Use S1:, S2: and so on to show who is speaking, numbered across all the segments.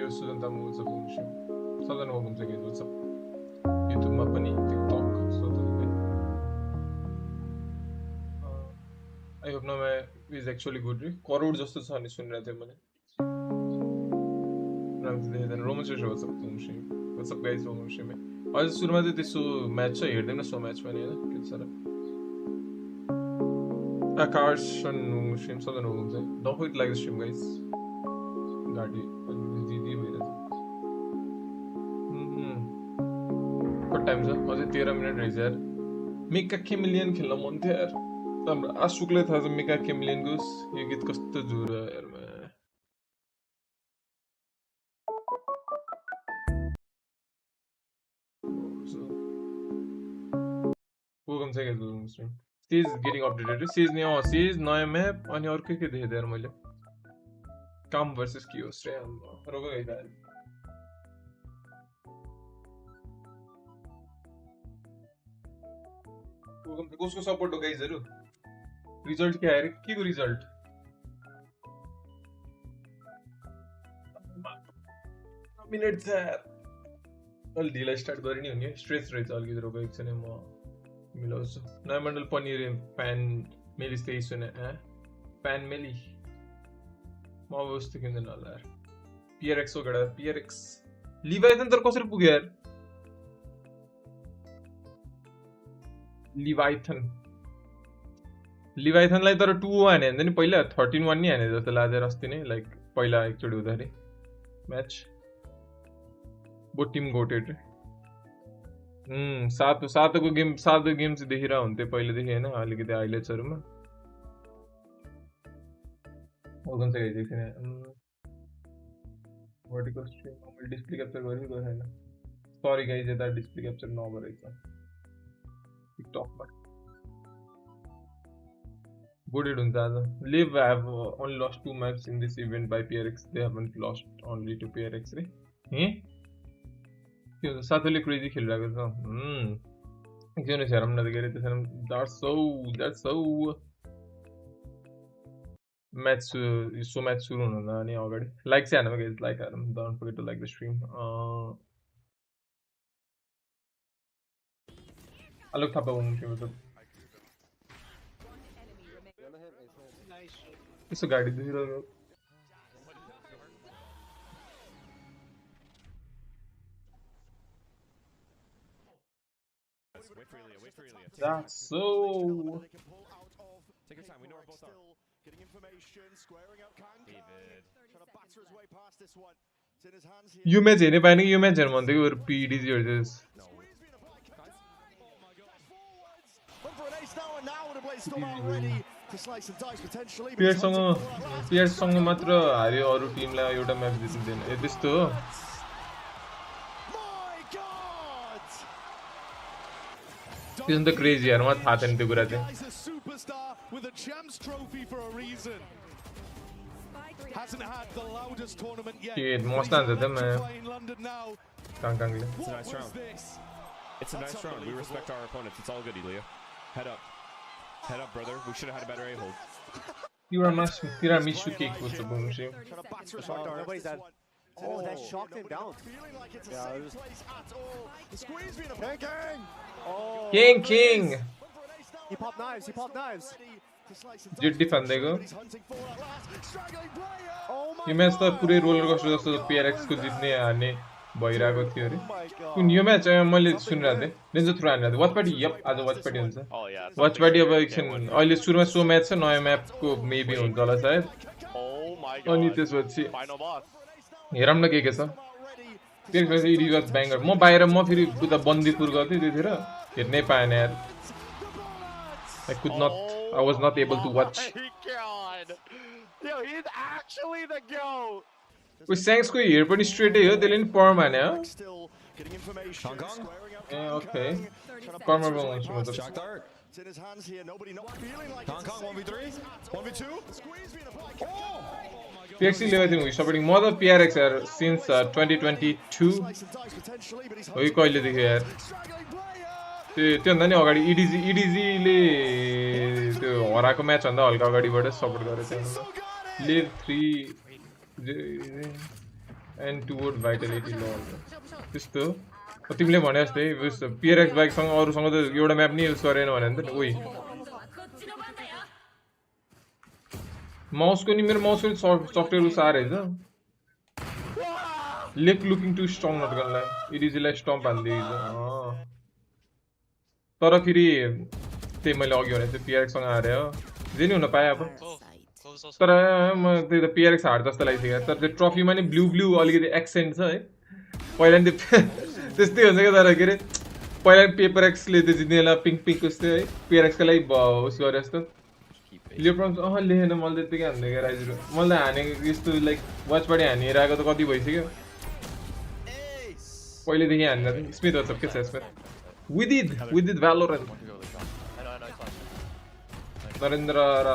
S1: मेरो सुजन्ता मुल्छ बुमशी सदन हो बुमछ के बुझ्छ युट्युबमा पनि टिकटक सदन I hope now is actually good रे करोड जस्तो छ नि सुनिरहेको थिएँ मैले रामजी रोमन चाहिँ what's up बुमशी what's up guys बुमशी में आज सुरुमा चाहिँ त्यसो म्याच छ हेर्दैन सो म्याच पनि हैन के छ र Akarsan stream सदन हो बुमछ don't forget to like the stream guys गाडी दिदी भइरहेछ कति टाइम छ अझै 13 मिनेट रहेछ यार मिका के मिलियन खेल्न मन थियो यार हाम्रो आशुकले थाहा छ मिका के मिलियन को यो गीत कस्तो जोर यार welcome to the stream she is getting updated she is new she is नयाँ म्याप अनि अर्को के देखे यार मैले काम versus कियोस रे रोगो गइदा welcome to कसको सपोर्ट हो गाइजहरु रिजल्ट के आयो रे के को रिजल्ट मिनेट छ अलि ढिला स्टार्ट गरे नि हुने स्ट्रेस रहेछ अलिकति रोगो एकछिन म मिलाउँछु नयाँ मण्डल पनिर प्यान मेलिस त्यही सुने प्यान मेली Mobo वस्तु किन्दैन होला यार PRX हो गडा PRX लिभाइथन तर कसरी पुग्यो यार लिभाइथनलाई तर 2 हाने नि पहिला 13-1 नि हाने जस्तो लाग्यो अस्ति नै लाइक पहिला एकचोटी हुँदाखेरि म्याच बो टिम गोटेड सातको गेम चाहिँ देखिरा हुन्थे पहिले देखि हैन अलिकति हाइलाइट्सहरुमा welcome to guys vertical stream normal display capture गरेको छैन sorry guys यता display capture नगरेछ TikTok मा goaded हुन्छ आज LEV have only lost 2 maps in this event by PRX they haven't lost only to PRX रे के हो साथले क्रेजी खेलिरहेको छ एकजना हेरम न गरे त्यसैले that's so match so match सुरु हुन अनि अगाडि लाइक चाहिँ हान्नुमा गाइस लाइक हारम don't forget to like the stream अलग थापा हुनु थियो मतलब यसो गाडी दिइरहेको That's so
S2: take your time we know we're both are getting information squaring out David trying to batter his way past this one it's in his hands here
S1: you match हेर्ने पाएन कि यो match हेर्न मन थियो कि PDG हेर्दैछ पियर्ससँग मात्र हार्यो अरु टिमलाई एउटा म्याच जित्दैन ए त्यस्तो हो Isn't the crazy यार मलाई थाहा छैन त्यो कुरा चाहिँ के मस्त हान्छ त म काङकाङले
S3: It's a nice round. We respect our opponents. It's all good, Ilya. Head up, brother. We should have had a better A-hold.
S1: Tiramisu cake was the boom shit.
S4: Oh, that shocked him down.
S1: King!
S4: He popped knives.
S1: Jet defend go. You match the पुरै roller coaster जस्तो PRX को जित्ने हार्ने भइराको थियो रे कुन यो match मैले सुनिरहेको थिएँ रेन्जर थ्रो हानेको थिएँ वाचपार्टी यप आज वाचपार्टी हुन्छ वाचपार्टी अब एकछिन अहिले सुरुमा सो म्याच छ नयाँ म्यापको मेबी हुन्छ होला सायद अनि त्यसपछि हेरौँ न के छ त्यसपछि इडिगस ब्याङ्गर म बाहिर म फेरि उता बन्दीपुर गएको थिएँ त्यतिखेर हेर्नै पाएन यार I was not able to watch.
S2: Yo, he's actually the GOAT.
S1: With Sanks ko here pretty straight here, they didn't perm man, yeah? Okay. Perm
S3: Shock dart.
S2: It's in his hands here. Nobody not feeling like
S3: Kong 1v3, 1v2.
S1: PRX level we supporting more the PRX since 2022. We call it here. त्यो भन्दा नि अगाडि EDG ले त्यो हराको match भन्दा हल्का अगाडिबाट support गरेको थियो LEV 3 and toward vitality lol त्यस्तो तिमीले भने जस्तै PRX बाइकसँग अरूसँग त एउटा म्याप नि युज गरेन भने त उही माउसको नि मेरो माउसको सफ्टवेयर उसार रहेछ लेक लुकिङ टु स्ट्रङ नट गर्नलाई इडिजीलाई स्टम्प हालिदिएछ तर फेरि त्यही मैले अघि भने चाहिँ PRX सँग हारे हो जे नि हुन पाए अब तर म त्यही त PRX हार जस्तो लागिसक्यो तर त्यो ट्रफीमा नि ब्लू अलिकति एक्सेन्ट छ है पहिला नि त्यस्तै हुन्छ क्या तर के अरे पहिला पेपर एक्सले त्यो जित्नेलाई पिङ्क जस्तै है PRX को लागि उस गरे जस्तो लियोप्रम्स लेखेन मैले त्यतिकै हान्दै क्या राइजहरू मैले हानेको यस्तो लाइक वाचबाट हानेर आएको त कति भइसक्यो पहिलेदेखि हानेर स्मिथ हो के छ स्मिथ विदित Valorant नरेन्द्र र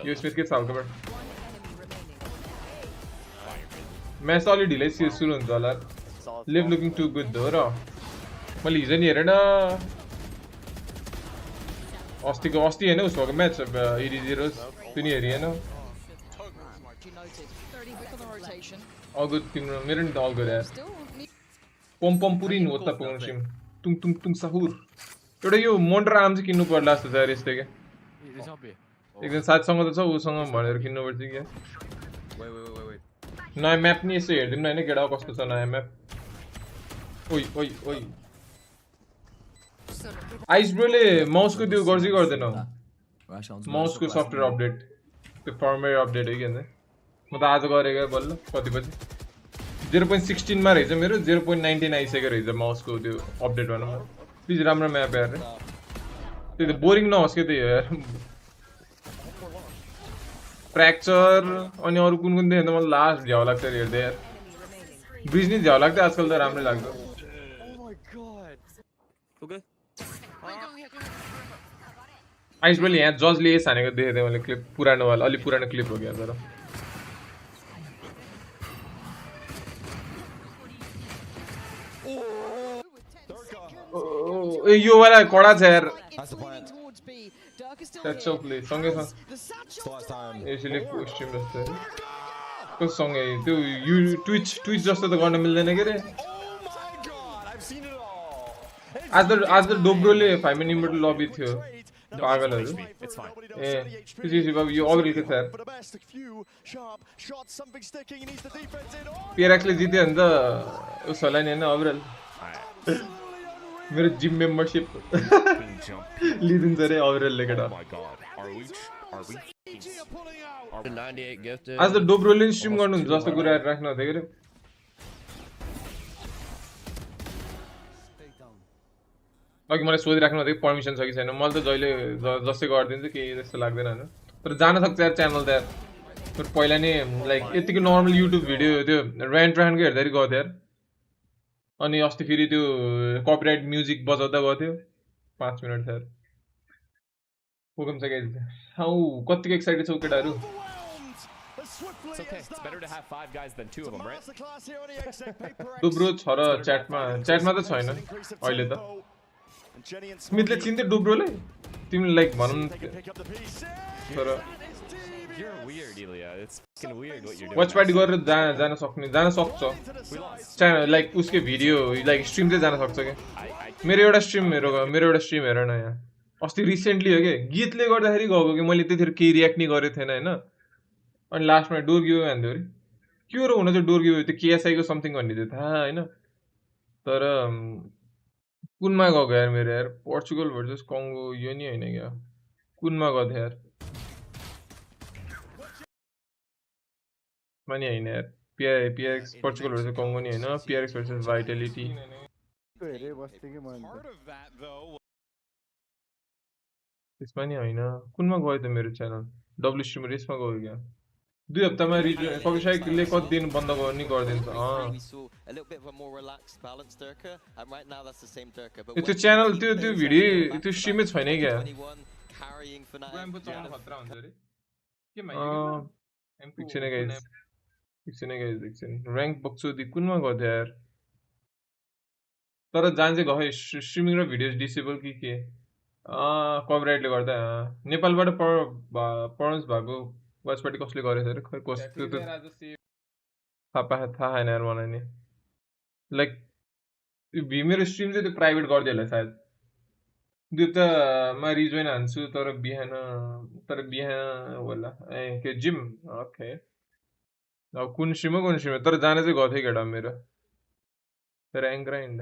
S1: यो स्मिथ के छ हालको म्याच अलि ढिलै सुरु हुन्छ होला लिभ लुकिङ टु गुड हो र मैले हिजो नि हेरेन अस्ति होइन उसको म्याच इडी0 त्यो नि हेरिएन अगुड तिम्रो मेरो नि त अगुड यार पम पुरै नि होता पुग्नु सिम तुङ साहुर एउटा यो मोन्टर आर्म चाहिँ किन्नु पर्ला जस्तो छ यार यस्तो क्या एकजना साथीसँग त छ उसँग भनेर किन्नु पर्छ क्या नयाँ म्याप नि यसो हेरिदिउँ न होइन केटा कस्तो छ नयाँ म्याप ओइ आइस ब्रोले माउसको त्यो गर्छ गर्दैन माउसको सफ्टवेयर अपडेट त्यो फर्मवेयर अपडेट हो कि म त आज गरेको बल्ल कति बजी 0.16 मा रहेछ मेरो 0.19 आइसक्यो रहेछ माउसको त्यो अपडेट भनौँ न प्लिज राम्रो म्याप हेर त्यो त बोरिङ नहोस् क्या त्यो यार फ्र्याक्चर अनि अरू कुन देख्दा मलाई लास्ट झ्याउ लाग्छ हेर्दै यार ब्रिज नि झ्याउ लाग्दै आजकल त राम्रै लाग्छ आइस ब्रोले यहाँ जजले यस हानेको देखेको थिएँ मैले क्लिप पुरानो वाला अलि पुरानो क्लिप हो क्या तर यो वाला कडा छ यार सँगै यसले स्ट्रिम जस्तो सँगै त्यो ट्विच जस्तो त गर्न मिल्दैन के रे आज त डोब्रोले 5 मिनट लबी थियो पागलहरु बाबु यो अग्रिल के छ यार PRX ले जित्यो भने त उस होला नि हैन अग्रिल मेरो जिम मेम्बरशिप लिदिन्छ रे अग्रिल ले केटा आज त डोब्रोले स्ट्रिम गर्नुहुन्छ जस्तो कुरा राख्नु थियो के रे अघि मलाई सोधिराख्नु थियो पर्मिसन छ कि छैन मैले त जहिले जस्तै गरिदिन्छु केही जस्तो लाग्दैन हैन तर जान सक्छ यार च्यानल त यार तर पहिला नि लाइक यतिको नर्मल युट्युब भिडियो त्यो ऱ्यान्टको हेर्दै गर्थ्यो यार अनि अस्ति फेरि त्यो कपिराइट म्युजिक बजाउँदा गर्थ्यो 5 मिनेट यार पुगम छ गाइस हाउ कतिको एक्साइटेड छौ केटाहरु
S3: It's okay. It's better to have 5 guys than 2 of them, right?
S1: डुब्रो छ र च्याटमा त छैन अहिले त स्मिथले चिन्थे डुब्रोले तिमीले लाइक भनौं तर
S3: You're weird, Ilya. It's fucking weird what you're doing.
S1: Watch party गरेर जान सक्छ लाइक उसको भिडियो लाइक स्ट्रिम चाहिँ जान सक्छ के मेरो एउटा स्ट्रिम हेर न यहाँ अस्ति रिसेन्टली हो के गीतले गर्दाखेरि गएको कि मैले त्यतिखेर केही रियाक्ट नि गरेको थिएन हैन अनि लास्टमा डोर गिभ भन्दै हो के हो र हुन चाहिँ डोर गिभ त्यो KSI को समथिङ भन्ने थियो थाहा हैन तर कुनमा गएको यार मेरो यार पोर्चुगल भर्सेस कङ्गो यो नि हैन क्या कुनमा गयो यार मानि हैन यार PRX पोर्चुगल भर्सेस कङ्गो नि हैन PRX भर्सेस भाइटालिटी त्यसमा नि हैन कुनमा गयो त मेरो च्यानल डब्ल्यू स्ट्रिम रेसमा गयो क्या 2 हप्तामा कविशाइकले कति दिन बन्द गर्ने गरिदिन्छ त्यो च्यानल त्यो भिडियो त्यो स्ट्रिमै छैन क्या एकछिन र्याङ्क बक्छु कुनमा गयो यार तर जान चाहिँ गयो स्ट्रिमिङ र भिडियोज डिसेबल कि के कपिराइटले गर्दा नेपालबाट पढ्नुस् भएको वाच पार्टी कसले गरेछ रे खै कस्तो त थाहा छैन यार मलाई नि लाइक मेरो स्ट्रिम चाहिँ त्यो प्राइभेट गर्दै होला सायद त्यो त म रिजोइन हान्छु तर बिहान होला ए के जिम ओके अब कुन स्ट्रिम तर जाने चाहिँ गर्थ्यो केटा मेरो र्याङ्क ग्राइन्ड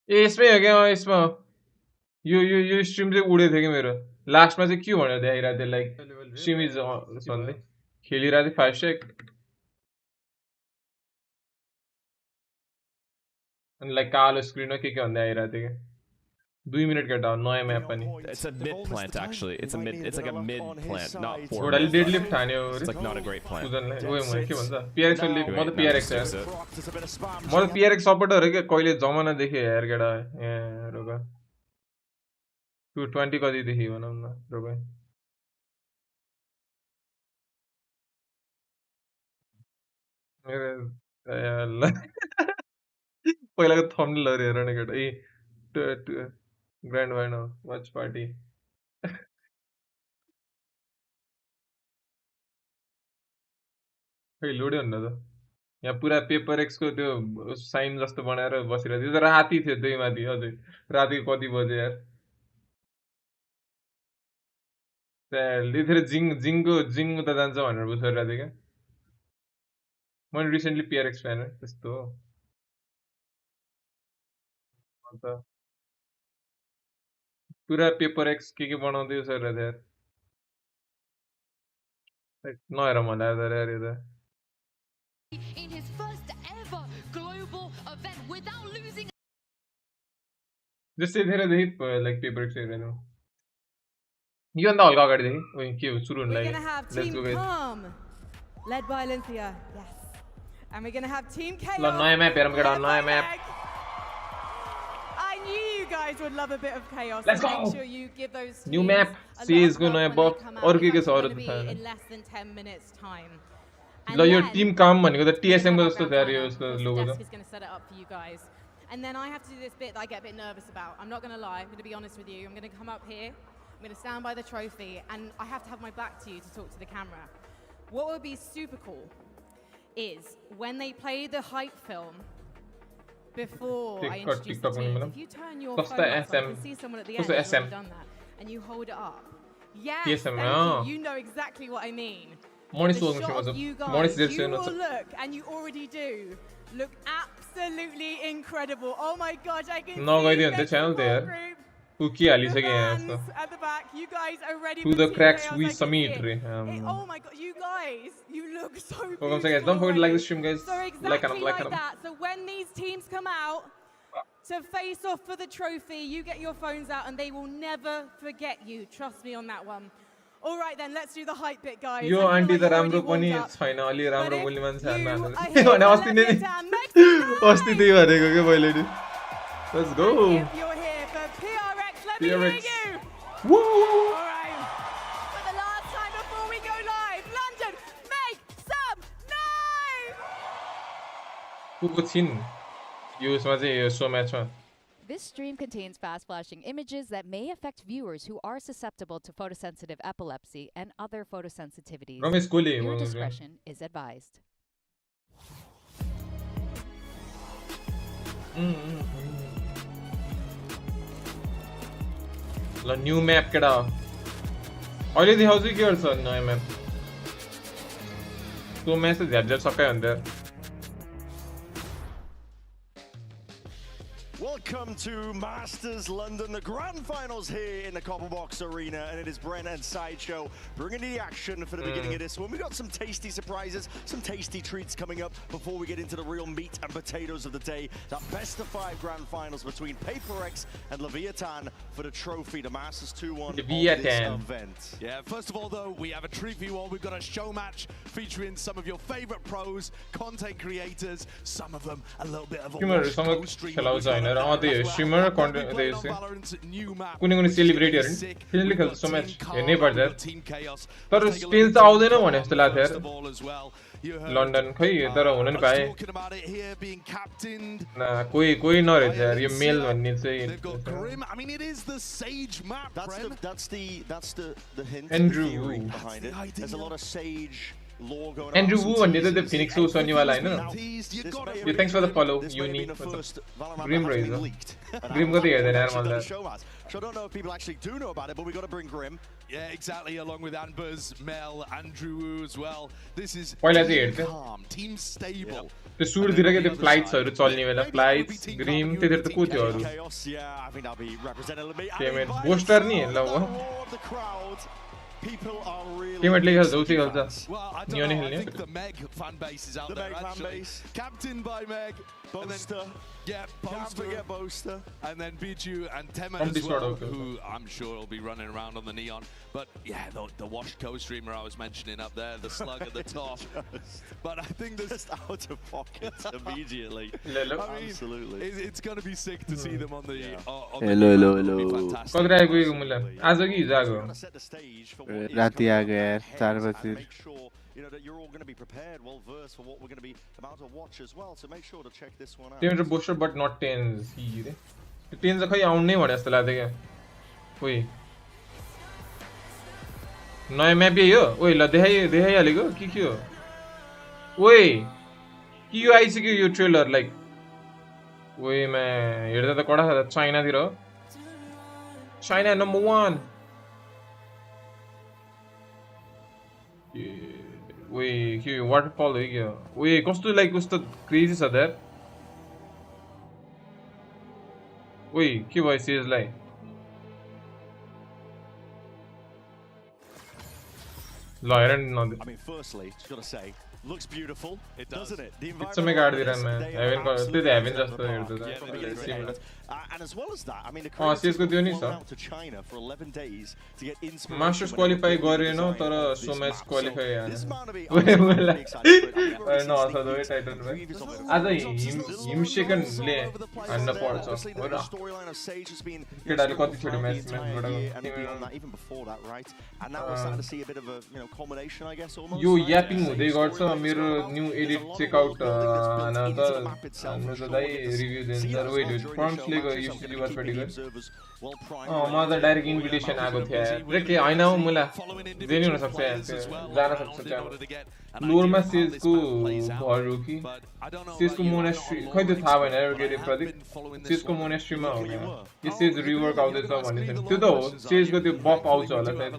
S1: ए यसमै हो क्या यसमा यो स्ट्रिम चाहिँ उडेको थियो कि मेरो लास्टमा चाहिँ के भनेर देखाइरहेको थियो लाइक स्ट्रिम इज भन्दै खेलिरहेको थियो 5 सेक अनि लाइक कालो स्क्रिनमा के भन्दै आइरहेको थियो क्या 2 मिनट केटा नयाँ म्याप पनि
S3: It's a mid plant actually. It's like a mid plant, not for.
S1: छोडाले डेडलिफ्ट हान्यो
S3: It's like not a great plant.
S1: ओए म के भन्छ PRX ले म त PRX यार म त PRX सपोर्टर हो के कहिले जमाना देखे यार केटा ए रोग 220 कति देखि भनौं न रोग मेरो अल्लाह पहिलाको थम्बनेलहरु हेर न केटा ए ग्रान्ड वाइनो वाच पार्टी खै लोड्यो न त यहाँ पुरा पेपर एक्स को त्यो साइन जस्तो बनाएर बसिरहेको थियो त राति थियो त्यही माथि अझै राति कति बजे यार त्यतिखेर जिङ त जान्छ भनेर बुझिरहेको थिएँ क्या मैले रिसेन्टली पिआरएक्स फ्यान हो त्यस्तो हो अन्त पुरा पेपर एक्स के बनाउँदै छ र यार नहेर मलाई त यार यो त
S5: in his first ever global event without losing.
S1: जस्तै धेरै देखि लाइक पेपर एक्स हेरेन यो भन्दा हल्का अगाडि देखि ओइ के हो सुरु हुन लाग्यो let's go guys
S6: led by Olympia. Yes. And we're going to have Team Chaos.
S1: ल नयाँ म्याप हेरौँ केटा नयाँ map
S6: I knew you guys would love a bit of chaos.
S1: Let's go.
S6: Make sure you give those
S1: New
S6: teams
S1: map,
S6: a lot
S1: CS
S6: of
S1: go
S6: love
S1: नयाँ
S6: when
S1: buff
S6: they come out.
S1: अरु के
S6: It's
S1: छ अरु
S6: gonna
S1: त
S6: be
S1: थाहा
S6: in less than 10 minutes time.
S1: ल यो Tim काम भनेको त टीएसएम को जस्तो थियो यार यो यसको लोगो त
S6: Desk is going to set it up for you guys. And then I have to do this bit that I get a bit nervous about. I'm not going to lie. I'm going to be honest with you. I'm going to come up here. I'm going to stand by the trophy. And I have to have my back to you to talk to the camera. What would be super cool is when they play the hype film before I introduce the teams, if you turn your phone up, so I can see someone at the end who's already done that, and you hold it up. Yes, thank you. You know exactly what I mean. The shot of you guys, you will look, and you already do, look absolutely incredible. Oh my gosh, I can see the
S1: channel there.
S6: group. The fans at the back, you guys are ready
S1: to
S6: for
S1: the
S6: Team
S1: cracks
S6: Chaos,
S1: we
S6: I can
S1: submit.
S6: see it. Oh my god, you guys, you look so beautiful.
S1: Welcome guys, don't forget to like the stream guys.
S6: So exactly like that. So when these teams come out to face off for the trophy, you get your phones out and they will never forget you. Trust me on that one. All right then, let's do the hype bit guys.
S1: Yo aunty त राम्रो पनि छैन अलि राम्रो बोल्ने मान्छे हैन भने अस्ति त्यही भनेको के मैले नि let's go
S6: You're here for PRX. Let me hear you.
S1: Woo!
S6: All right. For the last time before we go live, London, make some noise.
S1: कुको छिन यो उसमा चाहिँ यो सो म्याचमा
S7: This stream contains fast-flashing images that may affect viewers who are susceptible to photosensitive epilepsy and other photosensitivities. Your discretion is advised.
S1: ल new map केटा अहिले देखाउँछु के गर्छ नयाँ म्याप त्यो म्याच चाहिँ झ्याप सबै हुन्छ
S2: Welcome to Masters London, the grand finals here in the Copperbox Arena, and it is Brent and Sideshow bringing the action for the beginning of this one. We've got some tasty surprises, some tasty treats coming up before we get into the real meat and potatoes of the day. That best of 5 grand finals between PRX and Leviathan for the trophy, the Masters 2-1 of this event.
S8: Yeah, first of all though, we have a treat for you all. We've got a show match featuring some of your favorite pros, content creators, some of them a little bit of a
S1: streamer content कुनै सेलिब्रिटीहरु नि फिल्मले खेल्छ सो match हेर्नै पर्छ तर Spain त आउँदैन भने जस्तो लाग्छ यार
S8: You heard
S1: London खै तर हुन नि
S8: us
S1: पाए
S8: talking about it here, being captained.
S1: ना कोही नरहेछ यार यो मेल भन्ने चाहिँ
S8: They've got Grim. I mean, it is the Sage map,
S2: That's the hint.
S1: Andrew
S2: the theory
S1: Wu.
S2: behind it. There's a lot of Sage lore going
S1: Andrew
S2: on.
S1: Wu भन्ने त त्यो Phoenix हो शनिवाला हैन यो thanks for the follow युनी ग्रिम रहेछ ग्रिम कतै हेर्दैन यार मलाई
S2: So I don't know if people actually do know about it, but we got to bring Grim.
S8: Yeah, exactly. Along with Anbers, Mel, Andrew Wu as well. This is
S1: पहिला चाहिँ हेर्थे
S8: calm, team stable.
S1: त्यो सुरतिर के त्यो फ्लाइट्सहरु चल्ने बेला flights Grimm त्यतिर त को थियो अरु पेमेन्ट पोस्टर नि ल पेमेन्ट लेखेर जाउँ चाहिँ गर्छ
S8: Well, I think the Meg fan base is out there actually. Captained by Meg.
S2: Boaster.
S8: Yeah,
S2: Can't forget Boaster.
S8: And then Biju and Tema as well, who I'm sure will be running around on the Neon. But yeah, the Wash co-streamer I was mentioning up there, the slug at the top. But I think this
S2: just out of pocket immediately.
S8: I mean,
S2: absolutely.
S8: It's going to be sick to see them on the.
S9: Hello.
S1: कतरा आइपुगेको मुला आज कि हिजो आएको
S9: राति आएको यार 4 बजे
S2: You know that you're all going to be prepared, well versed for what we're going to be about to watch as well. So make sure to check this one out.
S1: Teams are booster but not tens. Tens are खै आउनै भने जस्तो लाग्दै के ओइ नयाँ map यो ओइ ल देखाइहालेको के हो ओइ के यो आइसक्यो यो ट्रेलर लाइक ओइ मा हेर्दा त कडा छ चाइना तिर हो चाइना नम्बर 1 Wait, के वाटरफल हो क्या ओए कस्तो लाइक कस्तो क्रेजी छ यार ओए के भयो सिजलाई ल हेर न
S2: I mean, firstly, just got to say, looks beautiful, doesn't it? The
S1: it's a mega ardiran man heaven जस्तो हेर्दा
S2: and as well as that, I mean, the
S1: CS:GO त्यो नि छ
S2: out to China for 11 days to get inspiration.
S1: Masters qualify गरेन तर सो match qualify आज हिमशेकनले हान्न पर्छ केटाले कति छोटो match
S2: even before that, right? And now we're starting to see a bit of a, you know, combination, I guess, almost.
S1: यो यापिङ हुँदै गर्छ मेरो न्यू एडिट चेक आउट न त हाम्रो दाइ रिभ्यु दिन्छ वेट फर्म्सले YoshiGG वाचपार्टी म त डाइरेक्ट इन्भिटेसन आएको थियो यार के हैन हो मुला जे नि हुन सक्छ जान सक्छ त्यहाँ लोरमा सेजको भर हो कि सेजको मोनेस्ट्री खै त थाहा भएन यार के प्रदीप सेजको मोनेस्ट्रीमा हो यो सेज रिवर्क आउँदैछ भन्ने थियो त्यो त हो सेजको त्यो बफ आउँछ होला सायद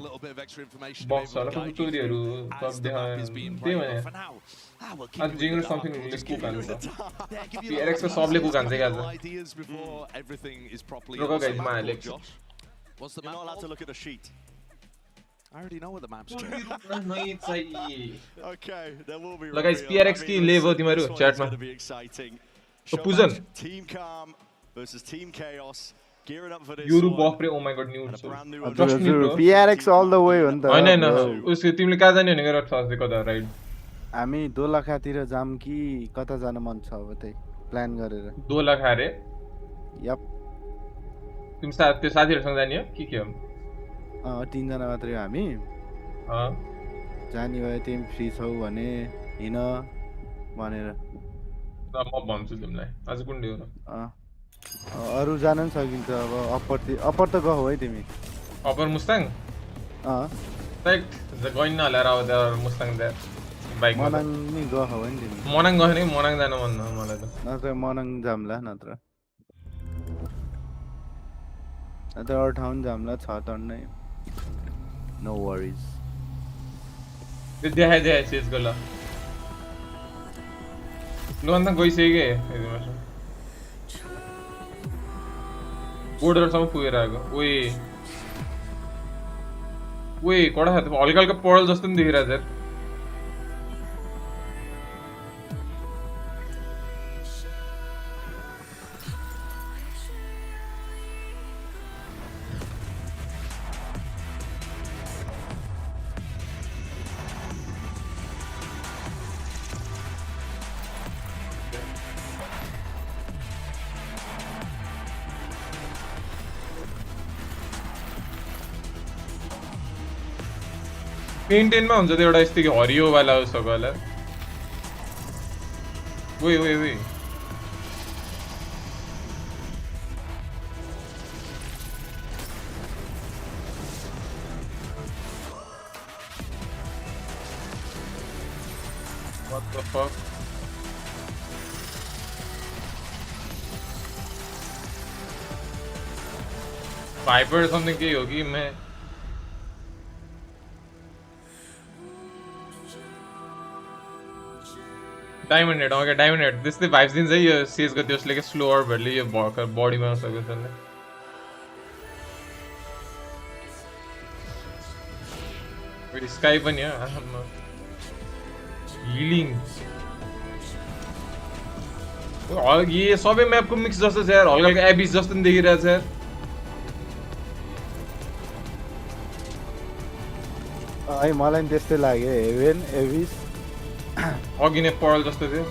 S1: बक्स होला कस्तो स्टोरीहरु सब देखायो त्यही भने आज जिङर समथिङ रिलिज कुक हान्छ PRX को सबले कुक हान्छ के आज रोको गाइज मा हाले
S2: What's the map? You're not allowed to look at the sheet.
S8: I already know what the map's doing.
S2: Okay, there will be.
S1: Look guys, PRX की लेभल तिम्रो chat मा पुजन
S2: Team Calm versus Team Chaos. Gearing up for this.
S1: Yuru buff रे oh my god new
S9: trust me bro PRX all the way भन्दा
S1: हैन उसले तिमीले कहाँ जाने भने गरेर थर्स दिएको त राइट
S9: हामी दोलखातिर जाम कि कता जान मन छ अब त्यही प्लान गरेर
S1: दोलखा रे
S9: यप
S1: तिमी त्यो साथीहरुसँग जाने हो के हो
S9: 3 जना मात्रै हो हामी जानी भए तिमी फ्री छौ भने हिन भनेर
S1: त म भन्छु तिमीलाई आज कुन डे हो र
S9: अरु जान नि सकिन्छ अब अपर त गयो है तिमी
S1: upper Mustang right the going न लेर आउ there Mustang there bike
S9: Manang नि गयो नि तिमी
S1: मनाङ गयो नि मनाङ जान मन न मलाई त
S9: नत्र मनाङ जामला नत्र अरू ठाउँ जामला छ टन्नै नो वरीज
S1: त्यो देखाइ सेज गर्ला ल अन्त गइसक्यो के बोर्डरसम्म पुगेर आएको ओए कडा हल्का हल्का पडल जस्तो नि देखिरहेछ यार पेन्टेनमा हुन्छ त्यो एउटा यस्तो कि हरियो वाला उसको होला Wait. What the fuck? Viper or something की होगी मैं Diamond Head, okay, Diamond Head. This is the vibes दिन से ये CS करते हैं उसलेके slow और बढ़ ली ये body में हो सके चलने वही Sky बनी है healing और ये सबै मैप को मिक्स जस्तो छ यार हल्का एबिस जस्तो नि देखिरहेछ यार
S9: ai मलाई नि त्यस्तै लाग्यो हेभन एबिस
S1: अघि नै पर्ल जस्तो थियो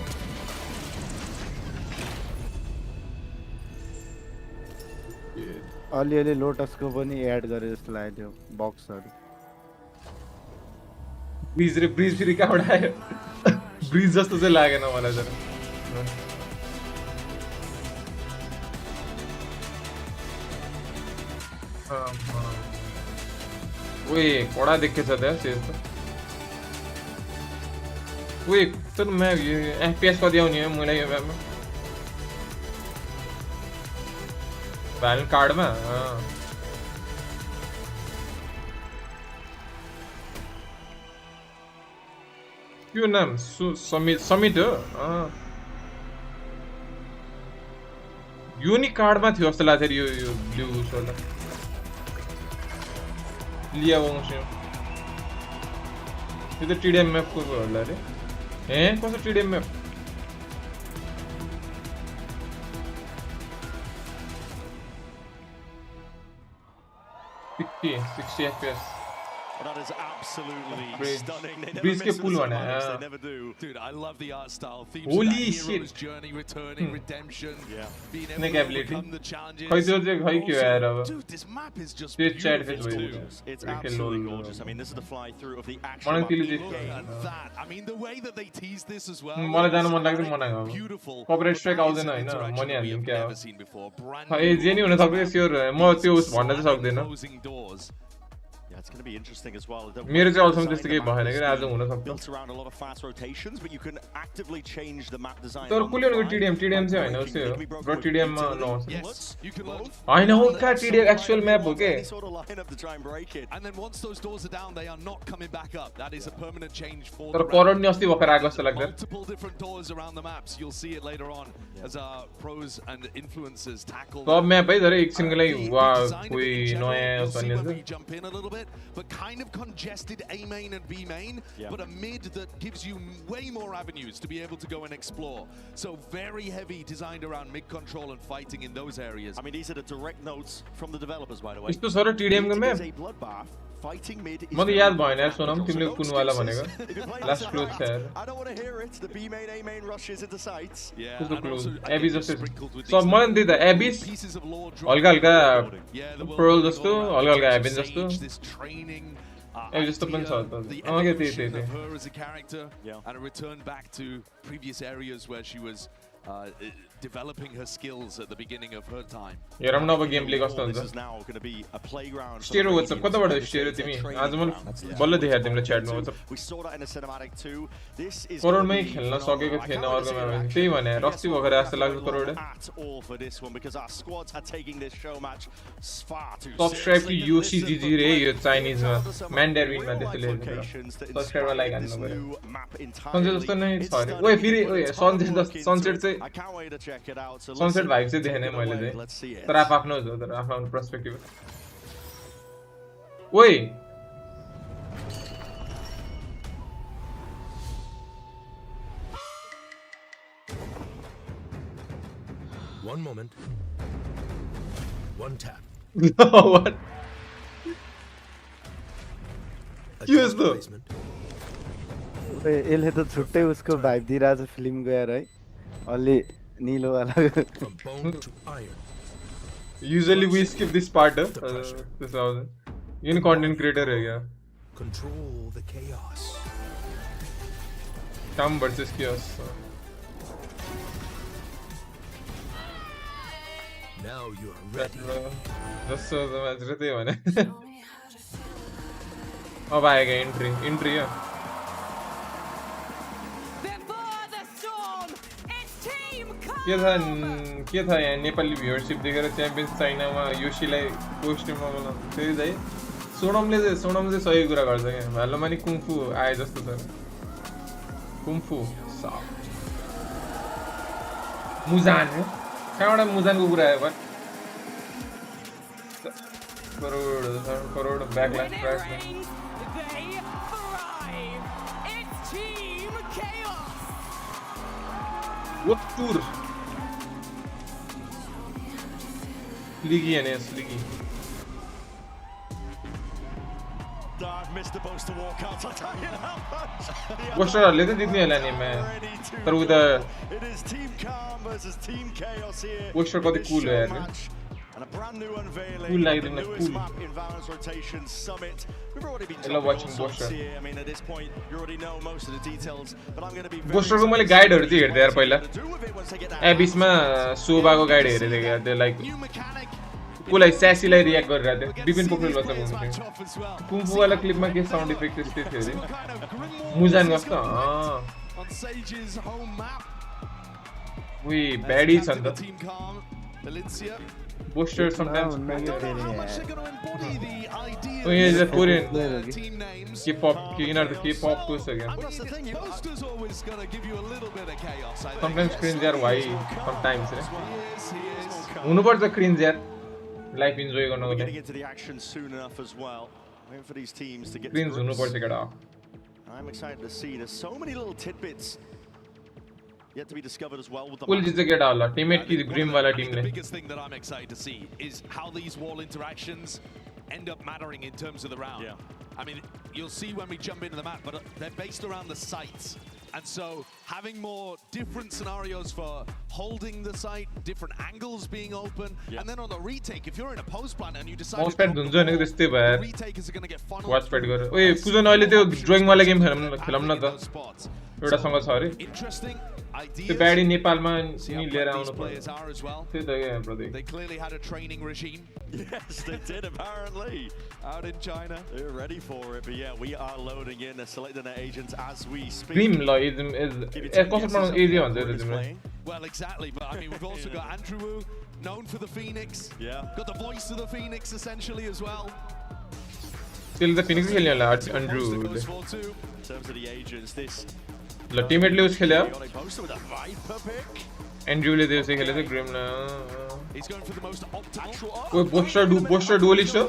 S9: अलिअलि लोटसको पनि एड गरे जस्तो लाग्यो बक्सहरु
S1: ब्रिज फेरि कहाँबाट आयो ब्रिज जस्तो चाहिँ लागेन मलाई जरा ओए कडा देखेछ त सेस त ओए तर मैं ये एफपीएस कति आउने हो मलाई यो म्यापमा भ्यालेन्ट कार्डमा यो नाम समित हो यो नि कार्डमा थियो जस्तो लाग्छ यो ब्लू उसवाला लिया वंश यो त टीडीएम मैप को होला रे कस्तो TDM map $60 FPS
S2: That is absolutely stunning. They never
S1: Breeze
S2: miss
S1: के पुल
S2: with
S1: बना है
S2: they never do.
S8: Dude, I love the art style. Themes
S1: Holy
S8: of that
S1: shit.
S8: hero's journey, returning, redemption, being able
S1: Snake
S8: to
S1: ability.
S8: overcome the challenges.
S1: खै त्यो चाहिँ खै के हो यार अब
S8: Dude, this map is just
S1: त्यो chat
S8: beautiful
S1: face
S8: too.
S1: भयो
S2: It's absolutely gorgeous. I mean, this is the fly through of the action.
S1: मलाई
S2: map.
S1: त्यसले
S2: Look
S1: चाहिँ
S2: at
S8: And that, I mean, the way that they tease this as well.
S1: मलाई जान मन लाग्दैन मन लाग्यो
S8: Beautiful.
S1: Corporate strike
S8: But that
S1: आउँदैन
S8: is an
S1: हैन
S8: interaction
S1: मनी
S8: that we
S1: हाल्दिम
S8: have
S1: क्या
S8: never seen before. Brand
S1: ए जे नि हुन सक्छ स्योर म त्यो भन्न चाहिँ सक्दैन
S8: closing doors.
S2: Yeah, it's going to be interesting as well.
S1: मेरो चाहिँ अहिलेसम्म त्यस्तो केही भएन कि आज हुन सक्छ
S2: Built around a lot of fast rotations, but you can actively change the map design.
S1: तर कुलेनको टीडीएम चाहिँ हैन उसे हो ब्रो टीडीएम मा नहोस्
S8: Yes, you can load.
S1: हैन हो का टीडीएम एक्चुअल मैप हो के
S2: Any sort of lineup to try and break it.
S8: And then once those doors are down, they are not coming back up. That is a permanent change for
S1: तर
S8: the
S1: करन नि अस्ति भर्खर आएको जस्तो लाग्छ
S8: multiple different doors around the maps. You'll see it later on as our pros and influencers tackle.
S1: सब map है तर एकछिनको लागि वा कोही
S8: You'll
S1: नयाँ
S8: see when
S1: भन्ने
S8: we jump in a little bit, but kind of congested A main and B main, but a mid that gives you way more avenues to be able to go and explore. So very heavy designed around mid control and fighting in those areas.
S2: I mean, these are the direct notes from the developers, by the way.
S1: यस्तो sir TDM को map
S2: It is a bloodbath. Fighting mid is
S1: म त याद भएन यार सोनम तिमीले कुन वाला भनेको
S2: If you're playing
S1: last
S2: this
S1: close
S2: round,
S1: छ यार
S2: I don't want to hear it. The B main, A main rushes into sights.
S8: Yeah,
S1: कस्तो
S8: and
S1: क्लोज
S8: also
S1: एबिस
S8: again,
S1: जस्तो
S8: sprinkled with
S1: सब
S8: these
S1: मलाई त्यही त एबिस
S8: pieces of lore
S1: हल्का हल्का
S8: Yeah, the world
S1: pearl
S8: building
S1: जस्तो
S8: all around
S1: हल्का हल्का
S8: this
S1: एबिन जस्तो
S8: sage, this training,
S1: ए जस्तो पनि छ
S8: idea,
S1: त
S8: the
S1: अँ के त्यही
S8: evolution
S1: त्यही
S8: of her as a character, and a return back to previous areas where she was developing her skills at the beginning of her time.
S1: हेरौँ न अब गेम प्ले कस्तो
S2: This
S1: हुन्छ
S2: is now going to be a playground. for
S1: stereo
S2: the
S1: WhatsApp
S2: Radiants.
S1: कताबाट
S2: This
S1: stereo
S2: is
S1: तिमी
S2: their training
S1: आज मैले
S2: ground.
S1: बल्ल देखाए तिमीले च्याटमा WhatsApp
S2: We saw that in the cinematic too. This is
S1: करोडमै
S2: gonna be
S1: खेल्न
S2: phenomenal.
S1: सकेको
S2: I
S1: थिएन
S2: can't wait to
S1: अर्को
S2: see their
S1: म्याच
S2: action.
S1: त्यही भने
S2: I guess
S1: रक्सी
S2: we'll
S1: भएर
S2: not
S1: जस्तो
S2: have
S1: लाग्छ
S2: to
S1: crore
S2: long at all for this one because our squads are taking this show match far too
S1: subscribe to
S2: seriously.
S1: YoshiGG रे यो चाइनिजमा म्यान्डरिनमा त्यसले लेखेको सब्सक्राइबमा लाइक हान्नु पर्यो सनसेट जस्तो नै छ अरे ओए फेरि ओए सनसेट चाहिँ
S2: I can't wait to check it out. So
S1: sunset
S2: listen,
S1: vibe चाहिँ
S2: take
S1: देखेन
S2: it
S1: मैले
S2: away.
S1: चाहिँ
S2: Let's see it.
S1: तर आफ्नो हो तर आफ्नो पर्सपेक्टिभ ओए
S10: One moment. One tap.
S1: What? Use the
S9: यसले त छुट्टै उसको भाइब दिइरहेछ फिल्मको यार है अलि निलो वाला
S10: From bone to iron.
S1: Usually we skip this part. This house. ये content creator है क्या?
S10: Control the chaos.
S1: Come versus chaos.
S10: Now you are ready.
S1: जस्तो म्याच र त्यही भने अब आएगा इन्ट्री हो के था यहाँ नेपाली भ्युअरशिप देखेर च्याम्पियन्स चाइनामा योशीलाई पोस्टमा बोलाउनु त्यही चाहिँ सोनम चाहिँ सही कुरा गर्छ क्या भालोमा नि कुङफु आए जस्तो छ कुङफु मुजान हो कहाँबाट मुजानको कुरा आयो बट करोड ब्याकल्यास टुर लिगी है नेस लिगी Boaster लेते जितनी है लाने में पर उधर Boaster को तो cool है यार
S2: And a brand new unveiling
S1: cool like
S2: of the
S1: them
S2: newest
S1: cool
S2: map in Valorant Rotation Summit. We've already been
S1: I
S2: told
S1: love watching
S2: all sorts
S1: Boaster.
S2: here. I mean, at this point, you already know most of the details, but I'm going to be very
S1: Boaster को मैले गाइडहरु चाहिँ हेर्दै यार पहिला एबिसमा सोबाको guide हेरेको थिएँ यार त्यो लाइक कुलाई स्यासीलाई रियाक्ट गरिरहेको थियो विपिन पोखरेल बच्चा बोल्नु कुङफु वाला क्लिपमा के साउन्ड इफेक्ट त्यस्तै थियो रे मुजान कस्तो उही ब्याडी छ नि त Boaster sometimes oh yeah the Korean K-pop K-pop goes again sometimes cringe yaar why sometimes हुनु पर्छ cringe यार लाइफ इन्जोय गर्नको लागि cringe हुनु पर्छ केटा
S2: I'm excited to see there's so many little tidbits yet to be discovered as well with the
S1: full जित get आला टीममेट की ग्रिम वाला टीम ने
S8: the biggest thing that I'm excited to see is how these wall interactions end up mattering in terms of the round. I mean, you'll see when we jump into the map, but they're based around the sites. And so having more different scenarios for holding the site, different angles being open, and then on the retake, if you're in a post plant and you decide
S1: mouse pad हुन्छ नि त्यस्तै भयो
S8: retake is going to get funneled.
S1: watch pad गरेर ओए पुजन अहिले त्यो drawing वाला गेम खेलौँ न त एउटा सँग छ अरे त्यो ब्याडी नेपालमा नि लिएर आउनु पर्छ त्यही त के brother
S8: They clearly had a training regime.
S2: Yes, they did apparently.
S8: Out in China.
S2: They're ready for it, but yeah, we are loading in, selecting the agents as we speak.
S1: Dream is easy on this.
S8: Well, exactly, but I mean, we've also got Andrew Wu, known for the Phoenix.
S2: Yeah.
S8: Got the voice of the Phoenix essentially as well.
S1: Still the Phoenix खेलने वाला Andrew.
S2: In terms of the agents, this.
S1: ल टीममेटले उस खेल्यो Andrew ले त्यो खेले थियो Grimm न
S8: He's going for the most optimal.
S1: ओ बोस्टर डुअलिस्ट हो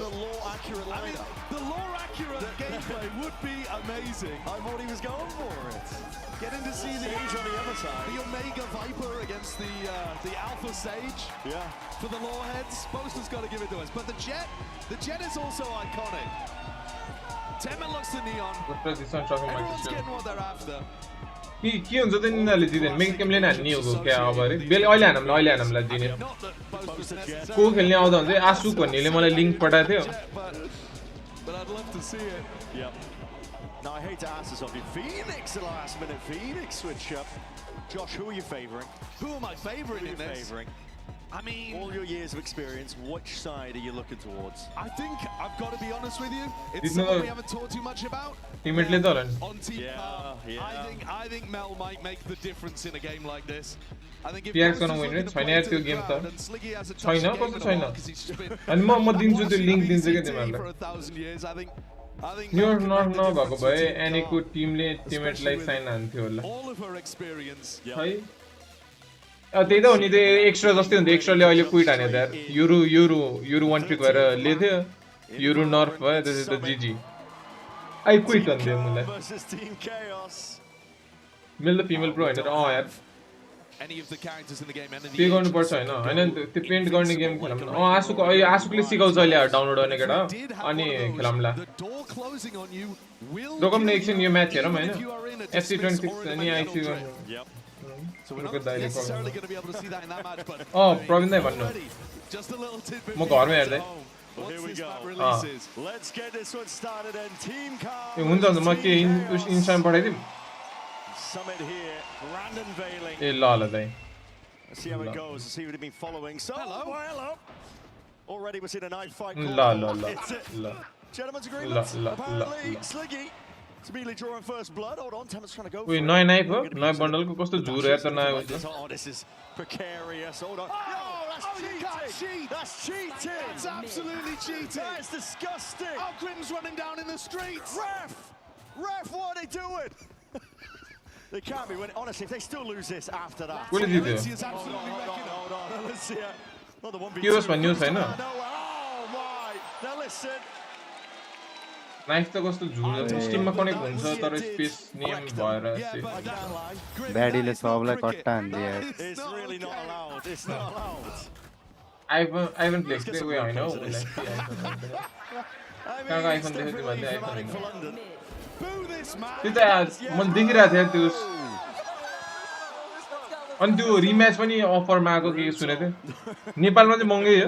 S8: The lore accurate gameplay would be amazing.
S2: I thought he was going for it.
S8: Getting to see the
S2: Sage on the other side.
S8: The Omega Viper against the Alpha Sage.
S2: Yeah.
S8: For the lore heads, Boaster's got to give it to us. But the Jet is also iconic. Temen looks the neon. Everyone's getting what they're after.
S1: के हुन्छ त निनाले जित्दैन make गेमले हान्ने हो क्या अब अरे bell अहिले हानमलाई जिने को खेल्ने आउँदा हुन्छ आशुक भन्नेले मलाई लिंक पठाएको थियो
S8: But I'd love to see it.
S2: Yep. Now I hate to ask this of you. Phoenix, the last minute Phoenix switch up. Josh, who are you favoring?
S8: Who am I favoring in this? I mean,
S2: all your years of experience, which side are you looking towards?
S8: I think I've got to be honest with you. It's something we haven't talked too much about.
S1: Teammate le dolan.
S8: On team I think Mel might make the difference in a game like this. I think if
S1: PRX gonna win it. छैन यार त्यो game त छैन कस्तो छैन अनि म दिन्छु त्यो लिंक दिन्छु के तिमीहरुलाई न्यू नभएको भए एनेको टिमले टिममेटलाई साइन हान्थ्यो होला है त्यही त हो नि त्यो एक्स्ट्रा जस्तै हुन्छ एक्स्ट्राले अहिले क्विट हाने त यार युरो वन ट्रिक भएर लेथ्यो युरो नर्फ भयो त्यसै त जीजी आई क्विट भन्दै मलाई मिल द फिमेल प्रो हैन यार
S8: any of the characters in the game
S1: पे गर्नु पर्छ हैन त्यो पेन्ट गर्ने गेम खेलौँ आशुकले सिकाउँछ अहिले डाउनलोड गर्ने केटा अनि खेलौँला रोकम न एकछिन यो म्याच हेरौँ हैन FC26 अनि आइसी प्रवीण दाइ भन्नु म घरमा हेर्दै हुन्छ म के इन्स्टामा पठाइदिउँ ए ल दाइ
S2: Let's see how it goes. Let's see what he's been following. So, hello. Already we're seeing a knife fight. Gentlemen's agreement. Apparently, Sliggy. It's immediately drawing first blood. Hold on, Tamit's trying to go.
S1: Wait, no knife, no bundle ko kasto jur hai ta na.
S2: Oh, this is precarious. Hold on. Oh, you can't cheat. That's cheating.
S8: That's absolutely cheating.
S2: That is disgusting.
S8: Oh, Grim's running down in the streets.
S2: Ref, what are they doing? They can't be winning. Honestly, if they still lose this after that.
S1: What did he do?
S2: Hold on. Let's see. Not the 1v2.
S1: He was one news, I know.
S2: Oh my. Now listen.
S1: Knife to kasto jur hai. Steam ma connect huncha tara space name bhayera चाहिँ.
S9: Daddy le सबलाई कट्टा हान्दियो.
S2: It's really not allowed. It's not allowed.
S1: iPhone flex the way I know. कहाँ iPhone देखो तिमीले iPhone. त्यो त मैले देखिरहेको थिएँ त्यो अनि त्यो रिम्याच पनि अफरमा आएको के सुनेको थिएँ नेपालमा चाहिँ महँगै हो.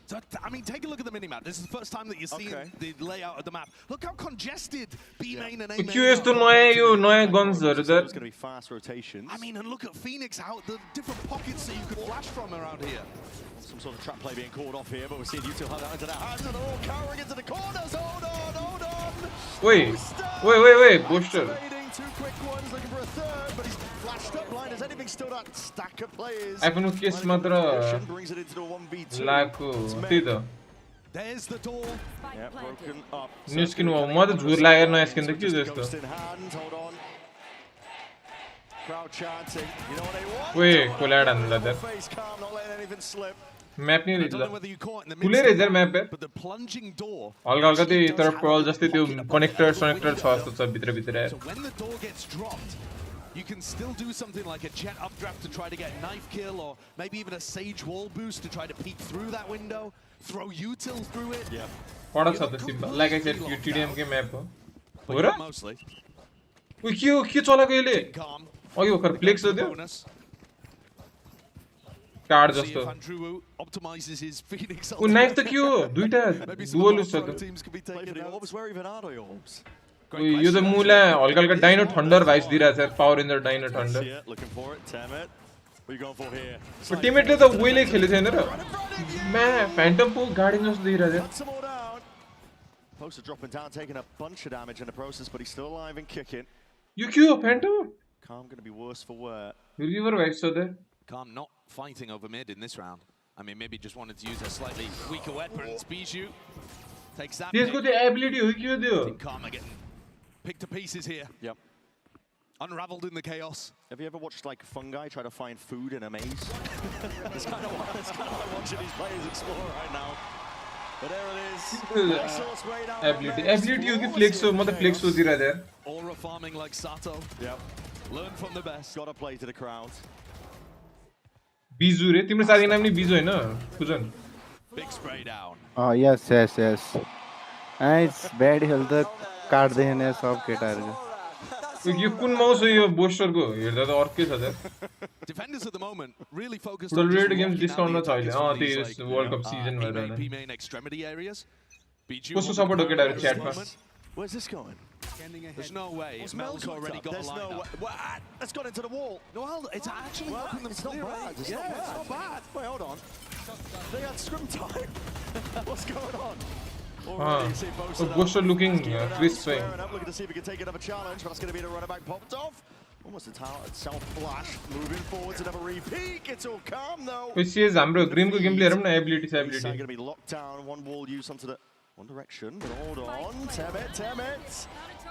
S8: So, I mean, take a look at the minimap. This is the first time that you're seeing the layout of the map. Look how congested B main and A main.
S1: QS to नयाँ guns are there.
S2: It's going to be fast rotations.
S8: I mean, and look at Phoenix, how the different pockets that you could flash from around here.
S2: Some sort of trap play being called off here, but we're seeing you two have that into their hands and they're all cowering into the corners. Hold on.
S1: Wait, Booster.
S2: Two quick ones, looking for a third, but he's flashed up blind. Has anything still that stack of players?
S1: iPhone case matra
S2: brings it into the 1v2.
S1: लाको त्यही त.
S8: There's the door.
S2: Yeah, broken up.
S1: New skin हो म त झुर लागेर नयाँ skin त के जस्तो.
S2: Hold on. Crowd chanting. You know what they want?
S1: Wait, collide हान्ला there.
S2: Face calm, not letting anything slip.
S1: Map नहीं
S8: I don't know
S1: दिला.
S8: whether you caught in the
S1: खुले रहेछ यार map पे.
S8: but the plunging door.
S1: हल्का त्यही तर pearl जस्तै त्यो connector छ जस्तो छ भित्र.
S8: So when the door gets dropped, you can still do something like a jet updraft to try to get knife kill, or maybe even a sage wall boost to try to peek through that window, throw util through it.
S2: Yeah.
S1: पढा छ त simple. Like I said, yo TDM के map हो. हो र?
S8: Mostly.
S1: उइ के चलाको यसले?
S8: Calm.
S1: अघि भर्खर फ्लेक्स हो त्यो.
S8: Bonus.
S1: कार्ड
S8: See if
S1: जस्तो.
S8: Andrew optimizes his Phoenix.
S1: उ नाइफ त के हो? दुईटा दुवल छ त.
S2: Teams could be taking the orbs. Where even are the orbs?
S1: यो त मुला हल्का डाइनो थन्डर भाइस दिइराछ यार. Power in the dino thunder.
S2: Looking for it, Tamet. What are you going for here?
S1: टिममेटले त वेले खेले छैन र. म्या फ्यान्टम को गाडी जस्तो दिइराछ.
S2: Some more down. Poster dropping down, taking a bunch of damage in the process, but he's still alive and kicking.
S1: यो के हो phantom?
S2: Calm going to be worse for wear.
S1: River vice छ त.
S8: Calm not fighting over mid in this round. I mean, maybe just wanted to use a slightly weaker weapon. Bijou takes that.
S1: त्यसको त्यो ability हो के हो त्यो?
S8: Calm are getting picked to pieces here.
S2: Yep.
S8: Unraveled in the chaos.
S2: Have you ever watched like fungi try to find food in a maze? It's kind of like watching these players explore right now. But there it is.
S1: Ability हो कि flex हो, मतलब flex हो दिइराछ यार.
S8: Aura farming like Sato.
S2: Yep.
S8: Learn from the best.
S2: Gotta play to the crowd.
S1: Biju रे तिम्रो साथीको नाम नि बिजु हैन खुजन.
S8: Big spray down.
S9: Oh yes. Nice bad health काट्दै हैन सब केटाहरुको.
S1: यो कुन माउस हो यो बोस्टरको हेर्दा त अर्कै छ त.
S8: Defenders at the moment really focused
S1: Full
S8: on
S1: rate games discount मा छ अहिले. त्यो World Cup season भएर
S8: B main extremity areas.
S1: कस्तो सपोर्ट हो केटाहरु च्याटमा.
S2: Where's this going?
S8: There's no way. Mel's already got a line up.
S2: That's gone into the wall.
S8: No, it's actually helping them.
S2: It's not bad. It's not bad. Wait, hold on. They had scrim time. What's going on?
S1: Boster looking crisp.
S2: Looking to see if we can take another challenge, but that's going to be the runner back popped off. Almost a self-flash, moving forward to another repeat. It's all calm though.
S1: We see हाम्रो Grim को gameplay हेरौँ न ability
S2: going to be locked down, one wall used onto the one direction, but hold on. Temet.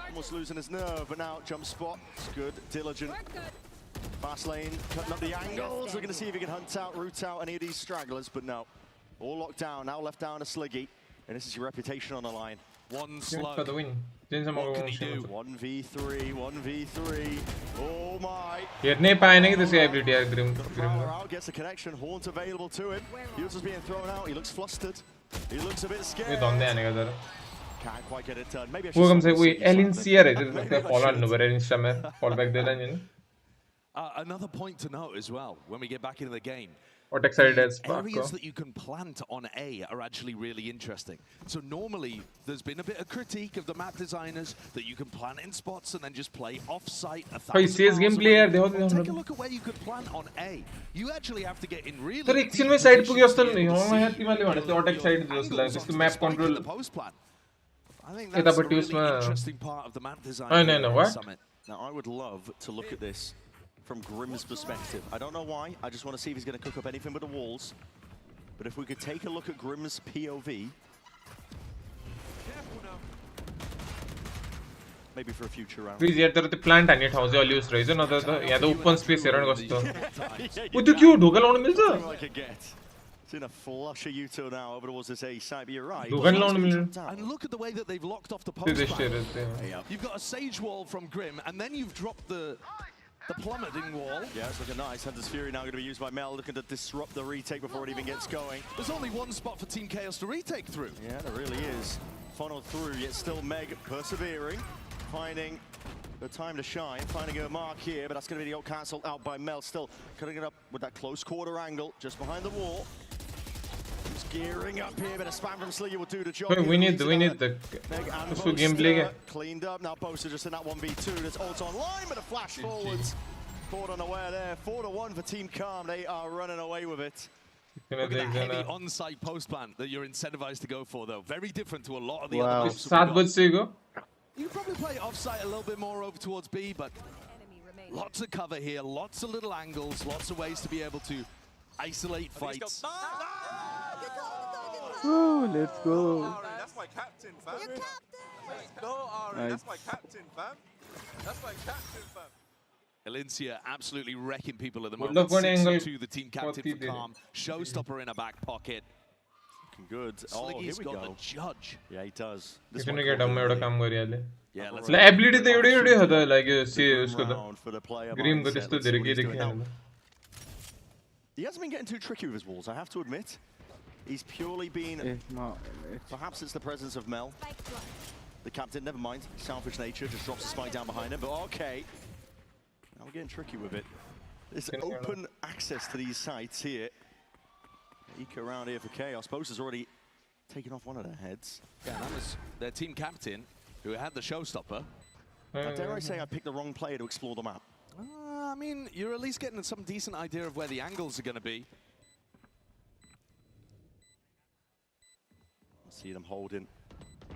S2: Almost losing his nerve, but now jump spot. It's good, diligent. Fast lane, cutting up the angles. We're going to see if he can hunt out, root out any of these stragglers, but no. All locked down, now left down to Sliggy. And this is your reputation on the line.
S8: One slug.
S1: For the win.
S8: What can he do?
S2: 1v3. Oh my.
S1: हेर्नै पाएन कि त्यसको ability यार Grim.
S2: Out gets a connection, Haunt available to him. Util's being thrown out, he looks flustered. He looks a bit scared.
S1: यो धन्दै हानेको तर.
S2: Can't quite get it done. Maybe I
S1: वो कम से कोई एलिन सियर है जो fall हान्नु पर्यो इन्स्टामा fall back देला नि.
S8: Another point to note as well, when we get back into the game,
S1: what excited as
S8: areas that you can plant on A are actually really interesting. So normally, there's been a bit of critique of the map designers that you can plant in spots and then just play off-site 1,000 miles away. Well, take a look at where you could plant on A. You actually have to get in really
S1: तर
S8: deep
S1: एकछिन में side पुग्यो जस्तो
S8: positions
S1: नि हो
S8: to
S1: यहाँ
S8: see
S1: तिमीले भने त्यो अटक साइड जस्तो लाग्छ त्यसको map
S8: Spike in
S1: control
S8: the post plan. I think that's a
S1: यतापट्टि
S8: really
S1: उसमा
S8: interesting part of the map design
S1: No,
S8: here
S1: no,
S8: at
S1: what?
S8: Summit.
S2: Now, I would love to look at this from Grim's perspective. I don't know why. I just want to see if he's going to cook up anything but the walls. But if we could take a look at Grim's POV, maybe for a future round.
S1: Please यार तर त्यो plant हान्ने ठाउँ चाहिँ अलि उस रहेछ न त यहाँ त ओपन स्पेस हेर न कस्तो उ त्यो के हो ढोका लाउन मिल्छ
S2: It's in a flush of util now over towards this A side, but you're right.
S1: ढोका नि लाउन मिल्छ
S8: And look at the way that they've locked off the
S1: त्यो
S8: post
S1: देश
S8: plan.
S1: Hair
S8: You've got a sage wall from Grim, and then you've dropped the plummeting wall.
S2: Yeah, it's looking nice. Hunter's Fury now going to be used by Mel, looking to disrupt the retake before it even gets going.
S8: There's only one spot for Team Chaos to retake through.
S2: Yeah, there really is. Funneled through, yet still Meg persevering, finding the time to shine, finding a mark here, but that's going to be cancelled out by Mel. Still cutting it up with that close quarter angle, just behind the wall. He's gearing up here, but a spam from Sliggy will do the job.
S1: we need the उसको gameplay क्या
S2: cleaned up. Now Boaster just in that 1v2. There's ult online, but a flash forwards. Caught unaware there. 4-1 for Team Calm. They are running away with it.
S8: Look at that heavy on-site post plan that you're incentivized to go for, though. Very different to a lot of the other maps.
S1: 7 बजे से go
S8: You probably play off-site a little bit more over towards B, but lots of cover here, lots of little angles, lots of ways to be able to isolate fights.
S9: Oh, let's go.
S11: That's my captain, fam. Let's go, Ari. That's my captain, fam. That's my captain, fam.
S8: Elincia absolutely wrecking people at the
S1: Love
S8: moment.
S1: one
S8: 6-2, the team captain for Calm. Showstopper in a back pocket.
S2: Looking good. Oh, here
S8: Sliggy's
S2: we
S8: got
S2: go.
S8: the judge.
S2: Yeah, he does.
S1: किसने क्या डम में उड़ा काम करी आले
S8: Yeah, let's
S1: like ability तो उड़े उड़े होता है like see उसको तो
S2: round for the player
S1: Grim को
S2: mindset.
S1: तेस्तो
S2: Let's see
S1: धेरै
S2: what
S1: के
S2: he's doing
S1: देखे
S2: now.
S1: हैं
S2: He hasn't been getting too tricky with his walls, I have to admit. He's purely been... Perhaps it's the presence of Mel. The captain, never mind. Selfish nature, just drops the spike down behind him. But okay. Now we're getting tricky with it. There's open access to these sites here. Eka around here for Chaos. Bosa's already taken off one of their heads.
S8: Yeah, that was their team captain who had the showstopper.
S2: Now, dare I say I picked the wrong player to explore the map?
S8: I mean, you're at least getting some decent idea of where the angles are going to be.
S2: See them holding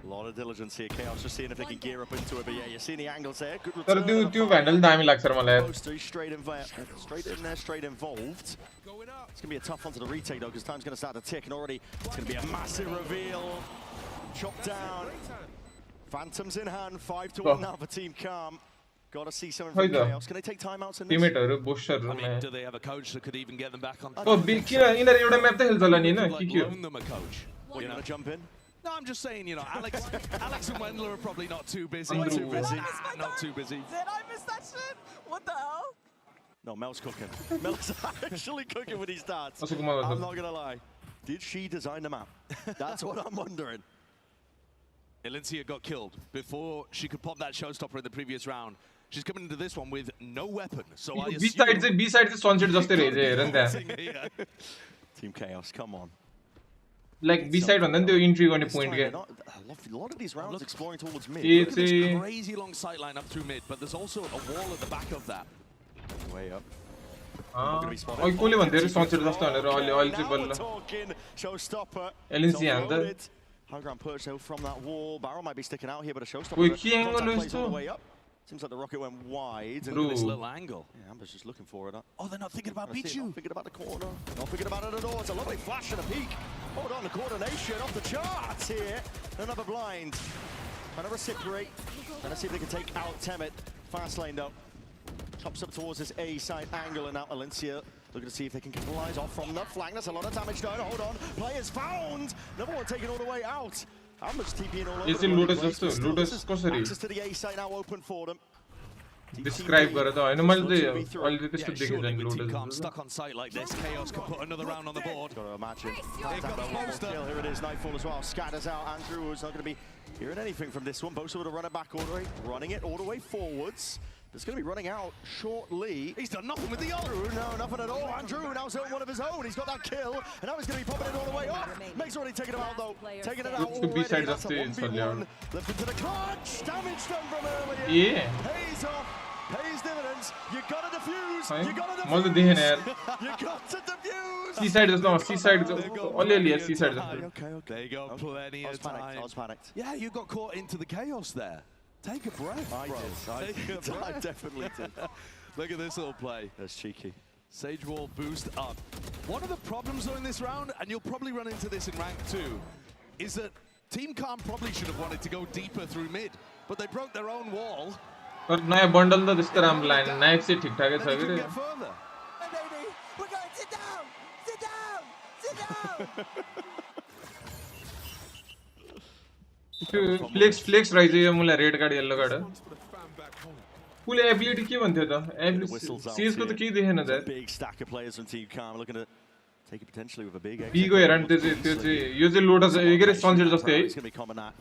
S2: a lot of diligence here. Chaos just seeing if they can gear up into it, but yeah, you're seeing the angles there. Good return.
S1: तर त्यो vandal दामी लाग्छ र मलाई
S2: Poster, he's straight in there, straight involved. It's gonna be a tough one to the retake though, because time's gonna start to tick, and already it's gonna be a massive reveal. Chopped down. Phantoms in hand, 5-1 now for Team Calm. Gotta see something from Chaos. Can they take timeouts in this?
S1: टिममेटहरु booster
S8: I
S1: रुममा
S8: mean, do they have a coach that could even get them back on?
S1: ओ किन यिनीहरु एउटा map त खेल्छ होला नि हैन के हो
S8: Loan them a coach.
S2: What, you gonna jump in?
S8: No, I'm just saying, you know, Alex and Wendler are probably not too busy.
S1: Not
S8: Too busy. Not too busy.
S11: Did I miss that shit? What the hell?
S2: No, Mel's cooking. Mel's actually cooking with his darts.
S1: I'm
S2: not gonna lie. Did she design the map? That's what I'm wondering.
S8: Elincia got killed before she could pop that showstopper in the previous round. She's coming into this one with no weapon, so I assume...
S1: B side चाहिँ sunset जस्तै रहेछ हेर नि त्यहाँ
S2: Team Chaos, come on.
S1: Like B side भन्दा नि त्यो entry गर्ने point के
S2: A lot of these rounds exploring towards mid.
S8: Look at this crazy long sight line up through mid, but there's also a wall at the back of that.
S2: Way up.
S1: ओइ कोले भन्दै sunset जस्तो भनेर अहिले चाहिँ बल्ल
S2: Showstopper.
S1: Elincia हान्दा
S2: High ground perch though from that wall. Barrel might be sticking out here, but a showstopper.
S1: ओइ के एंगल हो
S2: all the way up. Seems like the rocket went wide.
S8: Look at this little angle.
S2: Yeah, Amber's just looking for it.
S8: Oh, they're not thinking about Pichu.
S2: Not thinking about the corner. Not thinking about it at all. It's a lovely flash and a peek. Hold on, the coordination off the charts here. Another blind. Trying to reciprocate. Trying to see if they can take out Temet. Fast lane though. Chops up towards this A side angle, and now Elincia looking to see if they can capitalize off from the flank. That's a lot of damage done. Hold on. Players found. Another one taken all the way out. How much TP in all over?
S1: Lotus कसरी
S2: access to the A side now open for them.
S1: Describe गरेर त हैन मैले चाहिँ अहिले त्यस्तो देखेँ नि
S8: Lotus stuck on site like this. Chaos can put another round on the board.
S2: Got to imagine. They've got a poster. Here it is, Nightfall as well. Scatters out. Andrew is not going to be hearing anything from this one. Bosa with a run it back all the way, running it all the way forwards. It's going to be running out shortly.
S8: He's done nothing with the ult.
S2: No, nothing at all. Andrew now zone one of his own. He's got that kill, and now he's going to be popping it all the way up. Make's already taken him out though. Taking it out already. That's a 1v1. Left into the clutch. Damage done from earlier.
S1: Yeah.
S2: Pays off. Pays dividends. You got to defuse. You got to
S1: defuse. You
S2: got to defuse.
S1: C-side is not. C-side is only C-side.
S2: Okay.
S8: There you go. Plenty of time.
S2: I was panicked.
S8: Yeah, you got caught into the chaos there. Take a breath, bro.
S2: I definitely did.
S8: Look at this little play.
S2: That's cheeky.
S8: Sage Wall boost up. One of the problems though in this round, and you'll probably run into this in rank 2, is that Team Calm probably should have wanted to go deeper through mid, but they broke their own wall.
S1: और नया bundle तो this तरह हम line knife से ठीक ठाक है सभी रे फ्लेक्स राइज ये मुला red card yellow card full ability के बनते था सीएस को तो की देखे ना that
S2: big stack of players from Team Calm looking to take it potentially with a big exit.
S1: Bigo errant त्यो यो चाहिँ लोटस एगेरे स्पन्सर जस्तै है
S2: It's going to be common that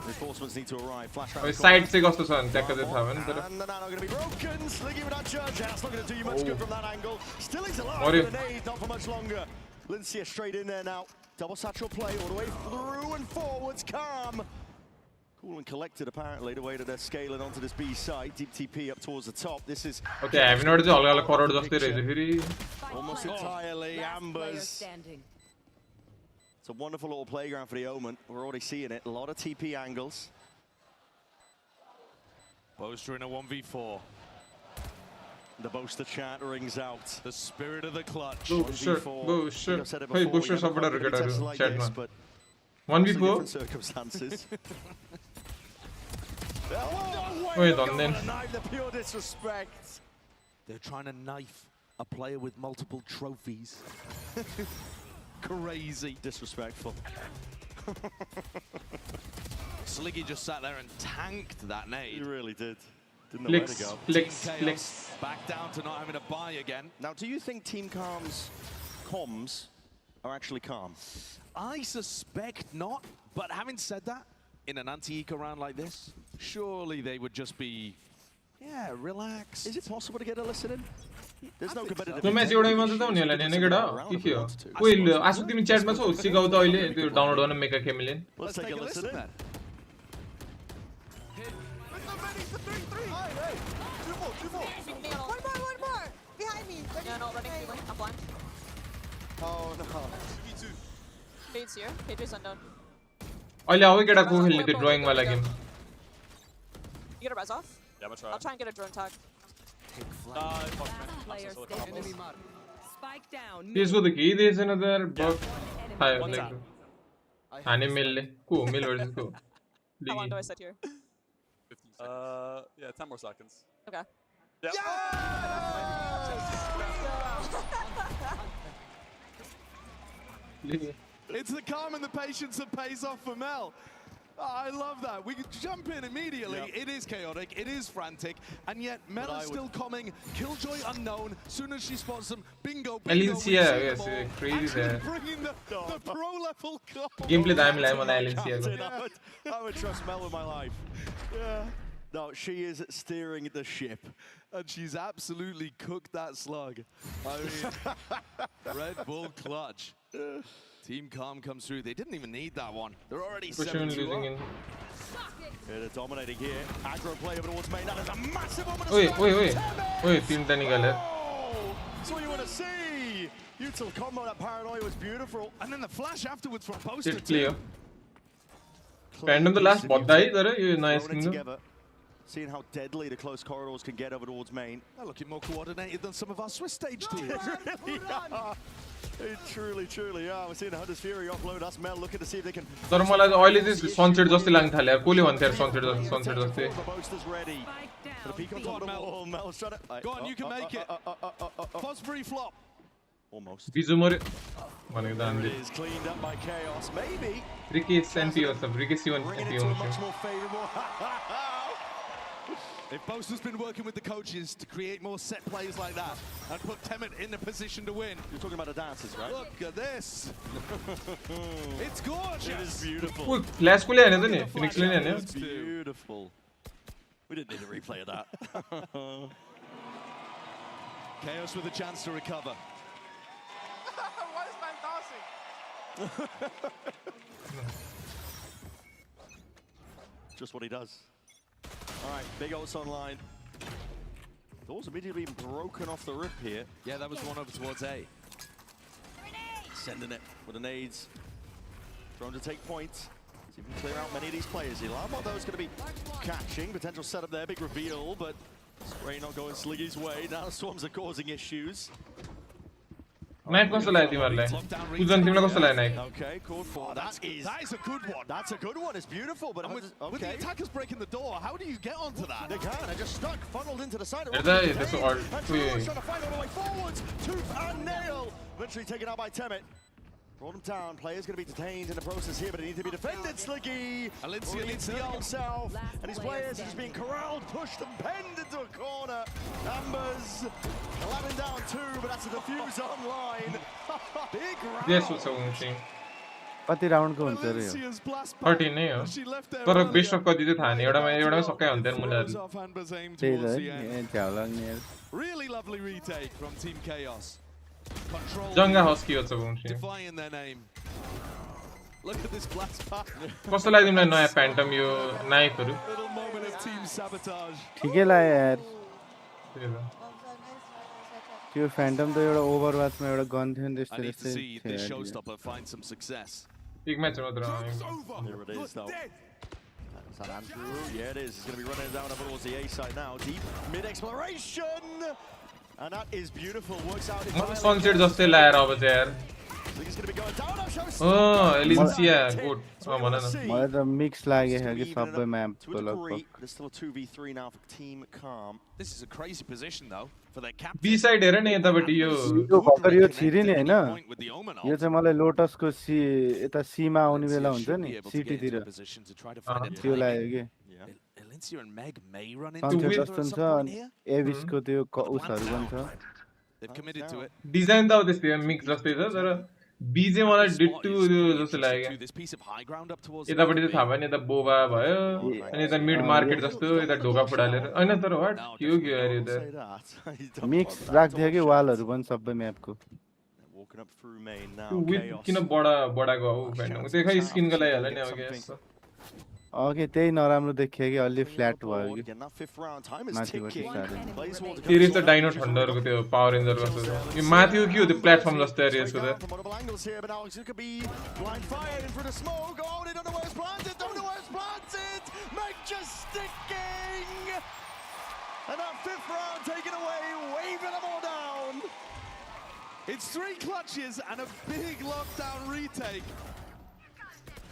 S2: reinforcements need to arrive. Flash
S1: round side से कस्तो छ भने ट्याक्क चाहिँ थाहा भएन तर
S2: and the nano going to be broken. Sliggy with that charge. That's not going to do you much good from that angle. Still he's alive. Grenade not for much longer. Lincia straight in there now. Double satchel play all the way through and forwards. Calm. Cool and collected apparently the way that they're scaling onto this B side. Deep TP up towards the top. This is
S1: okay. I have not all अलग corridor जस्तै रहेछ फेरि
S2: almost entirely Ambers. It's a wonderful little playground for the Omen. We're already seeing it. A lot of TP angles.
S8: Boaster in a 1v4.
S2: The Boaster chant rings out.
S8: The spirit of the clutch.
S1: Boaster. Hey, Boaster सब बड़ा रगड़ा है chat में. 1v4.
S2: Different circumstances.
S1: Wait on then.
S2: The pure disrespect.
S8: They're trying to knife a player with multiple trophies. Crazy.
S2: Disrespectful.
S8: Sliggy just sat there and tanked that nade.
S2: He really did. Didn't know where to go.
S1: Flex.
S8: Back down to not having a buy again.
S2: Now, do you think Team Calm's comms are actually calm?
S8: I suspect not, but having said that, in an anti-eco round like this, surely they would just be, yeah, relaxed.
S2: Is it possible to get a listen in? There's no competitive.
S1: No match एउटा event त हुने होला नि नेगेडा के थियो कोही आशुक तिमी च्याटमा छौ सिकाउ त अहिले त्यो डाउनलोड गर्न मेका chameleon
S2: Let's take a listen in.
S12: One more. Behind me.
S13: No, running. I'm blind.
S2: Oh no.
S13: Page's here. Page is unknown.
S1: अहिले आउ केटा को खेल्ने त्यो ड्राइङ वाला game
S13: You get a res off?
S3: Yeah, I'm gonna try.
S13: I'll try and get a drone tag.
S12: Spike down.
S1: त्यसको त के दिएछ न त यार बक हाय लाइक हाने मिलले को मिल भर्सेस को
S13: How long do I sit here?
S11: 15 seconds. Yeah, 10 more seconds.
S13: Okay.
S8: It's the calm and the patience that pays off for Mel. Oh, I love that. We could jump in immediately. Yep. It is chaotic. It is frantic. And yet, Mel is still coming. Killjoy unknown. Soon as she spots them, bingo, bingo.
S1: Alicia, yes, crazy there.
S8: Bringing the pro-level combo.
S1: Gameplay time line on Alicia.
S2: I would trust Mel with my life. Yeah. No, she is steering the ship.
S8: And she's absolutely cooked that slug. I mean, Red Bull clutch. Team Calm comes through. They didn't even need that one. They're already 7-2 up.
S2: They're dominating here. Aggro play over towards main. That is a massive one.
S1: Wait, team ta nikal hai.
S2: That's what you want to see. Util combo, that paranoia was beautiful.
S8: And then the flash afterwards from Poster.
S1: It's clear. Random the last bot die there. You nice thing.
S2: Seeing how deadly the close corridors can get over towards main.
S8: They're looking more coordinated than some of our Swiss stage teams.
S2: They truly are. We're seeing the Hunter's Fury offload. That's Mel looking to see if they can.
S1: तर मलाई अहिले चाहिँ sunset जस्तै लाग्न थाल्यो यार कोले भन्थे यार सनसेट जस्तै
S2: The Boaster's ready. The peak on top of the wall. Mel's trying to.
S8: Go on, you can make it. Fosbury flop.
S2: Almost.
S1: Biju मरे भनेको त हामीले
S2: It is cleaned up by Chaos. Maybe.
S1: Ricky NP हो सब Ricky C one
S2: Bring it
S1: NP
S2: into a
S1: हो
S2: much more favorable.
S8: If Boaster's been working with the coaches to create more set plays like that and put Temet in a position to win.
S2: You're talking about the dances, right?
S8: Look at this. It's gorgeous.
S2: It is beautiful.
S1: ओ flash कोले हैन त नि Phoenix ले हैन
S2: It's beautiful. We didn't need a replay of that.
S8: Chaos with a chance to recover.
S11: Why is man dancing?
S2: Just what he does. All right, big ults online. Doors immediately broken off the rip here.
S8: Yeah, that was one over towards A.
S2: Sending it with the nades. Trying to take points. See if we can clear out many of these players here. Lamodo's going to be catching. Potential setup there, big reveal, but Spray not going Sliggy's way. Now Storms are causing issues.
S1: Knife कस्तो लाग्यो तिमीहरुलाई cuisine तिमीलाई कस्तो लाग्यो knife
S2: Okay, called for. That is a good one. That's a good one. It's beautiful, but
S8: with the attackers breaking the door, how do you get onto that?
S2: They can. They're just stuck, funneled into the side.
S1: That's all.
S2: Trying to fight all the way forwards. Tooth and nail. Eventually taken out by Temet. Brought him down. Players going to be detained in the process here, but it needs to be defended. Sliggy.
S8: Alencia needs to
S2: himself. And his players are just being corralled, pushed and penned into a corner. Ambers clapping down two, but that's a defuse online. Big round.
S1: Yes, what's up, team?
S9: कति round को हुन्छ रे
S1: 13 नै हो तर best of कति चाहिँ थाहा नि एउटामा सकै हुँदैन मुलाहरु
S9: त्यही त झ्याउ लाग्ने
S8: Really lovely retake from Team Chaos.
S1: Janga house की हो छ बुमसी
S8: Defying their name. Look at this blast pack.
S1: कस्तो लाग्यो तिमीलाई नयाँ फ्यान्टम यो नाइफहरु
S8: Little moment of team sabotage.
S9: ठिकै लाग्यो यार त्यो फ्यान्टम त एउटा ओभरवाचमा एउटा गन थियो नि
S8: I need to see this showstopper find some success.
S1: Big match मात्र
S2: Here it is though. That's Andrew. Yeah, it is. He's going to be running down up towards the A side now. Deep mid exploration. And that is beautiful. Works out entirely.
S1: Sunset जस्तै लाएर अब चाहिँ यार Alencia good भन न
S9: मलाई त mix लाग्यो कि सबै म्यापको लगभग
S2: There's still a 2v3 now for Team Calm.
S8: This is a crazy position though for their captain.
S1: B side हेर न यतापटी यो
S9: भर्खर यो छिरि नि हैन यो चाहिँ मलाई लोटसको सी यता सीमा आउने बेला हुन्छ नि सिटी तिर त्यो लाग्यो के
S8: Alencia and Meg may run
S9: into एविसको त्यो उसहरु पनि छ
S8: They've committed to it.
S1: Design त अब त्यस्तै मिक्स जस्तै छ तर बी चाहिँ मलाई डिटु जस्तो लाग्यो यतापटि त थाहा भएन यता बोबा भयो अनि यता मिड मार्केट जस्तो यता ढोका फुडालेर हैन तर व्हाट के हो यार यो त
S9: मिक्स राख्दियो कि वालहरु पनि सबै म्यापको
S1: किन बडा गयो भन्नु त्यो खै स्किनको लागि होला नि अब के यस्तो
S9: ओके त्यही नराम्रो देखियो कि अलि फ्ल्याट भयो कि
S1: फेरि त डाइनो थन्डरको त्यो पावर रेन्जर जस्तो यो माथि हो कि हो त्यो प्लेटफर्म जस्तो यार यसको त
S8: It's 3 clutches and a big lockdown retake.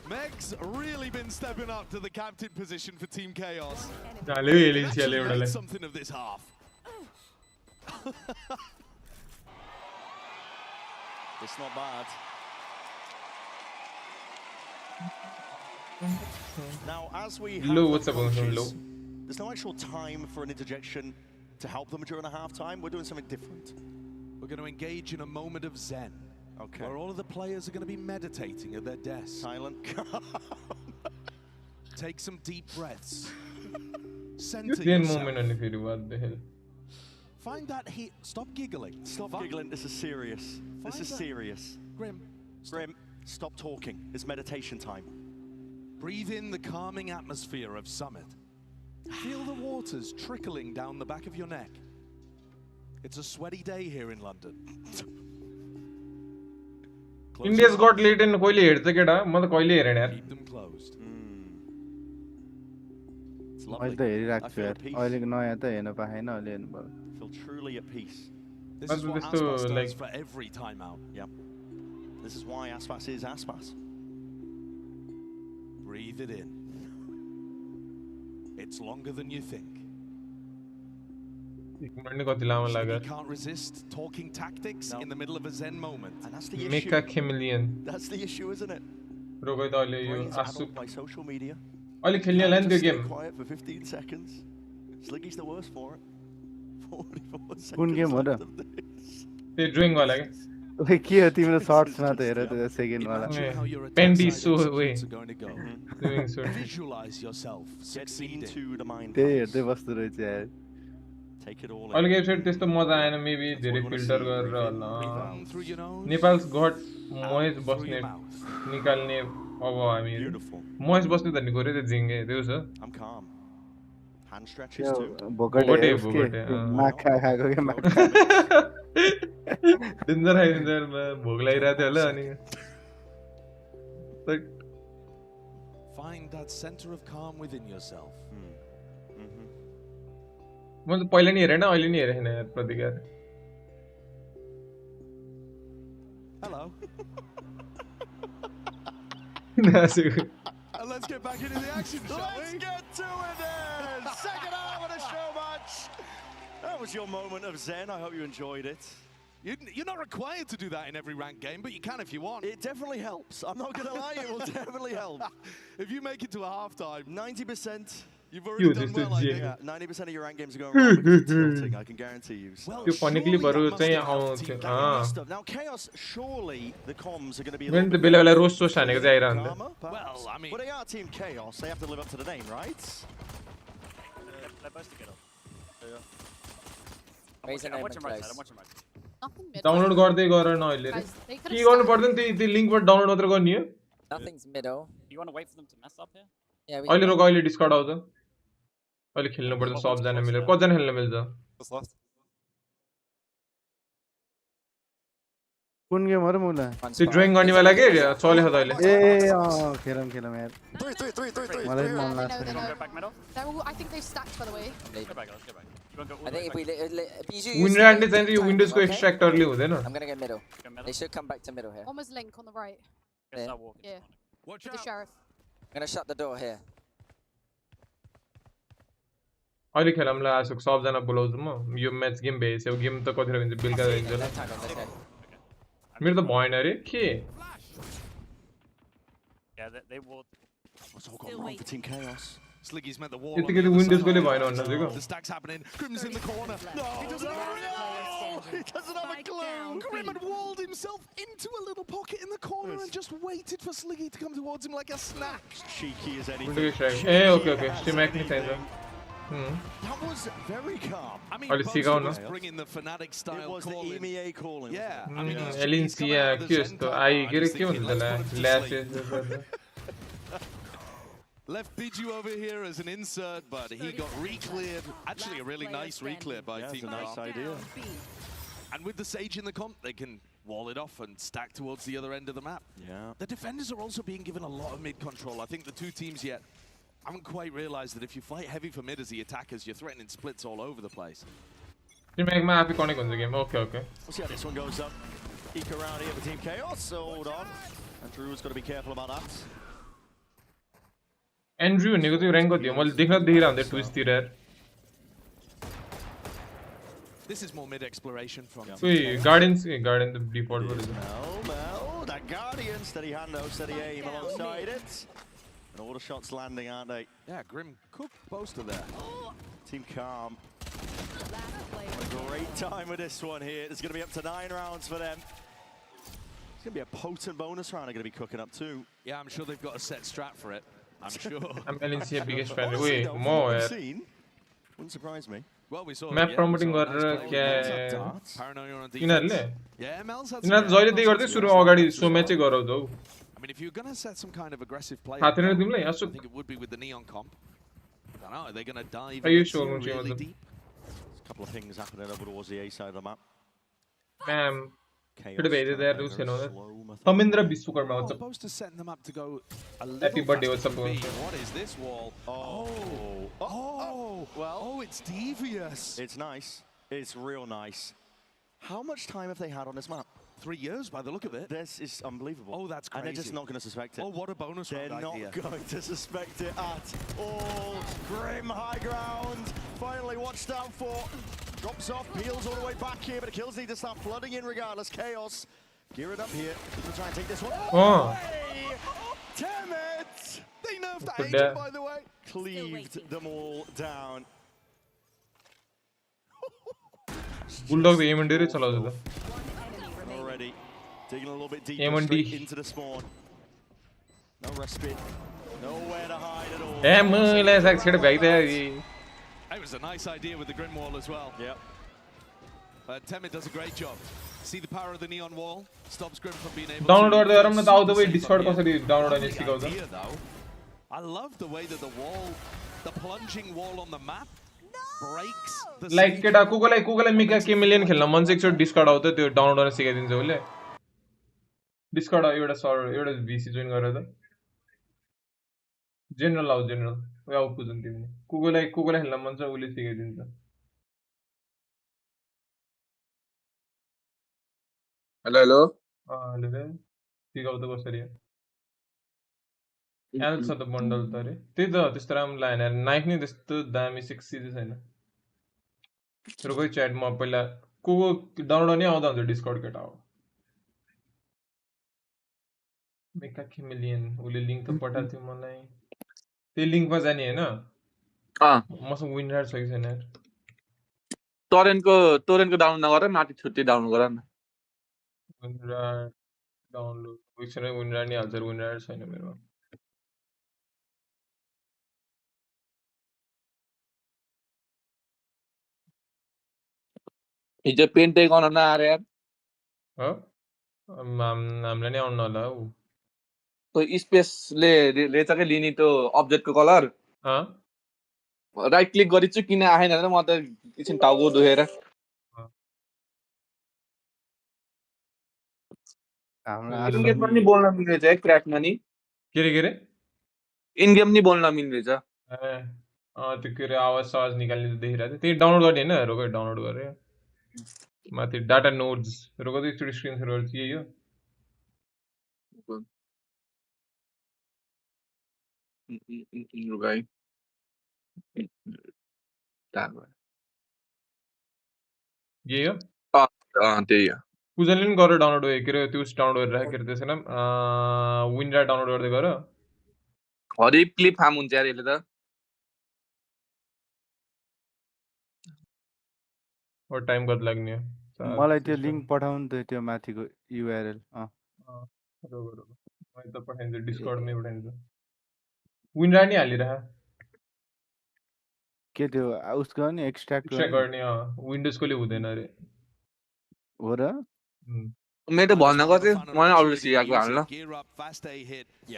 S8: Meg's really been stepping up to the captain position for Team Chaos.
S2: Something of this half. It's not bad. Now, as we have there's no actual time for an interjection to help them during a half-time. We're doing something different.
S8: We're going to engage in a moment of zen.
S2: Okay.
S8: Where all of the players are going to be meditating at their desks.
S2: Silent.
S8: Take some deep breaths.
S1: Center yourself. What the hell?
S8: Find that heat. Stop giggling.
S2: Stop giggling. This is serious. This is serious.
S8: Grim.
S2: Grim, stop talking. It's meditation time.
S8: Breathe in the calming atmosphere of Summit. Feel the waters trickling down the back of your neck. It's a sweaty day here in London.
S1: India's got late in koile हेर्छ केटा म त कहिले हेरेन यार
S8: Keep them closed.
S9: मैले त हेरिराख्छु यार अहिलेको नयाँ त हेर्न पाएन अहिले हेर्नु पर्यो
S2: Feel truly at peace.
S8: This is what Aspas does for every timeout.
S2: Yep. This is why Aspas is Aspas.
S8: Breathe it in. It's longer than you think.
S2: You
S8: can't resist talking tactics in the middle of a zen moment.
S2: And that's the issue.
S1: Make a chameleon.
S2: That's the issue, isn't it?
S1: Ashuuk
S2: by social media.
S1: अहिले खेल्ने होला नि त्यो game
S2: Quiet for 15 seconds. Sliggy's the worst for it. 44 seconds.
S9: कुन game हो र
S1: त्यो drawing वाला के
S9: ओए के हो तिम्रो शर्ट्समा त हेर त्यो सेकेन्ड वाला
S1: पेन्डी सो वे
S8: Visualize yourself succeeding.
S9: त्यही हेर्दै बस्दो रहेछ यार
S1: अहिले वेबसाइट त्यस्तो मजा आएन मेबी धेरै फिल्टर गरेर होला नेपाल्स गट महेश बस्ने निकाल्ने अब हामी महेश बस्ने त नि गरे त जिङ्गे त्यो छ
S9: भोकटे माखा खाएको के माखा
S1: डेन्जर भोक लागिरहेको थियो होला अनि
S8: Find that center of calm within yourself.
S1: म त पहिला नि हेरेन अहिले नि हेरेन यार प्रतिकार
S2: Hello.
S8: Let's get back into the action, shall we?
S2: Let's get to it then! Second half of the show match! That was your moment of zen. I hope you enjoyed it.
S8: You're not required to do that in every ranked game, but you can if you want.
S2: It definitely helps. I'm not going to lie, it will definitely help.
S8: If you make it to a half-time,
S2: 90%.
S8: You've already done well, I think.
S2: Yeah, 90% of your ranked games are going wrong because it's tilting, I can guarantee you.
S8: Well,
S2: now, Chaos, surely the comms are going to be a
S1: when
S2: little
S1: the
S2: bit
S1: roast so shiny
S2: well, I mean... But they are Team Chaos, they have to live up to the name, right?
S14: They're both together.
S15: I'm watching right side,
S1: download गर्दै गर न अहिले के गर्नु पर्दैन त्यो लिंकबाट download मात्र गर्ने हो
S15: Nothing's middle.
S14: You want to wait for them to mess up here?
S15: Yeah,
S1: अहिले रोक अहिले डिस्कर्ड आउँछ अहिले खेल्नु पर्छ सब जना मिलेर कति जना खेल्न मिल्छ
S9: कुन गेम हो र मुला
S1: त्यो ड्राइङ गर्ने वाला के चले छ अहिले
S9: ए खेलम यार
S12: 3
S9: मलाई मन लाग्छ
S12: I think they stacked, by the way.
S14: Let's go back.
S15: I think if we
S1: window end चाहिँ यो विन्डोज को एक्सट्र्याक्टरले हुँदैन
S15: I'm going to get middle. They should come back to middle here.
S12: Almost link on the right.
S15: Yeah.
S12: Yeah.
S14: Watch
S12: The sheriff.
S15: I'm going to shut the door here.
S1: अहिले खेलमला आशुक सब जना बोलाउँछु म यो match game भएछ यो game त कतिखेर हुन्छ बेलुका हुन्छ होला मेरो त भएन रे के
S14: Yeah, they will.
S2: What's all gone wrong for Team Chaos?
S8: Sliggy's met the wall.
S1: यतिकै विन्डोज कोले भएन भन्नु दिएको
S8: The stack's happening. Grim's in the corner. No, he doesn't have a clue. Grim had walled himself into a little pocket in the corner and just waited for Sliggy to come towards him like a snack.
S2: Cheeky as anything.
S1: okay Stimac ni चाहिन्छ
S2: That was very calm.
S8: I mean,
S1: अहिले सिकाउन
S8: bringing the fanatic style
S2: it was the
S8: calling.
S2: EMEA calling.
S8: Yeah. I mean,
S1: एलिन्सिया के यस्तो आई के रे के भन्छ होला lashes
S8: Left Biju over here as an insert, but he got re-cleared. Actually, a really nice re-clear by Team
S2: That's a nice idea.
S8: And with the Sage in the comp, they can wall it off and stack towards the other end of the map.
S2: Yeah.
S8: The defenders are also being given a lot of mid control. I think the two teams yet haven't quite realized that if you fight heavy for mid as the attackers, you're threatening splits all over the place.
S1: Stimac ma आफै connect हुन्छ game okay
S2: We'll see how this one goes up. Eke around here for Team Chaos, so hold on. And Drew's got to be careful about that.
S1: Andrew भनेको चाहिँ rank कति हो मैले देखिरहेको हुँदै twist तिर यार
S8: This is more mid exploration from
S1: guardian त डिफल्ट हो
S2: Well, that Guardian, steady hand though, steady aim alongside it. And all the shots landing, aren't they?
S8: Yeah, Grim could poster there.
S2: Team Calm. A great time with this one here. It's going to be up to 9 rounds for them. It's going to be a potent bonus round they're going to be cooking up too.
S8: Yeah, I'm sure they've got a set strat for it. I'm sure.
S1: I'm LNC's biggest fan. Wait, more.
S2: Wouldn't surprise me.
S8: Well, we saw
S1: map promoting गरेर के यिनीहरुले यिनीहरु जहिले त्यही गर्दै सुरु अगाडि सो म्याचै गराउँछ हौ
S8: I mean, if you're going to set some kind of aggressive play,
S1: I think
S8: it would be with the neon comp. I don't know, are they going to dive
S1: Are you
S8: in
S1: sure
S8: really deep?
S2: There's a couple of things happening over towards the A side of the map.
S1: Should have waited there to say no. Tamindra Bissukarma was
S8: supposed to set them up to go a little
S1: Happy birthday was supposed.
S8: What is this wall? Well, it's devious.
S2: It's nice. It's real nice. How much time have they had on this map?
S8: 3 years by the look of it.
S2: This is unbelievable.
S8: Oh, that's crazy.
S2: And they're just not going to suspect it.
S8: Oh, what a bonus
S2: They're
S8: round
S2: not
S8: idea.
S2: going to suspect it at all. Grim high ground. Finally watched out for. Drops off, peels all the way back here, but the kills need to start flooding in regardless. Chaos. Gear it up here. We'll try and take this one.
S1: Oh.
S2: Damn it! They nerfed the
S1: Good
S2: agent, by the way. Cleaved them all down.
S1: Bulldog the aim and did it.
S2: Already Digging a little bit deeper,
S1: M&D.
S2: straight into the spawn. No respite, nowhere to hide at all.
S8: It was a nice idea with the Grim Wall as well.
S2: Yep.
S8: Temid does a great job. See the power of the neon wall? Stops Grim from being able
S1: Download
S8: to...
S1: गर्दै गरौँ न त आउँदै वही discard कसरी download गर्ने सिकाउँछ
S8: Idea, though. I love the way that the wall, the plunging wall on the map breaks the
S1: like केटा कोकोलाई मिका के मिलियन खेल्न मन चाहिँ एकचोटि डिस्कर्ड आउँछ त्यो डाउनलोड गर्न सिकाइदिन्छ उसले डिस्कर्ड एउटा सर्भर एउटा भिसी जोइन गरेर त जेनरल आउ जेनरल वे आउ पुजन तिमीले कोकोलाई खेल्न मन छ उसले सिकाइदिन्छ
S16: हेलो हेलो
S1: हेलो रे सिकाउ त कसरी एल छ त बन्डल त रे त्यही त त्यस्तो राम्रो लागेन नाइफ नि त्यस्तो दामी सेक्सी चाहिँ छैन रुकै च्याट म पहिला कोको डाउनलोड नै आउँदा हुन्छ डिस्कर्ड केटा हो मेका मिलियन उसले लिङ्क त पठाएको थियो मलाई त्यो लिङ्कमा जाने हैन मसँग विनर छ कि छैन
S16: टोरेन्टको डाउनलोड नगर माथि छुट्टी डाउनलोड गर न
S1: विनर डाउनलोड एकछिन विनर नि हाल्छ विनर छैन मेरोमा
S16: हिजो पेन्टै गर्न नआएर यार
S1: हो हामीलाई नै आउनु होला हौ
S16: त्यो स्पेसले रहेछ के लिने त्यो अब्जेक्टको कलर राइट क्लिक गरिछु किन आएन र म त एकछिन टाउको दुखेर इनगेममा नि बोल्न मिल्ने रहेछ है क्र्याकमा नि
S1: के रे
S16: इनगेम नि बोल्न मिल्ने रहेछ
S1: त्यो के रे आवाज निकाल्ने देखिरहेको थियो त्यही डाउनलोड गर्ने हैन रोकै डाउनलोड गरे माथि डाटा नोड्स रोको त एकचोटि स्क्रिन सेयर गर्छु यही हो
S16: रुगाई
S1: यही हो
S16: त्यही हो
S1: पूजनले पनि गरेर डाउनलोड भयो के रे त्यो डाउनलोड गरेर राख के रे त्यसैन विनर डाउनलोड गर्दै गर
S16: हरि क्लिप फार्म हुन्छ यार यसले त
S1: और टाइम कति लाग्ने
S9: मलाई त्यो लिंक पठाउनु त त्यो माथिको युआरएल
S1: रोको मैले त पठाइदिन्छु डिस्कर्डमै पठाइदिन्छु विनर नि हालिरहा
S9: के त्यो उसको नि एक्सट्र्याक्ट
S1: गर्ने विन्डोजकोले हुँदैन रे
S9: हो र
S16: मैले त भन्न गथे मलाई अरूले सिकाएको हाल्न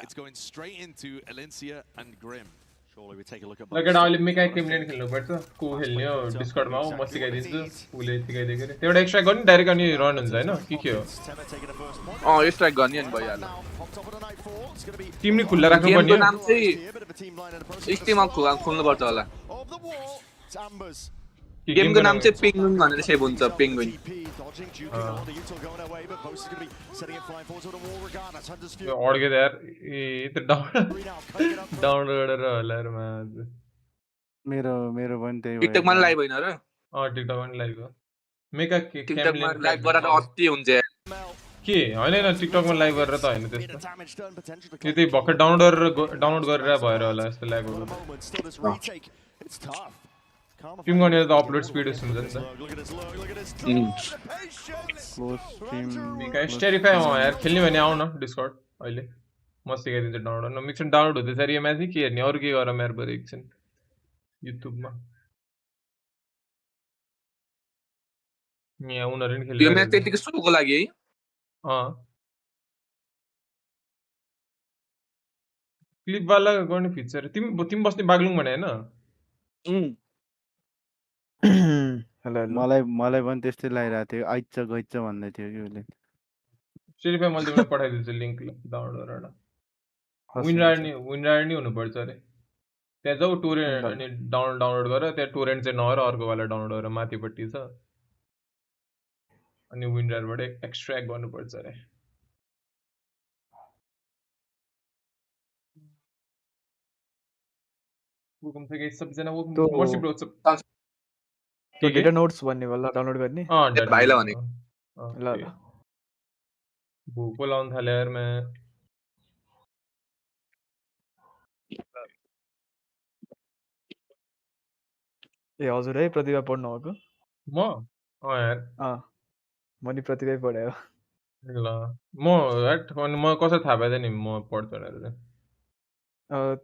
S8: It's going straight into Alencia and Grim.
S2: Surely we take a look at
S1: लगेर अहिले मेका केमिलियन खेल्नु पर्छ को खेल्ने हो डिस्कर्डमा आऊ म सिकाइदिन्छु उले सिकाइदिएको रे एउटा एक्स्ट्रा गर्ने डाइरेक्ट अनि रन हुन्छ हैन के हो
S16: एक्स्ट्र्याक्ट गर्ने अनि भइहाल्छ
S1: टिम नि खुल्ला राख्नु पर्ने
S16: नाम चाहिँ स्टिममा खोल्नु पर्छ होला गेमको नाम चाहिँ पेंगुइन भनेर सेभ हुन्छ पेंगुइन
S1: अड्के त यार ए त डाउनलोड गरेर होला यार
S9: मेरो पनि त्यही
S16: टिकटकमा लाइभ होइन र
S1: टिकटकमा पनि लाइभ हो मेका
S16: टिकटकमा लाइभ गरेर अति हुन्छ
S1: के हैन हैन टिकटकमा लाइभ गरेर त हैन त्यस्तो यो त्यही भर्खर डाउनलोड गरेर भएर होला जस्तो लाग्यो स्ट्रिम गर्ने त अपलोड स्पिड हुन्छ नि त स्टेरिफाई यार खेल्ने भने आउ न डिस्कर्ड अहिले म सिकाइदिन्छु डाउनलोड गर्न मिक्सन डाउनलोड हुँदैछ अरे यो म्याच के हेर्ने अरू के गर मेरो बरु एकछिन युट्युबमा यहाँ उनीहरू नि खेल्यो
S16: यो म्याच त्यतिकै सोको लागि है
S1: क्लिप वाला गर्ने फिचर तिमी बस्ने बागलुङ भने हैन
S9: मलाई पनि त्यस्तै लागिरहेको थियो आइच्छ गइच्छ भन्दै थियो कि उसले
S1: स्टेरिफाई मैले तिमीलाई पठाइदिन्छु लिंक डाउनलोड गरेर विनर नि हुनुपर्छ अरे त्यहाँ जाऊ टोरेन्ट अनि डाउनलोड गर त्यहाँ टोरेन्ट चाहिँ नगर अर्को वाला डाउनलोड गरेर माथिपट्टि छ अनि विनरबाट एक्सट्र्याक्ट गर्नुपर्छ अरे वेलकम छ गाइस सबजना वेलकम मर्सी ब्रो
S17: त्यो डेटा नोट्स भन्ने वाला डाउनलोड गर्ने
S16: भाइला भने
S17: ल ल
S1: भूको लाउन थाले यार मैं
S17: ए हजुर है प्रतिभा पढ्नु भएको
S1: म यार
S17: म नि प्रतिभा पढायो
S1: ल म हट अनि म कसरी थाहा पाएँ नि म पढ्दैन रहेछ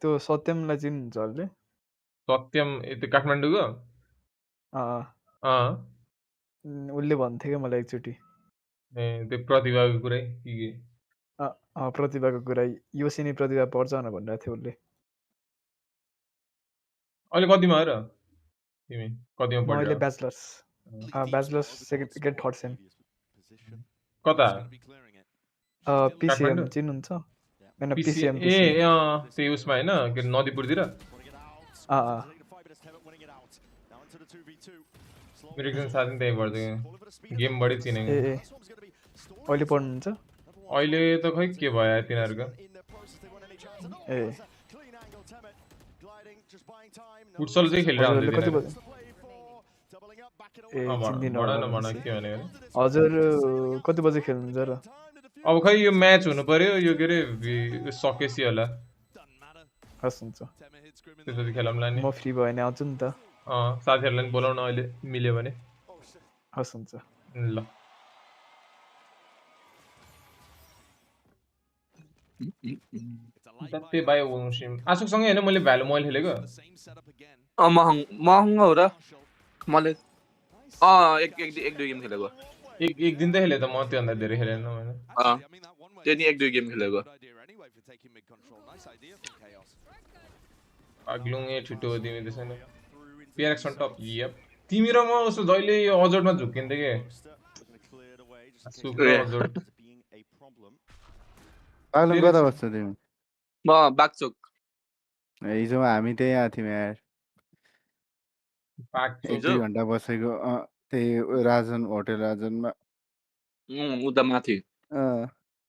S17: त्यो सत्यमलाई चिन्नुहुन्छ हजुरले
S1: सत्यम त्यो काठमाडौँको
S17: उसले भन्थ्यो क्या मलाई एकचोटि
S1: ए त्यो प्रतिभाको कुरै के
S17: प्रतिभाको कुरा योसिनी प्रतिभा पढ्छ भनेर भनिरहेको थियो उसले
S1: अहिले कतिमा हो र तिमी कतिमा
S17: म अहिले
S1: पढिरहेको
S17: ब्याचलर्स सेकेन्ड थर्ड सेम
S1: कता
S17: पिसिएम चिन्नुहुन्छ हैन पिसिएम
S1: ए त्यो उसमा हैन के नदीपुरतिर मेरो एकजना साथी त्यही पढ्थ्यो गेमबाटै चिनेको
S17: ए अहिले पढ्नुहुन्छ
S1: अहिले त खै के भयो तिनीहरूको
S17: ए
S1: फुटसल चाहिँ खेलिरहेको हुन्छ
S17: ए चिन्दिनु
S1: भन के भनेको
S17: हजुर कति बजे खेल्नुहुन्छ र
S1: अब खै यो म्याच हुनु पर्यो यो के अरे सकेसी होला
S17: हस् हुन्छ
S1: त्यसपछि खेलाउँला नि
S17: म फ्री भयो भने आउँछु नि त
S1: साथीहरूलाई नि बोलाउन अहिले मिल्यो भने
S17: हस् हुन्छ
S1: ल त्यही बाई वंशिम आशुकसँगै होइन मैले भ्यालु मोबाइल खेलेको
S16: महँगो हो र मैले एक दुई गेम खेलेको
S1: एक दिन त खेले त म त्योभन्दा धेरै खेलेन मैले
S16: त्यो नि एक दुई गेम खेलेको
S1: अग्लुङे छिटो तिमी त्यसै न PRX on top यप तिमी र म उसो जहिले यो अजोडमा झुक्किन्थे के सुपर अजोड
S9: बागलुङ कता बस्छ तिमी
S16: म बागचोक
S9: हिजो हामी त्यही आएको थियौँ यार एक दुई घन्टा बसेको त्यही राजन होटल राजनमा
S16: उता माथि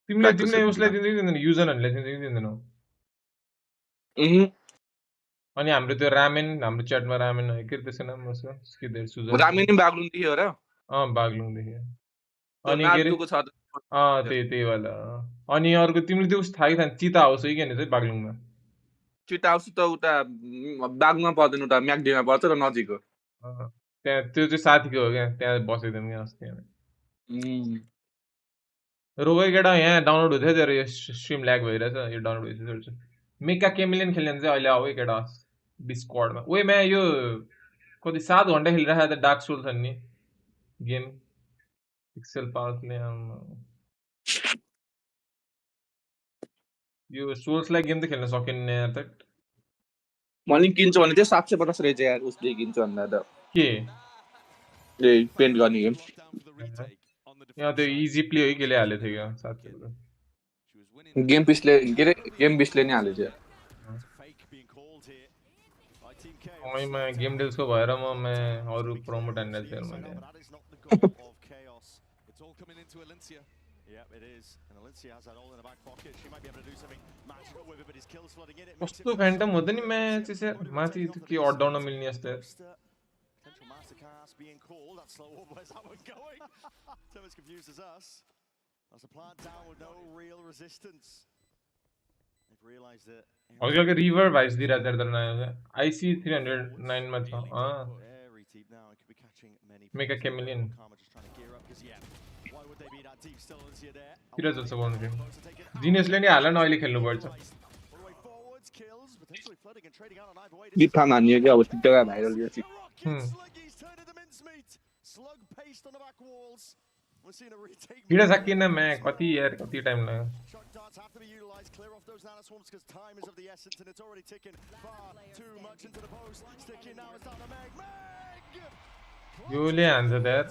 S1: तिमीले उसलाई दिँदैन युजरहरूले दिँदैनौ अनि हाम्रो त्यो रामेन हाम्रो च्याटमा रामेन हो के त्यसको नाम उसको स्किदर सुजन
S16: रामेन नि बागलुङ देखि हो र
S1: बागलुङ देखि अनि के रे त्यही वाला अनि अर्को तिमीले त्यो उस थाहा छैन चिता हाउस हो कि हैन चाहिँ बागलुङमा
S16: चिता हाउस त उता बागमा पर्दैन उता म्याक्डीमा पर्छ र नजिक हो
S1: त्यहाँ त्यो चाहिँ साथीको हो क्या त्यहाँ बसेको थियौँ क्या अस्ति रोगै केटा यहाँ डाउनलोड हुँदै थियो यो स्ट्रिम ल्याग भइरहेछ यो डाउनलोड भइसक्छ मेका केमिलियन खेल्ने चाहिँ अहिले आऊ है केटा डिस्कर्डमा ओए म्या यो कति 7 घन्टा खेलिरहेको त डार्क सोल छ नि गेम पिक्सेल पार्कले यो सोल्सलाई गेम त खेल्न सकिन्न यार त
S16: मैले किन्छु भने चाहिँ 750 रहेछ यार उसले किन्छु भन्दा त
S1: के
S16: ए पेन्ट गर्ने गेम
S1: यहाँ त्यो इजी प्ले हो केले हाले थियो क्या 700
S16: गेम पिसले के रे गेम बिसले नि हाले थियो
S1: मैं GameDeals को भएर मैं अरु प्रमोट हान्ने थिएँ मैले कस्तो फ्यान्टम हुँदैन नि म्याच चाहिँ माथि के अड्डाउन मिल्ने जस्तो हल्का रिभर भाइस दिइरहेको छ नयाँ IC 309 मा छ मेका केमिलियन किन जस्तो गर्नु जिनियसले नि हाल न अहिले खेल्नु पर्छ
S16: बिफा मान्यो के अब टिकटकमा भाइरल यो चाहिँ
S1: भिडियो सकिन मैं कति यार कति टाइम लाग्यो योले हान्छ त यार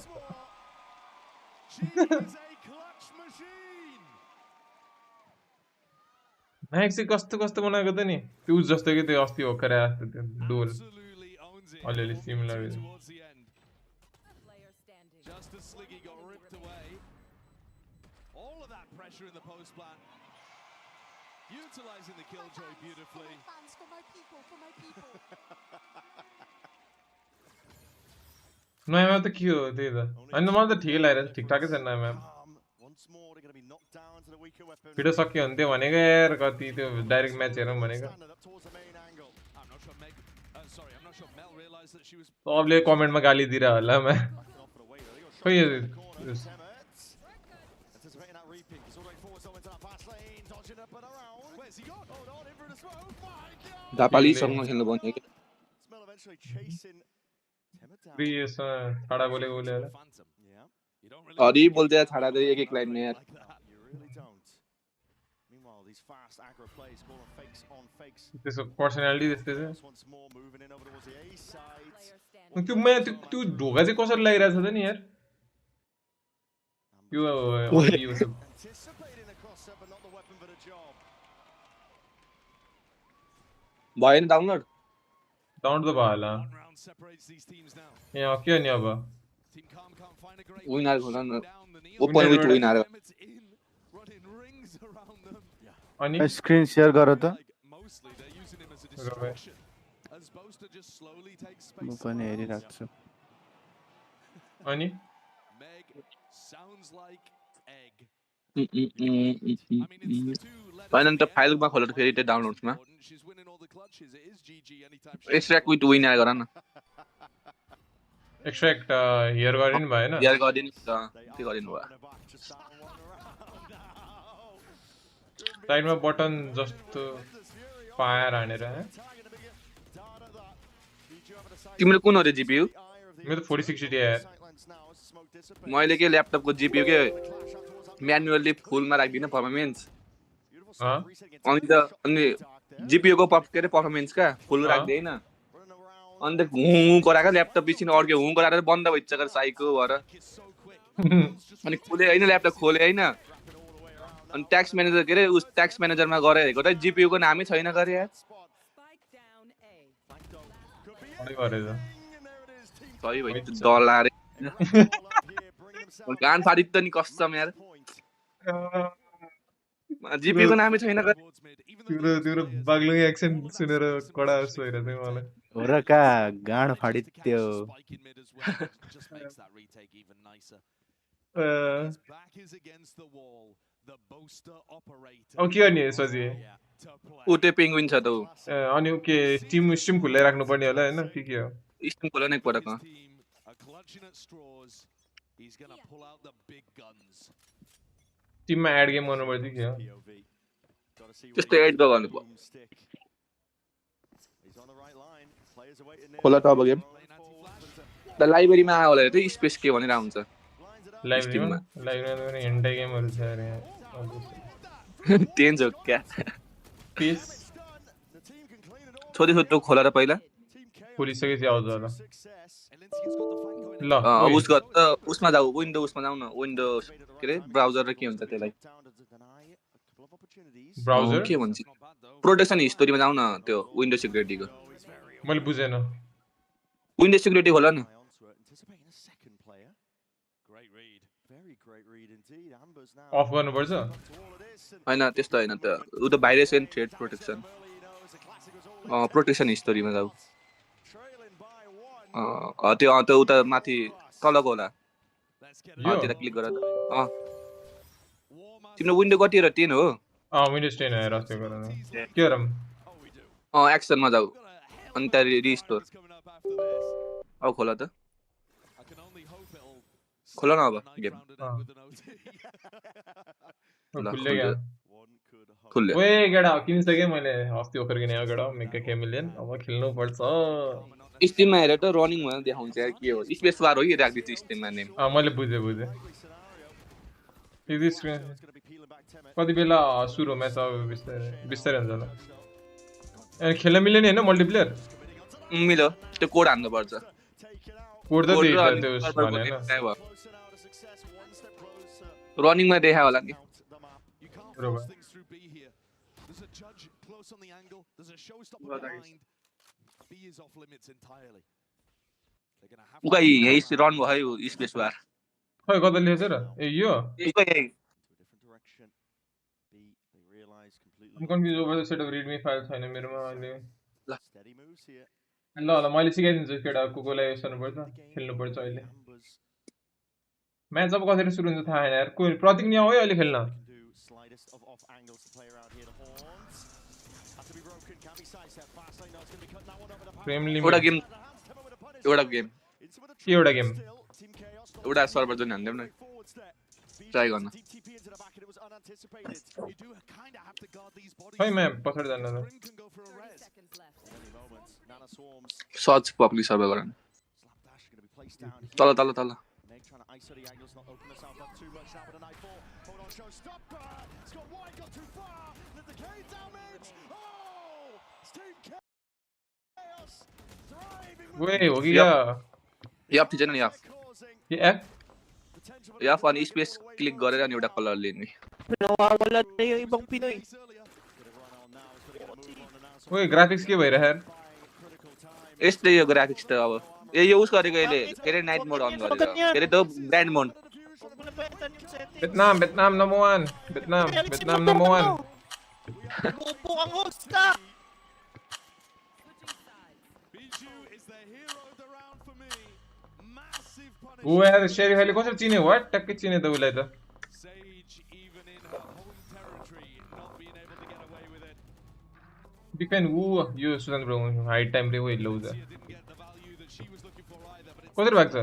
S1: म्याक्स चाहिँ कस्तो बनाएको त नि त्यो जस्तो कि त्यो अस्ति भर्खर आएको त्यो डोल अलिअलि similar
S8: Utilizing the killjoy beautifully.
S1: नयाँ म्याप त के हो त्यही त होइन मलाई त ठिकै लागिरहेको छ ठिकठाकै छ नयाँ म्याप भिडियो सक्यो भने त्यो भनेको यार कति त्यो डाइरेक्ट म्याच हेरौँ भनेको सबले कमेन्टमा गाली दिएर होला
S16: जापालीसँग खेल्नु पर्ने के
S1: प्रियस छाडा बोलेको बोले होला
S16: हरि बोल्दै छाडा दे एक लाइन में यार
S1: त्यसको पर्सनालिटी त्यस्तै छ त्यो त्यो ढोका चाहिँ कसरी लागिरहेछ त नि यार यो
S16: भएन डाउनलोड
S1: डाउनलोड त भयो होला यहाँ के नि अब
S16: विनर खोला न ओपन विथ विनर
S1: अनि
S9: स्क्रिन शेयर गर त म पनि हेरिराख्छु
S1: अनि
S16: होइन त फाइलमा खोलेर फेरि त्यो डाउनलोड्समा एक्सट्र्याक्ट विथ विनर गर न
S1: एक्सट्र्याक्ट हियर गरिनु भएन
S16: हियर गरिदिनु त्यो गरिनु भयो
S1: साइडमा बटन जस्तो पाएर हानेर
S16: तिम्रो कुन हो रे जीपीयू
S1: मेरो 4060 यार
S16: मैले के ल्यापटपको जीपीयू के म्यानुअली फुलमा राख्दिन पर्फर्मेन्स अनि जीपीयू को के पर्फर्मेन्स का फुल राख्दैन अनि त हुँ गराको ल्यापटप बिचिन अर्को हुँ गराएर बन्द भइसक्यो साइको भएर अनि खोले हैन ल्यापटप खोले हैन अनि ट्याक्स म्यानेजर के रे उस ट्याक्स म्यानेजरमा गरे हेको त जीपीयू को नामै छैन गरे यार सही भइ डलर गान फाडित त नि कसम यार जीपीयू को नामै छैन गरे
S1: तिम्रो बाग्लुङ एक्सेन्ट सुनेर कडा जस्तो भइरहेछ मलाई
S9: हो र का गाड फाडित्यो
S1: अब के गर्ने सोचे
S16: उते पेंगुइन छ त
S1: अनि के स्टिम खुल्लै राख्नु पर्ने होला हैन के हो
S16: स्टिम खोल्न नै पडक
S1: टिममा एड गेम गर्नु पर्छ के हो
S16: त्यस्तो एड गर्नु पर्यो खोला त अब गेम द लाइब्रेरीमा आयो होला त्यो स्पेस के भनेर आउँछ
S1: लाइब्रेरीमा पनि हेन्डै गेमहरु छ अरे
S16: टेन्स हो क्या
S1: पीस
S16: छोटे छोटो खोला र पहिला
S1: खोलिसकेपछि आउँछ होला ल
S16: उसमा जाऊ विन्डो उसमा जाऊ न विन्डो के रे ब्राउजर र के हुन्छ त्यसलाई
S1: ब्राउजर
S16: के भन्छ प्रोटेक्सन हिस्टोरीमा जाऊ न त्यो विन्डो सिक्युरिटीको
S1: मैले बुझेन
S16: विन्डो सिक्युरिटी खोला न
S1: अफ गर्नुपर्छ
S16: हैन त्यस्तो हैन त उ त virus and thread protection protection हिस्टोरीमा जाऊ त्यो त उता माथि तलको होला त्यता क्लिक गर तिम्रो विन्डो कति र 10 हो
S1: विन्डोज 10 आएर अस्ति गरन के गरम
S16: एक्सनमा जाऊ अनि त रिस्टोर अब खोला त खोला न अब गेम खुल्यो
S1: ओए गेडा किनिसके मैले अस्ति ओखर किने गेडा मेका के मिलियन अब खेल्नु पर्छ
S16: स्टिममा हेरे त रनिङ भनेर देखाउँछ यार के हो स्पेस बार हो कि राख्दिछु स्टिममा नेम
S1: मैले बुझे यदि स्क्रिन कति बेला सुरु म्याच अब बिस्तारै हुन्छ होला ए खेल्न मिल्दैन हैन मल्टिप्लेयर
S16: मिल्यो त्यो कोड हान्नु पर्छ
S1: कोड त त्यो भने हैन
S16: रनिङमा देखा होला नि उकाइ यही रन भयो स्पेस बार
S1: खै कता लेखेछ र ए यो confuse over the set of readme file छैन मेरोमा अहिले ल मैले सिकाइदिन्छु केटा कोलाई युज गर्नुपर्छ खेल्नुपर्छ अहिले म्याच अब कसरी सुरु हुन्छ थाहा छैन यार कोही प्रतीक नि आऊ है अहिले खेल्न फ्रेम लिमिट
S16: एउटा गेम
S1: एउटा सर्भर जोइन हान्दियौ न
S16: ट्राई गर्न
S1: खै म्याम पछाडि जान्न त
S16: सर्च पब्लिक सर्भर गरन तल तल तल
S1: Wait, हो गया
S16: याप थिएन नि याप
S1: एफ
S16: याप अनि स्पेस क्लिक गरेर अनि एउटा कलर लिने
S1: ओए ग्राफिक्स के भइरहेछ यार
S16: यस्तै यो ग्राफिक्स त अब यो उस गरेको यसले के रे नाइट मोड अन गरेर के रे त grand mode
S1: Vietnam number 1 Vietnam number 1
S18: Mobo ang hosta.
S1: ऊ यार शेरी खाली कसरी चिने हो टक्कै चिने त उलाई त बिफेन ऊ यो सुदन ब्रो हाई टाइम रे वे लौ जा कसरी भाग्छ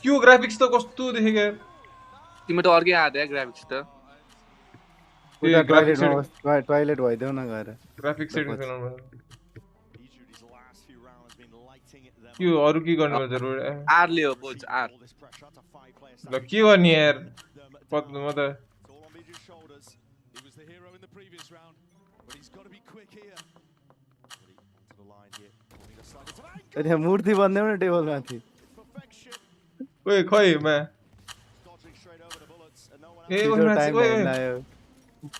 S1: क्यू ग्राफिक्स त कस्तो देखेको
S16: तिमी त अर्कै आयो त ग्राफिक्स त
S9: टॉयलेट भइदेऊ न गएर
S1: ग्राफिक्स सेटिङ गर्नु यो अरु के गर्नु जरुर
S16: आर लियो बोज आर
S1: ल के गर्ने यार पत्नु म त
S9: त्यहाँ मूर्ति बन्देऊ न टेबल माथि
S1: ओए खै मा ए ओए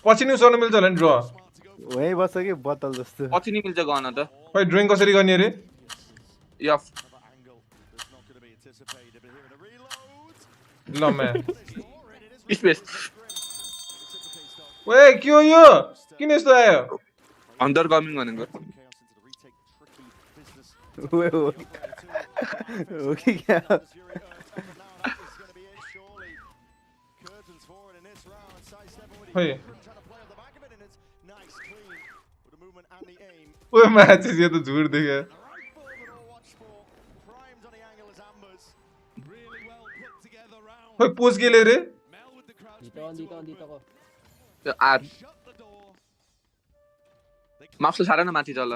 S1: पछि नि सर्नु मिल्छ होला नि ड्र
S9: वही बस्छ कि बोतल जस्तो
S16: पछि नि मिल्छ गर्न त
S1: खै ड्रइङ कसरी गर्ने रे
S16: यफ
S1: ल मा
S16: स्पेस
S1: ओए के हो यो किन यस्तो आयो
S16: अन्डर कमिङ भनेको
S9: ओए ओ के क्या
S1: खै ओए मैच ये तो झूठ देखे ओए पोज के ले रे
S16: आर मार्क्स सारा न माथि चल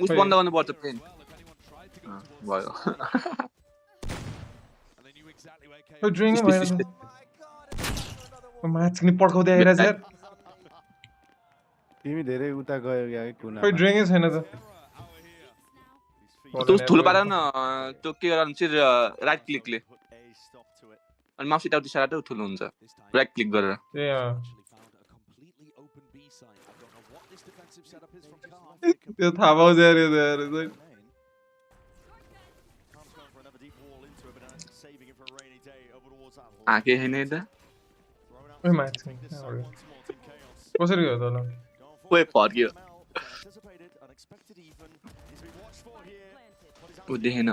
S16: उस बन्द गर्नु पर्छ पेन भयो
S1: ओ ड्रिङ भयो मैच नि पड्काउँदै आइरा यार
S9: तिमी धेरै उता गयो या कुना
S1: खै ड्रिङ छैन त
S16: त्यो ठुलो पारा न त्यो के गर्नु चाहिँ राइट क्लिकले अनि माउस यता उति सारा त ठुलो हुन्छ राइट क्लिक गरेर
S1: ए त्यो थाहा पाउँछ यार यो यार
S16: आके हैन त
S1: ओए मैच कसरी गयो त ल
S16: ओए फर्क्यो ओ देखेन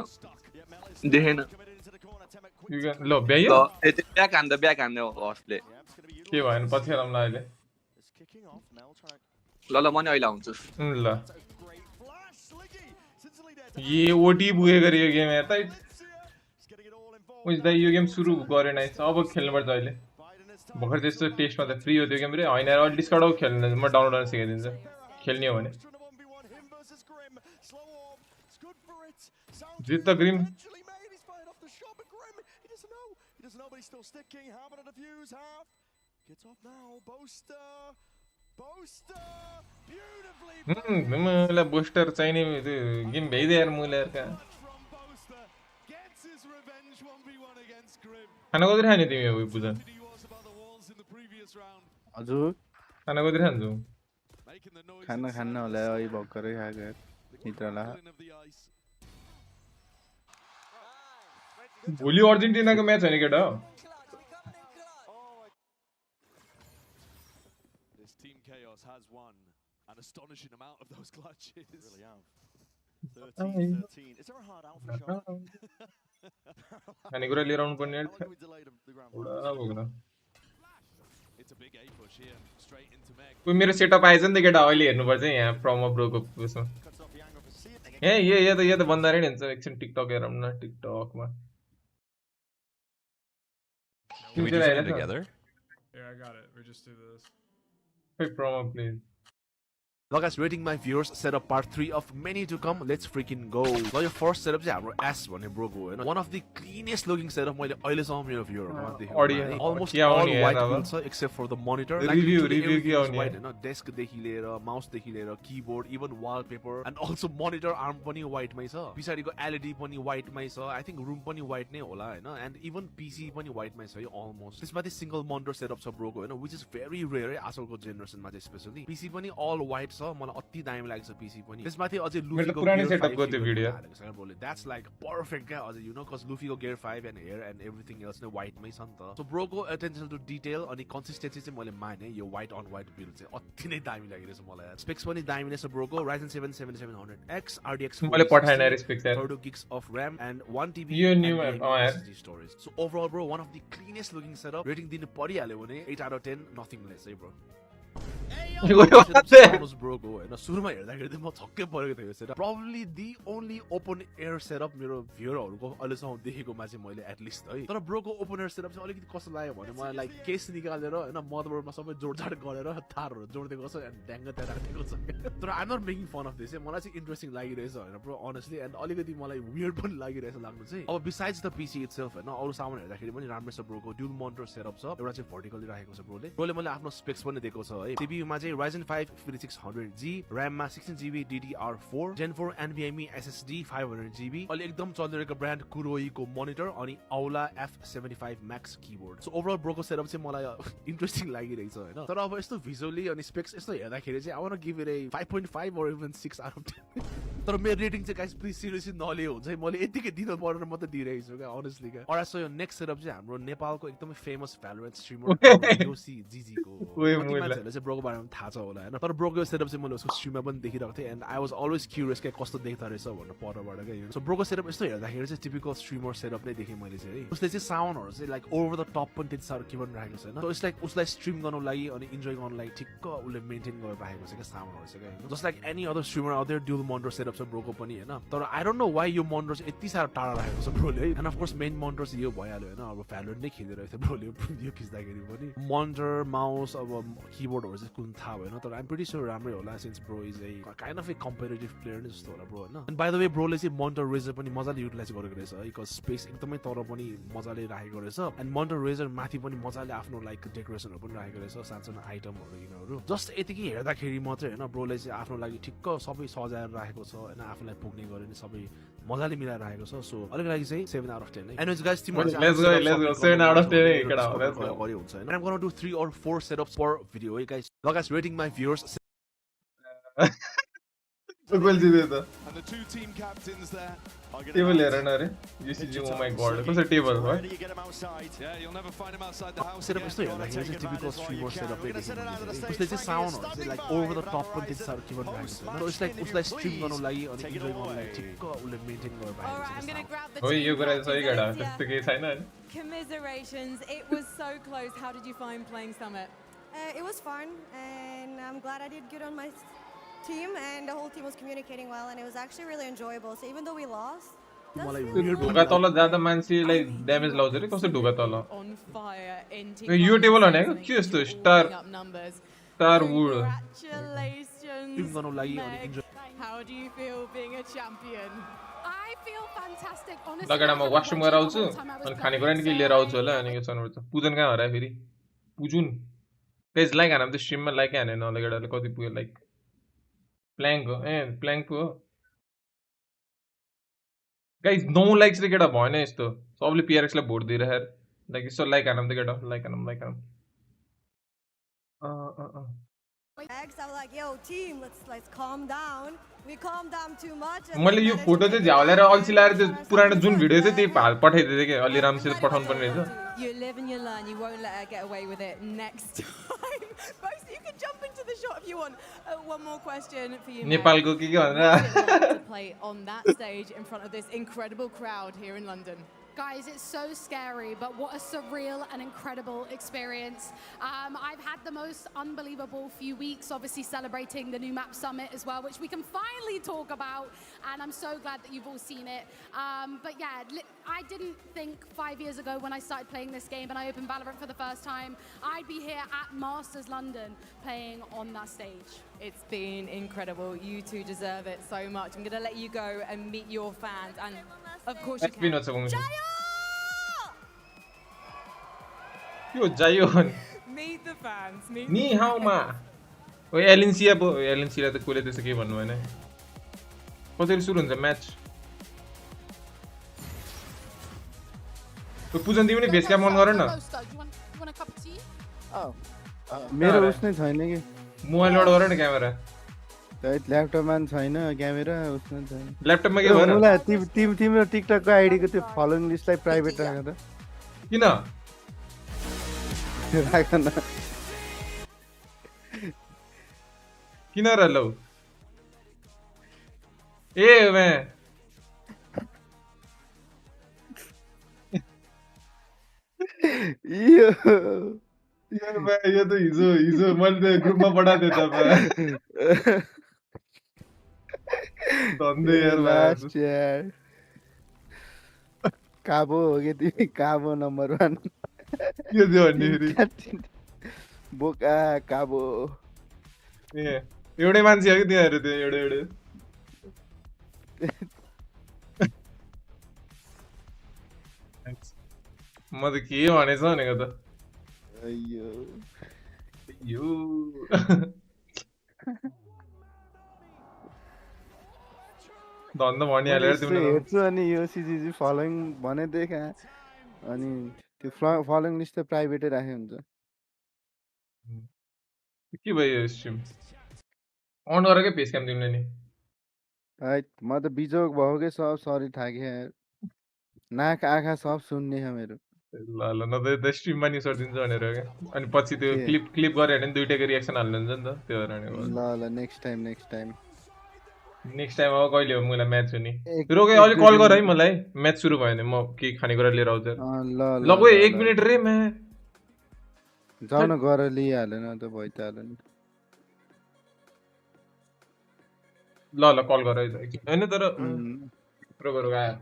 S1: ल ब्यायो
S16: ब्याक हान्द हर्सले
S1: के भएन पछि आउँला अहिले
S16: ल म नि अहिले आउँछु
S1: ल ये ओटी बुगे गरे यो गेम यार त उस दाइ यो गेम सुरु गरे नै अब खेल्नु पर्छ अहिले भर्खर त्यस्तो टेस्टमा त फ्री हो त्यो गेम रे हैन यार अलि डिस्काउन्ट खेल्नु म डाउनलोड गर्न सिकाइदिन्छु खेल्ने हो भने जित द ग्रिम मलाई बुस्टर चाहिने गेम भ्याइदे यार मैले यार कहाँ खाना कति खाने तिमी अब पूजन
S9: हजुर
S1: खाना कति खान्छौ
S9: खाना खान्न होला अहिले भर्खरै खाएको मित्रला
S1: भोलि अर्जेन्टिनाको म्याच हैन केटा खानेकुरा लिएर आउनु पर्ने कोही मेरो सेटअप आएछ नि त केटा अहिले हेर्नुपर्छ यहाँ फ्रम ब्रोको उसमा ए यो त बन्दा रे हुन्छ एकछिन टिकटक हेरौँ न टिकटकमा
S19: Can we do something together?
S20: Yeah, I got it. We just do this.
S1: Quick promo, please.
S21: Now guys, rating my viewers setup part 3 of many to come. Let's freaking go. Now your first setup is our S one bro. One of the cleanest looking setup मैले अहिले सम्म मेरो भ्युहरुमा देखेको almost all white builds except for the monitor.
S1: Review के आउने
S21: white हैन, desk देखि लिएर mouse देखि लिएर keyboard even wallpaper and also monitor arm पनि white मै छ. पछाडीको LED पनि white मै छ. I think room पनि white नै होला हैन, and even PC पनि white मै छ almost. त्यसमाथि single monitor setup छ bro को हैन, which is very rare आजकलको generation मा चाहिँ especially. PC पनि all white मलाई अति दामी लागेछ PC पनि. त्यसमाथि अझै लुफीको
S1: पुरानो सेटअपको त्यो भिडियो
S21: that's like perfect क्या अझै you know cuz लुफीको gear 5 and hair and everything else नै white मै छ नि त. So bro को attention to detail अनि consistency चाहिँ मैले माने यो white on white build चाहिँ अति नै दामी लागिरहेछ मलाई. Specs पनि दामी नै छ bro को. Ryzen 7 7700X RTX
S1: मैले पठाएन रे specs
S21: 32 gigs of RAM and 1 TB
S1: yo new
S21: SSD storage. So overall bro one of the cleanest looking setup. Rating दिनु परिहाल्यो भने 8 out of 10 nothing less है bro. ब्रोको हैन सुरुमा हेर्दाखेरि म छक्कै परेको थिएँ setup. Probably the only open air setup मेरो भ्युअरहरुको अहिलेसम्म देखेकोमा चाहिँ मैले at least है. तर ब्रोको open air setup चाहिँ अलिकति कस्तो लाग्यो भने मलाई लाइक केस निकालेर हैन मदरबोर्डमा सबै जोडजाड गरेर तारहरु जोड्दिएको छ and ड्याङ्ग त्यहाँ राखेको छ. तर I'm not making fun of this. मलाई चाहिँ इन्ट्रेस्टिङ लागिरहेछ हैन ब्रो honestly and अलिकति मलाई weird पनि लागिरहेछ लाग्नु चाहिँ. अब besides the PC itself हैन अरु सामान हेर्दाखेरि पनि राम्रो छ ब्रोको. dual monitor setup छ. एउटा चाहिँ vertically राखेको छ ब्रोले मैले आफ्नो specs पनि दिएको छ है. CPU मा चाहिँ Ryzen 5 5600G, RAM मा 16GB DDR4, Gen 4 NVMe SSD 500GB, अहिले एकदम चलिरहेको ब्रान्ड कुरोईको मोनिटर अनि Aula F75 Max keyboard. So overall ब्रोको सेटअप चाहिँ मलाई इन्ट्रेस्टिङ लागिरहेछ हैन. तर अब यस्तो भिजुअली अनि स्पेक्स यस्तो हेर्दाखेरि चाहिँ I want to give it a 5.5 or even 6 out of 10. तर मेरो रेटिङ चाहिँ गाइस प्लिज सिरियसली नलियो हुन्छ है. मैले यतिकै दिन परेर म त दिइरहेछु क्या honestly क्या. और सो यो नेक्स्ट सेटअप चाहिँ हाम्रो नेपालको एकदमै फेमस Valorant स्ट्रिमर YoshiGG को. मान्छेहरुले चाहिँ ब्रोको बारेमा थाहा छ होला हैन. तर ब्रोको सेटअप चाहिँ मैले उसको स्ट्रिममा पनि देखिरहेको थिएँ and I was always curious के कस्तो देख्दा रहेछ भनेर परबाट के. सो ब्रोको सेटअप यस्तो हेर्दाखेरि चाहिँ टिपिकल स्ट्रिमर सेटअप नै देखेँ मैले चाहिँ. उसले चाहिँ साउन्डहरु चाहिँ लाइक ओभर द टप पनि त्यति साह्रो के पनि राखेको छैन. सो इट्स लाइक उसलाई स्ट्रिम गर्नु लागि अनि इन्जोय गर्नु लागि ठिक्क उसले मेन्टेन गरेर राखेको छ के साउन्डहरु चाहिँ के. Just like any other streamer out there dual monitor setup छ ब्रोको पनि हैन. तर I don't know why यो मोनिटर चाहिँ यति साह्रो टाढा राखेको छ ब्रोले है. And of course main monitor चाहिँ यो भइहाल्यो हैन. अब Valorant नै खेलिरहेको थियो ब्रोले यो खिच्दाखेरि पनि. मोनिटर माउस अब कीबोर्डहरु चाहिँ कुन थाहा भएन. तर I'm pretty sure राम्रै होला since bro is a kind of a competitive player नै जस्तो होला ब्रो हैन. And by the way ब्रोले चाहिँ मोनिटर रेजर पनि मजाले युटिलाइज गरेको रहेछ है. बिकज स्पेस एकदमै तर पनि मजाले राखेको रहेछ. एन्ड मोनिटर रेजर माथि पनि मजाले आफ्नो लाइक डेकोरेसनहरु पनि राखेको रहेछ. सानसानो आइटमहरु यिनीहरु जस्ट यतिकै हेर्दाखेरि मात्रै हैन ब्रोले चाहिँ आफ्नो लागि ठिक्क सबै सजाएर राखेको छ हैन. आफुलाई पुग्ने गरे नि सबै मजाले मिलाएर राखेको छ. सो अलिक लागि चाहिँ 7 out of 10 है. Anyways guys तिम्रो
S1: let's go 7 out of 10 है कडा हो.
S21: Let's go गरे हुन्छ हैन. I'm going to do 3 or 4 setups per video है guys. Now guys rating my viewers
S1: and
S8: the two team captains there are going
S1: table हेर न रे YoshiGG. Oh my god कसो table हो.
S8: yeah you'll never find him outside the house.
S21: Setup यस्तो हेर्दाखेरि चाहिँ typical streamer setup नै देख्छ. उसले चाहिँ साउन्डहरु चाहिँ लाइक ओभर द टप पनि त्यति साह्रो के पनि राखेको छैन. सो इट्स लाइक उसलाई स्ट्रिम गर्नु लागि अनि इन्जोय गर्नु लागि ठिक्क उसले मेन्टेन गरेर राखेको छ.
S1: हो यो कुरा सही गडा त्यस्तो केही छैन हैन.
S6: Commiserations. It was so close. How did you find playing Summit?
S22: It was fun and I'm glad I did good on my team and the whole team was communicating well and it was actually really enjoyable. So even though we lost,
S1: ढुका तल जाँदा मान्छेलाई damage लाउँछ रे. कस्तो ढुका तल यो table भने के यस्तो स्टार वुड
S21: टिम गर्नु लागि अनि enjoy.
S6: How do you feel being a champion?
S12: I feel fantastic. Honestly.
S1: लगडा म वाशरूम गएर आउँछु अनि खानेकुरा नि के लिएर आउँछु होला. अनि के छन् त पुजन कहाँ हरा फेरि पुजुन गाइस लाइक हान. त स्ट्रिममा लाइक हाने न लगडाले कति पुग्यो लाइक प्ल्याङ्क हो प्ल्याङ्क हो गाइस 9 लाइक्स रे केटा भएन यस्तो. सबले PRX लाई भोट दिएर यार लाइक यसो लाइक हानम त केटा like हानम.
S22: I was like, yo team, let's calm down. We calmed down too much.
S1: मैले यो फोटो चाहिँ झ्याउलेर अल्छी लाएर त्यो पुरानो जुन भिडियो थियो त्यही पठाइदिए के अलि राम्रोसित पठाउनु पर्ने रहेछ.
S6: You live and you learn. You won't let her get away with it next time. Both you can jump into the shot if you want. One more question for you.
S1: नेपालको के भनेर
S6: play on that stage in front of this incredible crowd here in London.
S12: Guys, it's so scary, but what a surreal and incredible experience. I've had the most unbelievable few weeks, obviously celebrating the new map summit as well, which we can finally talk about, and I'm so glad that you've all seen it. But yeah, I didn't think 5 years ago when I started playing this game and I opened Valorant for the first time, I'd be here at Masters London playing on that stage.
S6: It's been incredible. You two deserve it so much. I'm going to let you go and meet your fans, and of course you can.
S1: Yo, Jayon.
S6: Meet the fans. Meet
S1: Ni hao ma. Oye, Alincia po. Alincia त कोले त्यसो के भन्नु भएन. कसरी सुरु हुन्छ match? पुजन तिमी नि भेस क्याम अन गर न.
S9: मेरो उसनै छैन के.
S1: मोबाइलबाट गर न क्यामेरा.
S9: ल्यापटपमा छैन क्यामेरा उसमा छैन.
S1: ल्यापटपमा के भएर?
S9: तिम्रो टिकटकको आइडीको त्यो फलोइङ लिस्टलाई प्राइभेट राख त.
S1: किन?
S9: राख न.
S1: किन र लौ? ए मैं यार मैं ये तो हिजो मैले ग्रुपमा पठाएको थिएँ त धन्दै यार
S9: काबो हो कि तिमी काबो नम्बर 1
S1: के दियो भन्दाखेरि
S9: बोका काबो
S1: ए एउटै मान्छे हो कि तिनीहरु त्यो एउटै म त के भनेछ भनेको त
S9: अय्यो
S1: धन्द भनिहाल्यो तिमीले
S9: हेर्छु अनि YoshiGG फलोइङ भने देखा अनि त्यो फलोइङ लिस्ट त प्राइभेटै राखे हुन्छ
S1: के भयो स्ट्रिम अन गरेकै पेज क्याम तिमीले नि
S9: हैट म त बिजोक भयो के सब सरी थाके नाक आँखा सब सुन्ने छ मेरो
S1: ल ल न त स्ट्रिममा नि सर्दिन्छ भनेर के अनि पछि त्यो क्लिप गरे भने दुईटैको रिएक्सन हाल्नुहुन्छ नि त त्यो भएर
S9: ल ल नेक्स्ट टाइम
S1: नेक्स्ट टाइम अब कहिले हो मलाई म्याच हुने रोके अलि कल गर है मलाई म्याच सुरु भयो भने म के खानेकुरा लिएर आउँछु ल गयो 1 मिनेट रे म
S9: जाऊ न गर लिइहाल्यो न त भइहाल्यो नि
S1: ल कल गर है हैन तर रोको आयो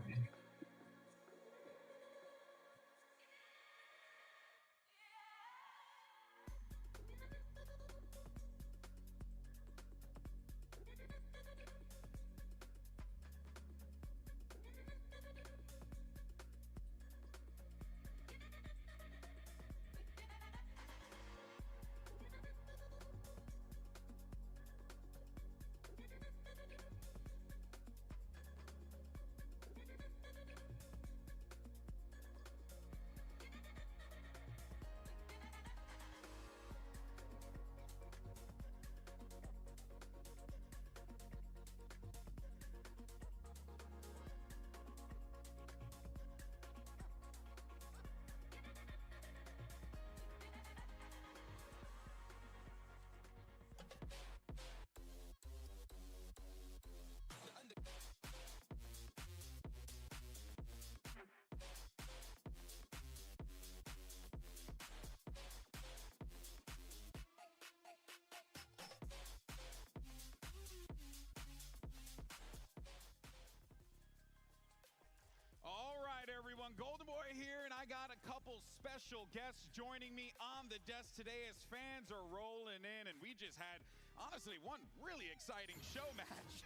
S4: everyone, Golden Boy here, and I got a couple special guests joining me on the desk today as fans are rolling in, and we just had, honestly, one really exciting show match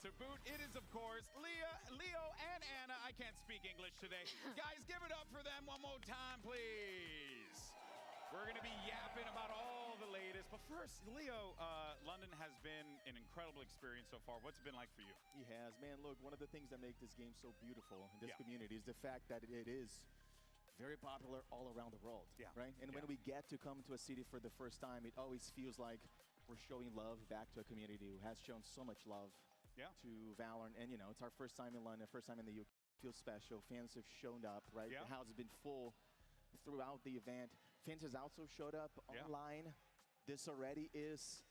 S4: to boot. It is, of course, Leo and Anna. I can't speak English today. Guys, give it up for them one more time, please. We're going to be yapping about all the latest. But first, Leo, London has been an incredible experience so far. What's it been like for you?
S2: It has, man. Look, one of the things that make this game so beautiful in this community is the fact that it is very popular all around the world, right? And when we get to come to a city for the first time, it always feels like we're showing love back to a community who has shown so much love to Valorant. And, you know, it's our first time in London, first time in the UK. It feels special. Fans have shown up, right? The house has been full throughout the event. Fans has also showed up online. This already is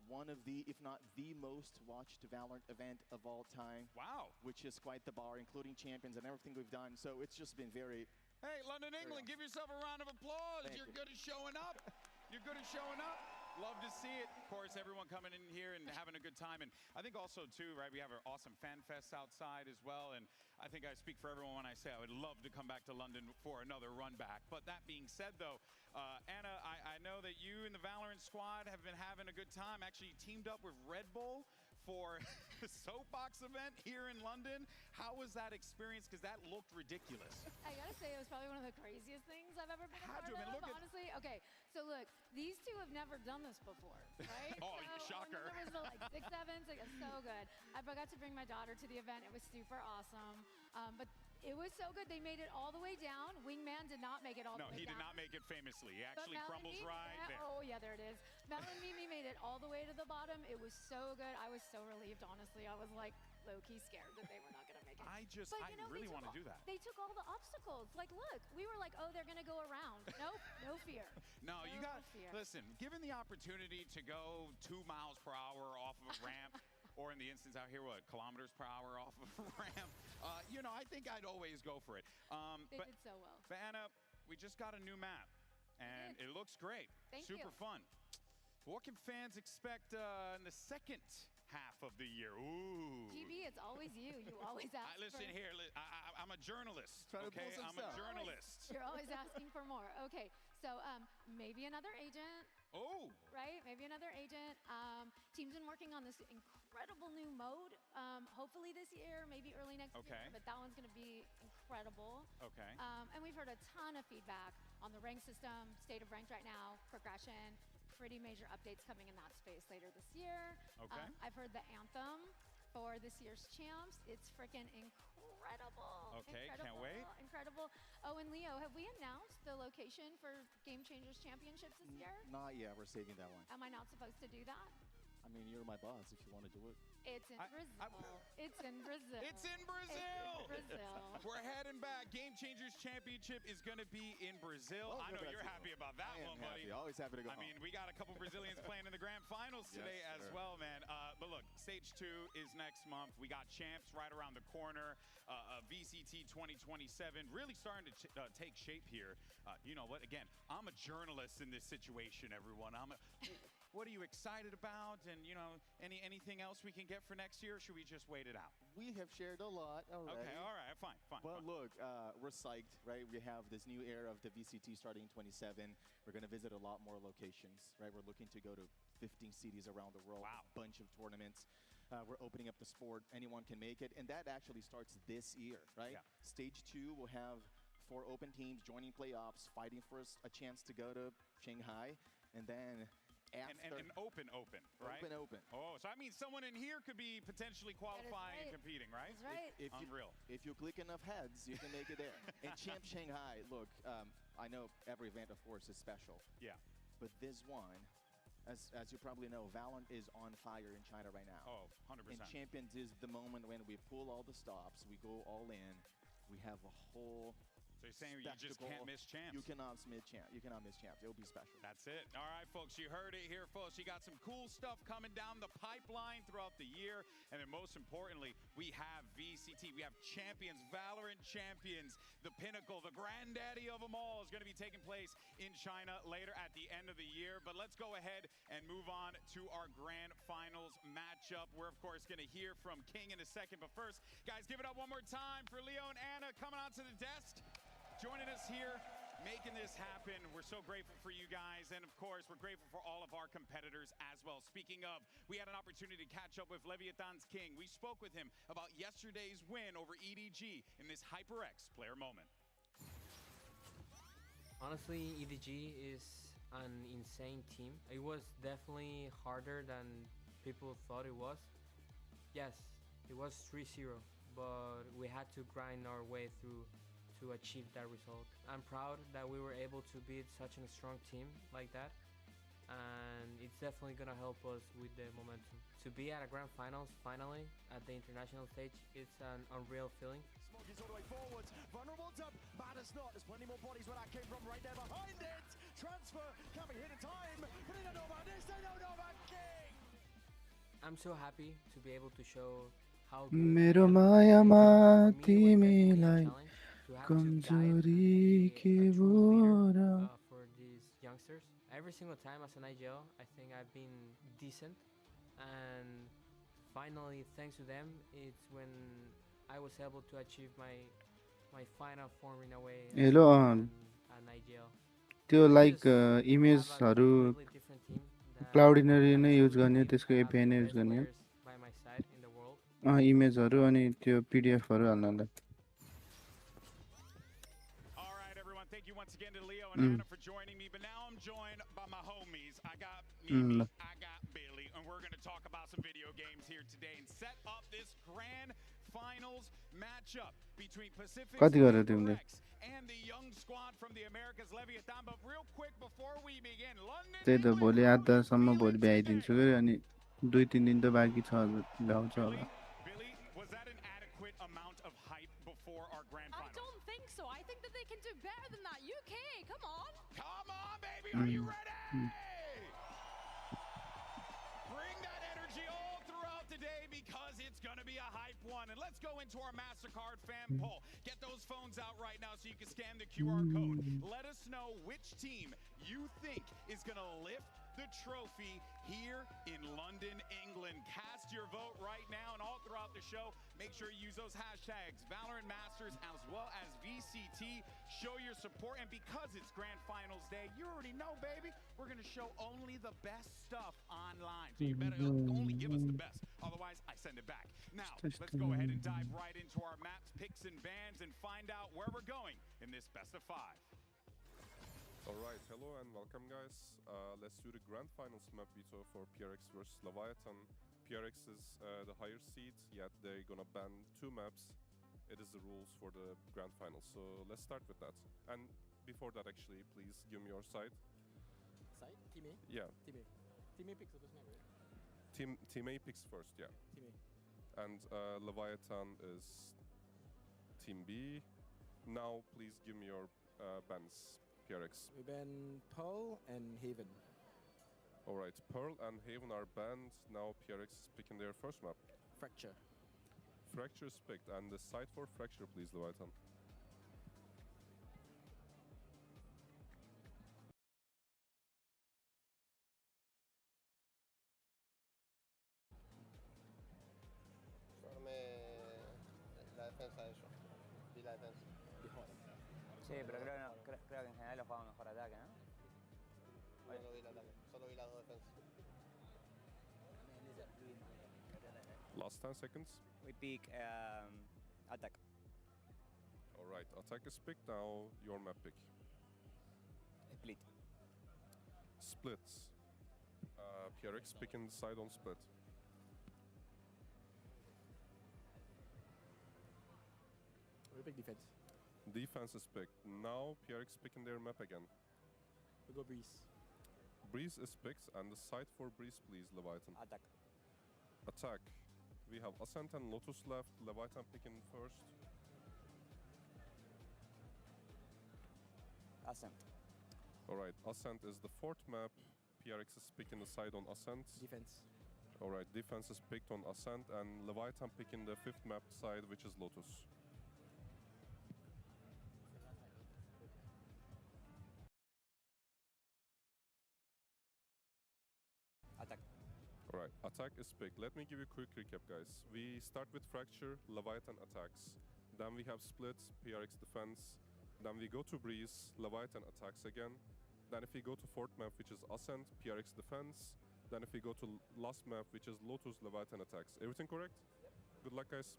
S5: one of the, if not the most watched Valorant event of all time.
S4: Wow.
S5: Which is quite the bar, including champions and everything we've done. So it's just been very...
S4: Hey, London, England, give yourself a round of applause. You're good at showing up. You're good at showing up. Love to see it. Of course, everyone coming in here and having a good time. And I think also, too, right, we have our awesome fan fest outside as well. And I think I speak for everyone when I say I would love to come back to London for another run back. But that being said, though, Anna, I know that you and the Valorant squad have been having a good time. Actually, you teamed up with Red Bull for the Soapbox event here in London. How was that experience? Because that looked ridiculous.
S19: I gotta say, it was probably one of the craziest things I've ever been a part of, honestly. Okay, so look, these two have never done this before, right?
S4: Oh,
S19: so
S4: shocker.
S19: There was the like 6 sevens, like, it's so good. I forgot to bring my daughter to the event. It was super awesome. But it was so good. They made it all the way down. Wingman did not make it all the way down.
S4: No, he did not make it famously. He actually crumbles right there.
S19: Oh, yeah, there it is. Mel and Mimi made it all the way to the bottom. It was so good. I was so relieved, honestly. I was like low-key scared that they were not going to make it.
S4: I really want to do that.
S19: They took all the obstacles. Like, look, we were like, oh, they're going to go around. Nope, no fear.
S4: No, you got,
S19: fear.
S4: Listen, given the opportunity to go 2 miles per hour off of a ramp, or in the instance out here, what, kilometers per hour off of a ramp, you know, I think I'd always go for it.
S19: They did so well.
S4: But Anna, we just got a new map, and it looks great. Super fun. What can fans expect in the second half of the year? Ooh.
S19: GB, it's always you. You always ask
S4: listen here, I'm a journalist, okay? I'm a journalist.
S19: You're always asking for more. Okay, so maybe another agent.
S4: Oh.
S19: Right, maybe another agent. Team's been working on this incredible new mode, hopefully this year, maybe early next year, but that one's gonna be incredible.
S4: Okay.
S19: And we've heard a ton of feedback on the rank system, state of ranked right now, progression, pretty major updates coming in that space later this year.
S4: Okay.
S19: I've heard the anthem for this year's champs. It's freaking incredible.
S4: Okay, can't wait.
S19: Incredible. Oh, and Leo, have we announced the location for Game Changers Championships this year?
S5: Not yet, we're saving that one.
S19: Am I not supposed to do that?
S5: I mean, you're my boss if you want to do it.
S19: It's in Brazil. It's in Brazil.
S4: It's in Brazil.
S19: It's in Brazil.
S4: We're heading back. Game Changers Championship is going to be in Brazil. I know you're happy about that one, buddy.
S5: Always happy to go
S4: I mean, we got a couple Brazilians playing in the grand finals today as well, man. But look, stage 2 is next month. We got champs right around the corner. VCT 2027 really starting to take shape here. You know what? Again, I'm a journalist in this situation, everyone. What are you excited about? And, you know, anything else we can get for next year, or should we just wait it out?
S5: We have shared a lot already.
S4: Okay, all right, fine.
S5: But look, we're psyched, right? We have this new era of the VCT starting in 27. We're going to visit a lot more locations, right? We're looking to go to 15 cities around the world, a bunch of tournaments. We're opening up the sport. Anyone can make it. And that actually starts this year, right? Yeah. Stage 2 will have 4 open teams joining playoffs, fighting for a chance to go to Shanghai. And then...
S4: And open, right?
S5: Open.
S4: Oh, so that means someone in here could be potentially qualifying and competing, right?
S19: That's right.
S4: Unreal.
S5: If you click enough heads, you can make it there. And Champ Shanghai, look, I know every event, of course, is special.
S4: Yeah.
S5: But this one, as you probably know, Valorant is on fire in China right now.
S4: Oh, 100%.
S5: And Champions is the moment when we pull all the stops, we go all in, we have a whole...
S4: So you're saying you just can't miss champs?
S5: You cannot miss champs. You cannot miss champs. It'll be special.
S4: That's it. All right, folks, you heard it here, folks. You got some cool stuff coming down the pipeline throughout the year. And then most importantly, we have VCT. We have champions, Valorant champions, the pinnacle, the granddaddy of them all is going to be taking place in China later at the end of the year. But let's go ahead and move on to our grand finals matchup. We're, of course, going to hear from King in a second. But first, guys, give it up one more time for Leo and Anna coming onto the desk. Joining us here, making this happen. We're so grateful for you guys. And of course, we're grateful for all of our competitors as well. Speaking of, we had an opportunity to catch up with Leviathan's King. We spoke with him about yesterday's win over EDG in this HyperX player moment.
S23: Honestly, EDG is an insane team. It was definitely harder than people thought it was. Yes, it was 3-0, but we had to grind our way through to achieve that result. I'm proud that we were able to beat such a strong team like that, and it's definitely gonna help us with the momentum. To be at a grand finals finally at the international stage, it's an unreal feeling.
S2: Smokey's all the way forwards, vulnerable up, matters not, there's plenty more bodies where that came from right there behind it. Transfer, can be hit in time, but they don't know about this, they don't know about King.
S23: I'm so happy to be able to show how
S9: मेरो मायामा तिमीलाई कमजोरी के बोरा
S23: for these youngsters. Every single time as an IGL, I think I've been decent, and finally, thanks to them, it's when I was able to achieve my final form in a way as an IGL.
S9: त्यो like इमेजहरु क्लाउडिनरी नै use गर्ने त्यसको API नै use गर्ने इमेजहरु अनि त्यो PDF हरु हाल्नलाई
S4: Thank you once again to Leo and Anna for joining me, but now I'm joined by my homies. I got Mimi, I got Billy, and we're going to talk about some video games here today and set up this grand finals matchup between Pacific PRX and the young squad from the Americas, Leviathan. But real quick before we begin, London.
S9: त्यही त भोलि आधासम्म भोलि भ्याइदिन्छु के अनि 2-3 दिन त बाँकी छ भ्याउँछ होला
S4: Billy, was that an adequate amount of hype before our grand finals?
S12: I don't think so. I think that they can do better than that. UK, come on.
S4: Come on, baby. Are you ready? Bring that energy all throughout the day because it's going to be a hype one. And let's go into our MasterCard fan poll. Get those phones out right now so you can scan the QR code. Let us know which team you think is going to lift the trophy here in London, England. Cast your vote right now, and all throughout the show, make sure you use those hashtags Valorant Masters as well as VCT. Show your support, and because it's Grand Finals Day, you already know, baby, we're going to show only the best stuff online. So you better only give us the best. Otherwise, I send it back. Now, let's go ahead and dive right into our maps, picks, and bans, and find out where we're going in this best of 5.
S3: Alright, hello and welcome guys. Let's do the grand finals map veto for PRX versus Leviathan. PRX is the higher seed, yet they're gonna ban 2 maps. It is the rules for the grand finals. So let's start with that. And before that actually, please give me your side.
S7: Side? Team A?
S3: Yeah.
S7: Team A. Team A picks the first map, right?
S3: Team A picks first, yeah.
S7: Team A.
S3: And Leviathan is Team B. Now please give me your bans. PRX.
S7: We ban Pearl and Haven.
S3: Alright, Pearl and Haven are banned. Now PRX is picking their first map.
S7: Fracture.
S3: Fracture is picked. And the site for Fracture, please, Leviathan.
S10: La defensa de ellos. Y la defensa.
S24: Sí, pero creo que en general los juegan mejor ataque, ¿no?
S10: No vi el ataque, solo vi las dos defensas.
S3: Last 10 seconds.
S24: We pick attack.
S3: Alright, attack is picked. Now your map pick.
S24: Split.
S3: Split. PRX picking the side on split.
S7: We pick defense.
S3: Defense is picked. Now PRX picking their map again.
S7: We go Breeze.
S3: Breeze is picked, and the side for Breeze, please, Leviathan.
S24: Attack.
S3: Attack. We have Ascent and Lotus left. Leviathan picking first.
S24: Ascent.
S3: Alright, Ascent is the 4th map. PRX is picking the side on Ascent.
S7: Defense.
S3: Alright, defense is picked on Ascent, and Leviathan picking the 5th map side, which is Lotus.
S24: Attack.
S3: Alright, attack is picked. Let me give you a quick recap, guys. We start with Fracture, Leviathan attacks. Then we have Split, PRX defense. Then we go to Breeze, Leviathan attacks again. Then if we go to 4th map, which is Ascent, PRX defense. Then if we go to last map, which is Lotus, Leviathan attacks. Everything correct?
S7: Yep.
S3: Good luck, guys.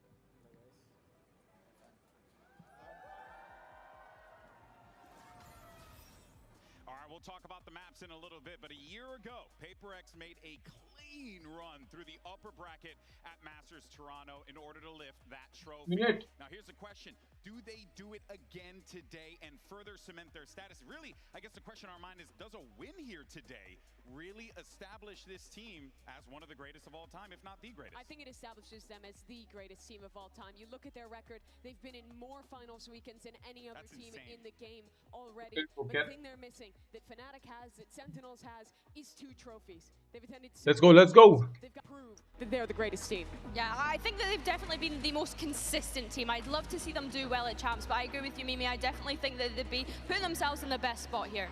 S4: All right, we'll talk about the maps in a little bit, but a year ago, PaperX made a clean run through the upper bracket at Masters Toronto in order to lift that trophy. Now, here's the question. do they do it again today and further cement their status? Really, I guess the question on our mind is, does a win here today really establish this team as one of the greatest of all time, if not the greatest?
S11: I think it establishes them as the greatest team of all time. You look at their record, they've been in more finals weekends than any other team in the game already. But the thing they're missing, that Fnatic has, that Sentinels has, is 2 trophies. They've attended.
S1: Let's go, let's go.
S11: They've got to prove that they're the greatest team.
S13: Yeah, I think that they've definitely been the most consistent team. I'd love to see them do well at Champs, but I agree with you, Mimi. I definitely think that they'd be putting themselves in the best spot here.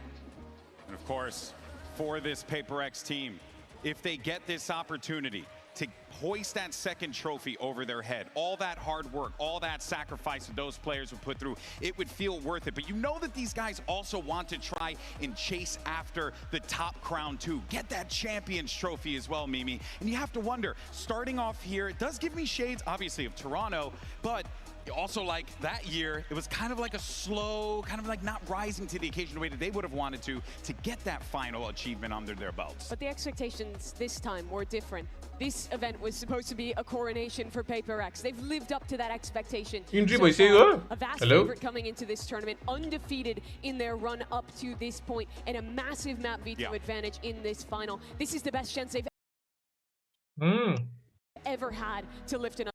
S4: And of course, for this PRX team, if they get this opportunity to hoist that second trophy over their head, all that hard work, all that sacrifice that those players would put through, it would feel worth it. But you know that these guys also want to try and chase after the top crown too. Get that Champions Trophy as well, Mimi. And you have to wonder, starting off here, it does give me shades, obviously, of Toronto, but also, like, that year, it was kind of like a slow, kind of like not rising to the occasion the way that they would have wanted to get that final achievement under their belts.
S11: But the expectations this time were different. This event was supposed to be a coronation for PRX. They've lived up to that expectation. So a vast favorite coming into this tournament, undefeated in their run up to this point, and a massive map veto advantage in this final. This is the best chance they've ever had to lift an.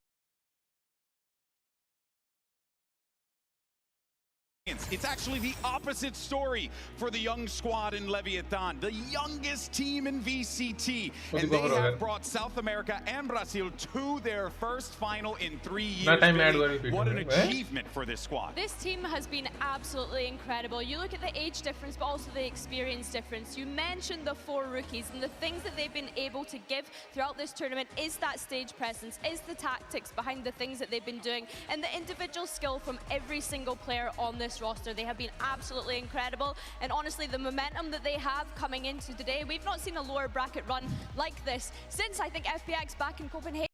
S4: It's actually the opposite story for the young squad in Leviathan, the youngest team in VCT. And they have brought South America and Brazil to their first final in 3 years. What an achievement for this squad.
S13: This team has been absolutely incredible. You look at the age difference, but also the experience difference. You mentioned the 4 rookies, and the things that they've been able to give throughout this tournament is that stage presence, is the tactics behind the things that they've been doing, and the individual skill from every single player on this roster. They have been absolutely incredible, and honestly, the momentum that they have coming into today, we've not seen a lower bracket run like this since, I think, FPX back in Copenhagen.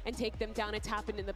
S11: And take them down. It's happened in the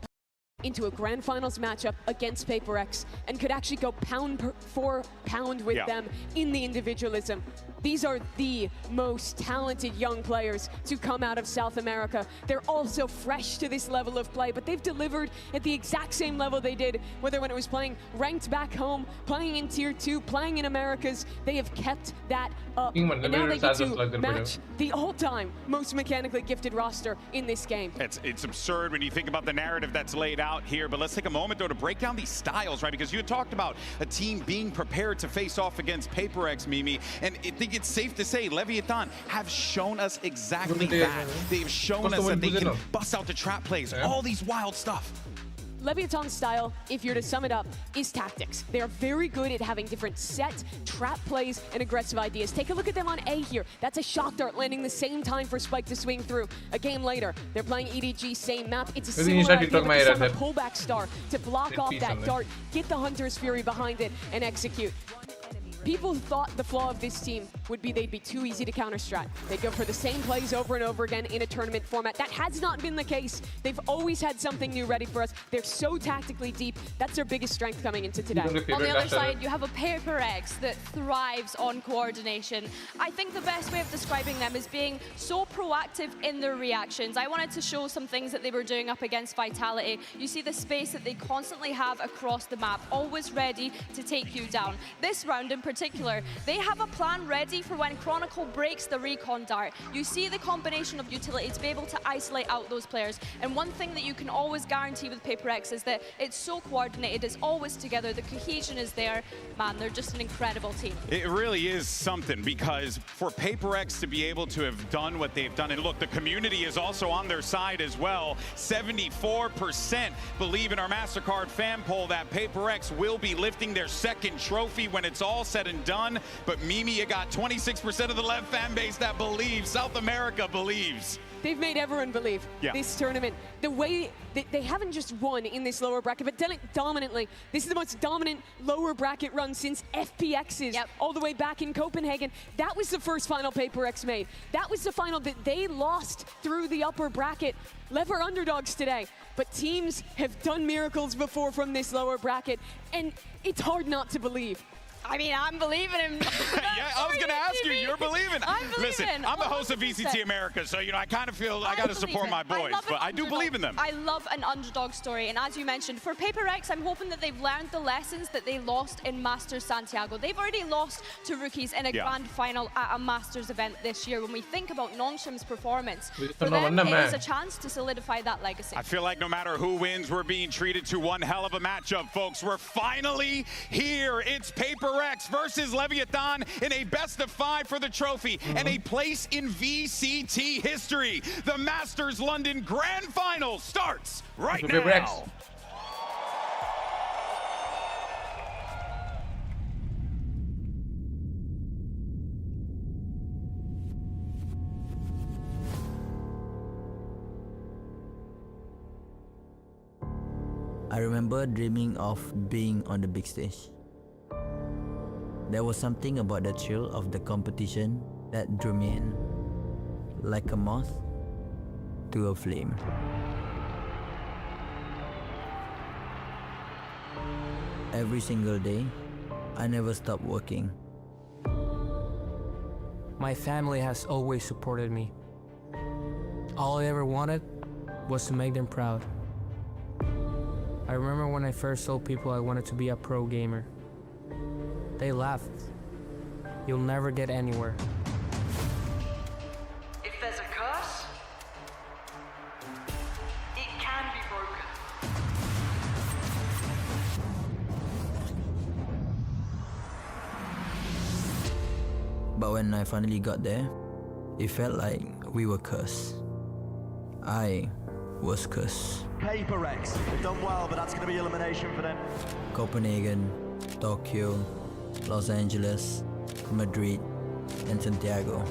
S11: into a grand finals matchup against PRX and could actually go pound for pound with them in the individualism. These are the most talented young players to come out of South America. They're also fresh to this level of play, but they've delivered at the exact same level they did, whether when it was playing ranked back home, playing in Tier 2, playing in Americas. They have kept that up. And now they get to match the all-time most mechanically gifted roster in this game.
S4: It's absurd when you think about the narrative that's laid out here, but let's take a moment though to break down these styles, right? Because you had talked about a team being prepared to face off against PRX, Mimi, and I think it's safe to say Leviathan have shown us exactly that. They've shown us that they can bust out the trap plays, all these wild stuff.
S11: Leviathan's style, if you're to sum it up, is tactics. They are very good at having different set, trap plays, and aggressive ideas. Take a look at them on A here. That's a shock dart landing the same time for Spike to swing through. A game later, they're playing EDG, same map. It's a similar idea, but this time a pullback star to block off that dart, get the Hunter's Fury behind it, and execute. People thought the flaw of this team would be they'd be too easy to counter-strat. They'd go for the same plays over and over again in a tournament format. That has not been the case. They've always had something new ready for us. They're so tactically deep. That's their biggest strength coming into today.
S13: On the other side, you have a PRX that thrives on coordination. I think the best way of describing them is being so proactive in their reactions. I wanted to show some things that they were doing up against Vitality. You see the space that they constantly have across the map, always ready to take you down. This round in particular, they have a plan ready for when Chronicle breaks the recon dart. You see the combination of utility to be able to isolate out those players. And one thing that you can always guarantee with PRX is that it's so coordinated, it's always together, the cohesion is there. Man, they're just an incredible team.
S4: It really is something, because for PRX to be able to have done what they've done, and look, the community is also on their side as well. 74% believe in our MasterCard fan poll that PRX will be lifting their second trophy when it's all said and done. But Mimi, you got 26% of the LEV fan base that believes. South America believes.
S11: They've made everyone believe this tournament. The way they haven't just won in this lower bracket, but done it dominantly. This is the most dominant lower bracket run since FPX's all the way back in Copenhagen. That was the first final PRX made. That was the final that they lost through the upper bracket. LEV are underdogs today, but teams have done miracles before from this lower bracket, and it's hard not to believe.
S13: I mean, I'm believing him.
S4: Yeah, I was going to ask you. You're believing.
S13: I'm believing.
S4: Listen, I'm the host of VCT America, so, you know, I kind of feel I got to support my boys, but I do believe in them.
S13: I love an underdog story, and as you mentioned, for PRX, I'm hoping that they've learned the lessons that they lost in Masters Santiago. They've already lost to rookies in a grand final at a Masters event this year. When we think about Nongshim's performance, for them, it is a chance to solidify that legacy.
S4: I feel like no matter who wins, we're being treated to one hell of a matchup, folks. We're finally here. It's PRX versus Leviathan in a best-of-5 for the trophy and a place in VCT history. The Masters London Grand Final starts right now.
S14: I remember dreaming of being on the big stage. There was something about the thrill of the competition that drew me in, like a moth to a flame. Every single day, I never stopped working.
S15: My family has always supported me. All I ever wanted was to make them proud. I remember when I first told people I wanted to be a pro gamer. They laughed. You'll never get anywhere.
S17: If there's a curse, it can be broken.
S14: But when I finally got there, it felt like we were cursed. I was cursed.
S2: PRX, they've done well, but that's going to be elimination for them.
S14: Copenhagen, Tokyo, Los Angeles, Madrid, and Santiago.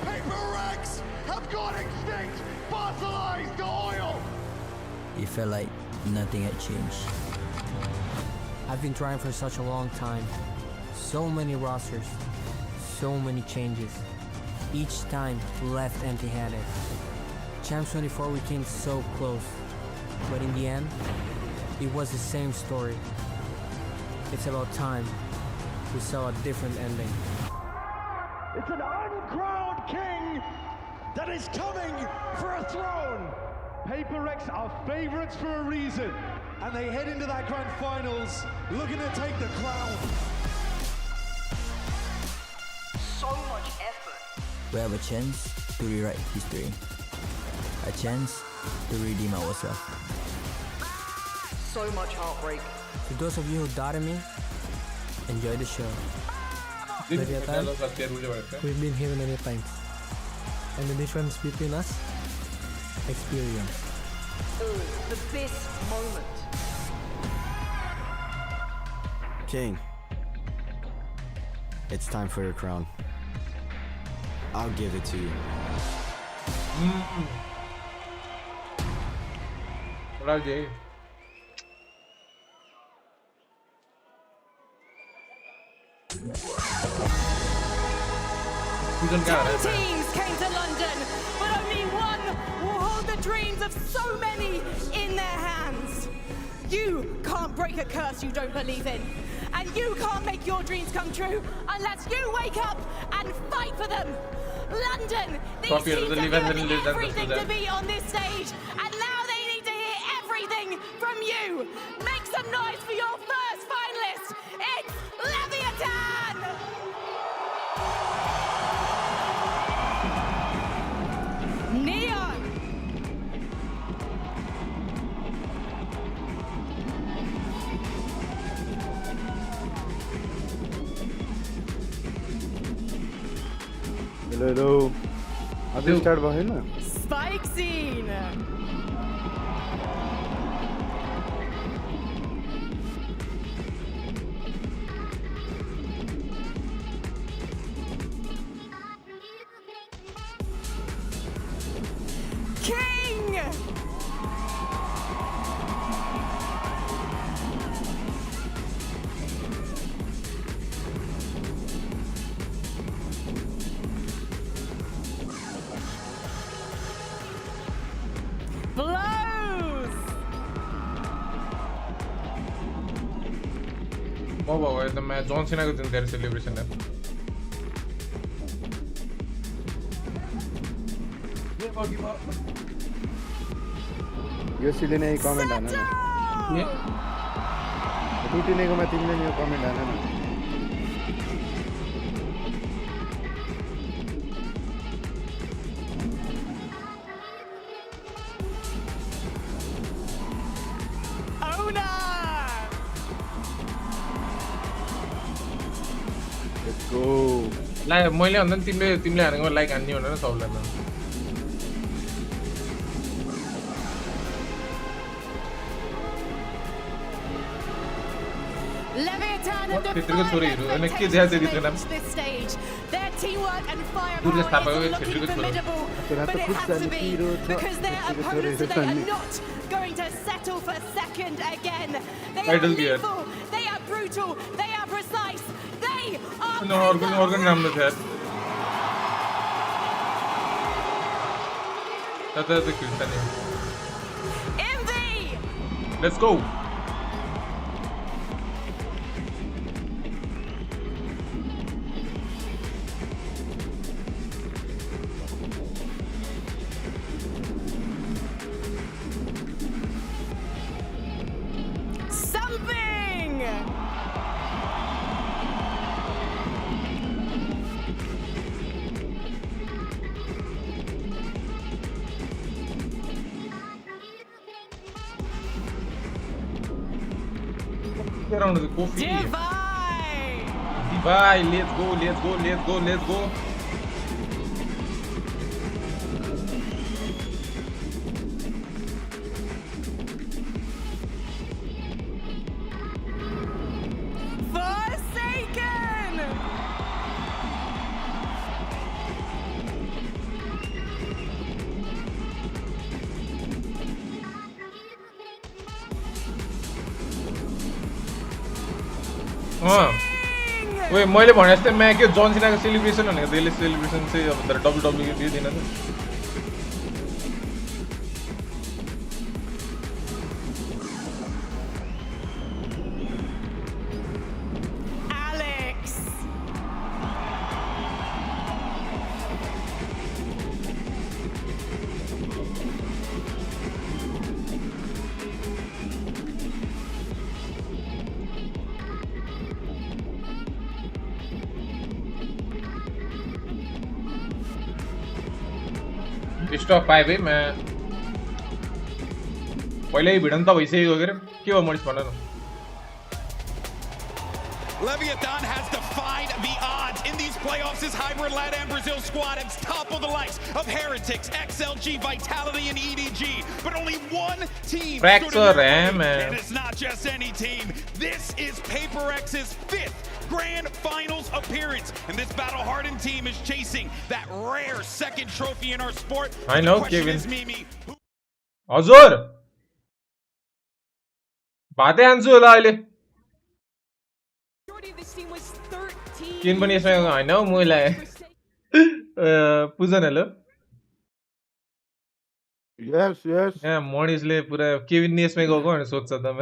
S2: PRX have gone extinct! Fossilize the oil!
S14: It felt like nothing had changed.
S15: I've been trying for such a long time. So many rosters, so many changes. Each time left empty-handed. Champs 24, we came so close, but in the end, it was the same story. It's about time we saw a different ending.
S2: It's an uncrowned king that is coming for a throne.
S18: PRX are favorites for a reason, and they head into that grand finals looking to take the crown.
S17: So much effort.
S14: We have a chance to rewrite history. A chance to redeem ourselves.
S17: So much heartbreak.
S15: To those of you who doubted me, enjoy the show. Leviathan, we've been here many times. And the difference between us, experience.
S17: The best moment.
S25: King, it's time for your crown. I'll give it to you.
S1: Raje.
S6: Ten teams came to London, but only one will hold the dreams of so many in their hands. You can't break a curse you don't believe in, and you can't make your dreams come true unless you wake up and fight for them. London, these teams have given everything to be on this stage, and now they need to hear everything from you. Make some noise for your first finalist. It's Leviathan! Neon!
S9: Hello. अभी start भयो हैन?
S6: Spike scene. King! Blows!
S1: Mobo एकदम मैं John Cena को दिन तेरे celebration है
S9: योशीले नै comment हान न टुटिनेको मा तिमीले नि कमेन्ट हान न Let's go.
S1: लाइक मैले भन्दा तिमीले हानेको लाइक हान्ने भनेर सबैलाई न
S6: Fetriko
S1: chori heru and ke deha dedi to nam
S6: this stage. Their teamwork and
S1: Durga
S6: firepower
S1: stapa
S6: is
S1: ko
S6: looking
S1: Fetriko chori
S6: formidable, but it has to be because their opponents today are not going to settle for second again. They are lethal, they are brutal, they are precise, they are
S1: no organ naam the yaar tata the kilta nahi
S6: MV.
S1: Let's go. Around the coffee. Divide. Let's go.
S6: Forsaken.
S1: Wait, मैले भने जस्तै मैं के John सीनाको celebration भनेको त्यसले celebration चाहिँ अब तर WWE दिदैन त Stop 5 है मैं पहले ही भिडन त भइसक्यो के के हो मनिस भन न
S4: Leviathan has defied the odds in these playoffs. His hybrid LATAM Brazil squad has toppled the likes of Heretics, XLG, Vitality, and EDG. But only one team
S1: Prax
S4: stood in
S1: Ram,
S4: and it's not just any team. This is PRX's 5th Grand Finals appearance. And this battle-hardened team is chasing that rare second trophy in our sport.
S1: I know,
S4: the question
S1: Kevin.
S4: is, Mimi,
S1: हजुर भाते हान्छु होला अहिले किन पनि यसमा हैन हौ मलाई पूजन hello
S9: yes
S1: यहाँ मनिसले पुरा केविन नि यसमै गएको भनेर सोध्छ त म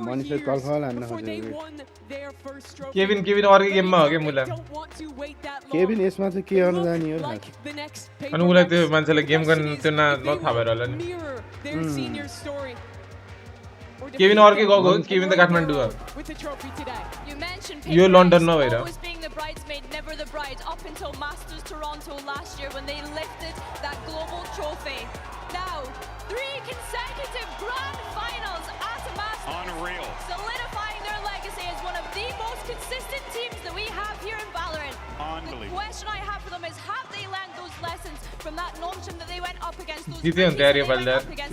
S9: मनिसले तलफल हान्न खोजेको
S1: केविन अर्कै गेममा हो के मुला
S9: केविन यसमा चाहिँ के गर्न जाने हो
S1: अनि उलाई त्यो मान्छेले गेम गर्न त्यो नथाहा भएर होला नि केविन अर्कै गएको हो केविन त काठमाडौँ हो यो लन्डन नभएर
S13: never the bride up until Masters Toronto last year when they lifted that global trophy. Now, 3 consecutive grand finals at a Masters.
S4: Unreal.
S13: Solidifying their legacy as one of the most consistent teams that we have here in Valorant.
S4: Unbelievable.
S13: The question I have for them is, have they learned those lessons from that non-team that they went up against? Those
S1: जिते हुन्छ यार यो पालि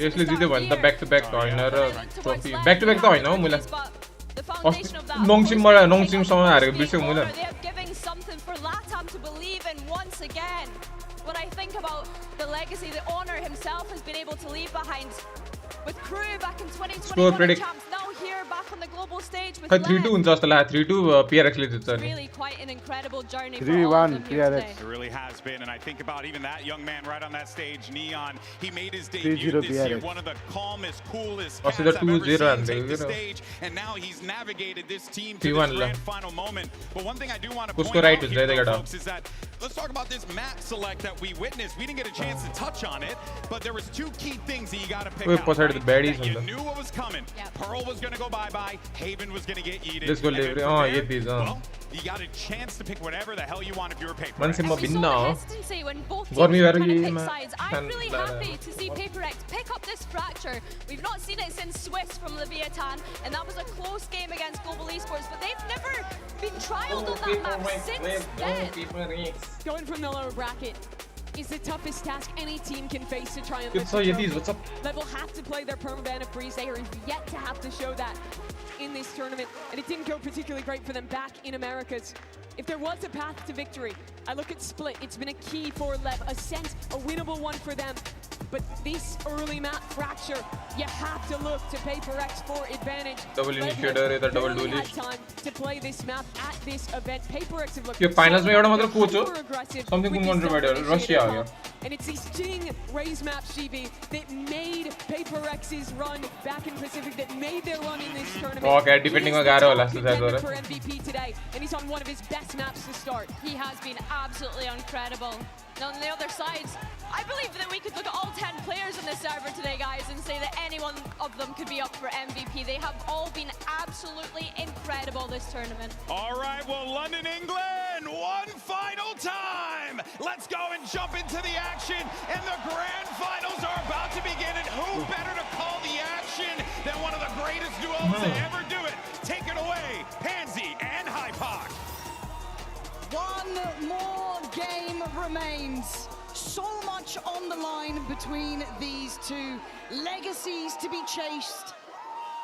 S1: यसले जित्यो भने त back to back हैन र trophy back to back त हैन हौ मुला नङसिमसँग हारेको बिर्स्यो मुला
S13: for LATAM to believe in once again. When I think about the legacy that Honor himself has been able to leave behind with Crew back in 2021 champs, now here back on the global stage with
S1: 3-2 हुन्छ जस्तो लाग्यो 3-2 PRX ले जित्छ नि
S13: really quite an incredible journey for
S9: 3-1
S13: all of them here today.
S4: It really has been, and I think about even that young man right on that stage, Neon. He made his
S9: 3-0
S4: debut this year,
S9: PRX.
S4: one of the calmest, coolest
S1: Also
S4: cats
S1: the
S4: I've ever
S1: 2-0
S4: seen
S1: and
S4: take the
S1: the
S4: stage, and now he's navigated this team to
S1: 3-1
S4: this grand final moment. But one thing I do want to
S1: Usko
S4: point
S1: right
S4: out
S1: is
S4: here,
S1: there,
S4: though, folks, is that let's talk about this map select that we witnessed. We didn't get a chance to touch on it, but there was two key things that you got to pick out.
S1: Right? The baddies
S4: that you knew what was coming. Pearl was going to go bye-bye. Haven was going to get yeeted.
S1: Let's go live. Oh, yeah, these.
S4: Well, you got a chance to pick whatever the hell you want if you were paper.
S13: We saw the hesitancy when both teams were trying to pick sides. I'm really happy to see PaperX pick up this fracture. We've not seen it since Swiss from Leviathan, and that was a close game against Global Esports, but they've never been trialed on that map since then.
S11: Going from the lower bracket is the toughest task any team can face to try and lift
S1: So
S11: the
S1: Yetis,
S11: trophy.
S1: what's up?
S11: Level have to play their permaban of freeze. They are yet to have to show that in this tournament, and it didn't go particularly great for them back in Americas. If there was a path to victory, I look at Split. It's been a key for LEV, a sense, a winnable one for them. But this early map fracture, you have to look to PaperX for advantage.
S1: Double initiator is the double
S11: barely
S1: duelist.
S11: had time to play this map at this event. PaperX have looked
S1: ये finals में एउटा मात्र coach हो
S11: aggressive
S1: something
S11: with
S1: कुन
S11: this
S1: controversial
S11: double
S1: Russia आ गया
S11: and it's these Sting raise maps, GB, that made PaperX's run back in Pacific, that made their run in this tournament.
S1: Okay, defending में गारो होला
S11: Contender for MVP today, and he's on one of his best maps to start.
S13: He has been absolutely incredible. Now on the other side, I believe that we could look at all 10 players on this server today, guys, and say that any one of them could be up for MVP. They have all been absolutely incredible this tournament.
S4: All right, well, London, England, one final time. Let's go and jump into the action, and the grand finals are about to begin, and who better to call the action than one of the greatest duos to ever do it? Take it away, Pansy and Hypoc.
S8: One more game remains. So much on the line between these two. Legacies to be chased.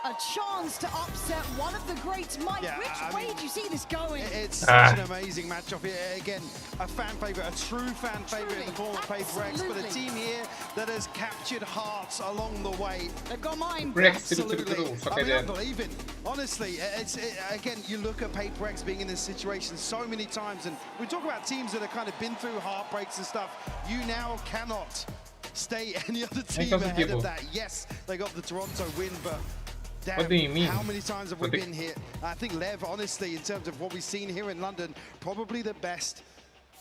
S8: A chance to upset one of the greats. Mike, which way do you see this going?
S16: It's such an amazing matchup here. Again, a fan favorite, a true fan favorite in the form of PaperX, but a team here that has captured hearts along the way.
S8: They've got mine.
S16: Absolutely. I mean, unbelievable. Honestly, again, you look at PaperX being in this situation so many times, and we talk about teams that have kind of been through heartbreaks and stuff. You now cannot stay any other team ahead of that. Yes, they got the Toronto win, but damn,
S1: what do you mean?
S16: How many times have we been here? I think LEV, honestly, in terms of what we've seen here in London, probably the best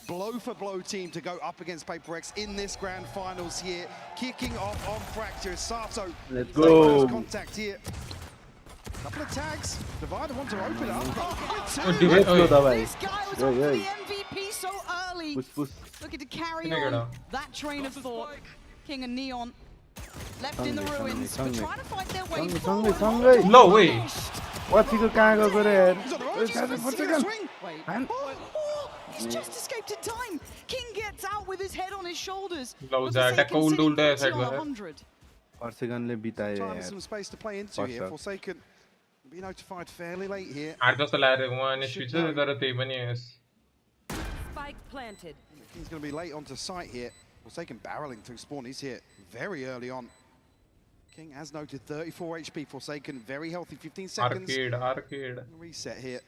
S16: blow-for-blow team to go up against PaperX in this grand finals here. Kicking off on Fracture. Sato.
S9: Let's go.
S16: First contact here. Couple of tags. Divider want to open up.
S8: This guy was on for the MVP so early. Looking to carry on that train of thought. King and Neon left in the ruins, but trying to fight their way forward.
S1: No way.
S9: What's he going to do?
S8: He's just escaped in time. King gets out with his head on his shoulders.
S1: Time
S16: some space to play into here. Forsaken be notified fairly late here.
S17: Spike planted.
S16: He's going to be late onto site here. Forsaken barreling through spawn. He's here very early on. King has noted 34 HP. Forsaken very healthy. 15 seconds.
S1: Arcade.
S16: Reset here.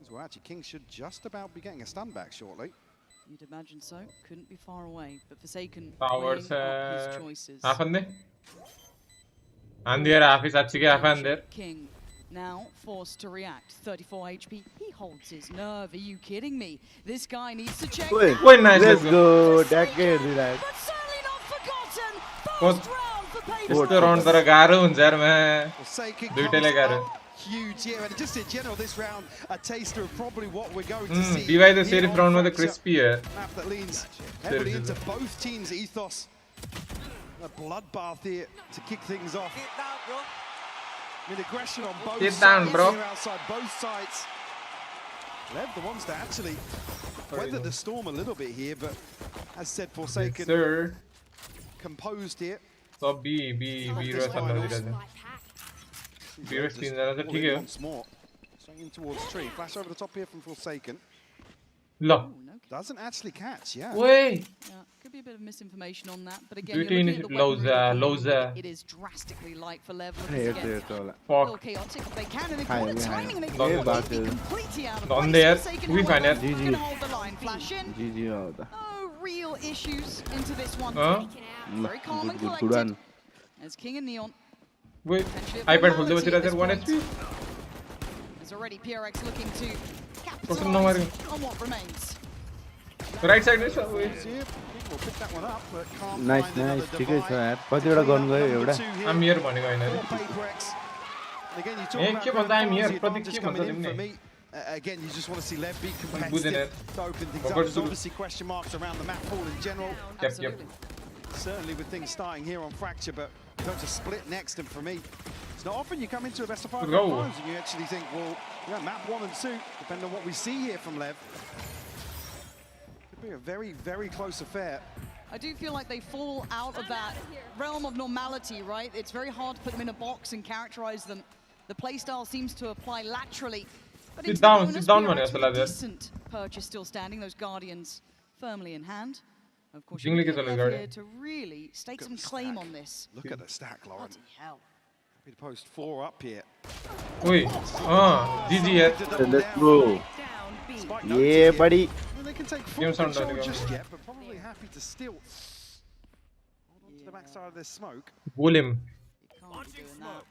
S16: Well, actually, King should just about be getting a stun back shortly.
S8: You'd imagine so. Couldn't be far away. But Forsaken
S1: Towers
S8: weighing up his choices. King now forced to react. 34 HP. He holds his nerve. Are you kidding me? This guy needs to check.
S1: Nice.
S9: Let's go. That game, relax.
S8: But certainly not forgotten. First round for PaperX.
S16: Huge here, and just in general, this round, a taster of probably what we're going to see.
S1: Divide the series round with the crispy.
S16: Map that leans heavily into both teams' ethos. A bloodbath here to kick things off. I mean, aggression on both sides. Here outside both sides. LEV the ones that actually weathered the storm a little bit here, but as said, Forsaken composed here.
S1: So B
S16: once more. Straight in towards tree. Flash over the top here from Forsaken.
S1: No.
S8: No
S16: Doesn't actually catch, yeah.
S1: Wait.
S8: Yeah, could be a bit of misinformation on that, but again,
S1: Duty
S8: you're looking
S1: is
S8: at the weaponry
S1: Loza.
S8: it is drastically light for Lev.
S9: Hey,
S8: Looking to
S9: it's
S8: get
S9: all.
S8: a
S1: Fuck.
S8: little chaotic if they can, and they've
S9: Hi,
S8: got the
S9: hi.
S8: timing, and they've
S9: Yeah,
S8: got
S9: but,
S8: it completely out of
S1: Not
S8: place.
S1: there.
S8: Forsaken,
S1: We find
S8: however,
S1: it.
S9: GG.
S8: gonna hold the line, flash in.
S9: GG out.
S8: No real issues into this one.
S1: Huh?
S8: Very calm and
S9: Good
S8: collected.
S9: one.
S8: As King and Neon.
S1: Wait.
S8: Potentially a
S1: iPad
S8: formality
S1: खोल्दै बसिरहेको
S8: at this
S1: छ 1
S8: point.
S1: HP.
S8: There's already PRX looking to
S1: Person नमार्नु.
S8: capitalize on what remains.
S1: Right side is
S16: We'll pick that one up, but can't
S9: Nice,
S16: find another
S9: nice. ठिकै छ
S16: divide.
S9: यार. कतिवटा गर्नु गयो एउटा?
S1: I'm here भनेको हैन रे.
S16: PRX. Again, you talk
S1: A
S16: about
S1: के भन्दा I'm here
S16: the
S1: प्रति
S16: advantage
S1: के
S16: coming
S1: भन्छ
S16: in for
S1: तिमीले?
S16: me. Again, you just want to see Lev be
S1: बुझेन
S16: competitive
S1: यार.
S16: to open things up.
S1: Focus
S16: There's
S1: to-
S16: obviously question marks around the map pool in general.
S1: Yep.
S16: Certainly with things starting here on Fracture, but going to split next, and for me, it's not often you come into a best of 5
S1: Go.
S16: finals and you actually think, well, yeah, map 1 and 2, depending on what we see here from Lev, could be a very, very close affair.
S8: I do feel like they fall out of that realm of normality, right? It's very hard to put them in a box and characterize them. The playstyle seems to apply laterally. But
S1: Sit
S8: into the
S1: down,
S8: bonus,
S1: sit down,
S8: PRX
S1: man,
S8: with a
S1: Esewa there.
S8: decent purchase still standing, those Guardians firmly in hand. Of course,
S1: Jingle
S8: you're
S1: ke
S8: looking
S1: chalo
S8: at
S1: Guardian.
S8: here to really stake some claim on this.
S16: Look at the stack, Lauren.
S8: Bloody hell.
S16: Happy to post 4 up here.
S1: Wait. GG यार.
S9: Let's go. Yeah, buddy.
S16: I mean, they can take full
S1: Game sound
S16: control
S1: down,
S16: just
S1: yeah.
S16: yet, but probably happy to still hold on to the backside of this smoke.
S1: Pull him.
S8: Can't be doing that.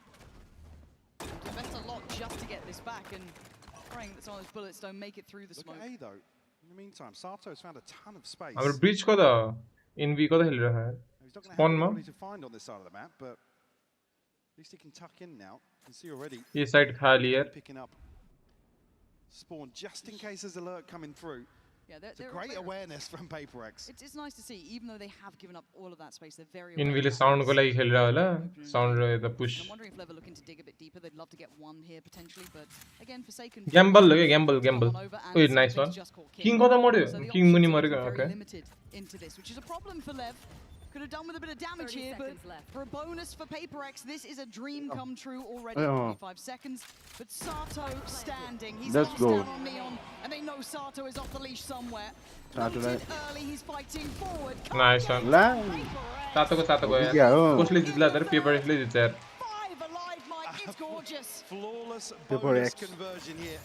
S8: You invest a lot just to get this back, and praying that some of those bullets don't make it through the
S16: Look
S8: smoke.
S16: at A though. In the meantime, Sato's found a ton of space.
S1: हाम्रो bridge को त env को त खेलिरहेको है.
S16: He's not going to
S1: Spawn
S16: have
S1: ma.
S16: anybody to find on this side of the map, but at least he can tuck in now. You can see already
S1: ये side खाली यार.
S16: picking up spawn just in case there's alert coming through.
S8: Yeah,
S16: It's a great awareness from PRX.
S8: It's nice to see, even though they have given up all of that space, they're very
S1: इनवीले sound को लागि खेलिरहेको होला. Sound र यता push.
S8: I'm wondering if they're looking to dig a bit deeper. They'd love to get one here potentially, but again, Forsaken.
S1: Gamble लगे gamble. Wait, nice one. King को त मर्यो. King मुनि मरेको. Okay.
S8: Limited into this, which is a problem for Lev. Could have done with a bit of damage here, but for a bonus for PRX, this is a dream come true already. 25 seconds, but Sato standing. He's
S9: Let's
S8: lost
S9: go.
S8: out on Neon, and they know Sato is off the leash somewhere.
S9: Sato
S8: Loaded early, he's fighting forward.
S1: Nice one.
S9: ला
S1: सातो को
S9: क्या
S1: यार.
S9: हो?
S1: कसले जित्ला तर पेपरले जित्छ यार.
S8: Five alive, Mike. It's gorgeous.
S16: Flawless
S9: PRX.
S16: bonus conversion here.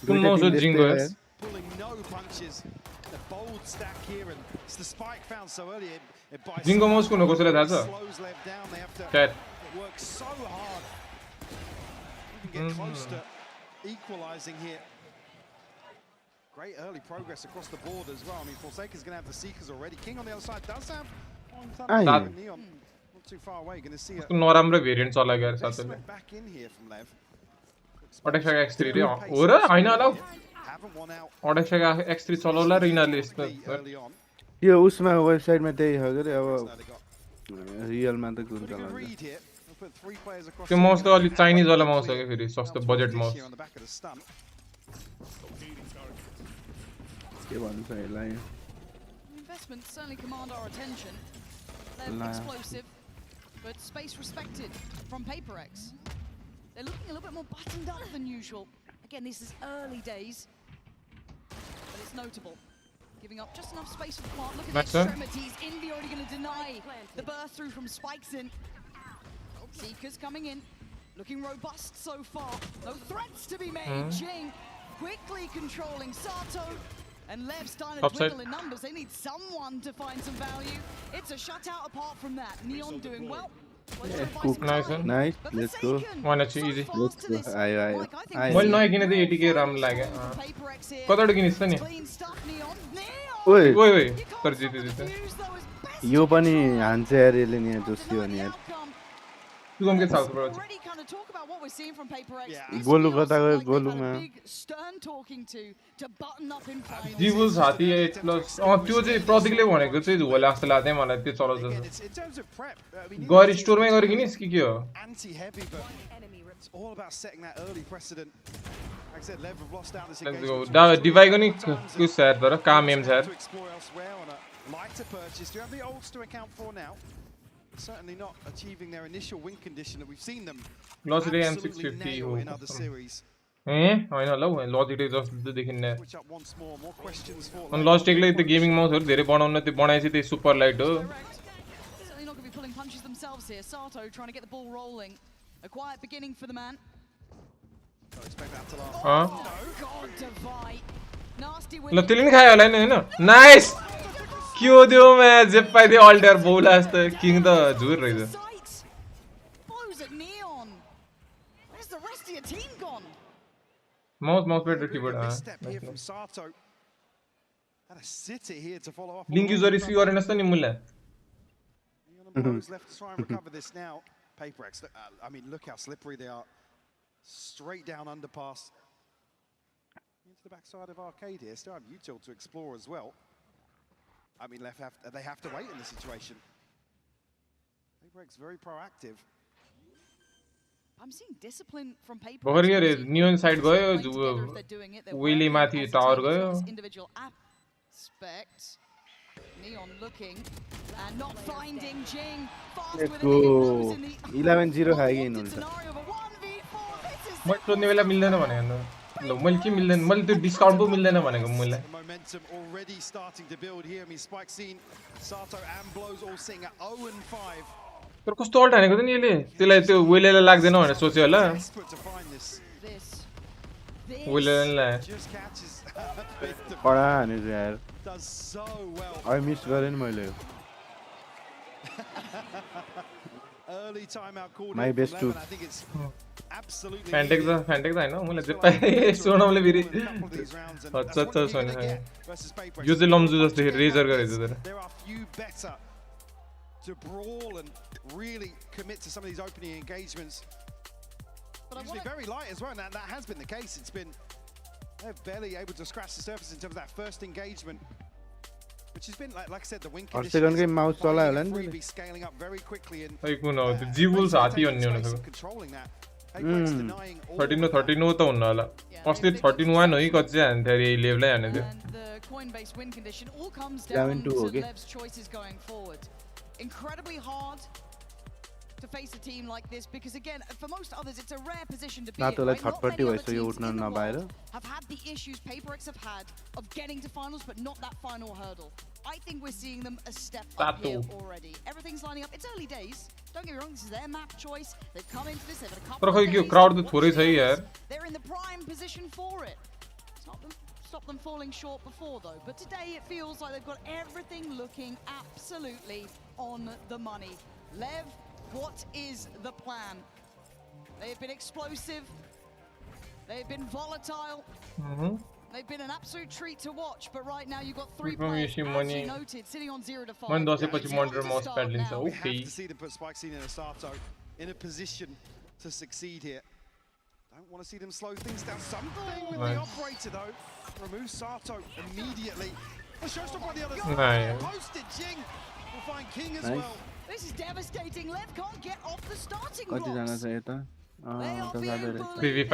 S1: कुन नौ ginkgo यार.
S16: Pulling no punches. A bold stack here, and it's the spike found so early. It buys
S1: ginkgo mouse कुन हो कसले थाहा छ?
S16: slows Lev down. They have to
S1: Cat.
S16: work so hard. Even get close to equalizing here. Great early progress across the board as well. I mean, Forsaken's going to have the Seekers already. King on the other side does have on
S9: Aye.
S16: Neon. Not too far away. Going to see a
S1: नराम्रो variant चला गएर साथले.
S16: investment back in here from Lev.
S1: अटेक्सका X3 रे हो र हैन होला.
S16: Haven't won out
S1: अटेक्सका X3 चलाउला र यिनीहरुले यस्तो.
S16: early on.
S9: यो उसमा वेबसाइटमा त्यही हो के अब
S16: Now they got
S9: रियलमा त कुन
S16: pretty good
S9: चलाउँछ
S16: read here. We'll put 3 players across
S1: त्यो
S16: the
S1: माउस त
S16: board.
S1: अलि चाइनिज वाला माउस हो के फेरि सस्तो budget mouse.
S16: Here on the back of the stump.
S9: के भन्छ यसलाई
S8: Investments certainly command our attention. They're
S9: Nah.
S8: explosive, but space respected from PRX. They're looking a little bit more buttoned up than usual. Again, this is early days, but it's notable. Giving up just enough space for the plant. Look at
S1: Nice
S8: the
S1: one.
S8: extremities. Envy already going to deny the burst through from Spikes in. Seekers coming in, looking robust so far. No threats to be made. Jing quickly controlling Sato. And Lev starting to
S1: Upside.
S8: dwindle in numbers. They need someone to find some value. It's a shutout apart from that. Neon doing well.
S9: cook
S1: Nice one.
S9: nice let's go
S1: One HP easy.
S9: let's go आयो
S1: मैले नयाँ किने त 80k राम्रो लाग्यो. कताबाट किनिस् त नि?
S9: ओइ
S1: ओइ तर जिते.
S9: यो पनि हान्छ यार यसले नि जोसियो नि यार
S1: तू कम के साथ bro.
S8: Already kind of talk about what we're seeing from PRX.
S16: Yeah.
S8: This
S9: Golu
S8: feels
S9: कता गयो
S8: like they've had
S9: गोलुमा
S8: a big stern talking to button up in finals.
S1: Jewels हाती 8+ त्यो चाहिँ प्रतीकले भनेको चाहिँ होला जस्तो लाग्दै मलाई त्यो चलाउँछ.
S16: Again, it's in terms of prep. I mean,
S1: गरी स्टोरमै गएर किनिस् कि के हो?
S16: anti-heavy, but it's all about setting that early precedent. Like I said, Lev have lost out this
S1: Let's
S16: engagement.
S1: go. डिभाइको नि कुछ छ तर काम एम छ.
S16: To explore elsewhere on a lighter purchase. Do you have the olds to account for now? Certainly not achieving their initial win condition that we've seen them
S1: Lost the
S16: absolutely
S1: M650
S16: nail in other
S1: हो.
S16: series.
S1: हैन ल लजिटेक जस्तो देखिन्न
S16: Switch up once more. More questions for
S1: अनि लजिटेकले त्यो gaming माउसहरु धेरै बनाउन त्यो बनाएपछि त्यो super light हो
S8: Certainly not going to be pulling punches themselves here. Sato trying to get the ball rolling. A quiet beginning for the man.
S16: Don't expect that to last.
S8: Oh, God, Divide. Nasty with
S1: ल त्यसले नि खायो होला नि हैन nice क्यो दियो match जे पाइदियो alter बौलास त king त झुर रहेछ
S8: blows at Neon. Where's the rest of your team gone?
S1: Mouse pad र keyboard
S16: Step here from Sato. And a sitter here to follow up.
S1: Link user risk गरेनस् त नि मुल्ला
S16: Mobo's left to try and recover this now. PRX, I mean, look how slippery they are. Straight down underpass. Into the backside of Arcade here. Still have util to explore as well. I mean, they have to wait in the situation. PRX very proactive.
S8: I'm seeing discipline from PRX.
S1: भर्खर के नियन side गयो वेली माथि tower गयो
S8: Individual aspects. Neon looking and not finding Jing.
S9: Let's go. 11-0 खायो नि उल्टा
S1: म सोध्ने बेला मिल्दैन भने ल मैले के मिल्दैन मैले त्यो डिस्काउन्ट पो मिल्दैन भनेको मलाई
S16: Momentum already starting to build here. I mean, Spike seen Sato and Blows all sitting at 0-5.
S1: तर कस्तो अल्ट हानेको त नि यसले त्यसलाई त्यो वेलेले लाग्दैन भनेर सोच्यो होला वेलेले
S9: कडा हानेछ यार आई मिस गरे नि मैले
S16: Early timeout called.
S9: My best too.
S16: I think it's absolutely.
S1: फ्यान्टेक त हैन मैले जे पाए सोनामले फेरि अच्छा सोना यो चाहिँ लम्जु जस्तो रेजर गरेछ तर
S16: There are few better to brawl and really commit to some of these opening engagements. But usually very light as well, and that has been the case. It's been they're barely able to scratch the surface in terms of that first engagement, which has been like I said, the win condition.
S9: Second mouse चला होला नि
S16: be scaling up very quickly and
S1: आई कुन हो त्यो जीवुल्स हाती भन्ने हुन सक्छ
S16: controlling that.
S1: 13 त हुन्न होला अस्ति 13-1 हो कि कति चाहिँ हान्थ्यो अरे लेभलै हाने थियो
S8: The Coinbase win condition all comes down to Lev's choices going forward. Incredibly hard to face a team like this because again, for most others, it's a rare position to be in.
S9: Not many other teams in the world
S8: have had the issues PRX have had of getting to finals, but not that final hurdle. I think we're seeing them a step up here already. Everything's lining up. It's early days. Don't get me wrong. This is their map choice. They've come into this. They've had a couple of days.
S1: crowd त थोरै छ यार
S8: They're in the prime position for it. It's not stop them falling short before though. But today it feels like they've got everything looking absolutely on the money. Lev, what is the plan? They've been explosive. They've been volatile. They've been an absolute treat to watch, but right now you've got three players, as you noted, sitting on 0-5.
S1: मन दसेपछि monitor mouse pad लिन्छ
S16: We
S1: okay
S16: have to see them put Spike Scene and Sato in a position to succeed here. Don't want to see them slow things down. Something with the operator though. Remove Sato immediately. The showstopper on the other side. Posted Jing will find King as well.
S8: This is devastating. Lev can't get off the starting
S9: कति जना
S8: blocks.
S9: छ यता त जादै रहेछ
S1: 3v5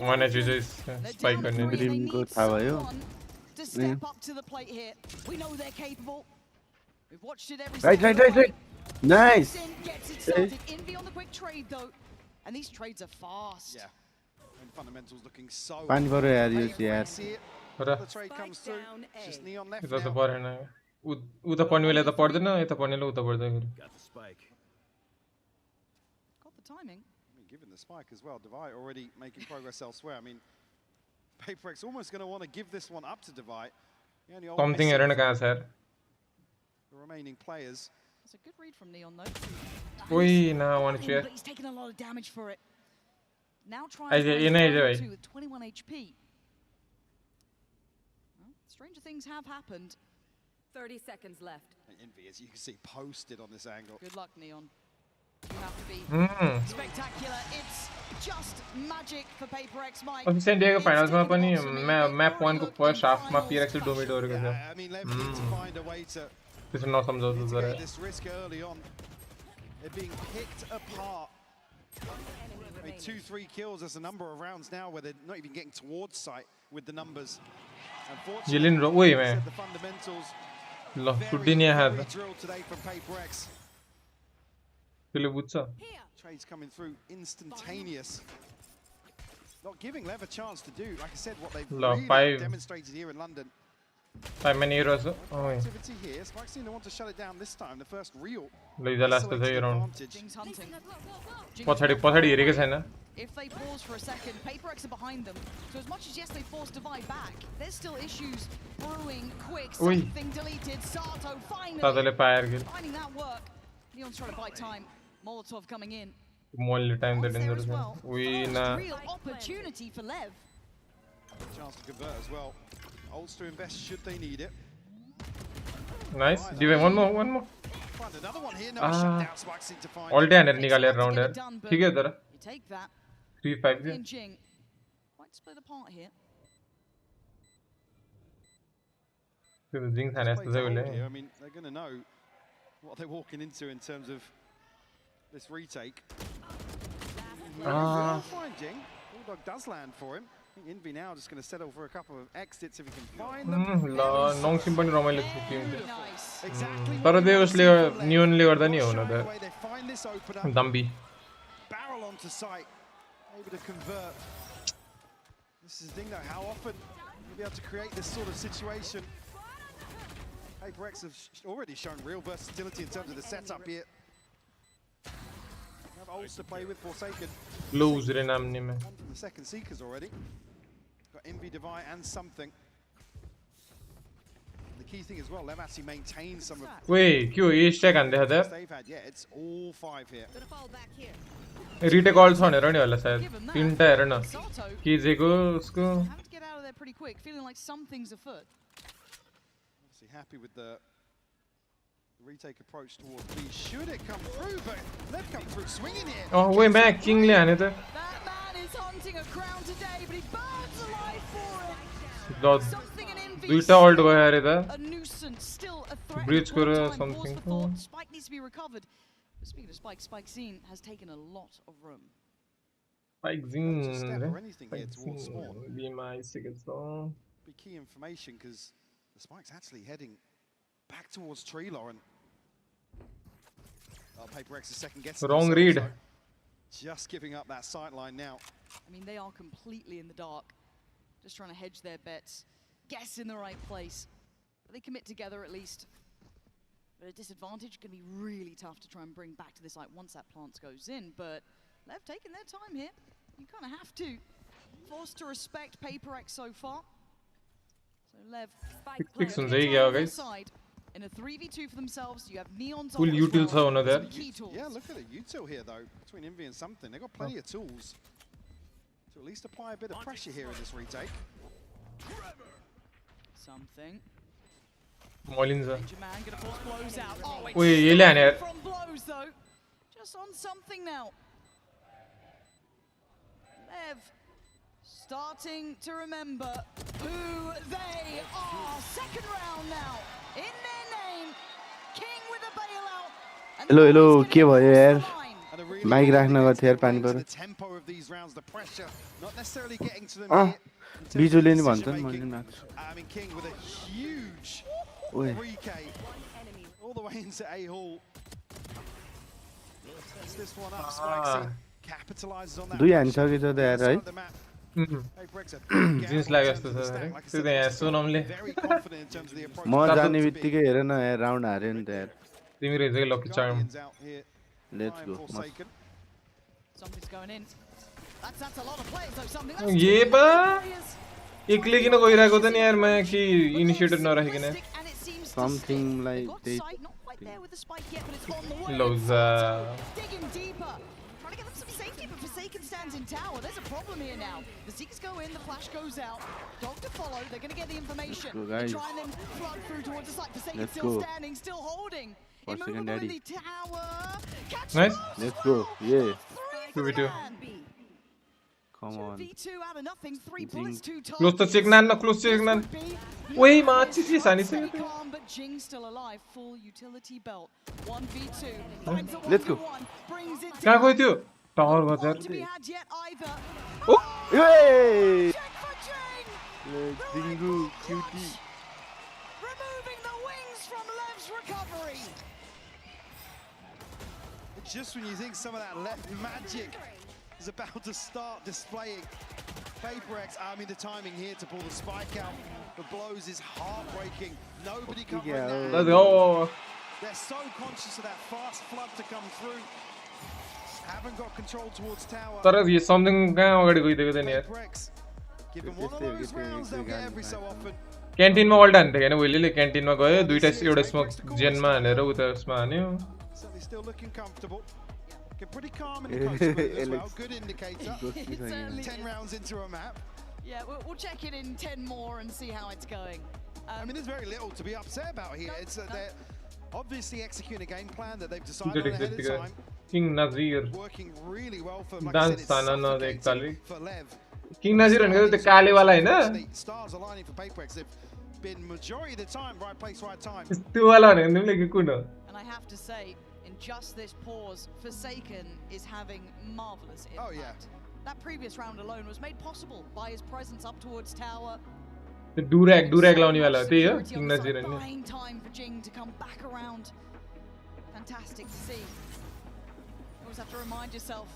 S1: one edge चाहिँ spike गर्ने
S9: dream को थाहा भयो
S8: To step up to the plate here. We know they're capable. We've watched it every
S9: right nice
S8: gets it started. Envy on the quick trade though. And these trades are fast.
S16: Yeah. And fundamentals looking so
S9: पानी पऱ्यो यार यो यार
S16: The trade comes through. Just Neon left
S1: यता त
S16: now.
S1: परेन उता पढ्ने बेला त पढ्दैन यता पढ्नेले उता पढ्दैन
S16: Got the spike.
S8: Got the timing.
S16: I mean, given the spike as well, Divide already making progress elsewhere. I mean, PRX almost going to want to give this one up to Divide.
S1: Something हेरेन कहाँ छ यार
S16: The remaining players.
S8: That's a good read from Neon though.
S1: ओइ ना वान chair
S8: But he's taken a lot of damage for it. Now
S1: आइज
S8: trying
S1: एन आइज
S8: to
S1: भाइ
S8: with 21 HP. Well, stranger things have happened.
S6: 30 seconds left.
S16: Envy, as you can see, posted on this angle.
S8: Good luck, Neon. You have to be spectacular. It's just magic for PRX, Mike.
S1: अस्ति saint Diego फाइनल्समा पनि map 1 को first हाफमा PRX ले dominate गरेको छ
S16: I mean, Lev need to find a way to
S1: त्यसो नसम्झाउँछु जरा
S16: mitigate this risk early on. They're being picked apart. I mean, 2-3 kills. There's a number of rounds now where they're not even getting towards sight with the numbers.
S1: Yelin ro ओइ मैं
S16: The fundamentals
S1: ल सुड्दिने हात
S16: drill today from PRX.
S1: त्यसले बुझ्छ
S16: Trades coming through instantaneous. not giving Lev a chance to do, like I said, what they've
S1: No,
S16: really demonstrated here in London.
S1: 5 many heroes. Oh,
S16: Activity here. Spike seem to want to shut it down this time. The first real
S1: the last round.
S8: Jing's hunting. If they pause for a second, PRX are behind them. So as much as yes, they forced Divide back, there's still issues brewing. Quick, something deleted. Sato finally finding that work. Neon's trying to buy time. Molotov coming in.
S1: More time than dangerous.
S8: Real opportunity for Lev.
S16: Chance to convert as well. Ults to invest should they need it.
S1: Nice. Give one more.
S16: Find another one here. No shutdown. Spike seem to find
S1: all day and निकाले around here. ठीक है जरा.
S8: You take that.
S1: 3-5 के.
S8: Jing quite split apart here.
S1: फिर Jing था nest से बोले.
S16: I mean, they're going to know what they're walking into in terms of this retake. Find Jing. Bulldog does land for him. Envy now just going to settle for a couple of exits if he can find them.
S1: Long simple normal exactly. But they was new only or the new another. Dumby.
S16: Barrel onto site, able to convert. This is the thing though, how often you'll be able to create this sort of situation. PRX have already shown real versatility in terms of the setup here. Have ults to play with Forsaken.
S1: Blues renamne mein.
S16: One from the second Seekers already. Got Envy, Divide and something. The key thing as well, Lev actually maintains some of
S1: wait, क्यों ये stack आंदे हैं
S16: they've had. Yeah, it's all 5 here.
S1: Retake also होने रहने वाला शायद. 3 है ना. कीजे को उसको.
S8: Have to get out of there pretty quick, feeling like something's afoot.
S16: Obviously happy with the retake approach towards B. Should it come through? But Lev come through swinging here.
S1: Oh, wait, back King ले आने थे.
S8: That man is hunting a crown today, but he burns alive for it. Something in Envy.
S1: दूसरा hold हुआ है इधर.
S8: A nuisance, still a threat.
S1: Breach करो something.
S8: Spike needs to be recovered. But speaking of Spike, Spike Scene has taken a lot of room.
S1: Spike Scene. Be my second song.
S16: Be key information because the Spike's actually heading back towards Tree Lauren. PRX is second guessing.
S1: Wrong read.
S16: Just giving up that sight line now.
S8: I mean, they are completely in the dark. Just trying to hedge their bets. Guess in the right place. But they commit together at least. But a disadvantage can be really tough to try and bring back to this like once that plant goes in. But Lev taking their time here. You kind of have to. Forced to respect PRX so far. So Lev in a 3v2 for themselves. You have Neon's
S1: full utils are there.
S16: Yeah, look at the util here though between Envy and something. They've got plenty of tools to at least apply a bit of pressure here in this retake.
S8: Something.
S1: Molins.
S8: Oh,
S1: wait, ये ले आने यार.
S8: From blows though. Just on something now. Lev starting to remember who they are. Second round now. In their name. King with a bailout.
S9: Hello, के भयो यार? Mic राख्न गएको थियो यार पानी पर्यो.
S16: The tempo of these rounds, the pressure, not necessarily getting to them.
S9: बिजुले नि भन्छन् मैले नाच्छु.
S16: I mean, King with a huge 3K all the way into A Hall. Sets this one up. Spike capitalizes on that.
S9: दुई हानिसकेछ त यार है.
S1: Jeans लाग्यो जस्तो छ है. त्यो त यहाँ सोनमले.
S9: म जाने बित्तिकै हेर न यार राउन्ड हार्यो नि त यार.
S1: तिमी रहेछ lucky charm.
S9: Let's go.
S8: Something's going in. That's a lot of players though. Something.
S1: ये पा एक्लै किन गइरहेको त नि यार म कि initiator नराखिकन.
S9: Something like they.
S1: Loza.
S8: Digging deeper. Trying to get them some safety, but Forsaken stands in tower. There's a problem here now. The Seekers go in, the flash goes out. Dog to follow. They're going to get the information.
S9: They
S8: try and then flood through towards the site. Forsaken still standing, still holding.
S9: Forsaken daddy.
S1: Nice.
S9: Let's go. Yeah.
S1: 2v2.
S9: Come on.
S8: 2v2 out of nothing. 3 bullets, 2 targets.
S1: Close to Signan, close to Signan. Wait, man, this is anything.
S8: But Jing still alive. Full utility belt. 1v2.
S9: Let's go.
S1: Can I go with you? Tower was there.
S8: To be had yet either.
S9: Oh! Yay!
S8: Check for Jing.
S9: Dingu, cutie.
S8: Removing the wings from Lev's recovery.
S16: Just when you think some of that left magic is about to start displaying, PRX, I mean, the timing here to pull the spike out, the blows is heartbreaking. Nobody covering that.
S1: Let's go.
S16: They're so conscious of that fast flood to come through. Haven't got control towards tower.
S1: तर ये something कहाँ अगाडि गइदिएको थियो नि यार.
S16: Give them one of those rounds they'll get every so often.
S1: क्यान्टिनमा alt हान्थ्यो हैन वेलीले क्यान्टिनमा गयो दुईटा एउटा स्मोक जेनमा हानेर उता उसमा हान्यो.
S16: Certainly still looking comfortable. Looking pretty calm in the coast move as well. Good indicator. 10 rounds into a map.
S8: Yeah, we'll check it in 10 more and see how it's going.
S16: I mean, there's very little to be upset about here. It's they're obviously executing a game plan that they've decided on ahead of time.
S1: King Nazir.
S16: Working really well for
S1: Dance स्थानमा एकताली. King Nazir भनेको त्यो काले वाला हैन?
S16: Stars aligning for PRX. They've been majority of the time right place, right time.
S1: त्यो वाला भनेको तिमीले के कुन हो?
S8: And I have to say, in just this pause, Forsaken is having marvelous impact.
S16: Oh yeah.
S8: That previous round alone was made possible by his presence up towards tower.
S1: The durag लाउने वाला त्यही हो King Nazir Hahn?
S8: Buying time for Jing to come back around. Fantastic to see. You always have to remind yourself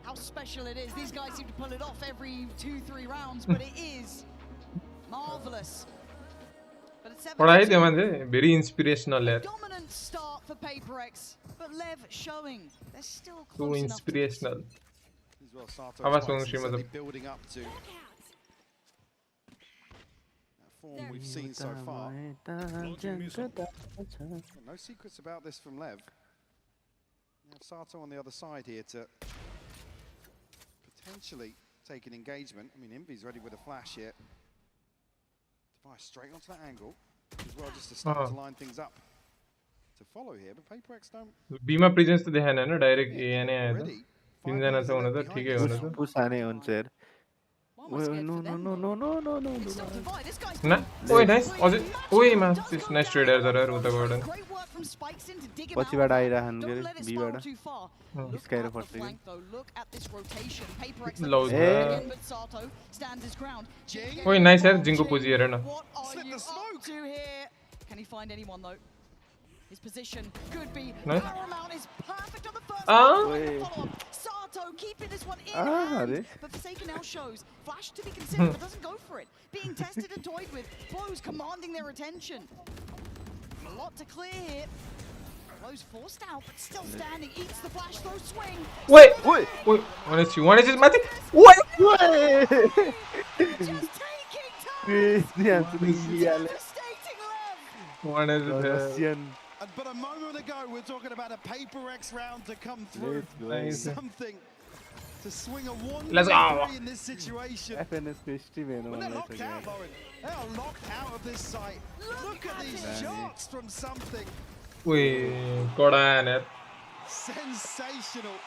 S8: how special it is. These guys seem to pull it off every 2-3 rounds, but it is marvelous. But it's
S1: पढाइ त्यो मान्छे very inspirational यार.
S8: Dominant start for PRX, but LEV showing they're still
S1: So
S8: close
S1: inspirational.
S16: Well, Sato
S1: आवाज
S16: quite
S1: सुन्नु श्री मतलब.
S16: building up to that form we've seen so far. No secrets about this from LEV. You have Sato on the other side here to potentially take an engagement. I mean, Envy's ready with a flash here. Device straight onto that angle as well, just to start to line things up to follow here. But PRX don't.
S1: बीमा presence तो देखा ना direct A ने आया था. 3 जना से होना था ठीक है होना था.
S9: पुश आने on chair. No.
S1: ना ओए nice अझै ओए मा nice trader जरा उता गयो.
S9: पछिबाट आइराछन् के बीबाट स्काइर फर्स्ट
S1: लो ओए नाइस यार जिंको पोजी हेर न.
S8: Can he find anyone though? His position could be
S1: nice.
S8: Paramount is perfect on the first follow-up. Sato keeping this one in hand, but Forsaken now shows flash to be considered, but doesn't go for it. Being tested and toyed with, blows commanding their attention. A lot to clear here. Blows forced out, but still standing. Eats the flash, throw swing.
S1: Wait. One is Mati. Wait.
S8: Just taking time.
S1: One is
S16: but a moment ago, we're talking about a PRX round to come through. Something to swing a 1v3 in this situation.
S9: FNS
S16: well, they're locked out, Lauren. They are locked out of this site. Look at these shots from something. Sensational.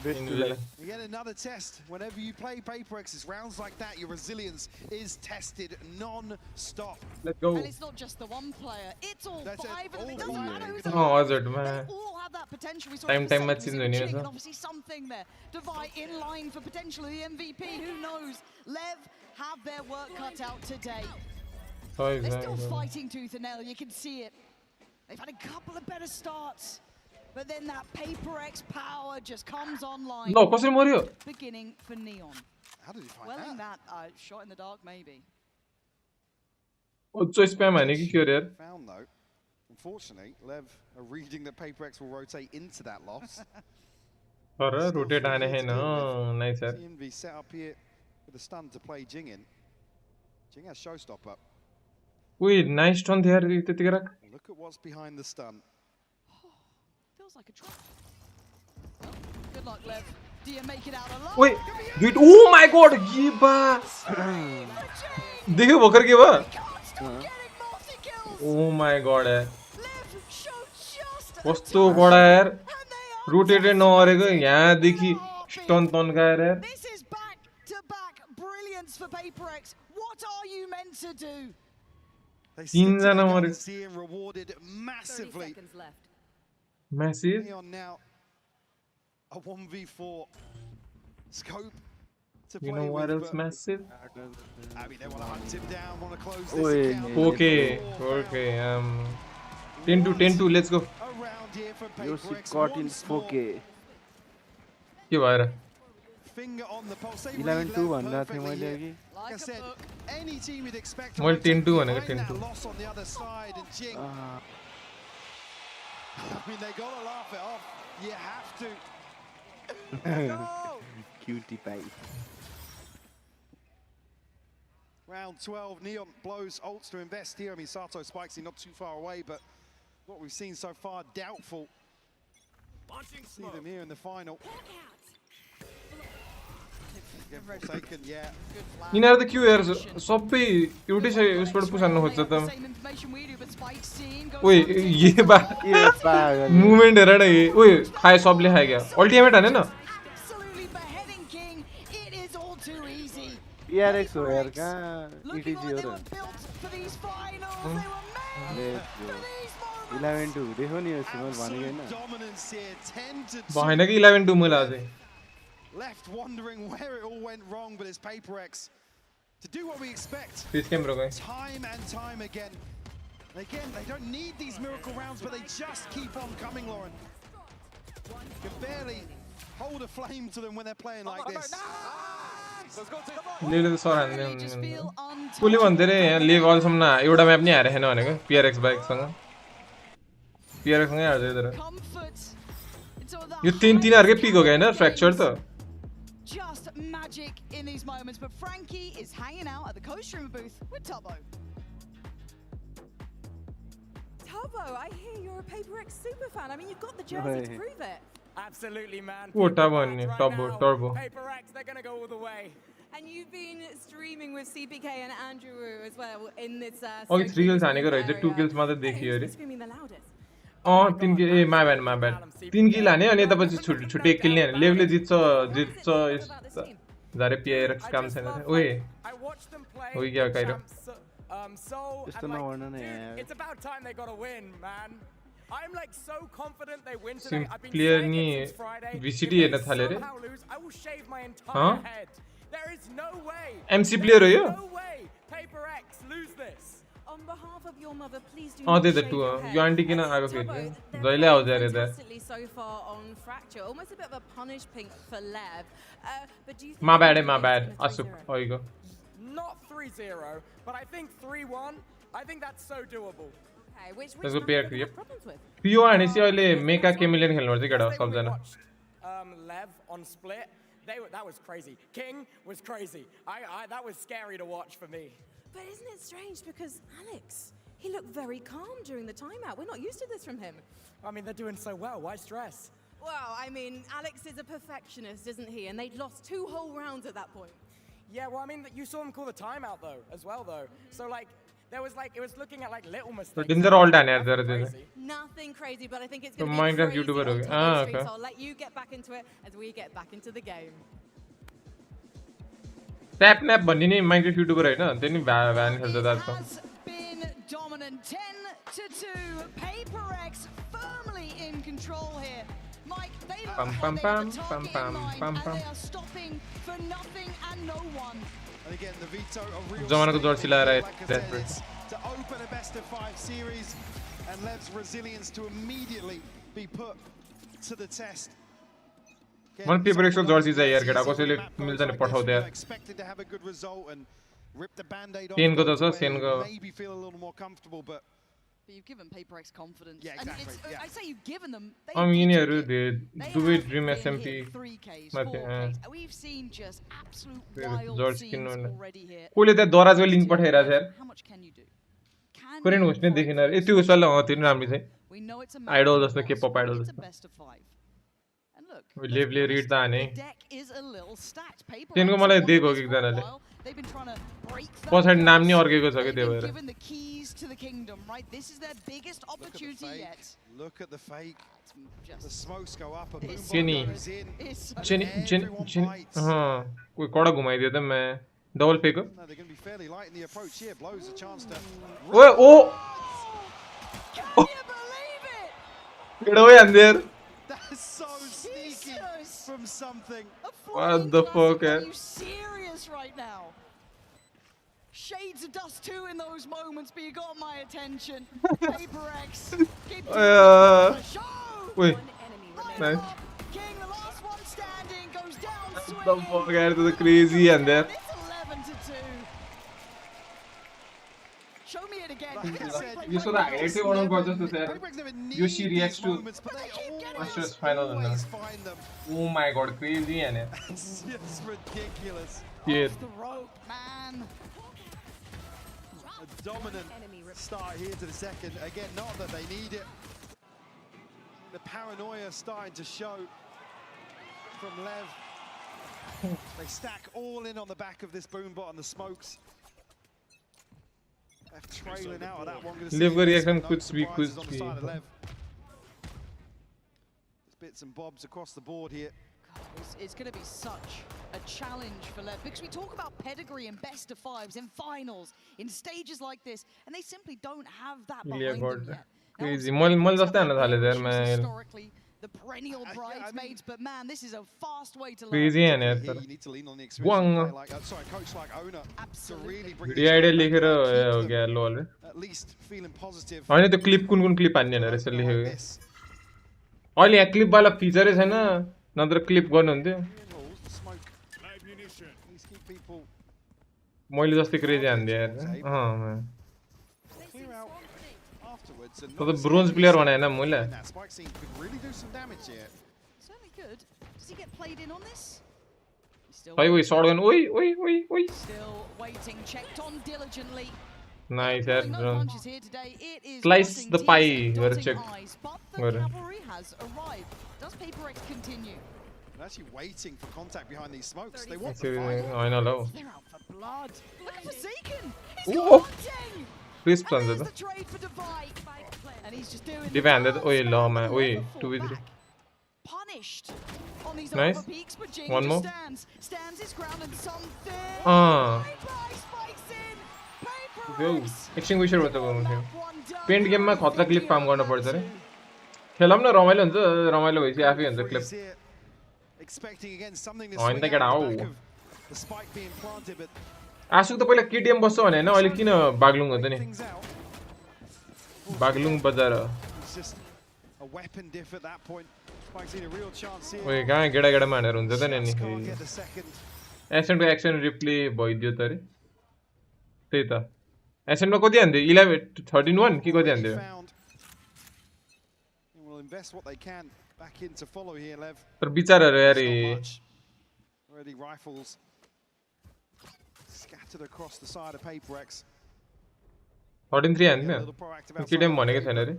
S16: Again, another test. Whenever you play PRX, it's rounds like that. Your resilience is tested non-stop.
S1: Let's go.
S8: And it's not just the one player; it's all five of them. It doesn't matter who's
S1: Hazard, man.
S8: They all have that potential. We saw
S1: Time match in the
S8: and obviously something there. Devi in line for potentially the MVP. Who knows? LEV have their work cut out today. They're still fighting tooth and nail. You can see it. They've had a couple of better starts. But then that PRX power just comes online.
S1: No, कसरी मर्यो?
S8: Beginning for Neon.
S16: How did he find
S8: Welling that shot in the dark, maybe.
S1: उच्च spam हाने कि क्यों यार?
S16: Found though. Unfortunately, LEV are reading that PRX will rotate into that loss.
S1: अरे rotate आने हैं ना, nice यार.
S16: TNV set up here with a stun to play Jing in. Jing has showstopper.
S1: Wait, nice stun there, त्यतिकै राख.
S16: Look at what's behind the stun.
S8: Feels like a trap. Well, good luck, LEV. Do you make it out alive?
S1: Wait, dude, oh my god, ये बा. देखो Walker के बा. Oh my god यार. कस्तो गडा यार. Rotate नगरेको यहाँ देखि stun तन्काएर यार.
S8: This is back-to-back brilliance for PRX. What are you meant to do?
S16: They stick together, seeing rewarded massively.
S8: 30 seconds left.
S1: Massive.
S16: Neon now a 1v4 scope to play.
S1: You know what else massive?
S16: I mean, they want to hunt him down, want to close this account.
S1: Okay. 10-2, let's go.
S16: Around here for
S9: Yoshi got in 4K.
S1: के भएर
S16: Finger on the pulse.
S9: 11-2 भन्दा थिएँ मैले अघि.
S16: Like I said, any team you'd expect
S1: मैले 10-2 भनेको
S16: behind that
S1: 10-2
S16: loss on the other side, and Jing. I mean, they gotta laugh it off. You have to.
S9: Cutie pie.
S16: Round 12, Neon blows ults to invest here. I mean, Sato Spikesy not too far away, but what we've seen so far, doubtful. See them here in the final. Again, Forsaken, yeah.
S1: यिनीहरु त क्यु यार सबै एउटै छ उसबाट पुसान्न खोज्छ त ओए ये बा मुभमेन्ट हेर न ये ओए खाए सबले खाए क्या अल्टिमेट हाने न
S9: PRX हो यार कहाँ ETG हो र 11-2 देखो नि यो सिमल भनेको हैन
S1: भएन कि 11-2 मैले अझै
S16: Left wondering where it all went wrong, but it's PRX to do what we expect time and time again. And again, they don't need these miracle rounds, but they just keep on coming, Lauren. Can barely hold a flame to them when they're playing like this.
S1: लेले त sir हान्ने पुले भन्थे रे यहाँ लेभ अलसम्म न एउटा map नि हारे छैन भनेको PRX बाइकसँग PRX सँगै हार्छ इधर यो तिनीहरुकै पिक हो हैन फ्र्याक्चर त
S8: Just magic in these moments, but Frankie is hanging out at the co-streamer booth with Tubbo.
S6: Tubbo, I hear you're a PRX super fan. I mean, you've got the jersey to prove it.
S5: Absolutely, man.
S1: Oh, Tubbo, Turbo.
S5: PRX, they're gonna go all the way.
S6: And you've been streaming with CPK and Andrew as well in this.
S1: Okay, 3 kills हानेको रहेछ 2 kills मात्र देखियो अरे
S6: Screaming the loudest.
S1: 3 kill A my bad 3 किल हाने अनि यतापछि छुट्टै 1 किल नि हाने लेभले जित्छ जारे PRX काम छैन ओए ओइ क्या काइरो
S9: यस्तो नभर्नु न यार
S5: It's about time they got a win, man. I'm like so confident they win today. I've been
S1: player
S5: saying
S1: ni
S5: it since Friday.
S1: VCT हेर्न थाले रे
S5: I will shave my entire head. There is no way.
S1: MC player हो यो
S5: No way. PRX lose this.
S6: On behalf of your mother, please do.
S1: त्यही त 2 यो aunty किन आको फेरि जहिले आउँछ रे त
S6: So far on Fracture, almost a bit of a punish pink for Lev. But do you think
S1: my bad Ashuuk there you go
S5: Not 3-0, but I think 3-1. I think that's so doable.
S6: Okay, which
S1: त्यसको pair create पिओ हानेसी अहिले मेका chameleon खेल्नु पर्छ केटा सबजना
S5: Lev on split. That was crazy. King was crazy. That was scary to watch for me.
S6: But isn't it strange because Alex, he looked very calm during the timeout. We're not used to this from him.
S5: I mean, they're doing so well. Why stress?
S6: Well, I mean, Alex is a perfectionist, isn't he? And they'd lost 2 whole rounds at that point.
S5: Yeah, well, I mean, you saw him call the timeout though, as well though. So like, there was like, it was looking at like little mistakes.
S1: But they're all done there.
S6: Nothing crazy, but I think it's going to be
S1: Minecraft
S6: crazy
S1: YouTuber
S6: on
S1: okay.
S6: streets. So I'll let you get back into it as we get back into the game.
S1: Tap nap भन्ने नि Minecraft YouTuber हैन त्यो नि van खेल्छ दाजको
S8: Been dominant 10-2. PRX firmly in control here. Mike, they look like they have the target in mind, and they are stopping for nothing and no one.
S16: And again, the veto of real
S1: जमानाको jersey लाएर
S16: to open a best of 5 series, and Lev's resilience to immediately be put to the test.
S1: मन PRX को Jersey चाहिँ यार केटा कसैले मिल्छ नि पठाउ दे
S16: Expected to have a good result and rip the band-aid off.
S1: सेनको त छ सेनको
S16: Maybe feel a little more comfortable, but
S8: you've given PRX confidence.
S16: Yeah, exactly.
S8: And I say you've given them.
S1: यिनीहरु दुवै dream SMP
S8: 3Ks, 4Ks. We've seen just absolute wild
S1: Jersey
S8: scenes
S1: किन्नु
S8: already here.
S1: कोले त दराजको link पठाइरा छ यार
S8: How much can you do?
S1: Korean host नै देखिन रे यति उसले त्यो राम्रो छ
S8: We know it's a
S1: idol जस्तो के पप आइडल
S8: it's a
S1: जस्तो
S8: best of 5. And look,
S1: we लेभले रिड त हाने
S8: deck is a little stacked.
S1: तिनको मलाई दिएको एकजनाले
S8: They've been trying to break
S1: पछाडी नाम नि अर्केको छ के त्यो भएर
S8: given the keys to the kingdom, right? This is their biggest opportunity yet.
S16: Look at the fake. The smokes go up, a boom
S1: Jenny.
S16: goes in.
S1: Jenny. हाँ कोई कड़ा घुमाई दिया था मैं डबल फेंको
S16: No, they're going to be fairly light in the approach here. Blows a chance to.
S1: ओए ओ Get away अंदर
S16: That's so sneaky from something.
S1: What the fuck
S8: Are you serious right now? Shades of dust too in those moments, but you got my attention. PRX. Keep
S1: wait nice
S8: King, the last one standing.
S1: The fuck, यार तो crazy है अंदर.
S8: Show me it again.
S1: You saw that actually one of gorgeous to say. Yoshi reacts to Masters final. Oh my god, crazy है ना.
S16: It's just ridiculous.
S1: Yeah.
S8: The rope, man.
S16: A dominant start here to the second. Again, not that they need it. The paranoia starting to show from LEV. They stack all in on the back of this boombot and the smokes. Left trailing out of that one.
S1: LEV का reaction कुछ भी.
S16: There's bits and bobs across the board here.
S8: It's going to be such a challenge for LEV because we talk about pedigree and best of fives in finals, in stages like this, and they simply don't have that behind them yet.
S1: Crazy. मल जस्ते आने थाले there मैं.
S8: Historically, the perennial bridesmaids, but man, this is a fast way to learn.
S1: Crazy है ना यार.
S16: You need to lean on the experience like coach like owner to really bring
S1: the idea लिख रहा हो गया lol.
S16: At least feeling positive.
S1: और नहीं तो clip clip आने ना रेसल लिखे हुए. और ये clip वाला feature है ना. नंतर clip गर्नु हुन्थ्यो. मैले जस्तै crazy हान्दियो यार. मैं. तो bronze player बनाए ना मैले.
S8: Certainly good. Does he get played in on this?
S1: भाई वही shotgun. ओई.
S8: Still waiting, checked on diligently.
S1: Nice यार. Slice the pie. Very check.
S8: But the cavalry has arrived. Does PRX continue?
S16: They're actually waiting for contact behind these smokes. They want
S1: the final. I know.
S8: They're out for blood. Look at Forsaken.
S1: Oh.
S8: He's
S1: Crisp planted.
S8: the trade for Divide. And he's just doing
S1: Defended. Oi, law man. Oi, 2v3.
S8: Punished on these
S1: Nice.
S8: overpeaks, but Jing
S1: One more.
S8: stands his ground and something. Spikes in.
S1: Go. Extinguisher बताओ मुझे. Paint game में खतरा clip काम करना पड़ता है. खेलम ना रमाइलो हुन्छ रमाइलो भइसि आफै हुन्छ clip.
S16: Expecting again something this
S1: Oh,
S16: way
S1: in the get out.
S16: The spike being planted, but
S1: Ashuuk त पहिला KTM बस्छ भने हैन अहिले किन बागलुङ हुन्छ नि बागलुङ बजार
S16: it's just a weapon diff at that point. Spike's seen a real chance here.
S1: ओए कहाँ गेडा मानेर हुन्छ त नि
S16: Can't get the second.
S1: Accent को एक्सन रिप्ले भइदियो त रे त्यही त एसेन्टमा कति हान्दियो 11 13-1 के कति हान्दियो
S16: Will invest what they can back in to follow here, LEV.
S1: तर बिचारहरु यार
S16: Already rifles scattered across the side of PRX.
S1: 13-3 हान्दियो KTM भनेको छैन रे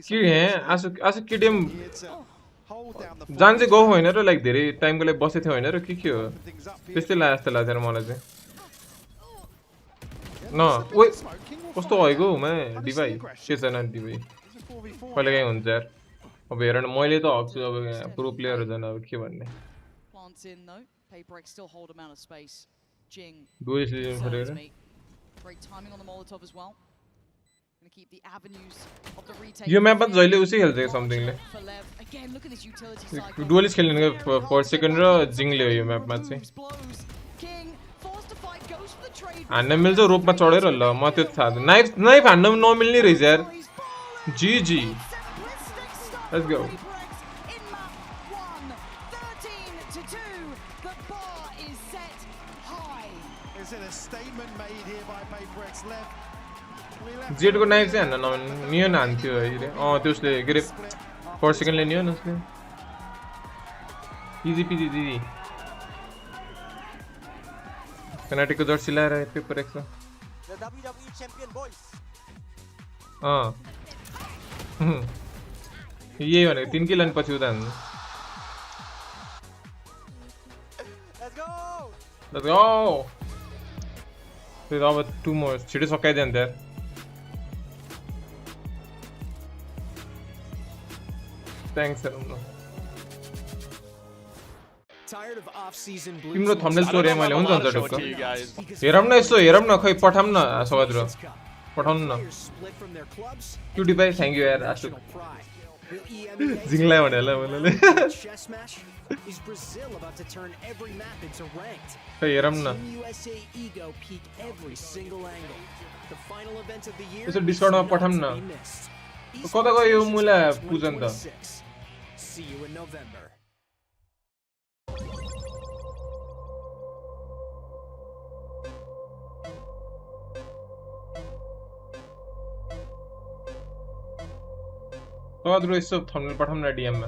S1: के हे आसु KTM जान चाहिँ गयो हैन र लाइक धेरै टाइमको लागि बसे थियो हैन र के हो त्यस्तै लाग्यो जस्तो लाग्छ मलाई चाहिँ न ओइ कस्तो भएको म डिभाइ के छैन डिभाइ कहिले काहीँ हुन्छ यार अब हेर न मैले त हक्छु अब प्रो प्लेयर हो जन अब के भन्ने
S8: Plants in though. PRX still hold amount of space. Jing.
S1: दुई season फरेर
S8: Great timing on the Molotov as well. Gonna keep the avenues of the retake.
S1: यो म्यापमा जहिले उसी खेल्छ समथिङले
S8: Again, look at this utility cycle.
S1: Dualist खेल्ने per second र जिङले हो यो म्यापमा चाहिँ हान्न मिल्छ रोपमा चढेर ल म त्यो थाहा छैन नाइफ हान्न नमिल्ने रहेछ यार GG लेट्स गो जेट को नाइफ चाहिँ हान्न नमिल्ने नियन हान्थ्यो अहिले त्यसले के अरे 4 सेकेन्डले नियन उसले इजी पिजी दिदी Fnatic को जर्सी लाएर PRX
S10: The WWE champion boys.
S1: यही भने 3 किल अनि पछि उता हान्नु Let's go. There's अब 2 more. छिटो सकाइदियो नि यार Thanks तिम्रो थम्बनेल चोरे मैले हुन्छ ढुक्क हेरौँ न यसो हेरौँ न खै पठाउँ न सवाद्र पठाउनु न क्युटी भाइ थ्याङ्क यू यार आशुक जिङलाई भने ल मैले खै हेरौँ न यसो डिस्काउन्टमा पठाउँ न कता गयो यो मुला पूजन त सवाद ब्रो यसो थम्बनेल पठाउन न DM मा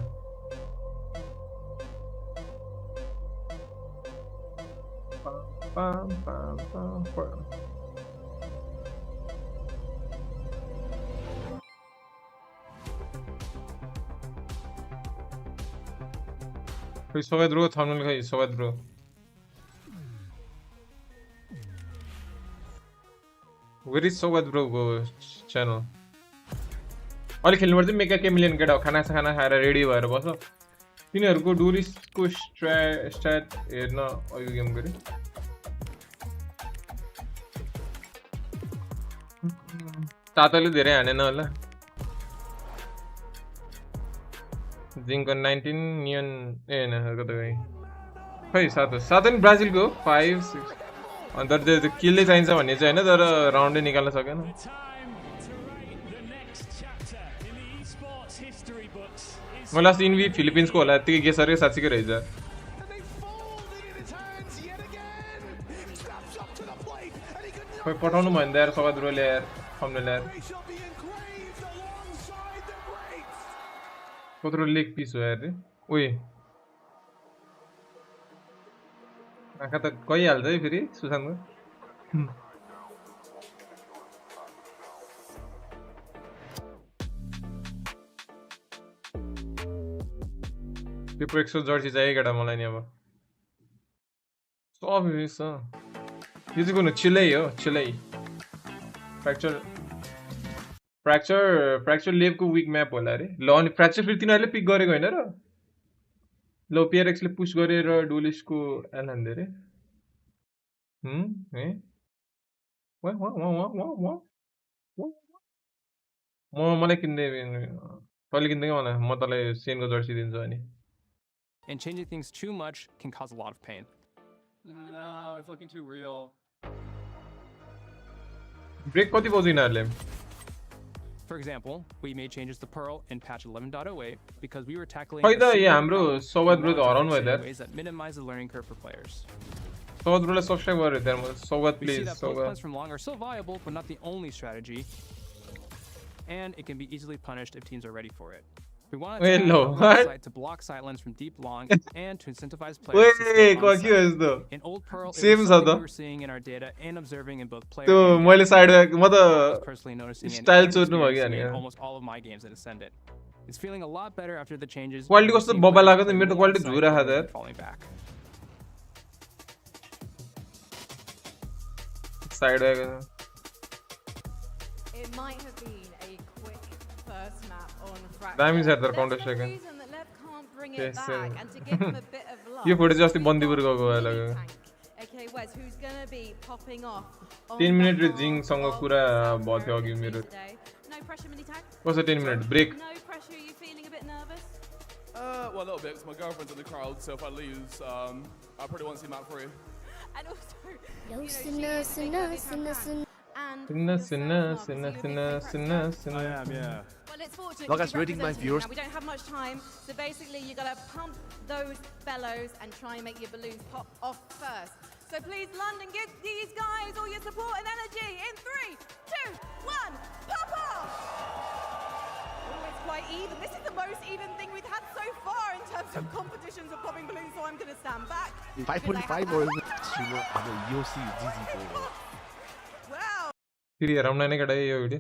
S1: खै सवाद ब्रो थम्बनेल खै सवाद bro Where is Sawad bro go channel? अलि खेल्नु पर्छ मेका के मिलियन केटा खाना खाएर रेडी भएर बस तिनीहरुको डुरिसको स्ट्याट हेर्न अघि गेम गरे ताताले धेरै हानेन होला जिङको 19 नियन ए हैन कता गए खै सात ब्राजिलको 5 6 अन्त त्यो किलले चाहिन्छ भन्ने चाहिँ हैन तर राउन्डै निकाल्न सकेन मलाई लास्ट इनवी फिलिपिन्सको होला त्यति गेस गरे साच्चीकै रहेछ खै पठाउनु भएन यार सवाद ब्रोले यार थम्बनेल यार कत्रो लेग पिस हो यार रे ओए आँखा त गइहाल्छ है फेरि सुशान्तको त्यो PRX जर्सी चाहियो केटा मलाई नि अब सब मिस यो चाहिँ कुन चिलै हो चिलै फ्र्याक्चर लेभको विक म्याप होला रे ल अनि फ्र्याक्चर फेरि तिनीहरूले पिक गरेको हैन र ल PRX ले पुश गरेर डुलिसको एलन धेरै ए मलाई किन्दै कहिले किन्दै मलाई म तँलाई सेनको जर्सी दिन्छु अनि
S19: And changing things too much can cause a lot of pain.
S20: No, it's looking too real.
S1: Break कति बज्यो यिनीहरुले
S19: For example, we made changes to Pearl in patch 11.08 because we were tackling
S1: खै त यहाँ हाम्रो सवाद bro त हराउनु भयो
S19: ways that minimize the learning curve for players.
S1: सवाद ब्रोले सब्स्क्राइब गरे त्यहाँ म सवाद
S19: We see
S1: please
S19: that poke plans from long are still viable, but not the only strategy, and it can be easily punished if teams are ready for it. We want to block sightlines from deep long and to incentivize players to stay on site. In old Pearl, it was something we were seeing in our data and observing in both players and
S1: मैले side म त
S19: personally noticing
S1: style चोर्नु भयो नि
S19: in almost all of my games that Ascendant. It's feeling a lot better after the changes.
S1: Quality कस्तो बबा लाग्यो त मेरो त क्वालिटी झुरा खा त
S19: falling back.
S1: Side
S6: It might have been a quick first map on Fracture.
S1: Damage had their counter second.
S6: reason that LEV can't bring it back and to give him a bit of luck.
S1: Yo footage अस्ति बन्दीपुर गएको भए लाग्यो
S6: Okay, Wes, who's gonna be popping off?
S1: 10 minute रे जिङ सँग कुरा भयो थियो अघि मेरो
S6: No pressure mini tag.
S1: कस्तो 10 minute break
S6: No pressure, are you feeling a bit nervous?
S20: Well, a little bit, because my girlfriend's in the crowd, so if I lose, I probably won't see map 3.
S6: And also,
S1: I
S21: am, yeah.
S6: Well, it's fortunate
S21: Well, guys, rating my viewers.
S6: we don't have much time, so basically you gotta pump those bellows and try and make your balloons pop off first. So please, London, give these guys all your support and energy in 3, 2, 1, pop off! Oh, it's quite even. This is the most even thing we've had so far in terms of competitions of popping balloons, so I'm gonna stand back.
S21: 5.5 or streamer I'm a YoshiGG.
S6: Wow!
S1: फेरि हेराउन नै केटा यो video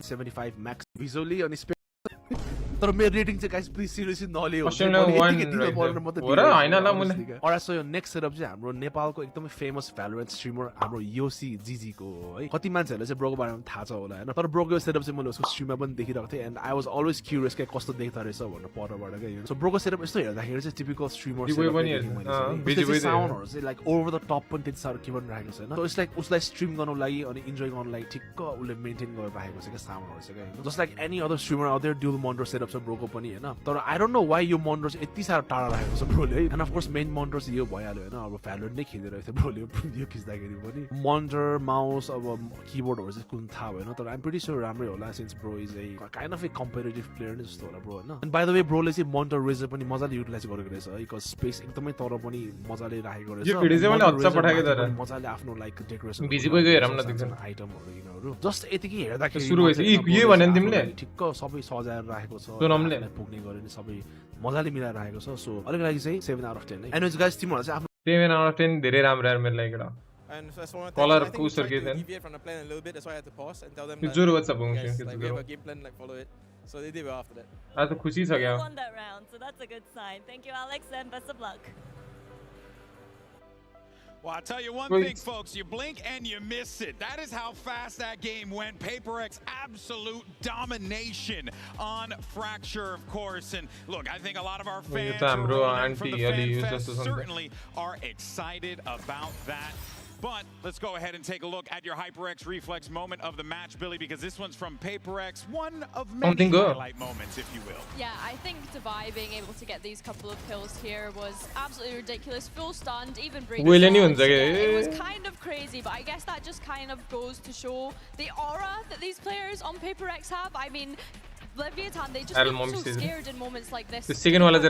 S21: 75 max visually on space तर मेरो rating चाहिँ guys please seriously नलियो Alright, so your next setup चाहिँ हाम्रो नेपालको एकदमै फेमस Valorant streamer हाम्रो YoshiGG को है कति मान्छेहरुले चाहिँ ब्रोको बारेमा थाहा छ होला हैन तर ब्रोको सेटअप चाहिँ मैले उसको स्ट्रिममा पनि देखिरहेको थिएँ and I was always curious के कस्तो देख्दा रहेछ भनेर पढबाट के सो ब्रोको सेटअप यस्तो हेर्दाखेरि चाहिँ टिपिकल स्ट्रिमर सेटअप साउन्डहरु चाहिँ लाइक ओभर द टप पनि त्यति साह्रो के पनि राखेको छैन सो इट्स लाइक उसलाई स्ट्रिम गर्नु लागि अनि इन्जोय गर्नु लागि ठिक्क उसले मेन्टेन गरेर राखेको छ के साउन्डहरु चाहिँ के just like any other streamer out there dual monitor setup setup छ ब्रोको पनि हैन तर आई डोन्ट नो व्हाई यो मोनिटर्स यति सारो टाढा राखेको छ ब्रोले है and of course main monitor चाहिँ यो भइहाल्यो हैन अब भ्यालोरेन्ट नै खेलिरहेको थियो ब्रोले यो खिच्दाखेरि पनि मोनिटर माउस अब किबोर्डहरु चाहिँ कुन थाहा भएन तर आइम प्रिटी स्योर राम्रै होला since bro is a kind of a competitive player नै जस्तो होला ब्रो हैन एन्ड बाइ द वे ब्रोले चाहिँ मोनिटर रेजर पनि मजाले युटिलाइज गरेको रहेछ बिकज स्पेस एकदमै तर पनि मजाले राखेको रहेछ
S1: यो भिडियो चाहिँ मैले हच्चा पठाएको तर
S21: मजाले आफ्नो लाइक डेकोरेसन
S1: बिजी भइगयो हेरम न देख्छन्
S21: आइटमहरु यिनीहरु जस्ट यतिकै हेर्दाखेरि
S1: सुरु भएछ यो भने तिमीले
S21: ठिक्क सबै सजाएर राखेको छ
S1: सोनमले
S21: पुग्ने गरे नि सबै मजाले मिलाएर राखेको छ सो अलिक लागि चाहिँ 7 आउट अफ 10 है एनीवेज गाइस तिमीहरु चाहिँ आफ्नो
S1: 7 आउट अफ 10 धेरै राम्रो यार मेरो लागि एउटा
S7: And first one,
S1: Color
S7: I think we
S1: coaster
S7: tried to
S1: then.
S7: deviate from the plan a little bit. That's why I had to pause and tell them
S1: You zero what's up,
S7: guys, like, we have a game plan, like follow it. So they did well after that.
S1: तो खुशी छ क्या
S12: won that round, so that's a good sign. Thank you, Alex, and best of luck.
S4: Well, I'll tell you one thing, folks. You blink and you miss it. That is how fast that game went. PRX, absolute domination on Fracture, of course. And look, I think a lot of our fans from the fan fest certainly are excited about that. But let's go ahead and take a look at your HyperX reflex moment of the match, Billy, because this one's from PRX, one of many highlight moments, if you will.
S13: Yeah, I think Dubai being able to get these couple of kills here was absolutely ridiculous. Full stunned, even breaking. It was kind of crazy, but I guess that just kind of goes to show the aura that these players on PRX have. I mean, Leviathan, they just look so scared in moments like this.
S1: The second one is Jet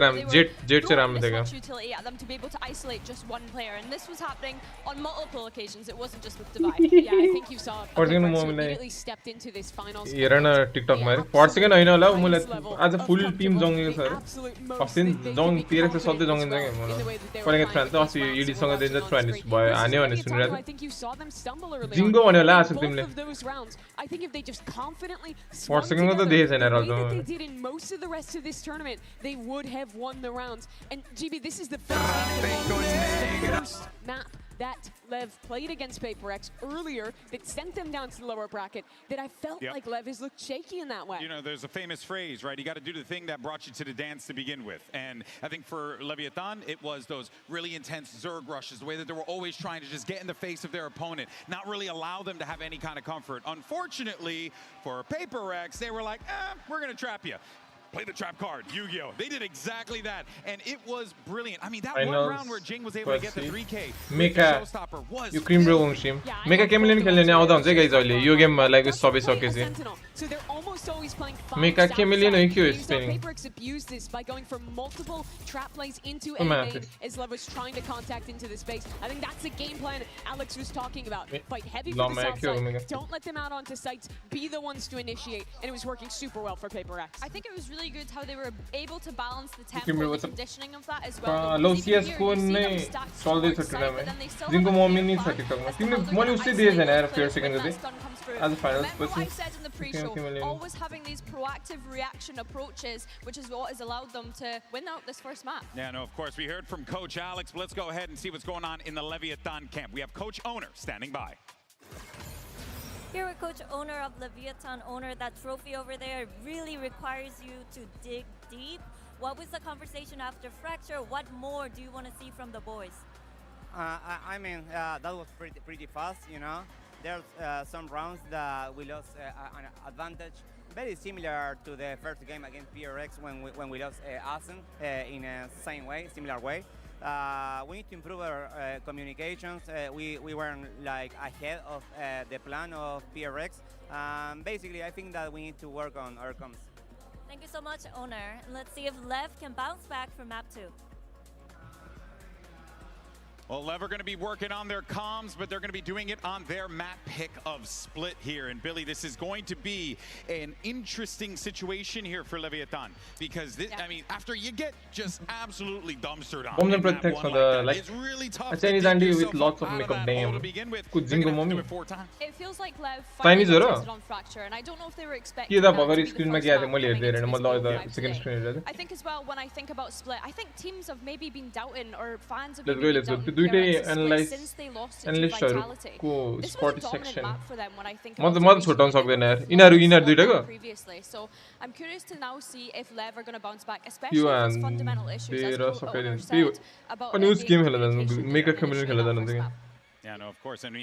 S1: से राम देगा.
S13: Utility at them to be able to isolate just one player, and this was happening on multiple occasions. It wasn't just with Dubai. Yeah, I think you saw. Immediately stepped into this finals.
S1: ये रना TikTok में. For second I know ला मुले आज full team Jonge sir. Often Jong PRX से सौदे जोंगे जाएंगे मुला. करेंगे trans तो आसी ED संग देंगे ट्रांस बॉय आने वाले सुन रहे थे. जिंगो वाले ला आसक तुमने.
S11: I think if they just confidently
S1: For second को तो देख से
S11: the way that they did in most of the rest of this tournament, they would have won the rounds. And GB, this is the first map that LEV played against PRX earlier that sent them down to the lower bracket that I felt like LEV has looked shaky in that way.
S4: You know, there's a famous phrase, right? You got to do the thing that brought you to the dance to begin with. And I think for Leviathan, it was those really intense Zerg rushes, the way that they were always trying to just get in the face of their opponent, not really allow them to have any kind of comfort. Unfortunately, for PRX, they were like, we're going to trap you. Play the trap card, Yu-Gi-Oh! They did exactly that, and it was brilliant. I mean, that one round where Jing was able to get the 3K,
S1: Meka,
S4: showstopper was
S1: you cream bro stream. Meka chameleon खेल्ने नि आउँदा हुन्छ guys अहिले यो गेममा like सबै सकेपछि.
S11: So they're almost always playing
S1: Meka chameleon हो के हो spelling.
S11: PRX abused this by going for multiple trap plays into A lane as LEV was trying to contact into the space. I think that's the game plan Alex was talking about. Fight heavy from the south side. Don't let them out onto sites. Be the ones to initiate, and it was working super well for PRX.
S13: I think it was really good how they were able to balance the tempo and the conditioning of that as well.
S1: Low CS को ने solve दे सकते हैं मैं. जिनको mummy नहीं सकती तक मैं. तिमने मोली उससे दिए थे ना यार fair second को दे. As a final
S13: I said in the pre-show, always having these proactive reaction approaches, which is what has allowed them to win out this first map.
S4: Yeah, no, of course, we heard from Coach Alex, but let's go ahead and see what's going on in the Leviathan camp. We have Coach Owner standing by.
S12: Here with Coach Owner of Leviathan. Owner, that trophy over there really requires you to dig deep. What was the conversation after Fracture? What more do you want to see from the boys?
S10: I mean, that was pretty fast, you know. There's some rounds that we lost an advantage, very similar to the first game against PRX when we lost Asen in a similar way. We need to improve our communications. We weren't like ahead of the plan of PRX. Basically, I think that we need to work on our comms.
S12: Thank you so much, Owner. And let's see if LEV can bounce back from map 2.
S4: Well, LEV are going to be working on their comms, but they're going to be doing it on their map pick of Split here. And Billy, this is going to be an interesting situation here for Leviathan because this, I mean, after you get just absolutely dumpstered on, it's really tough to get yourself
S1: with lots of
S4: out of that hole to begin with.
S13: It feels like LEV finally tested on Fracture, and I don't know if they were expecting that to be the first map. I think as well, when I think about Split, I think teams have maybe been doubting, or fans have maybe been doubting since they lost it to Vitality. This was a dominant map for them when I think about previously. So I'm curious to now see if LEV are going to bounce back, especially with these fundamental issues as Coach Owner said about it being a communication on the first map.
S4: Yeah, no, of course. And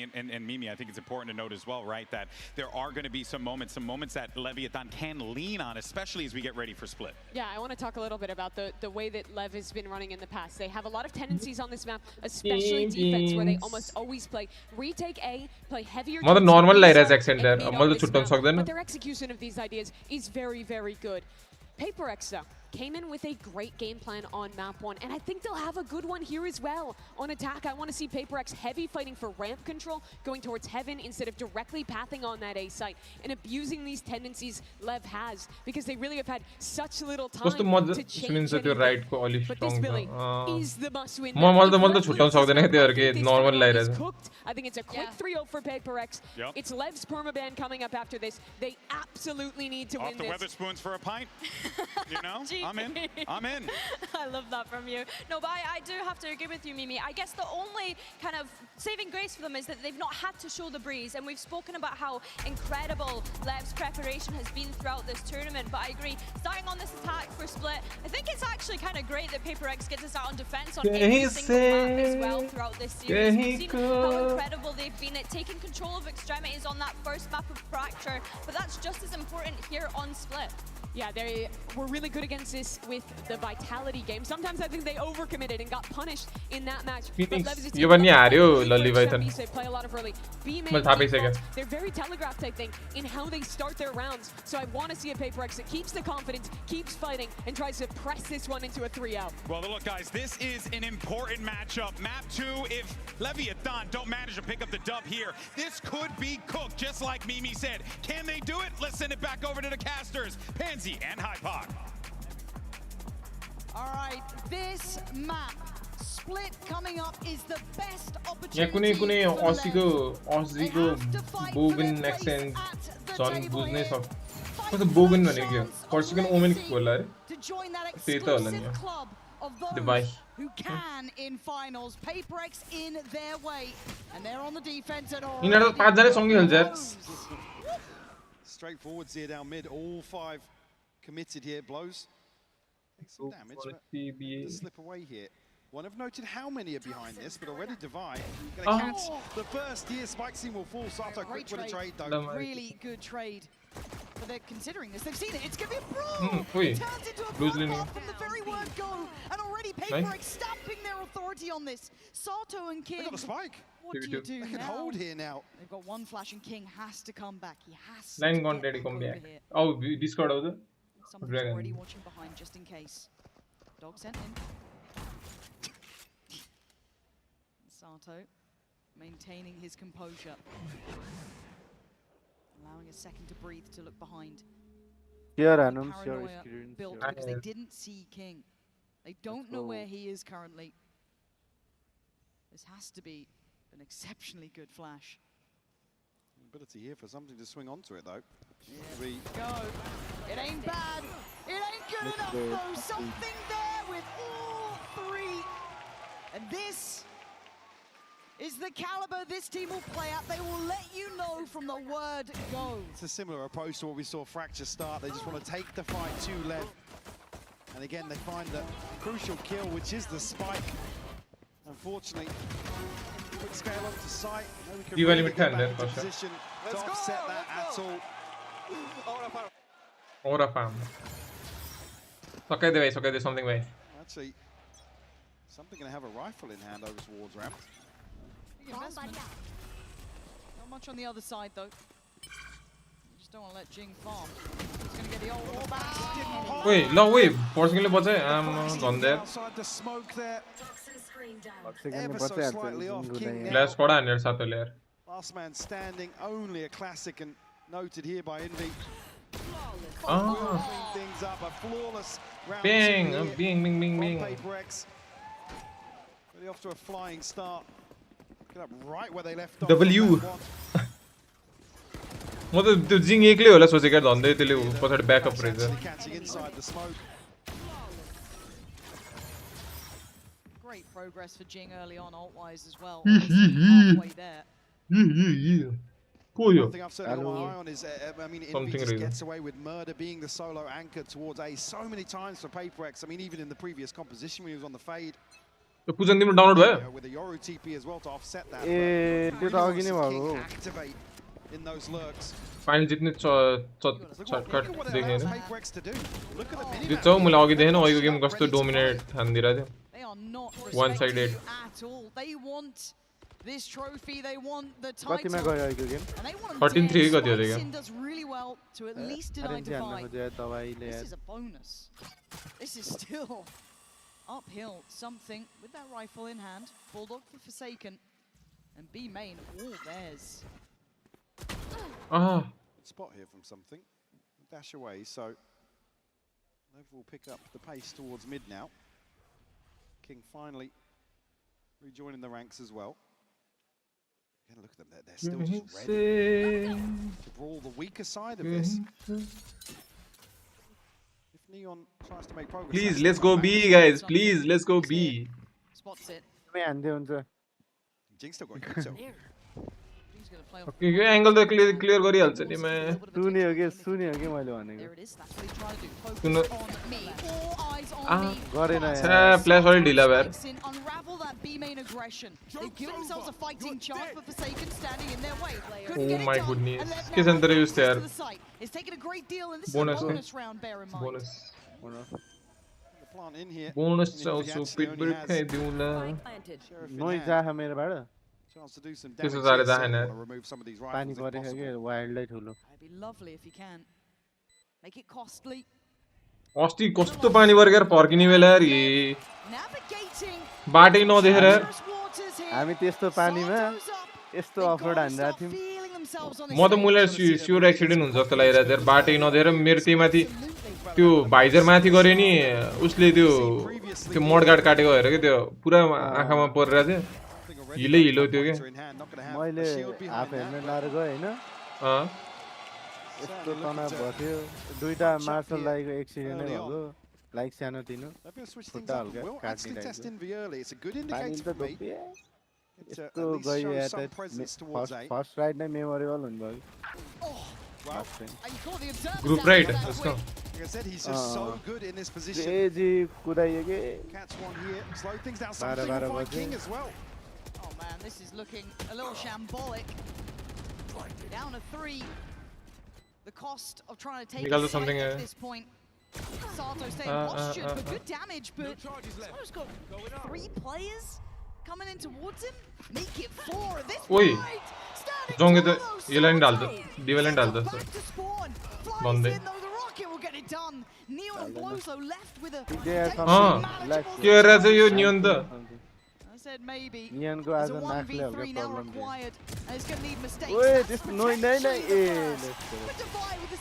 S4: Mimi, I think it's important to note as well, right, that there are going to be some moments that Leviathan can lean on, especially as we get ready for split.
S11: Yeah, I want to talk a little bit about the way that Lev has been running in the past. They have a lot of tendencies on this map, especially defense, where they almost always play retake A, play heavier.
S1: Mother normal layer accent there.
S11: But their execution of these ideas is very, very good. PRX though came in with a great game plan on map 1, and I think they'll have a good one here as well. On attack, I want to see PRX heavy fighting for ramp control, going towards heaven instead of directly pathing on that A site, and abusing these tendencies Lev has, because they really have had such little time to change anything. But this Billy is the must-win.
S1: Normal layer.
S11: I think it's a quick 3-0 for PRX. It's Lev's permaban coming up after this. They absolutely need to win
S4: this. Off the Weatherspoons for a pint, you know? I'm in. I'm in.
S13: I love that from you. No, but I do have to agree with you, Mimi. I guess the only kind of saving grace for them is that they've not had to show the breeze, and we've spoken about how incredible Lev's preparation has been throughout this tournament. But I agree, starting on this attack for split, I think it's actually kind of great that PRX gets us out on defense on every single map as well throughout this series. We've seen how incredible they've been at taking control of extremities on that first map of Fracture, but that's just as important here on split.
S11: Yeah, they were really good against this with the Vitality game. Sometimes I think they overcommitted and got punished in that match. Play a lot of early B-main. They're very telegraphed, I think, in how they start their rounds. So I want to see a PRX that keeps the confidence, keeps fighting, and tries to press this one into a 3-0.
S4: Well, look, guys, this is an important matchup. Map 2, if Leviathan don't manage to pick up the dub here, this could be cooked, just like Mimi said. Can they do it? Let's send it back over to the casters. Pansy and Hypod.
S8: All right, this map split coming up is the best opportunity.
S1: Bogan accent son बुझ्नै सक्छ कस्तो बोगन भनेको पर्सिकन women होला रे त्यही त होला नि
S8: of those who can in finals. PRX in their way, and they're on the defense at all.
S1: यिनीहरु पाँच जना सँगै खेल्छ
S16: Straightforwards here down mid, all 5 committed here, blows. Takes some damage, but to slip away here. One have noted how many are behind this, but already Divide gonna catch the first here. Spike scene will fall. Sato quick with a trade though.
S8: Really good trade. But they're considering this. They've seen it. It's gonna be a brawl. It turns into a bloodbath from the very word go, and already PRX stamping their authority on this. Sato and King.
S16: They got the spike.
S8: What do you do
S16: They can hold here now.
S8: They've got one flash, and King has to come back. He has to.
S1: Line gone ready come back. Oh, Discord out there.
S8: Someone's already watching behind just in case. Dog sent in. Sato maintaining his composure, allowing a second to breathe, to look behind. Paranoia built because they didn't see King. They don't know where he is currently. This has to be an exceptionally good flash.
S16: Ability here for something to swing onto it though.
S8: Go. It ain't bad. It ain't good enough though. Something there with all 3. And this is the caliber this team will play at. They will let you know from the word go.
S16: It's a similar approach to what we saw Fracture start. They just want to take the fight to Lev. And again, they find the crucial kill, which is the spike. Unfortunately, quick scale up to sight. We can really get back into position to offset that at all.
S1: Aura farm. Okay, there's something way.
S16: Actually, something gonna have a rifle in hand over towards Ram.
S8: Not much on the other side though. You just don't want to let Jing farm. He's gonna get the old wall back.
S1: Wait, no way. Forcing it, I'm on there.
S16: Outside the smoke there.
S9: Ever
S16: so slightly off. King
S1: Let's go down here, Sato layer.
S16: Last man standing, only a classic and noted here by Envy. Things up, a flawless round.
S1: Bing, bing.
S16: PRX. Really off to a flying start. Get up right where they left off.
S1: W. म त त्यो जिङ एक्लै होला सोचेको धन्दै त्यसले पछाडी backup रहेछ.
S8: Great progress for Jing early on ult-wise as well. Halfway there.
S16: One thing I've certainly got my eye on is, I mean, Envy just gets away with murder being the solo anchor towards A so many times for PRX. I mean, even in the previous composition when he was on the fade,
S1: यो पुजन तिम्रो download भयो
S16: with the Yoru TP as well to offset that.
S9: ए त्यो त अघि नै भएको
S16: Activate in those lurks.
S1: Final जित्ने शर्टकट देखेन
S16: PRX to do. Look at the mini.
S1: जित्छौ मैले अघि देखेन अघिको गेम कस्तो डोमिनेट हान्दिरहेको थियो
S8: They are not
S1: one sided
S8: at all. They want this trophy. They want the
S9: कतिमा
S8: title.
S9: गयो अघिको गेम
S1: 13-3 कति हो त्यो game
S8: Ryzen does really well to at least deny divide. This is a bonus. This is still uphill. Something with that rifle in hand. Bulldog for Forsaken and B main all theirs.
S16: Spot here from something. Dash away, so Lev will pick up the pace towards mid now. King finally rejoining the ranks as well. Again, look at them, they're still just ready to brawl the weaker side of this. If Neon tries to make progress...
S1: Please, let's go B, guys. Please, let's go B.
S8: Spots it.
S16: Jinx still got himself.
S1: Okay, yo angle त clear गरिहाल्छ नि म
S9: सुने हो के मैले भनेको
S1: सुन
S9: गरेन
S1: फ्ल्याश अलि ढिला भयो
S8: Unravel that B main aggression. They give themselves a fighting chance, but Forsaken standing in their way.
S1: Oh my goodness. के छ तर युज यार
S8: It's taken a great deal and this is a
S1: bonus
S8: round, bear in mind.
S1: Bonus चाउँछु pitbull खाइदिउँला
S9: noise आहा मेरोबाट
S1: त्यसो सारे दाहेन
S9: पानी परेको के वाइल्डलाई ठुलो
S8: It'd be lovely if you can make it costly.
S1: अस्ति कस्तो पानी परेको फर्किने बेला यार बाटै नदेखेर
S9: हामी त्यस्तो पानीमा यस्तो अफरोड हानिरहेको थियौँ
S1: म त मुला स्योर एक्सिडेन्ट हुन्छ जस्तो लागिरहेको थियो बाटै नदेखेर मेरो त्यही माथि त्यो भाइजर माथि गरे नि उसले त्यो मडगाड काटेको हेर के त्यो पुरा आँखामा परिरहेको थियो हिलो थियो के
S9: मैले हाफ हेलमेट लाएर गएँ हैन यस्तो तनाव भयो थियो दुईटा मार्शल लाइको एक्सिडेन्ट नै भएको लाइक सानो तिनो खुट्टा हल्का काटिरहेको यस्तो गयो या त फर्स्ट राइड नै मेमोरेबल हुने भयो
S1: ग्रुप राइड उसको
S9: जी कुदाइयो के 12 बजे
S8: Oh man, this is looking a little shambolic. Down to 3. The cost of trying to take a
S1: something
S8: at this point. Sato staying postured for good damage, but Sato's got 3 players coming in towards him. Make it 4 at this point.
S1: Jonge तो ये line डाल दो डीवल line डाल दो बंदे
S8: Neon blows though left with a
S1: हाँ क्या रहा था ये नियन था
S8: said maybe
S9: Neon go as a
S8: 1v3 now required and it's going to need mistakes.
S9: Wait, this no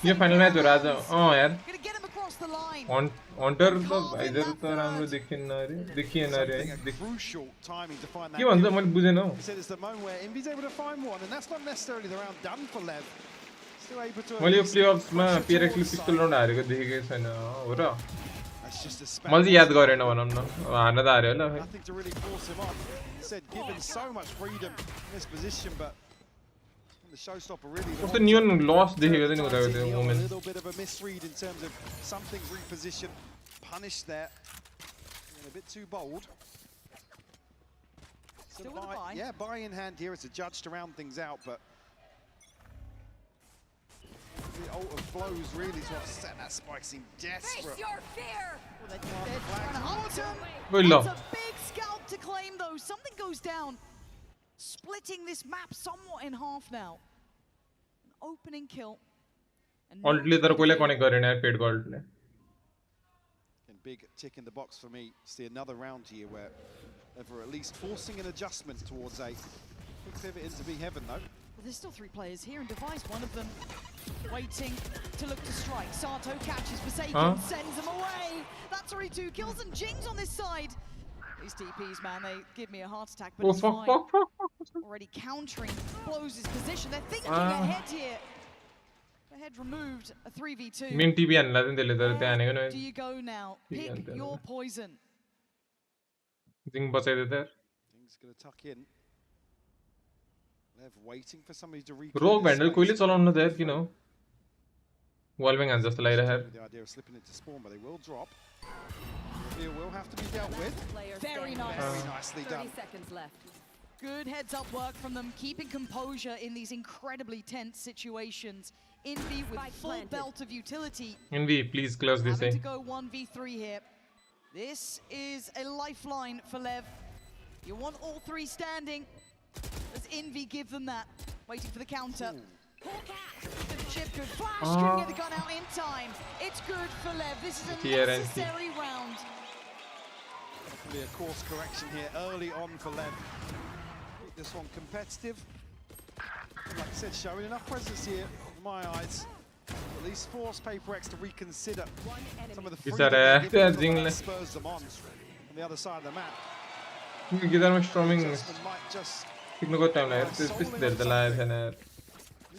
S1: ये फाइनल मैच हो रहा था हाँ यार
S8: Gonna get him across the line.
S1: ऑन्टर तो इधर तो राम्रो देखिए ना रे
S16: Crucial timing to find that.
S1: के भन्छ मैले बुझेन हौ
S16: He said it's the moment where Envy's able to find one and that's not necessarily the round done for Lev. Still able to
S1: मैले यो प्लेअफ्समा PRX ले पिस्तल राउन्ड हारेको देखेकै छैन हो र मैले याद गरेन भनौं न हार्न त हार्यो होला
S16: nothing to really force him on. He said given so much freedom in this position but the showstopper really
S1: कस्तो नियन लस देखेको थिएँ नि उताको त्यो moment
S16: a little bit of a misread in terms of something's repositioned, punished there. A bit too bold.
S8: Still with a buy.
S16: Yeah, buy in hand here as a judge to round things out, but the ult of blows really to offset that spike seemed desperate.
S8: Face your fear. They're trying to hold him.
S1: That's
S8: a big scalp to claim though. Something goes down. Splitting this map somewhat in half now. An opening kill.
S1: Ultly तर कोइले connect गरेन यार paid गोल्डले
S16: And big tick in the box for me. See another round here where they're at least forcing an adjustment towards a big pivot into B heaven though.
S8: Well, there's still 3 players here and Device, one of them waiting to look to strike. Sato catches Forsaken, sends him away. That's already 2 kills and Jing's on this side. These TPs, man, they give me a heart attack, but it's fine. Already countering blows his position. They're thinking ahead here. The head removed, a 3v2.
S1: Main TV हान्ला थिएन त्यसले तर त्यहाँ हानेको न
S8: Do you go now? Pick your poison.
S1: जिङ बचाइदे त
S16: Things gonna tuck in. Lev waiting for somebody to
S1: रोग भ्यान्डल कोइले चलाउन त यार किन हो वालबेङ हान्छ जस्तो लागिरहेको
S16: the idea of slipping into spawn but they will drop. Fear will have to be dealt with.
S8: Very nice.
S16: Very nicely done.
S17: 30 seconds left.
S8: Good heads-up work from them, keeping composure in these incredibly tense situations. Envy with full belt of utility.
S1: Envy, please close this.
S8: Having to go 1v3 here. This is a lifeline for LEV. You want all three standing. Does Envy give them that? Waiting for the counter. The chip could flash, couldn't get the gun out in time. It's good for LEV. This is a necessary round.
S16: Definitely a course correction here early on for LEV. Keep this one competitive. Like I said, showing enough presence here, in my eyes. At least force PRX to reconsider some of the freedom that spurs them on the other side of the map. He's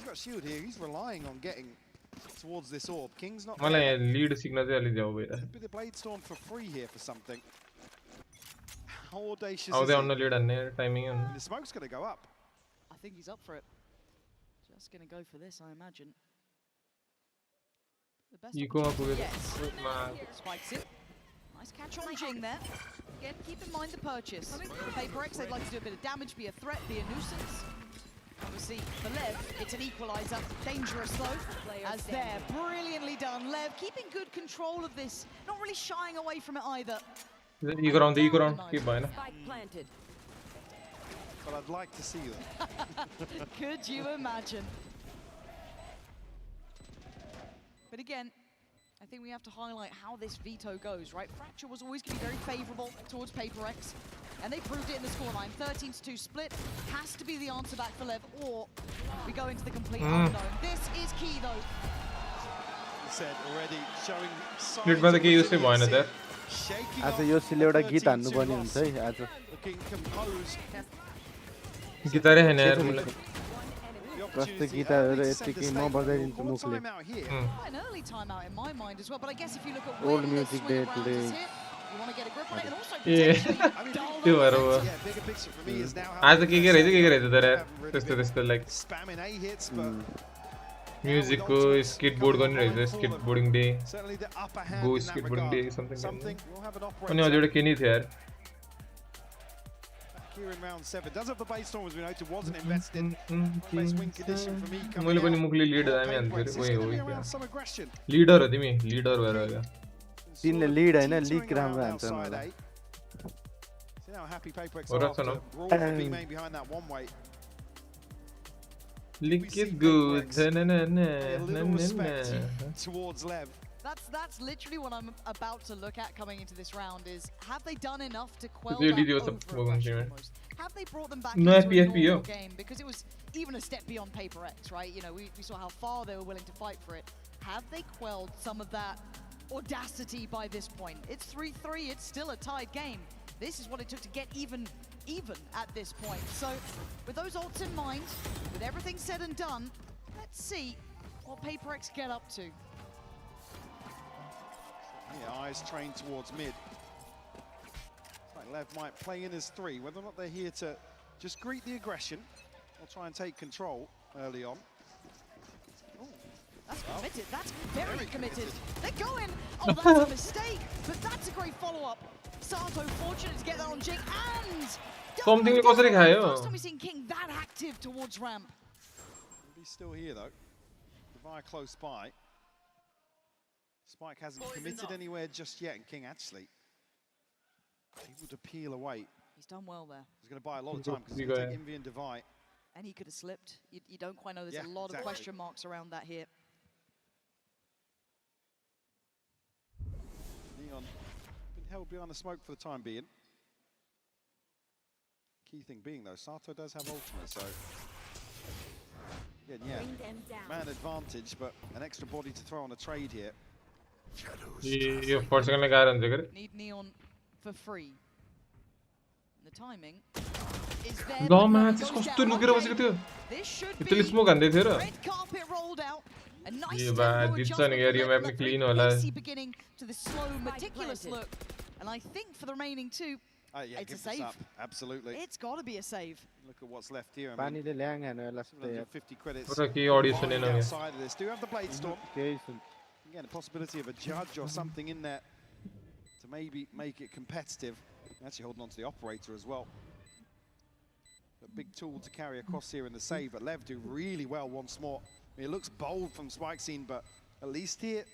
S16: got shield here, he's relying on getting towards this orb. King's not there.
S1: Lead signal
S16: Could be the Blade Storm for free here for something. How audacious is he? The smoke's going to go up.
S8: I think he's up for it. Just going to go for this, I imagine. The best yes. Spikes it. Nice catch on Jing there. Again, keep in mind the purchase. For PRX, they'd like to do a bit of damage, be a threat, be a nuisance. Obviously, for LEV, it's an equalizer. Dangerous though, as there. Brilliantly done. LEV keeping good control of this. Not really shying away from it either.
S1: Eco round. Keep buying.
S16: But I'd like to see that.
S8: Could you imagine? But again, I think we have to highlight how this veto goes, right? Fracture was always going to be very favorable towards PRX, and they proved it in the scoreline. 13-2 split has to be the answer back for LEV, or we go into the complete unknown. This is key, though.
S16: He said already, showing
S1: Split by the key, you say why not there?
S9: आज यो सिलेउडा गीत हान्नु पर्ने हुन्छ है आज
S1: गिटारै हैन यार मलाई
S9: कस्तो गिटारहरु यतिकै म बजाइदिन्छु मुखले
S8: An early timeout in my mind as well, but I guess if you look at
S9: old music day today
S8: you want to get a grip on it and also
S1: त्यो भएर हो आज के रहेछ तर त्यस्तो like Music go skateboard going रहेछ skateboarding day go skateboarding day something अनि अझ एउटा के नि थियो यार
S16: here in round 7 does have the base storm as we noted wasn't invested base win condition for me
S1: मैले पनि मुखले लीड दामी हान्थे ओए ओए लीडर हो तिमी लीडर भएर होला
S9: तिनले लीड हैन लीक राम्रो हान्छ मलाई
S16: see how happy PRX are after being main behind that one way
S1: Lick it good.
S16: Towards LEV.
S8: That's literally what I'm about to look at coming into this round is have they done enough to quell that over-aggression almost? Have they brought them back into a normal game? Because it was even a step beyond PRX, right? You know, we saw how far they were willing to fight for it. Have they quelled some of that audacity by this point? It's 3-3, it's still a tied game. This is what it took to get even at this point. So, with those ults in mind, with everything said and done, let's see what PRX get up to.
S16: Yeah, eyes trained towards mid. It's like LEV might play in as 3, whether or not they're here to just greet the aggression or try and take control early on.
S8: That's committed, that's very committed. They're going! Oh, that's a mistake, but that's a great follow-up. Sato fortunate to get that on Jing and
S1: something कसरी खायो
S8: first time we've seen King that active towards ramp.
S16: He's still here though. Devire close by. Spike hasn't committed anywhere just yet, and King actually able to peel away.
S8: He's done well there.
S16: He's going to buy a lot of time because he's going to take Envy and Devire.
S8: And he could have slipped. You don't quite know. There's a lot of question marks around that here.
S16: Neon been held behind the smoke for the time being. Key thing being though, Sato does have ultimate, so yeah, man advantage, but an extra body to throw on a trade here.
S1: Yo 4 second में गाह्रो हुन्छ गरे
S8: Need Neon for free. The timing is there.
S1: ल match कस्तो लुकेर बसेको थियो यतिले smoke हान्दै थियो र
S8: Red carpet rolled out. A nice
S1: ये बा जित्छ नि यार यो म्याप नि क्लीन होला
S8: beginning to the slow meticulous look. And I think for the remaining two it's a save.
S16: Absolutely.
S8: It's got to be a save.
S16: Look at what's left here.
S9: पानीले ल्याङ हानेर लास्टै
S16: 50 credits.
S1: र के audio सुनेन
S16: यो outside of this. Do have the Blade Storm. Again, a possibility of a judge or something in there to to maybe make it competitive. Actually holding on to the operator as well. A big tool to carry across here in the save, but LEV do really well once more. I mean, it looks bold from Spike Scene, but at least here,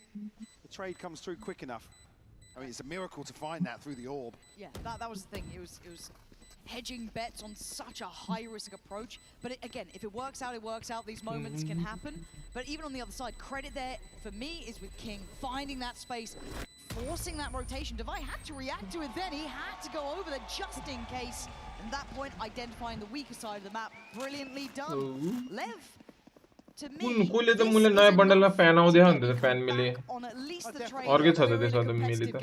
S16: the trade comes through quick enough. I mean, it's a miracle to find that through the orb.
S8: Yeah, that was the thing. It was hedging bets on such a high-risk approach. But again, if it works out, it works out. These moments can happen. But even on the other side, credit there, for me, is with King, finding that space, forcing that rotation. Devi had to react to it then. He had to go over there just in case. And at that point, identifying the weaker side of the map, brilliantly done. LEV, to me,
S1: कुले त मुले नयाँ बन्डलमा fan आउँदै हो नि त fan मिले अर्कै छ त त्यसमा त मिले त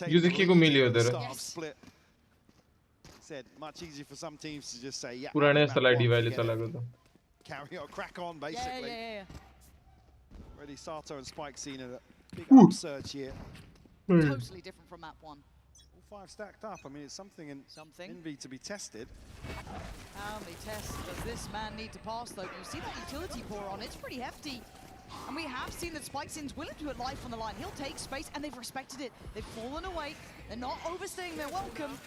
S1: यो चाहिँ केको मिल्यो त र पुरानै जस्तोलाई डिभाइले चलाएको त
S16: carry on, crack on basically. Already Sato and Spike Scene a big upsurge here.
S8: Totally different from map 1.
S16: All 5 stacked up. I mean, it's something in Envy to be tested.
S8: How many tests does this man need to pass, though? You see the utility pour on, it's pretty hefty. And we have seen that Spike Scene's willing to put life on the line. He'll take space, and they've respected it. They've fallen away. They're not overstaying their welcome.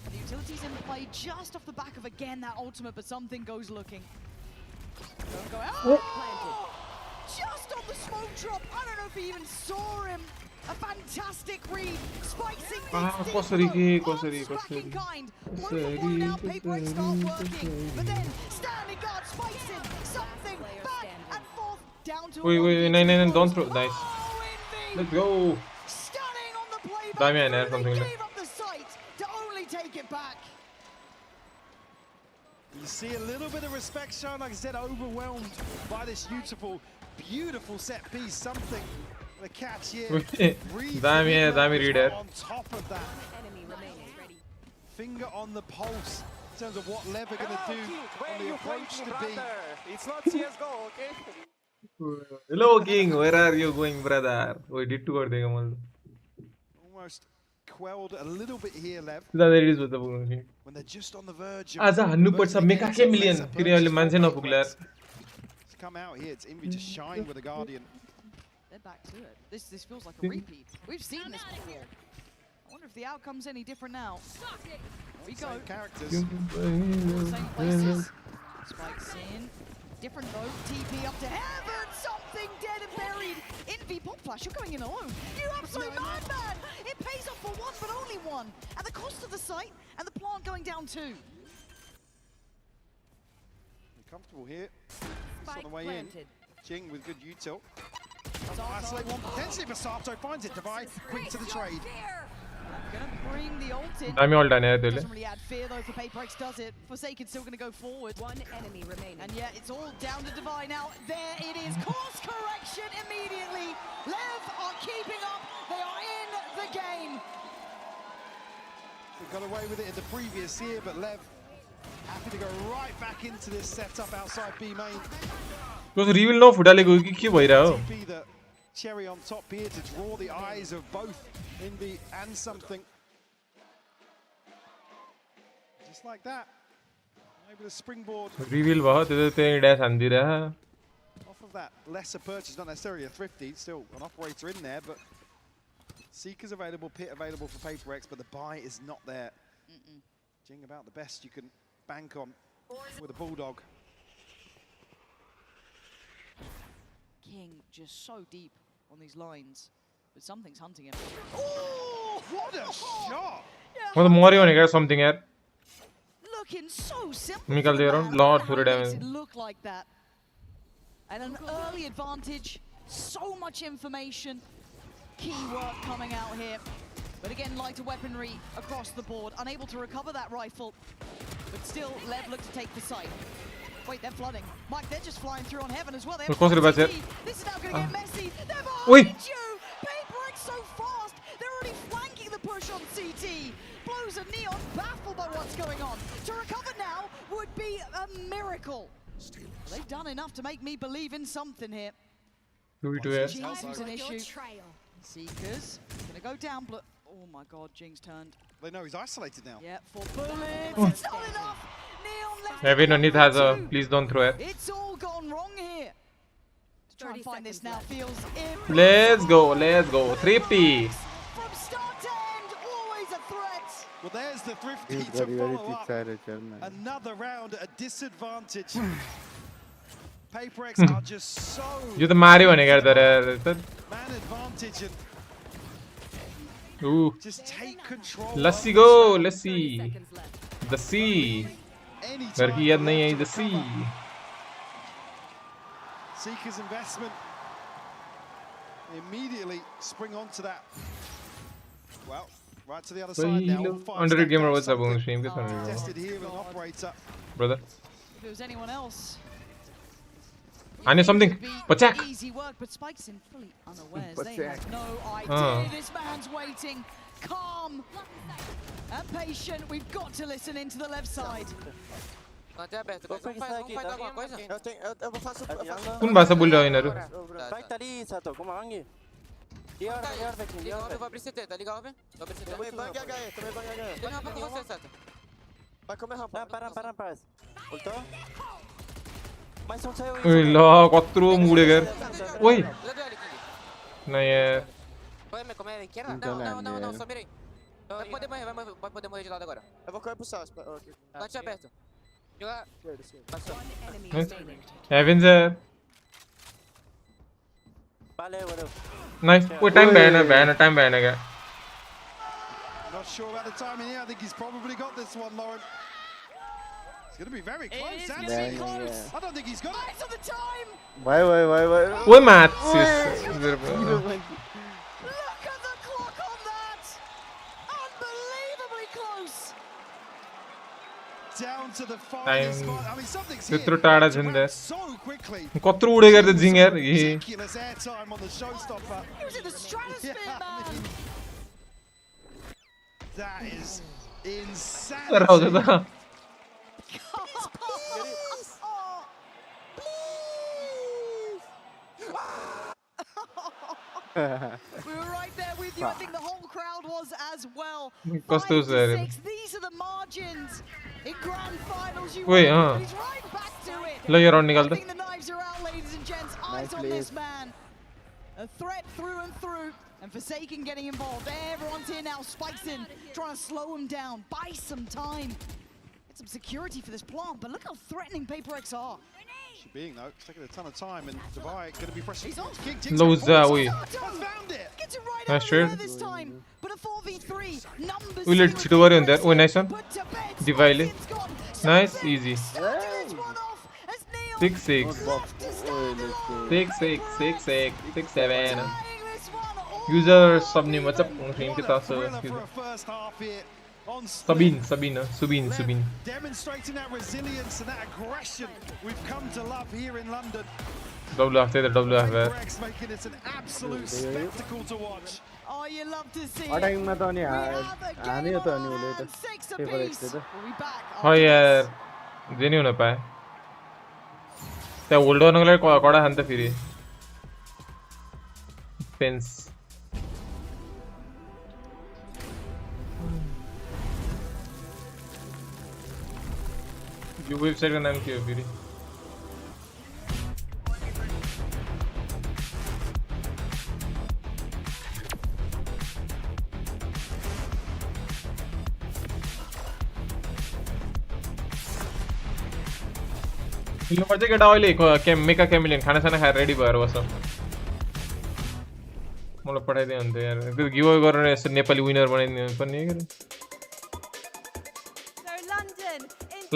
S8: And the utility's in play just off the back of, again, that ultimate, but something goes looking. Don't go out. Oh! Just on the smoke drop. I don't know if he even saw him. A fantastic read. Spike Scene kind. One for one now. PRX start working. But then standing guard, Spike Scene. Something back and forth down to.
S1: Wait, no, don't throw. Nice. Let's go.
S8: Stunning on the play.
S1: Damian or something.
S8: Gave up the sight to only take it back.
S16: You see a little bit of respect shown, like I said, overwhelmed by this beautiful set piece. Something. The catch here.
S1: Dami reader.
S16: On top of that. Finger on the pulse in terms of what LEV are going to do on the approach to B.
S7: It's not CSGO, okay?
S1: Hello, King. Where are you going, brother? We did to go there.
S16: Almost quelled a little bit here, LEV.
S1: When
S16: they're just on the verge of...
S1: Aza, 100% make a million.
S16: Come out here, it's Envy to shine with the Guardian.
S8: They're back to it. This feels like a repeat. We've seen this before. I wonder if the outcome's any different now. There we go.
S16: Same characters.
S8: Same places. Spike Scene. Different note. TP up to heaven. Something dead and buried. Envy pop flash. You're going in alone. You absolute madman. It pays off for one, but only one. At the cost of the site and the plant going down too.
S16: Comfortable here. On the way in. Jing with good util. Isolate one potentially, but Sato finds it. Devi quick to the trade.
S8: Gonna bring the ult in.
S1: Doesn't
S8: really add fear though for PRX does it. Forsaken's still gonna go forward. One enemy remaining. And yeah, it's all down to Devi now. There it is. Course correction immediately. LEV are keeping up. They are in the game.
S16: We got away with it in the previous year, but LEV happy to go right back into this setup outside B main.
S1: Because reveal no fudaleko ki ke bhayiraho.
S16: Be the cherry on top here to draw the eyes of both Envy and something. Just like that. Maybe the springboard.
S1: Reveal bhayo tyo tyo dash handira.
S16: Off of that lesser purchase, not necessarily a thrifty, still an operator in there, but Seeker's available, Pit available for PRX, but the buy is not there. Jing about the best you can bank on with a Bulldog.
S8: King just so deep on these lines, but something's hunting him.
S16: Oh, what a shot!
S1: What Mario ne got something here.
S8: Looking so simple.
S1: Nikal de around lot for damage.
S8: It look like that. And an early advantage, so much information, key work coming out here. But again, lighter weaponry across the board, unable to recover that rifle. But still, LEV look to take the site. Wait, they're flooding. Mike, they're just flying through on heaven as well. This is now going to get messy. They're behind you! PRX so fast! They're already flanking the push on CT. Blows of Neon, baffled by what's going on. To recover now would be a miracle. They've done enough to make me believe in something here. Jing's an issue. Seekers gonna go down, but oh my god, Jing's turned.
S16: They know he's isolated now.
S8: Yeah, 4 bullets. It's not enough. Neon left.
S1: Heavy underneath has a. Please don't throw it.
S8: It's all gone wrong here. To Try and find this now. Feels
S1: Let's go. 3P.
S8: from start to end, always a threat.
S16: Well, there's the Thrifty
S9: He's
S16: to
S9: very
S16: follow up.
S9: excited, man.
S16: Another round at a disadvantage. PRX are just so
S1: यो त मार्यो भने गर्दा रे
S16: man advantage and
S1: Ooh.
S16: just take control.
S1: Let's see go. Let's see. The sea. घर की याद नहीं आई the sea.
S16: Seeker's investment immediately spring onto that. Well, right to the other side now. All five
S1: Underrated gamer
S16: stacked
S1: what's up
S16: up,
S1: on stream?
S16: tested here with an operator.
S1: Brother.
S8: If it was anyone else,
S1: I need something. Pachak.
S8: easy work, but Spike's in fully unawares. They
S1: Pachak.
S8: have no idea. This man's waiting, calm and patient. We've got to listen into the left side.
S7: Até aberto. Vamos fazer alguma coisa?
S2: Eu vou fazer.
S1: कुन भाषा बोलिरह्यो यिनीहरू?
S2: Vai tá ali, Sato. Como mangi? Eu vou abrir CT, tá ligado? Vou abrir CT. Também bang HE, também bang HE. Tem rampa com você, Sato. Vai comer rampa. Para. Voltou? Mais um saiu.
S1: ओइ ल कत्रो मुडे गर ओइ नहीं यार
S2: Vai comer à esquerda? Não, só mirei. Vai poder morrer de lado agora. Eu vou correr pro Sasp. Bate aberto. Joga. Passou.
S1: Avenger
S2: Valeu.
S1: nice ओइ time भएन टाइम भएन क्या
S16: Not sure about the timing here. I think he's probably got this one, Lauren. It's going to be very close. That's it.
S9: Yeah.
S16: I don't think he's got it.
S8: Eyes on the time.
S9: Why?
S1: ओइ मात
S8: Look at the clock on that. Unbelievably close.
S16: Down to the
S1: time
S16: finest spot. I mean, something's here.
S1: त्यत्रो टाढा छ नि त
S16: So quickly.
S1: कत्रो उडे गर्दा जिङ यार
S16: Ridiculous airtime on the showstopper.
S8: He was in the stratosphere, man.
S16: That is
S1: कर रहा
S16: insanity.
S1: था
S8: We were right there with you. I think the whole crowd was as well.
S1: कस्तो
S8: 5
S1: छ
S8: to
S1: यार
S8: 6. These are the margins. In grand finals, you
S1: Wait,
S8: won, but he's right back to it.
S1: ल यो round निकाल
S8: I
S1: त
S8: think the knives are out, ladies and gents. Eyes on this man. A threat through and through. And Forsaken getting involved. Everyone's here now. Spike's in, trying to slow him down. Buy some time. Get some security for this plant. But look how threatening PRX are.
S16: She being though, it's taking a ton of time, and Dubai going to be pressing.
S8: He's on.
S1: Loza oi
S16: Found it.
S8: Gets it right
S1: Nice
S8: out of there
S1: trade.
S8: this time. But a 4v3. Numbers.
S1: उले छिटो गर्यो नि त ओइ nice one डिभाइले nice easy 6-6 user सबने मतलब stream के तास Subin
S16: Demonstrating that resilience and that aggression we've come to love here in London.
S1: WF the WF
S16: PRX making it an absolute spectacle to watch.
S8: Oh, you love to see
S9: Attacking में तो नहीं आने तो नहीं बोले तो PRX से तो
S1: हाँ यार जे नहीं होना पाए तो ओल्ड होने के लिए कौड़ा हंता फिरी फेंस यो वेबसाइट का नाम क्या है फिरी यो मजे केटा अहिले मेका क्यामिलियन खाना साना खाएर रेडी भएर बस मलाई पठाइदियो भने त यार त्यो गिभ अवे गरेर यसो नेपाली विनर बनाइदिनु पर्ने के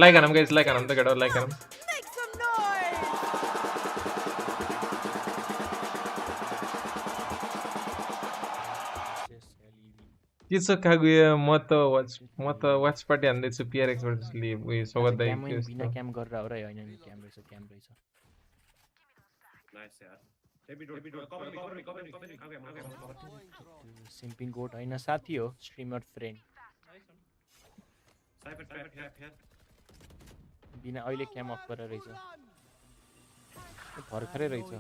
S1: लाइक हानम गाइस लाइक हानम त केटा लाइक हानम के छ कागुया म त वाच पार्टी हान्दै छु PRX भर्सेस LEV उयो स्वागत दाइ
S3: बिना क्याम गरेर हो र हैन नि क्याम रहेछ नाइस यार सिम्पिङ गोट हैन साथी हो स्ट्रिमर फ्रेन्ड बिना अहिले क्याम अफ गरेर रहेछ भर्खरै रहेछ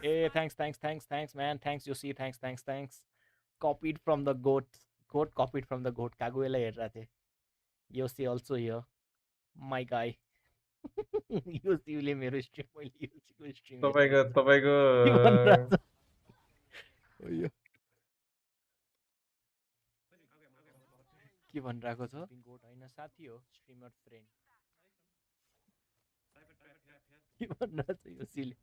S3: Hey, thanks, man. Thanks, Yoshi. Thanks. Copied from the goat. Goat copied from the goat. Kaguela herra the. Yoshi also here. My guy. योसीले मेरो स्ट्रिम मैले योसीको स्ट्रिम
S1: तपाईको
S3: के भनिरहेको छ गोट हैन साथी हो स्ट्रिमर फ्रेन्ड के भनिरहेछ योसीले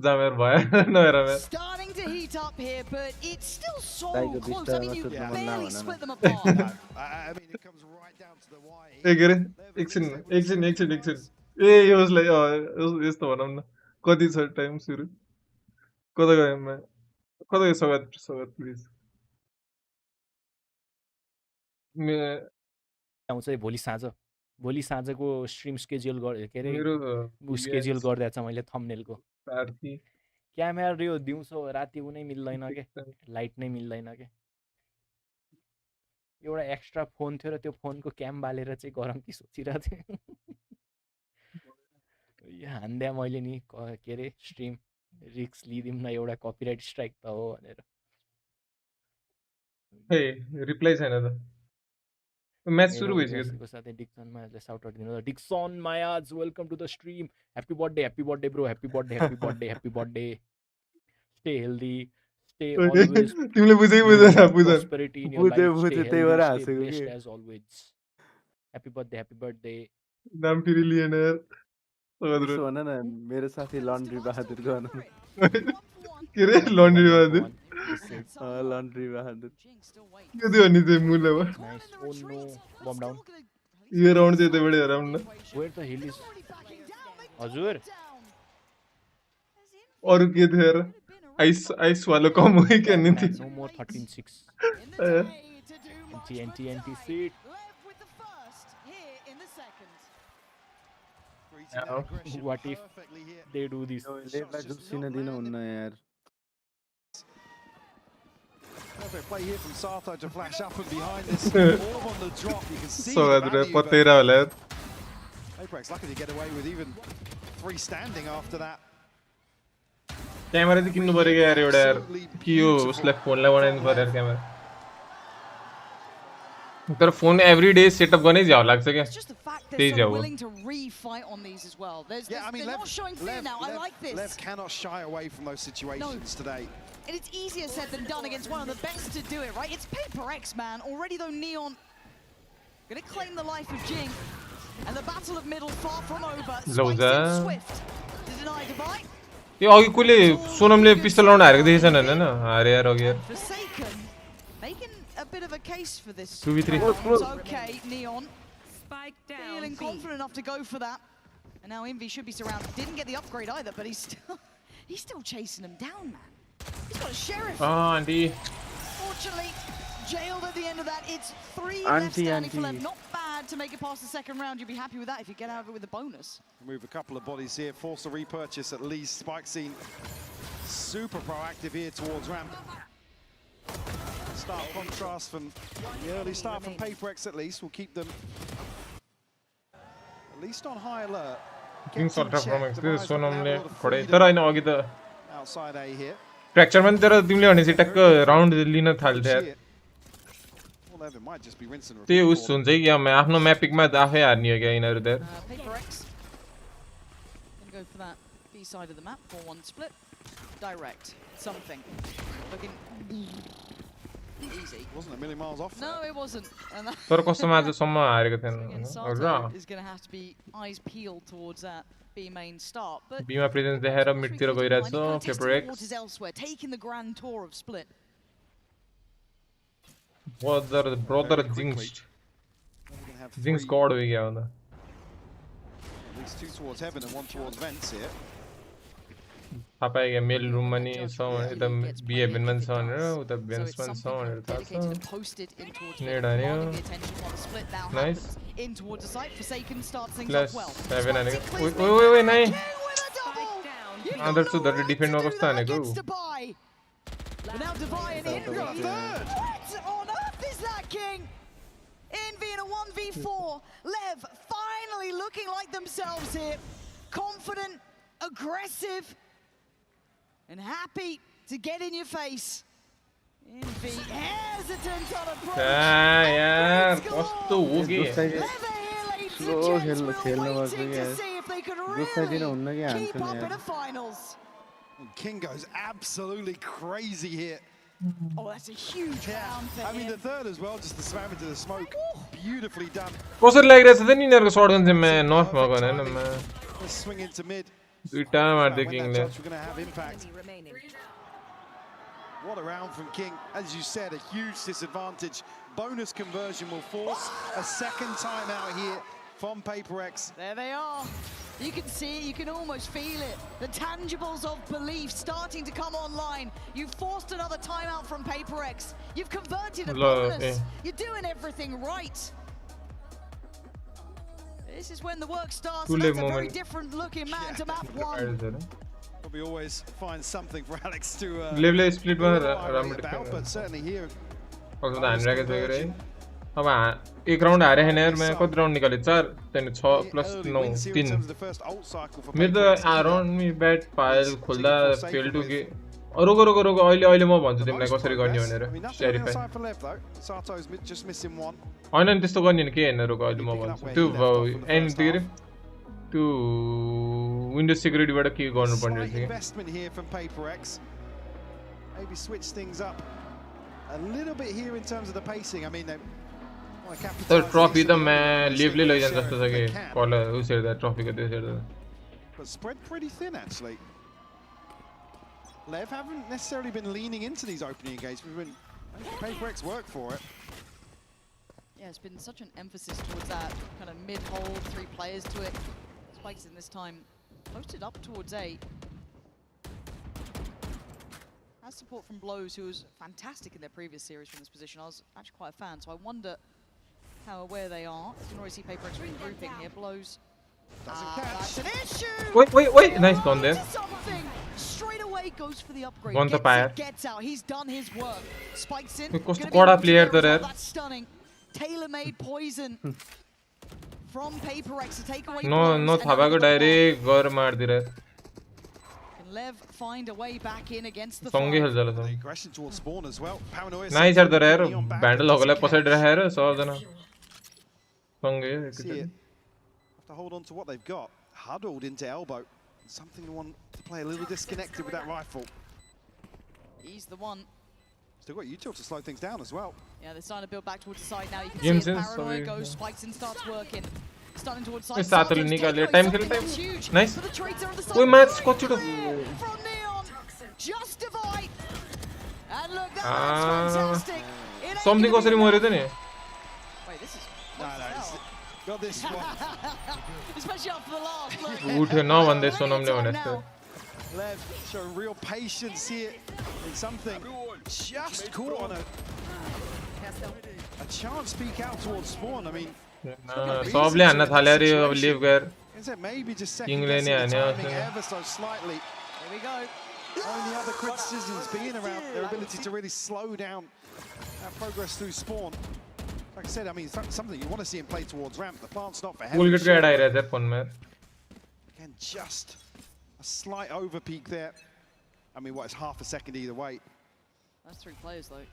S1: जामेर भयो नभएर
S8: Starting to heat up here, but it's still so
S9: Tiger
S8: close.
S9: Beast
S8: I mean, you
S9: versus
S8: barely
S9: Ramon
S8: split them apart.
S16: I mean, it comes right down to the wire.
S1: ए के रे एकछिन ए यसलाई यस्तो भनौँ न कति छ टाइम सुरु कता गयो स्वागत प्लिज
S3: आउँछ भोलि साँझको स्ट्रिम स्केड्युल के रे
S1: मेरो
S3: स्केड्युल गरिदिएको छ मैले थम्बनेलको
S1: साथी
S3: क्यामेरा यो दिउँसो राति उनै मिल्दैन के लाइट नै मिल्दैन के एउटा एक्स्ट्रा फोन थियो र त्यो फोनको क्याम बालेर चाहिँ गरम कि सोचिरहेको थिएँ हान्दिया मैले नि के रे स्ट्रिम रिक्स लिदिउँ न एउटा कपिराइट स्ट्राइक त हो भनेर
S1: हे रिप्लाई छैन त म्याच सुरु भइसक्यो
S3: को साथै डिक्सन मायाजले साउट आउट दिनु डिक्सन मायाज welcome to the stream happy birthday bro happy birthday stay healthy stay always
S1: तिमीले बुझेको बुझेन
S3: prosperity in your life
S9: बुझे त्यही भएर हाँसेको
S3: blessed as always happy birthday
S1: नाम फेरि लिएन यार
S9: यसो भन न मेरो साथी लन्ड्री बहादुर गर्न
S1: के रे लन्ड्री बहादुर
S9: लन्ड्री बहादुर
S1: के दियो नि चाहिँ मूल्य भयो
S3: nice oh no bomb down
S1: यो राउन्ड चाहिँ यतैबाट हेरौँ न
S3: where the hell is हजुर
S1: अरु के थियो यार आइस वाला कम हो क्या नि थियो
S3: no more 13-6 NT seat what if they do this
S9: लेभलाई जुप्सिन दिनु हुन्न यार
S16: Perfect play here from Sartho to flash up and behind this. All on the drop, you can see
S1: so
S16: the value, but PRX lucky to get away with even freestanding after that.
S1: Camera चाहिँ किन्नु पर्यो क्या यार एउटा यार कि यो उसलाई फोनलाई बनाइदिनु पर्यो यार क्यामेरा तर फोन एभ्री डे सेटअप गर्नै झ्याउ लाग्छ क्या त्यही झ्याउ
S8: willing to refight on these as well.
S16: Yeah, I mean,
S8: they're not showing fear now. I like this.
S16: Lev cannot shy away from those situations today.
S8: And it's easier said than done against one of the best to do it, right? It's PRX, man. Already though, Neon gonna claim the life of Jing. And the battle of middle far from over. Spikes in Swift to deny Dubai.
S1: यो अघि कुले सोनमले पिस्तल लाउन हारेको देखेछन् हैन हारे यार अघि यार
S8: Forsaken making a bit of a case for this.
S1: 2v3
S8: It's okay, Neon. Spike down. Feeling confident enough to go for that. And now Envy should be surrounded. Didn't get the upgrade either, but he's still chasing him down, man. He's got a sheriff.
S1: Auntie.
S8: Fortunately, jailed at the end of that. It's 3 left standing for Lev. Not bad to make it past the second round. You'd be happy with that if you get out of it with a bonus.
S16: Move a couple of bodies here, force a repurchase at least. Spike scene super proactive here towards ramp. Stark contrast from the early start from PRX at least. Will keep them at least on high alert.
S1: Kings ultra from this सोनमले खडे तर हैन अघि त
S16: Outside A here.
S1: फ्र्याक्चरमा तर तिमीले भनेपछि टक्क round लिन थाल्थ्यो यार त्यही उस हुन्छ कि आफ्नो म्यापिङमा आफै हार्ने हो क्या यिनीहरू त
S8: PRX gonna go for that B side of the map 4-1 split direct something looking easy.
S16: Wasn't a million miles off.
S8: No, it wasn't.
S1: तर कस्तोमा आज सम्म हारेको थिएन
S8: Sartho is going to have to be eyes peeled towards that B main start, but
S1: बीमा presence देखाएर मिडतिर गइरहेछ PRX
S8: elsewhere, taking the grand tour of split.
S1: brother Jinx god हो गया onda
S16: At least 2 towards heaven and 1 towards vents here.
S1: थाहा पाए क्या mail रुममा नि छ यता बिहेभन पनि छ भनेर उता भेन्स पनि छ भनेर थाहा छ नेड हान्यो नाइस प्लस 7 हानेको ओइ नाइ आदर सुधर डिफेन्डमा कस्तो हानेको
S8: Envy in a 1v4. Lev finally looking like themselves here. Confident, aggressive, and happy to get in your face. Envy hesitant on approach.
S1: यार कस्तो हो के
S8: Lev here late
S9: slow खेलने वाले हैं गुस्सा दिन उन्हें क्या आंसर है
S16: King goes absolutely crazy here.
S8: Oh, that's a huge round for
S16: I mean
S8: him.
S16: the third as well, just the slam into the smoke, beautifully done.
S1: कसरी लागिरहेछ त नि यिनीहरुको शॉट गन चाहिँ म नर्फ मा गन हैन म
S16: Let's swing into mid.
S1: दुईटा मार्दै किङले
S16: We're going to have impact. What a round from King. As you said, a huge disadvantage. Bonus conversion will force a second timeout here from PRX.
S8: There they are. You can see it, you can almost feel it. The tangibles of belief starting to come online. You've forced another timeout from PRX. You've converted a bonus. You're doing everything right. This is when the work starts. That's a very different looking man to map one.
S16: We always find something for Alex to
S1: LEV split
S16: but certainly here.
S1: अब एक round हारे हैन यार मैं कति round निकाले 4 त्यहाँदेखि 6 plus 9 3 मेरो त अराउन्ड मी ब्याट फाइल खोल्दा फेल टु के अरुको अहिले म भन्छु तिमीलाई कसरी गर्ने भनेर क्ल्यारिफाई हैन नि त्यस्तो गर्ने नि के हैन रुको अहिले म भन्छु त्यो एन्ड तिरे त्यो विन्डो सिक्युरिटी बाट के गर्नु पर्ने
S16: रहेछ maybe switch things up a little bit here in terms of the pacing. I mean they
S1: the trophy the मैं leave ले लग जाता था कि कॉलर उस साइड दा trophy का दे साइड दा
S16: but spread pretty thin actually. LEV haven't necessarily been leaning into these opening engagements. We've been PRX work for it.
S8: Yeah, it's been such an emphasis towards that kind of mid-hold, 3 players to it. Spikes in this time posted up towards A. Has support from Blows, who was fantastic in their previous series from this position. I was actually quite a fan, so I wonder how aware they are. You can already see PRX regrouping here. Blows doesn't catch. That's an issue.
S1: Wait, nice down there.
S8: Straight away goes for the upgrade. Gets out. He's done his work. Spikes in.
S1: Player
S8: that's stunning. Tailor-made poison from PRX to take away.
S1: No, Thabago direct gar maar dira.
S8: Can LEV find a way back in against the
S1: Songi hal jala
S16: the aggression towards spawn as well. Paranoia.
S1: Nice are the rare. Bandle hogala posed rahe so jana. Songi.
S16: Have to hold on to what they've got. Huddled into elbow. Something to want to play a little disconnected with that rifle.
S8: He's the one.
S16: Still got util to slow things down as well.
S8: Yeah, they're starting to build back towards the side now. You can see Paranoia goes, Spikes in, starts working. Starting towards side.
S1: Time. Nice. We match scotch it.
S8: From Neon. Justify. And look, that's fantastic.
S1: Something goes anymore, isn't it?
S8: Wait, this is.
S16: No, got this one.
S8: Especially after the last.
S1: Look. No one this one now.
S16: LEV showing real patience here in something just caught on a chance peek out towards spawn. I mean,
S1: probably Anna Thaleri of leave where
S16: maybe just second guessing the timing ever so slightly.
S8: Here we go.
S16: Only other criticisms being around their ability to really slow down that progress through spawn. Like I said, I mean, something you want to see him play towards ramp. The plant's not for heavy. Again, just a slight over peak there. I mean, what, it's half a second either way.
S8: That's 3 players though.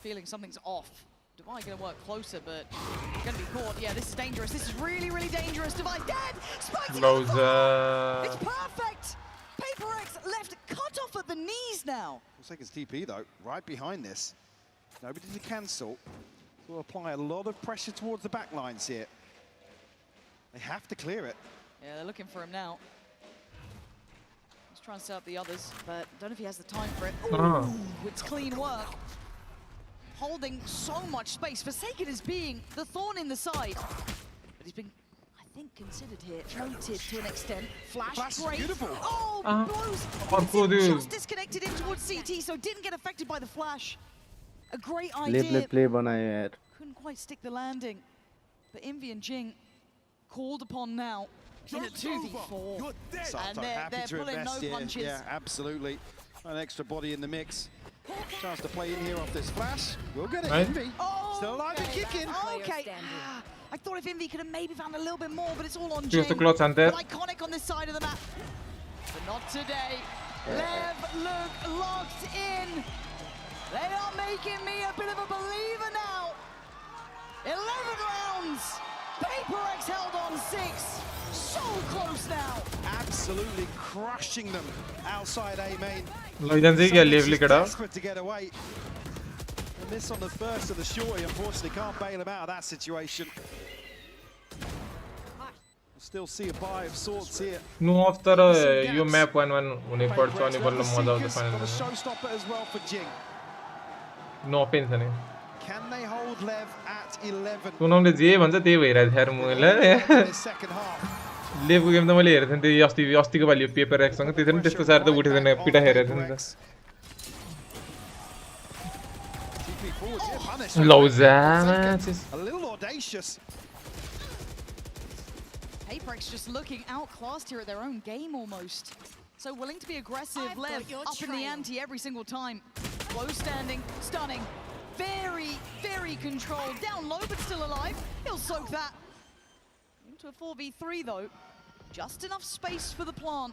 S8: Feeling something's off. Device gonna work closer, but gonna be caught. Yeah, this is dangerous. This is really, really dangerous. Device dead! Spikes It's perfect! PRX left cut off at the knees now.
S16: Looks like it's TP though, right behind this. Nobody to cancel. Will apply a lot of pressure towards the back lines here. They have to clear it.
S8: Yeah, they're looking for him now. He's trying to set up the others, but don't know if he has the time for it. Ooh, it's clean work. Holding so much space. Forsaken as being the thorn in the side. But he's been, I think, considered here. Floated to an extent. Flash break.
S16: Beautiful.
S8: Oh, blows. Just disconnected in towards CT, so didn't get affected by the flash. A great idea. Couldn't quite stick the landing. But Envy and Jing called upon now in a 2v4. And they're pulling no punches.
S16: Yeah, absolutely. An extra body in the mix. Chance to play in here off this flash. We'll get it, Envy. Still alive and kicking.
S8: Okay. I thought if Envy could have maybe found a little bit more, but it's all on Jing. Iconic on this side of the map. But not today. LEV look locked in. They are making me a bit of a believer now. Phoenix so close now.
S16: Absolutely crushing them outside A main.
S1: desperate
S16: to get away. A miss on the first of the shorty, unfortunately can't bail him out of that situation. Still see a buy of sorts here.
S1: No after you map 1-1 हुने पर्छ अनि बल्ल मजा आउँछ final
S16: a showstopper as well for Jing.
S1: No pain छ नि
S16: Can they hold Lev at 11?
S1: टुर्नामेन्टले जे भन्छ त्यही भइरहेछ यार मलाई लेभको गेम त मैले हेरेको थिएँ त्यो अस्तिको पालि पेपर एक्ससँग त्यति पनि त्यस्तो साह्रो त उठेदैन पिटा हेरेको थिएँ नि त लौजामा
S16: a little audacious.
S8: PRX just looking outclassed here at their own game almost. So willing to be aggressive, Lev up in the ante every single time. Low standing, stunning, very, very controlled. Down low but still alive. He'll soak that. Into a 4v3 though. Just enough space for the plant.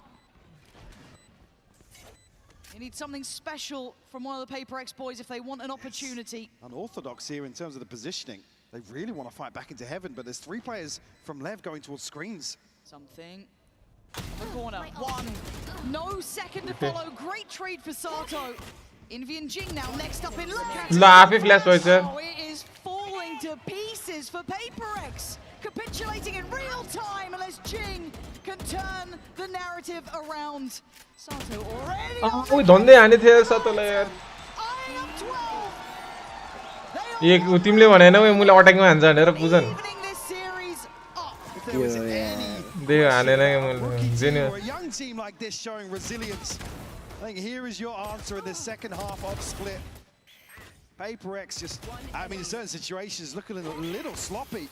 S8: You need something special from one of the PRX boys if they want an opportunity.
S16: Unorthodox here in terms of the positioning. They really want to fight back into heaven, but there's 3 players from Lev going towards screens.
S8: Something. The corner. 1. No second to follow. Great trade for Sato. Invi and Jing now next up in
S1: Laugh if less voice.
S8: Oh, it is falling to pieces for PRX. Capitulating in real time unless Jing can turn the narrative around. Sato already.
S1: Oh, donde आने थे सातोलाई यार. एक तिमीले भने न मैले अट्याकमा हान्छ भनेर बुझन. देख हानेन के मैले. जेन्यु.
S16: A young team like this showing resilience. I think here is your answer in the second half of split. PRX just, I mean, in certain situations looking a little sloppy.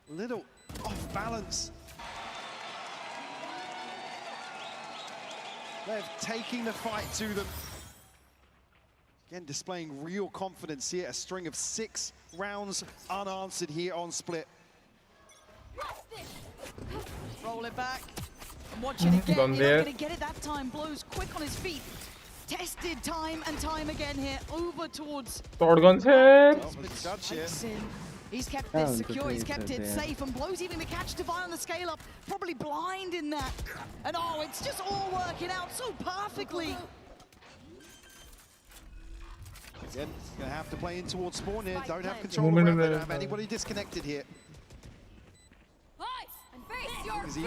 S16: Little off balance. They're taking the fight to them. Again, displaying real confidence here. A string of 6 rounds unanswered here on split.
S8: Roll it back. And watch it again. You're not going to get it that time. Blows quick on his feet. Tested time and time again here. Over towards... He's kept this secure, he's kept it safe, and Blow's even going to catch Divine on the scale up. Probably blind in that. And oh, it's just all working out so perfectly.
S16: Again, going to have to play in towards spawn here. Don't have control of Vram. They don't have anybody disconnected here.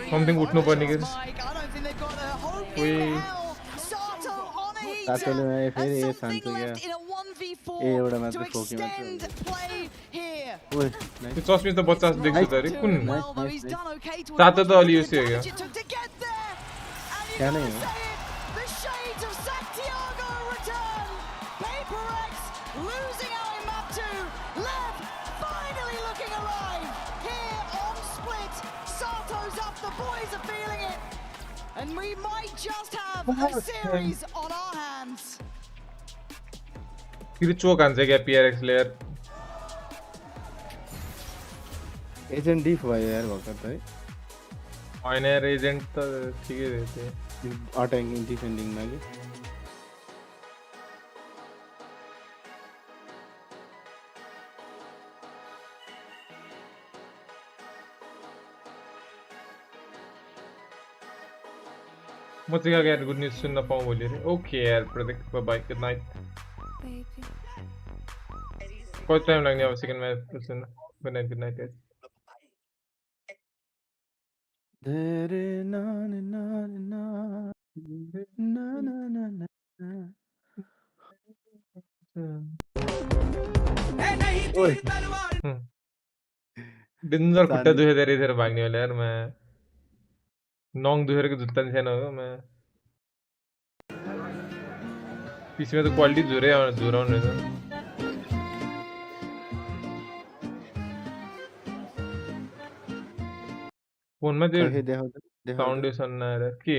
S1: Something would nobody get.
S8: I don't think they've got a hope in hell. Sato on a heater. And something left in a 1v4 to extend play here.
S1: It's just the bottas देखियो त रे कुन सातो त अलि उसी हो गयो
S8: क्या नहीं हो the shades of Santiago return. PRX losing out in map 2. Lev finally looking alive here on split. Sato's up, the boys are feeling it, and we might just have a series on our hands.
S1: फिर चोक हान्छ क्या PRX player
S9: agent डिफ भयो यार भर्खर त है
S1: हैन यार agent त ठिकै रहेछ
S9: अट्याकिङ डिफेन्डिङमा के
S1: म चाहिँ यार गुड न्यूज सुन्न पाऊँ भोलि रे ओके यार प्रतीक बाइ गुड नाइट कति टाइम लाग्ने अब सेकेन्ड म्याच सुन्न good night guys
S9: Dere na na na na na na na
S1: ओए डेन्जर खुट्टा दुखे धेरै धेरै भाग्ने होला यार मैं नङ दुखेर के जुत्ता नि छैन हो मैं पीछे में तो क्वालिटी झुराउने छ फोनमा त्यो फाउन्डेसन आएर के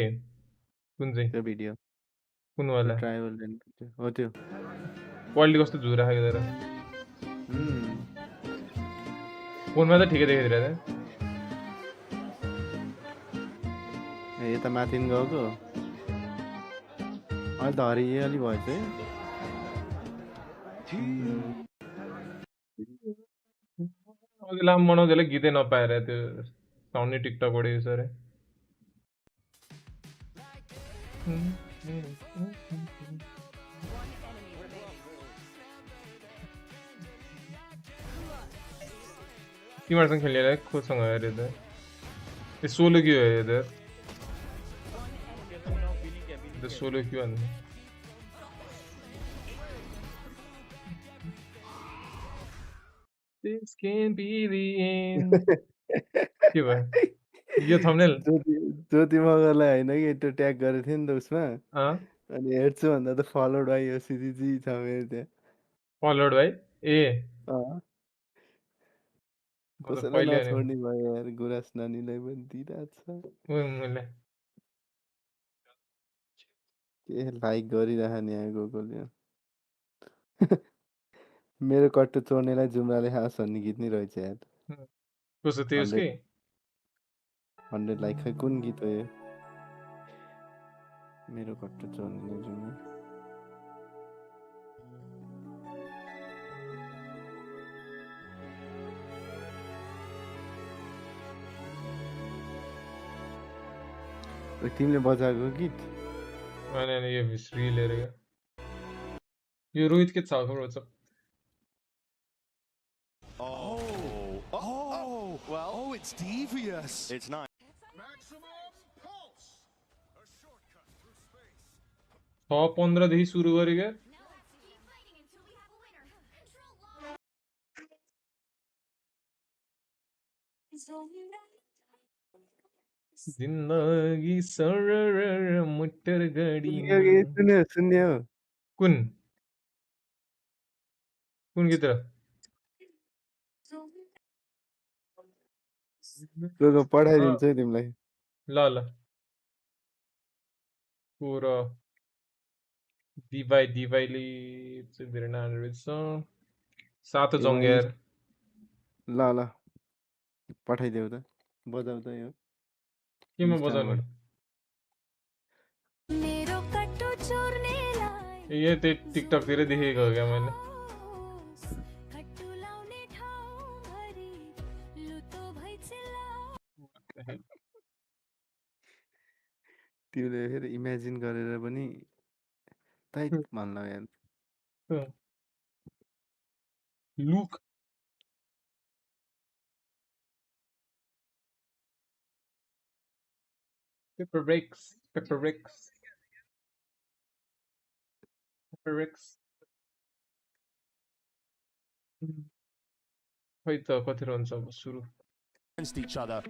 S1: कुन चाहिँ
S9: त्यो भिडियो
S1: कुन वाला
S9: ट्राइबल हो त्यो
S1: क्वालिटी कस्तो झुरा खायो तर फोनमा त ठिकै देखिरहेको
S9: ए यता माथिन गएको अहिले त हरियाली भएछ है
S1: लाम बनाउँदैले गीतै नपाएर त्यो साउन्ड टिकटकबाट युज गरे तिमीहरूसँग खेल्नेलाई कोसँग अरे त त्यो सोलो क्यू हो त त्यो सोलो क्यू भन्नु This can be the end. के भयो यो थम्बनेल
S9: ज्योति मगरलाई होइन कि त्यो ट्याग गरेको थियो नि त उसमा अनि हेर्छु भन्दा त फलोड बाई योशीजी छ मेरो त्यहाँ
S1: फलोड भाइ ए
S9: कसैलाई नछोड्ने भयो यार गुराँस नानीलाई पनि दिइरहेको छ के लाइक गरिरहने यहाँ गोगोले मेरो कट्टु चोर्नेलाई जुम्राले खास भन्ने गीत नै रहेछ यार
S1: कसो थियो उसकै
S9: 100 लाइक खै कुन गीत हो यो मेरो कट्टु चोर्नेलाई जुम्रा तिमीले बजाएको गीत
S1: होइन यो रिल हेरेको यो रोहित के छ खबर छ
S16: Well, it's devious.
S14: It's not.
S1: 6:15 देखि सुरु गरेको जिन्दगी सरर मोटर गाडी
S9: सुन्ने हो
S1: कुन गीत
S9: गएको पठाइदिन्छु है तिमीलाई
S1: ल पुरो दिवाईले चाहिँ धेरै नानी रहेछ सातो जङ्गेर
S9: ल पठाइदेऊ त बजाऊ त यो
S1: केमा बजाउने यो त्यही टिकटकतिरै देखेको हो क्या मैले
S9: तिमीले फेरि इमेजिन गरेर पनि टाइट भन्ला यार
S1: लुक PRX खै त कति रहन्छ अब सुरु
S14: Against each other.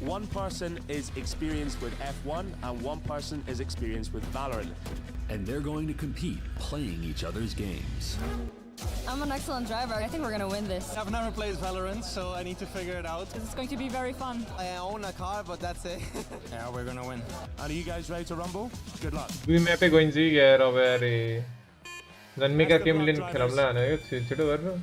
S14: One person is experienced with F1 and one person is experienced with Valorant.
S18: And they're going to compete playing each other's games.
S22: I'm an excellent driver. I think we're going to win this.
S23: I've never played Valorant, so I need to figure it out.
S22: This is going to be very fun.
S23: I own a car, but that's it.
S14: Yeah, we're going to win. And are you guys ready to rumble? Good luck.
S1: दुई म्यापै गइन्छ यार अब यार झन् mega Kremlin खेलौँला भने छिटो गरेर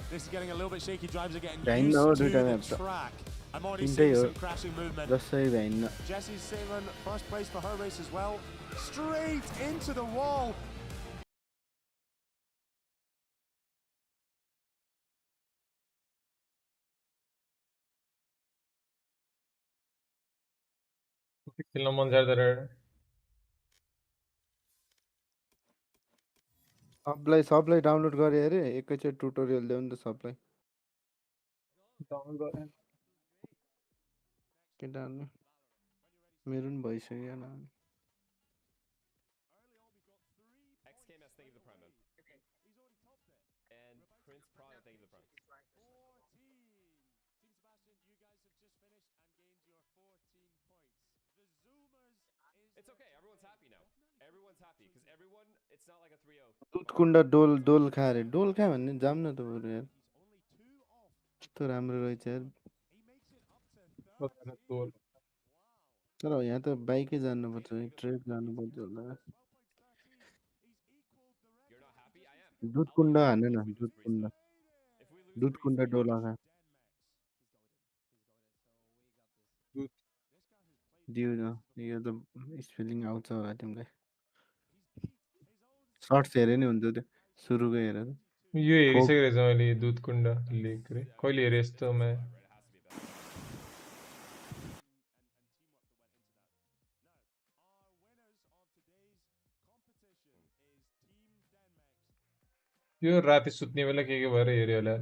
S14: This is getting a little bit shaky. Drives are getting
S9: Vine
S14: used
S9: no,
S14: to
S9: dude,
S14: the track. I'm already
S9: Intay
S14: seeing
S9: ho.
S14: some crashing movement.
S9: Jessy Vine no.
S14: Jesse's saving first place for her race as well. Straight into the wall.
S1: खेल्न मन छ तर
S9: सबलाई download गरे अरे एकैचोटि tutorial देऊ नि त सबलाई
S1: डाउनलोड गरे
S9: के डाउनलोड मेरो पनि भइसक्यो न
S24: It's okay, everyone's happy now. Everyone's happy because everyone, it's not like a 3-0.
S9: Dudhkund डोल खा रे डोल खा भन्ने जाम न त बरु यार कस्तो राम्रो रहेछ यार तर यहाँ त बाइकै जानुपर्छ ट्रेक जानुपर्छ होला दुधकुण्ड हान न दुधकुण्ड डोल खा दिउ न यो त स्पेलिङ आउँछ होला तिमीलाई सर्ट्स हेरे नि हुन्छ त्यो सुरुकै हेरेर
S1: यो हेरिसकेको रहेछ मैले दुध कुण्ड लेक रे कहिले हेरे यस्तो म यो राति सुत्ने बेला के भएर हेर्यो होला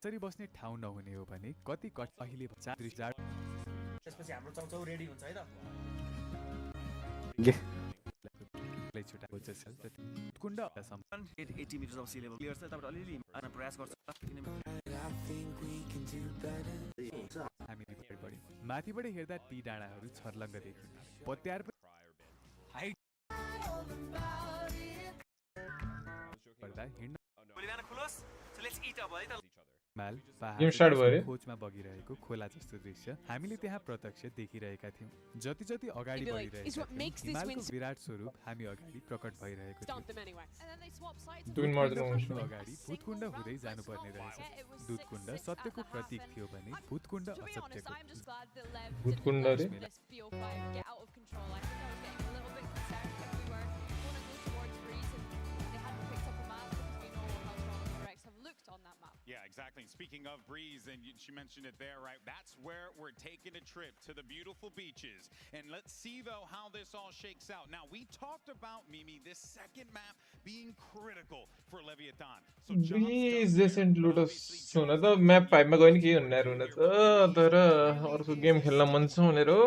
S5: सरी बस्ने ठाउँ नहुने हो भने कति कट अहिले 4000
S15: त्यसपछि हाम्रो चौचौ रेडी हुन्छ है त
S5: प्ले छुटा हुन्छ sir Kund
S15: 80 metres of C level clear छ तपाईले अलिअलि आउन प्रयास गर्छ
S5: हामी बढी माथिबाट हेर्दा ती डाँडाहरू छर्लङ्ग देखिन्छ पत्यार हाइट पर्दा हिँड्न
S15: बोलिदान खुलोस् सो लेट्स ईट अप है त
S5: माल
S1: गेम स्टार्ट भयो
S5: खोजमा बगिरहेको खोला जस्तो दृश्य हामीले त्यहाँ प्रत्यक्ष देखिरहेका थियौं जति जति अगाडि बढिरहेको हिमालको विराट स्वरूप हामी अगाडि प्रकट भइरहेको थियो अगाडि भूतकुण्ड हुँदै जानुपर्ने रहेछ दुधकुण्ड सत्यको प्रतीक थियो भने भूतकुण्ड असत्यको
S1: भूतकुण्ड रे
S4: Yeah, exactly. Speaking of Breeze, and she mentioned it there, right? That's where we're taking a trip to the beautiful beaches. And let's see, though, how this all shakes out. Now, we talked about, Mimi, this second map being critical for Leviathan. So
S1: Breeze isn't Lotus. So, the map 5 में कोई नहीं किया उन्हें रुनत. तोरा और तो game खेलना मन से होने रो.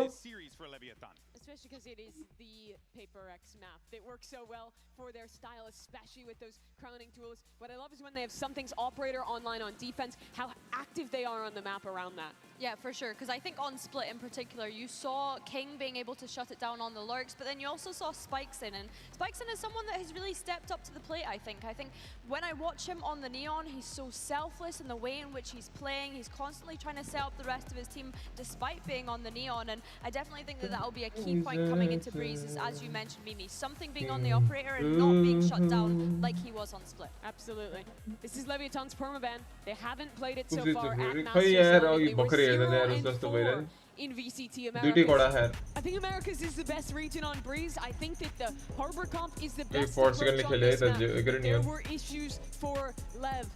S11: Especially because it is the PRX map. They work so well for their style, especially with those crowning tools. What I love is when they have Something's operator online on defense, how active they are on the map around that.
S19: Yeah, for sure. Because I think on Split in particular, you saw King being able to shut it down on the lurks, but then you also saw Spikeson. And Spikeson is someone that has really stepped up to the plate, I think. I think when I watch him on the Neon, he's so selfless in the way in which he's playing. He's constantly trying to set up the rest of his team despite being on the Neon. And I definitely think that that'll be a key point coming into Breeze, is, as you mentioned, Mimi, Something being on the operator and not being shut down like he was on Split.
S11: Absolutely. This is Leviathan's permaban. They haven't played it so
S1: Usi
S11: far
S1: to
S11: at
S1: bhai
S11: Masters.
S1: yaar
S11: Level.
S1: aur
S11: They were
S1: bakri hai
S11: 0-4 in VCT
S1: duty koda
S11: Americas.
S1: hai
S11: I think Americas is the best region on Breeze. I think that the Harbor Comp is the
S1: ये
S11: best
S1: 4 second
S11: approach on
S1: खेले
S11: this
S1: था
S11: map.
S1: अगर
S11: There
S1: नहीं
S11: were issues for LEV.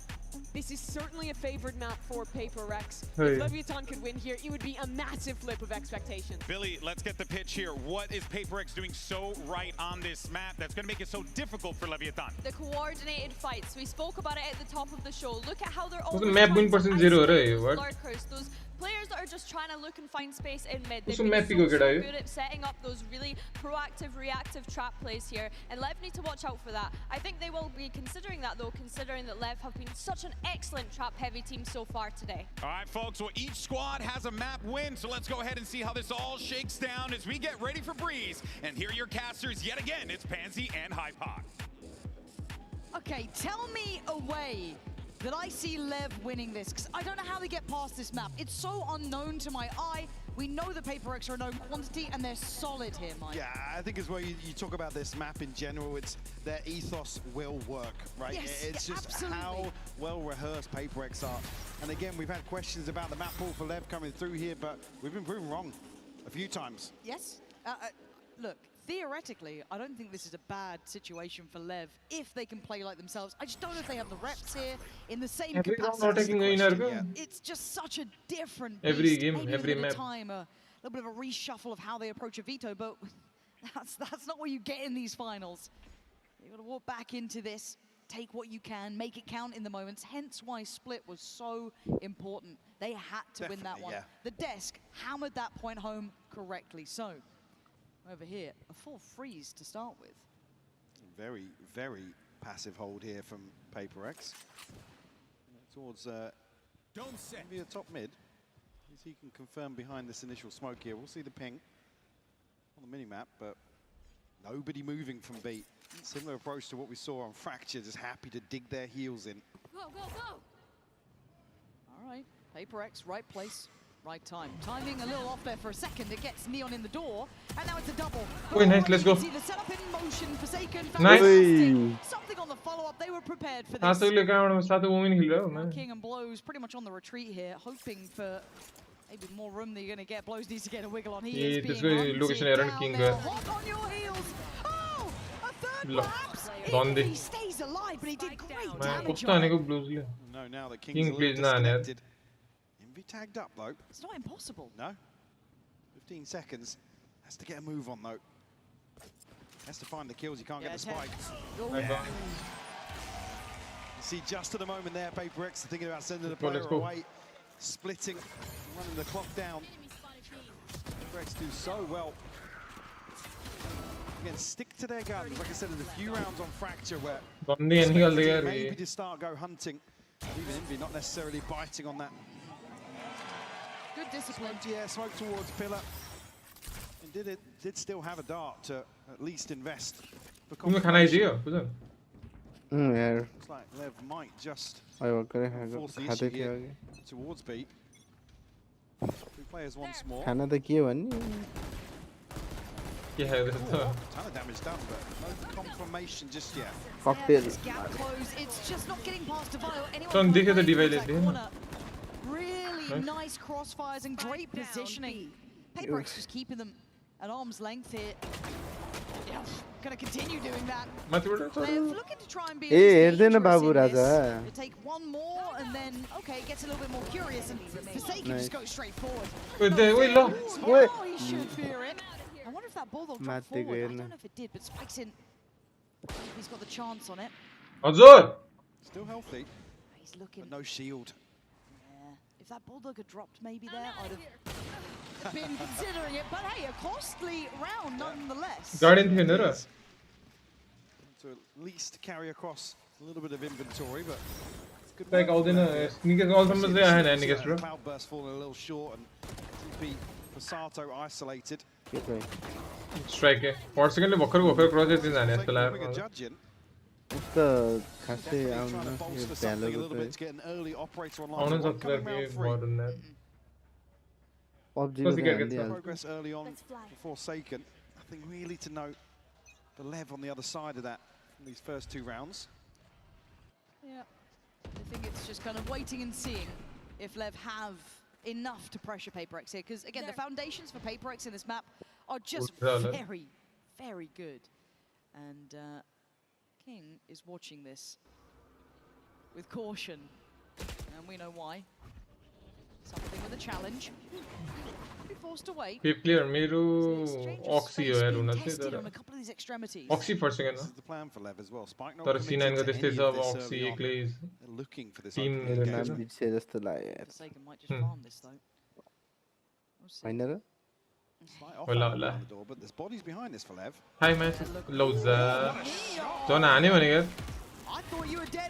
S11: This is certainly a favored map for PRX.
S1: Hey.
S11: If Leviathan could win here, it would be a massive flip of expectation.
S4: Billy, let's get the pitch here. What is PRX doing so right on this map that's going to make it so difficult for Leviathan?
S19: The coordinated fights. We spoke about it at the top of the show. Look at how they're
S1: उसमें
S19: always
S1: map win
S19: trying to
S1: percent 0 हो रहा है
S19: isolate
S1: what
S19: those lurkers, those players that are just trying to look and find space in mid. They've
S1: उसमें
S19: been
S1: map ही को केड़ा है
S19: good at setting up those really proactive, reactive trap plays here, and LEV need to watch out for that. I think they will be considering that though, considering that LEV have been such an excellent trap-heavy team so far today.
S4: All right, folks, well, each squad has a map win, so let's go ahead and see how this all shakes down as we get ready for Breeze. And here are your casters yet again. It's Pansy and Hypoc.
S8: Okay, tell me a way that I see LEV winning this, because I don't know how they get past this map. It's so unknown to my eye. We know the PRX are a known quantity, and they're solid here, Mike.
S16: Yeah, I think as well you talk about this map in general, it's their ethos will work, right?
S8: Yes,
S16: it's just
S8: absolutely.
S16: how well rehearsed PRX are. And again, we've had questions about the map pool for LEV coming through here, but we've been proven wrong a few times.
S8: Yes. Look, theoretically, I don't think this is a bad situation for LEV if they can play like themselves. I just don't know if they have the reps here in the same capacity. It's just such a different beast.
S1: Every game,
S8: Maybe
S1: every
S8: a
S1: map.
S8: time, a little bit of a reshuffle of how they approach a veto, but that's not what you get in these finals. You've got to walk back into this, take what you can, make it count in the moments, hence why Split was so important. They had to win that one.
S16: Yeah.
S8: The desk hammered that point home correctly. So, over here, a full freeze to start with.
S16: Very, very passive hold here from PRX. Towards maybe a top mid. As he can confirm behind this initial smoke here. We'll see the ping on the mini-map, but nobody moving from B. Similar approach to what we saw on Fracture, just happy to dig their heels in.
S19: Go, go, go!
S8: All right, PRX, right place, right time. Timing a little off there for a second. It gets Neon in the door, and now it's a double.
S1: Oh, nice, let's go.
S8: See the setup in motion, Forsaken.
S1: Nice.
S8: Something on the follow-up. They were prepared for
S1: हाँ
S8: this.
S1: तो लेकर आना साथ women खेल रहा हूँ मैं
S8: King and Blows pretty much on the retreat here, hoping for maybe more room that you're going to get. Blows needs to get a wiggle on. He
S1: ये
S8: is being
S1: इसको location
S8: hunted
S1: errand
S8: down
S1: king
S8: there.
S1: का
S8: Hot on your heels. Oh, a third Perhaps
S1: Dondi.
S8: he stays alive, but he did great
S1: मैं
S8: damage
S1: कुछ
S8: on
S1: आने
S8: it.
S1: को blues लिया.
S16: No, now that
S1: King
S16: King's a
S1: please
S16: little
S1: ना आने यार.
S16: disconnected. Envy tagged up though.
S8: It's not impossible.
S16: No. 15 seconds. Has to get a move on though. Has to find the kills. He can't get the spike. Yeah. You see, just at the moment there, PRX thinking about sending the player away, splitting, running the clock down. PRX do so well. Again, stick to their guns. Like I said, there's a few rounds on Fracture where maybe to start go hunting. Even Envy not necessarily biting on that.
S8: Good discipline.
S16: Yeah, smoke towards Pillar. And did still have a dart to at least invest.
S1: तुम्हें खाना ही दिया कुछ?
S9: यार.
S16: Looks like Lev might just
S9: force the issue here
S16: towards B. Two players once more.
S9: खाना तो किए भने.
S1: क्या है इधर तो?
S16: Ton of damage done, but no confirmation just yet.
S9: Cocktail.
S8: Gap close. It's just not getting past Devile.
S1: Son देखे तो divide लेते हैं.
S8: Really nice crossfires and great positioning. PRX just keeping them at arm's length here. Yeah, gonna continue doing that. They're looking to try and be.
S9: Babu Raja.
S8: They take one more and then gets a little bit more curious and Forsaken just goes straight forward.
S9: Oh,
S8: he should fear it. I wonder if that bulldog dropped forward. I don't know if it did, but Spike's in. He's got the chance on it.
S16: Still healthy.
S8: He's looking.
S16: But no shield.
S8: Yeah. If that bulldog had dropped maybe there, I'd have been considering it. But hey, a costly round nonetheless.
S1: Guardian here, no?
S16: To at least carry across a little bit of inventory, but good.
S1: Like all the sneakers, all some of the sneakers, bro.
S16: Cloudburst falling a little short and TP for Sato isolated.
S1: Strike. 4 seconds le walker cross in जाने इसके
S16: लिए.
S9: तो खासे आउन
S16: progress early on for Forsaken. Nothing really to note. The Lev on the other side of that in these first 2 rounds.
S8: Yeah, I think it's just kind of waiting and seeing if Lev have enough to pressure PRX here, because again, the foundations for PRX in this map are just very, very good. And King is watching this with caution, and we know why. Something with a challenge. Be forced away.
S1: Clear, मेरो Oxy हो यार उन्हें से
S8: तर.
S1: Oxy first again.
S16: This is the plan for Lev as well. Spike not
S1: तर C9 का दिस्ते सब Oxy एक ले.
S16: Looking for this.
S1: Team
S9: बीच से जस्ट लाया यार.
S8: Forsaken might just farm this though.
S9: Final.
S1: वला.
S16: But there's bodies behind this for Lev.
S1: Hi man, loads. तो ना आने वाले यार.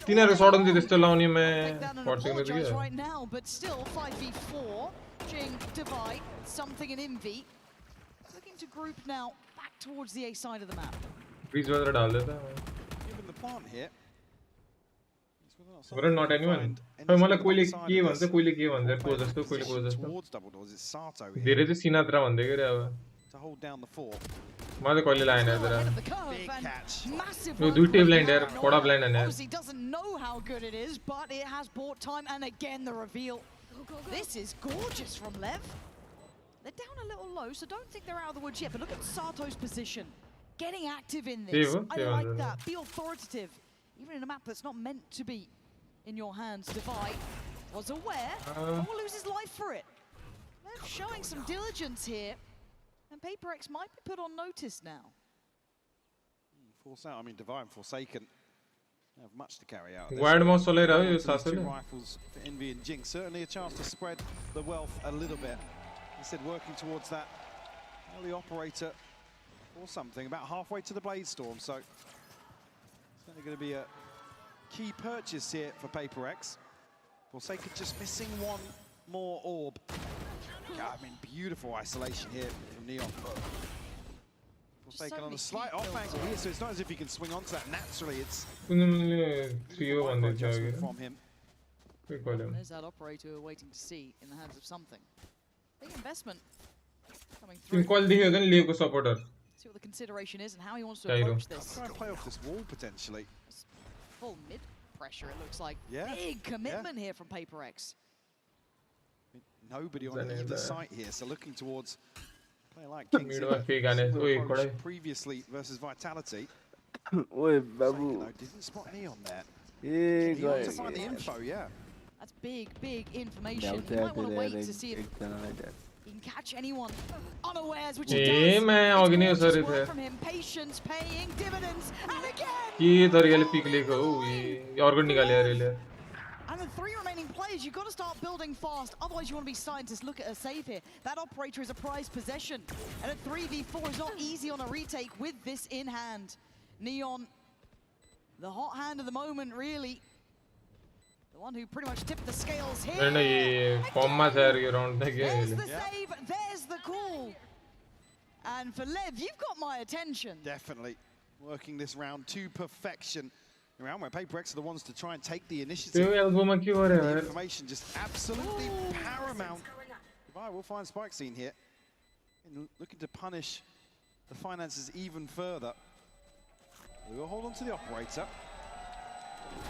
S1: तीन शॉट on this तो लाऊंगी मैं. 4 seconds लगे.
S8: Right now, but still 5v4. Jing, Divide, something in Envy. Looking to group now back towards the A side of the map.
S1: Freeze weather डाल देता.
S16: Given the plant here.
S1: We're not anyone. But मला कोई ले किए बनते कोई ले किए बनते कोई जस्तो कोई ले कोई जस्तो. धीरे से सीना तरह बंदे के रे अब.
S16: To hold down the fort.
S1: मारे कोई ले लाइन है तरह.
S16: Big catch.
S1: No, दूसरी blind है, कोड़ा blind है.
S8: Obviously doesn't know how good it is, but it has bought time, and again the reveal. This is gorgeous from Lev. They're down a little low, so don't think they're out of the woods yet. But look at Sato's position, getting active in this. I like that. Be authoritative, even in a map that's not meant to be in your hands. Divide was aware, will lose his life for it. They're showing some diligence here, and PRX might be put on notice now.
S16: Force out. I mean, Divide and Forsaken have much to carry out.
S1: Wired mouse चले रहा है ये साथ
S16: Two rifles for Envy and Jing. Certainly a chance to spread the wealth a little bit. Instead, working towards that early operator or something about halfway to the Blade Storm. So certainly going to be a key purchase here for PRX. Forsaken just missing one more orb. Yeah, I mean, beautiful isolation here from Neon. Forsaken on a slight off angle here, so it's not as if he can swing onto that naturally. It's from him.
S8: There's that operator waiting to see in the hands of something. Big investment coming through. See what the consideration is and how he wants to approach this.
S16: Try and play off this wall potentially.
S8: Full mid pressure, it looks like.
S16: Yeah.
S8: Big commitment here from PRX.
S16: Nobody on either side here, so looking towards. Like Kings previously versus Vitality.
S9: Oi, babu.
S16: Didn't spot Neon there.
S9: Hey,
S16: He wants to find the info, yeah.
S8: That's big information. You might want to wait to see if he can catch anyone unawares, which he does. It's gorgeous work from him. Patience paying dividends, and again.
S1: ये तरीके ले pick लेगा ये और कौन निकाले यार ये
S8: And the 3 remaining players, you've got to start building fast. Otherwise, you want to be scientists. Look at a save here. That operator is a prized possession. And a 3v4 is not easy on a retake with this in hand. Neon, the hot hand of the moment, really. The one who pretty much tipped the scales here.
S1: ये form में था ये round में क्या
S8: There's the save, there's the call. And for Lev, you've got my attention.
S16: Definitely. Working this round to perfection. Around where PRX are the ones to try and take the initiative. The information just absolutely paramount. Right, we'll find Spike scene here. And looking to punish the finances even further. We'll hold on to the operator.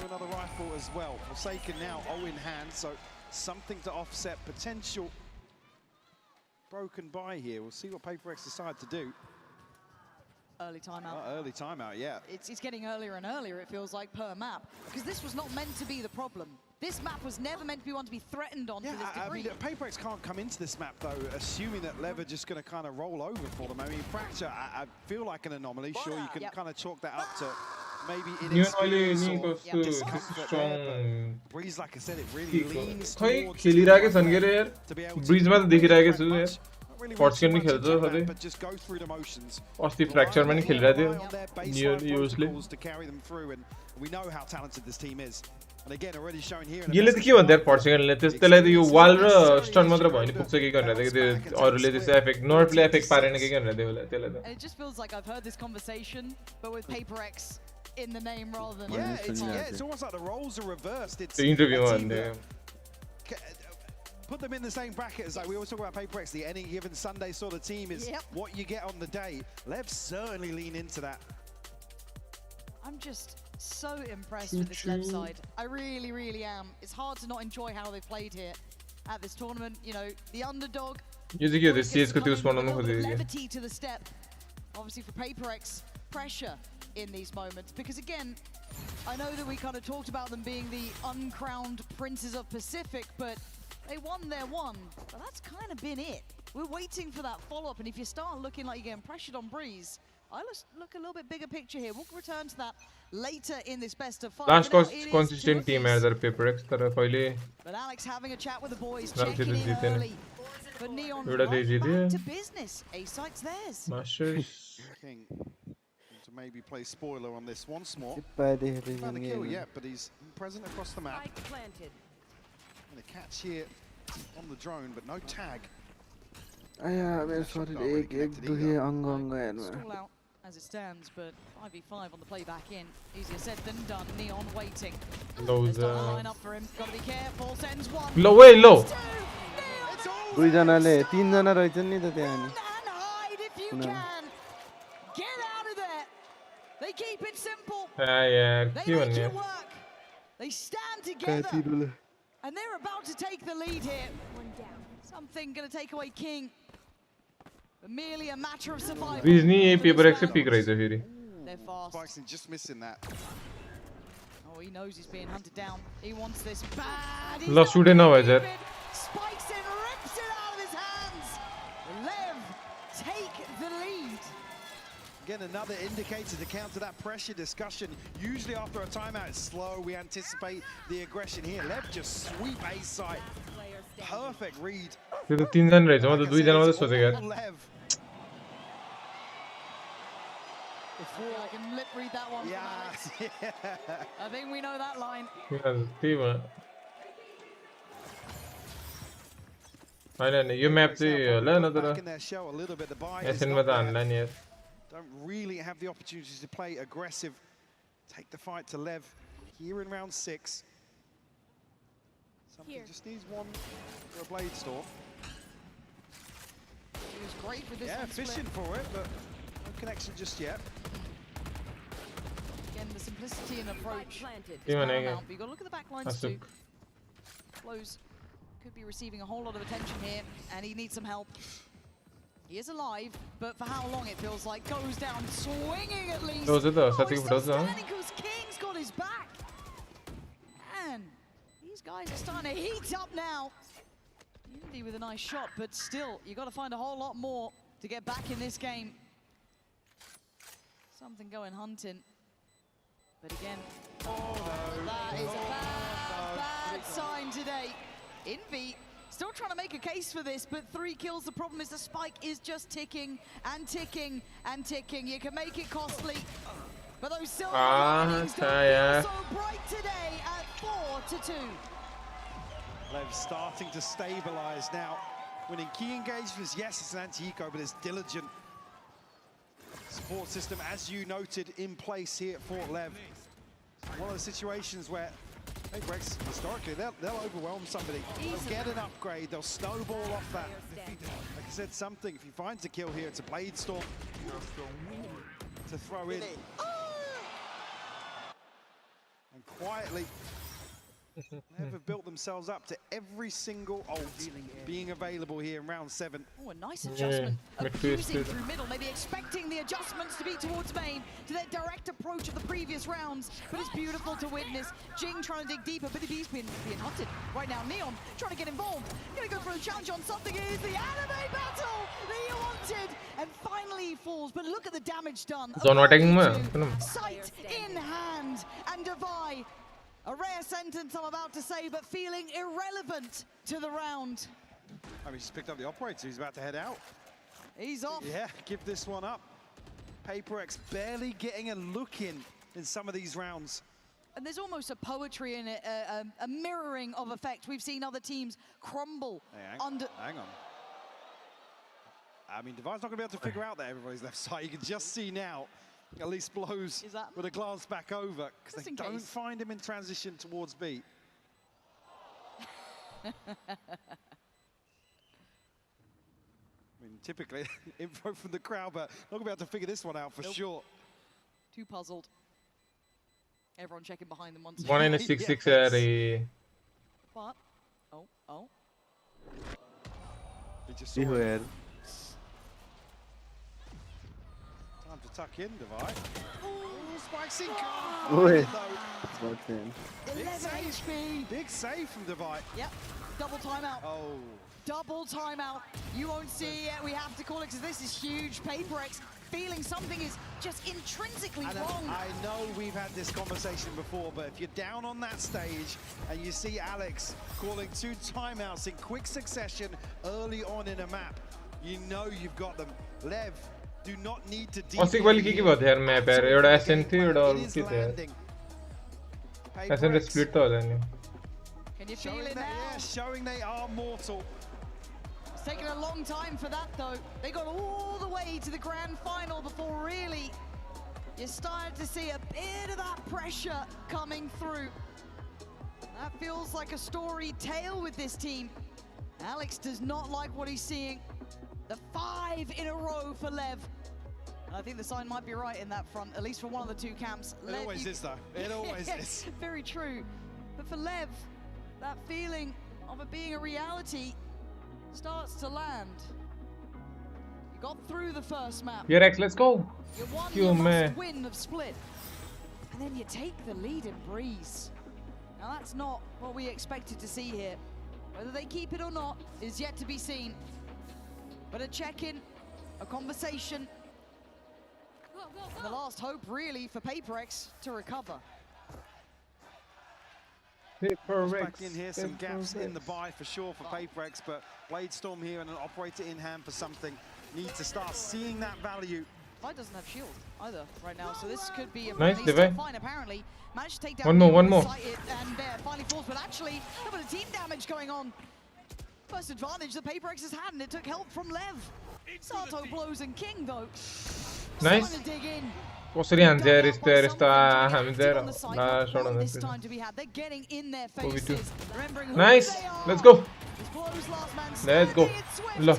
S16: Do another rifle as well. Forsaken now, O in hand, so something to offset potential broken by here. We'll see what PRX decide to do.
S8: Early timeout.
S16: Early timeout, yeah.
S8: It's getting earlier and earlier, it feels like, per map. Because this was not meant to be the problem. This map was never meant to be one to be threatened on to this degree.
S16: I mean, PRX can't come into this map, though, assuming that LEV are just going to kind of roll over for them. I mean, Fracture, I feel like an anomaly. Sure, you can kind of chalk that up to maybe inexperience or discomfort there, but Breeze, like I said, it really leans towards
S1: खेल ही रहा है सन के रे यार bridge में तो दिख रहा है कि सुन यार Fortune में खेलता था
S16: सभी
S1: और स्टीव फ्रैक्चर में नहीं खेल रहे थे यूजली ये लेते क्यों बंदे यार Fortune लेते इससे लेते यो वाल र स्टन मात्र भयो नि पुग्छ के गर्न रहे थे और ले जैसे एफेक्ट नॉट प्ले एफेक्ट पारेन के गर्न रहे थे बोले तेले
S8: And it just feels like I've heard this conversation but with PRX in the name rather than
S16: it's almost like the roles are reversed. It's
S1: the interview one day.
S16: Put them in the same bracket as like we always talk about PRX, the any given Sunday sort of team is what you get on the day. Lev certainly lean into that.
S8: I'm just so impressed with this Lev side. I really am. It's hard to not enjoy how they played here at this tournament. You know, the underdog.
S1: ये देखिए this CS को तीस point में हो जाएगी.
S8: Levity to the step. Obviously for PRX, pressure in these moments because again, I know that we kind of talked about them being the uncrowned princes of Pacific, but they won their one, but that's kind of been it. We're waiting for that follow-up, and if you start looking like you're getting pressured on Breeze, I look a little bit bigger picture here. We'll return to that later in this best of 5.
S1: Last consistent team है इधर PRX तरफ पहले.
S8: But Alex having a chat with the boys, checking in early. But Neon right back to business. A-site's theirs.
S1: Masters.
S16: King to maybe play spoiler on this once more. Not the kill yet, but he's present across the map. And a catch here on the drone, but no tag.
S8: Stall out as it stands, but 5v5 on the playback in. Easier said than done. Neon waiting.
S1: Lows.
S8: Line up for him. Gotta be careful. Sends one.
S1: Low, way low.
S9: दुई जनाले तीन जना रहेछन् नि त त्यहाँ नि.
S8: Get out of there. They keep it simple.
S1: यार क्यों
S8: They make
S1: नहीं?
S8: it work. They stand together. And they're about to take the lead here. One down. Something going to take away King. But merely a matter of survival.
S1: Breeze नहीं ये PRX से pick रही थी फिर.
S8: They're fast.
S16: Spikes just missing that.
S8: Oh, he knows he's being hunted down. He wants this bad.
S1: Lost shoot ना हुआ यार.
S8: Spikes in, rips it out of his hands. Lev take the lead.
S16: Again, another indicator to counter that pressure discussion. Usually after a timeout, it's slow. We anticipate the aggression here. Lev just sweep A side. Perfect read.
S1: ये तो तीन जन रहे थे मतलब दो जन मतलब सोचे यार.
S8: I can lip read that one. Yeah. I think we know that line.
S1: यार नहीं ये मैप से ले ना तेरा. ऐसे में तो ऑनलाइन यार.
S16: Don't really have the opportunities to play aggressive. Take the fight to Lev here in round 6. Something just needs one for a blade storm.
S8: He was great for this one.
S16: Fishing for it, but no connection just yet.
S8: Again, the simplicity and approach.
S1: You
S8: got to look at the back lines too. Close could be receiving a whole lot of attention here, and he needs some help. He is alive, but for how long it feels like goes down swinging at least.
S1: Those are the
S8: he's still standing because King's got his back. And these guys are starting to heat up now. Indy with a nice shot, but still, you got to find a whole lot more to get back in this game. Something going hunting. But again, that is a bad sign today. Envy still trying to make a case for this, but 3 kills. The problem is the spike is just ticking and ticking and ticking. You can make it costly, but those silver linings don't feel so bright today at 4-2.
S16: LEV starting to stabilize now. Winning key engagements, yes, it's an anti-eco, but it's diligent. Support system, as you noted, in place here at LEV. One of the situations where PRX, historically, they'll overwhelm somebody. They'll get an upgrade, they'll snowball off that. Like I said, something, if he finds a kill here, it's a Blade Storm to throw in. And quietly, LEV have built themselves up to every single ult being available here in round 7.
S8: Oh, a nice adjustment. Abusing through middle, maybe expecting the adjustments to be towards main, to their direct approach of the previous rounds. But it's beautiful to witness. Jing trying to dig deeper, but he's being hunted right now. Neon trying to get involved. Gonna go for a challenge on something. It is the anime battle that you wanted. And finally he falls, but look at the damage done. Sight in hand, and Devi. A rare sentence I'm about to say, but feeling irrelevant to the round.
S16: I mean, he's picked up the operator. He's about to head out.
S8: He's off.
S16: Yeah, give this one up. PRX barely getting a look in some of these rounds.
S8: And there's almost a poetry in it, a mirroring of effect. We've seen other teams crumble under.
S16: Hang on. I mean, Devi's not going to be able to figure out that everybody's left side. You can just see now. At least blows with a glance back over because they don't find him in transition towards B. I mean, typically info from the crowd, but not going to be able to figure this one out for sure.
S8: Too puzzled. Everyone checking behind them once.
S1: 1 in a 6-6
S8: But oh.
S16: He just saw it. Time to tuck in, Devi. Oh, Spike's in.
S8: Big save.
S16: Big save from Devi.
S8: Yep. Double timeout.
S16: Oh.
S8: Double timeout. You won't see it yet. We have to call it because this is huge. PRX feeling something is just intrinsically wrong.
S16: I know we've had this conversation before, but if you're down on that stage and you see Alex calling 2 timeouts in quick succession early on in a map, you know you've got them. LEV do not need to deep.
S1: Aussie quality की बात है यार मैं पैर योड़ा SN थी योड़ा और की थे SN split तो हो जाएंगे.
S8: Can you feel it now?
S16: Yeah, showing they are mortal.
S8: It's taken a long time for that though. They got all the way to the grand final before really you started to see a bit of that pressure coming through. That feels like a storied tale with this team. Alex does not like what he's seeing. The 5 in a row for LEV. And I think the sign might be right in that front, at least for one of the 2 camps.
S16: It always is though. It always is.
S8: Very true. But for LEV, that feeling of it being a reality starts to land. You got through the first map.
S1: PRX, let's go.
S8: You won your must-win of Split. And then you take the lead in Breeze. Now that's not what we expected to see here. Whether they keep it or not is yet to be seen. But a check-in, a conversation, and the last hope really for PRX to recover.
S16: Back in here, some gaps in the buy for sure for PRX, but Blade Storm here and an operator in hand for something. Need to start seeing that value.
S8: Fight doesn't have shield either right now, so this could be a
S1: nice
S8: fine apparently. Managed to take down
S1: one more.
S8: And there finally falls, but actually a bit of team damage going on. First advantage that PRX has had, and it took help from LEV. Sato blows and King though.
S1: Nice. कसरी हान्छ यार यस्तो हामी there last shot on this nice let's go ल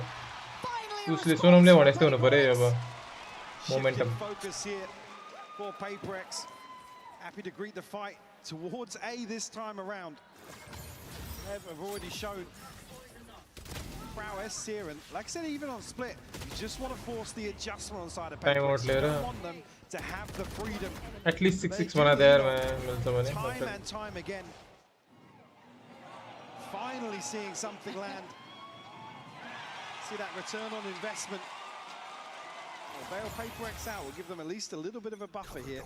S1: उसले सोनमले भने जस्तो हुनु पर्यो अब momentum
S16: focus here for PRX. Happy to greet the fight towards A this time around. Have already shown prowess here, and like I said, even on split, you just want to force the adjustment on side of
S1: Time out
S16: PRX. You
S1: later.
S16: don't want them to have the freedom.
S1: At least 6-6 बना दे यार मैं मिलता बने.
S16: Time and time again. Finally seeing something land. See that return on investment. Well, bail PRX out will give them at least a little bit of a buffer here.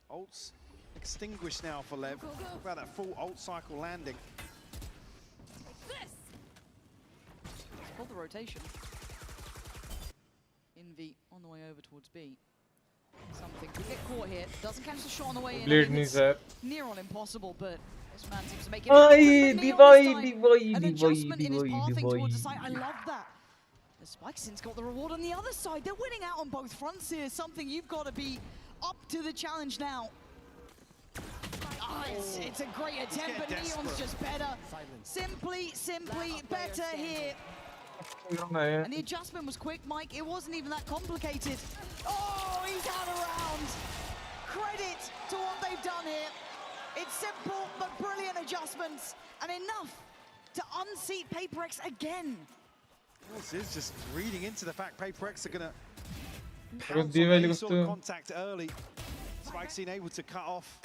S16: Ults extinguished now for LEV. Talk about that full ult cycle landing.
S8: Let's pull the rotation. Invi on the way over towards B. Something could get caught here. Doesn't catch the shot on the way in.
S1: Blade needs that.
S8: Near on impossible, but this man seems to make it. An adjustment in his pathing towards the site. I love that. The Spikesin's got the reward on the other side. They're winning out on both fronts here. Something you've got to be up to the challenge now. It's a great attempt, but Neon's just better. Simply better here. And the adjustment was quick, Mike. It wasn't even that complicated. Oh, he's out of round. Credit to what they've done here. It's simple, but brilliant adjustments. And enough to unseat PRX again.
S16: This is just reading into the fact PRX are going to
S1: pounce
S16: on any sort of contact early. Spike's been able to cut off.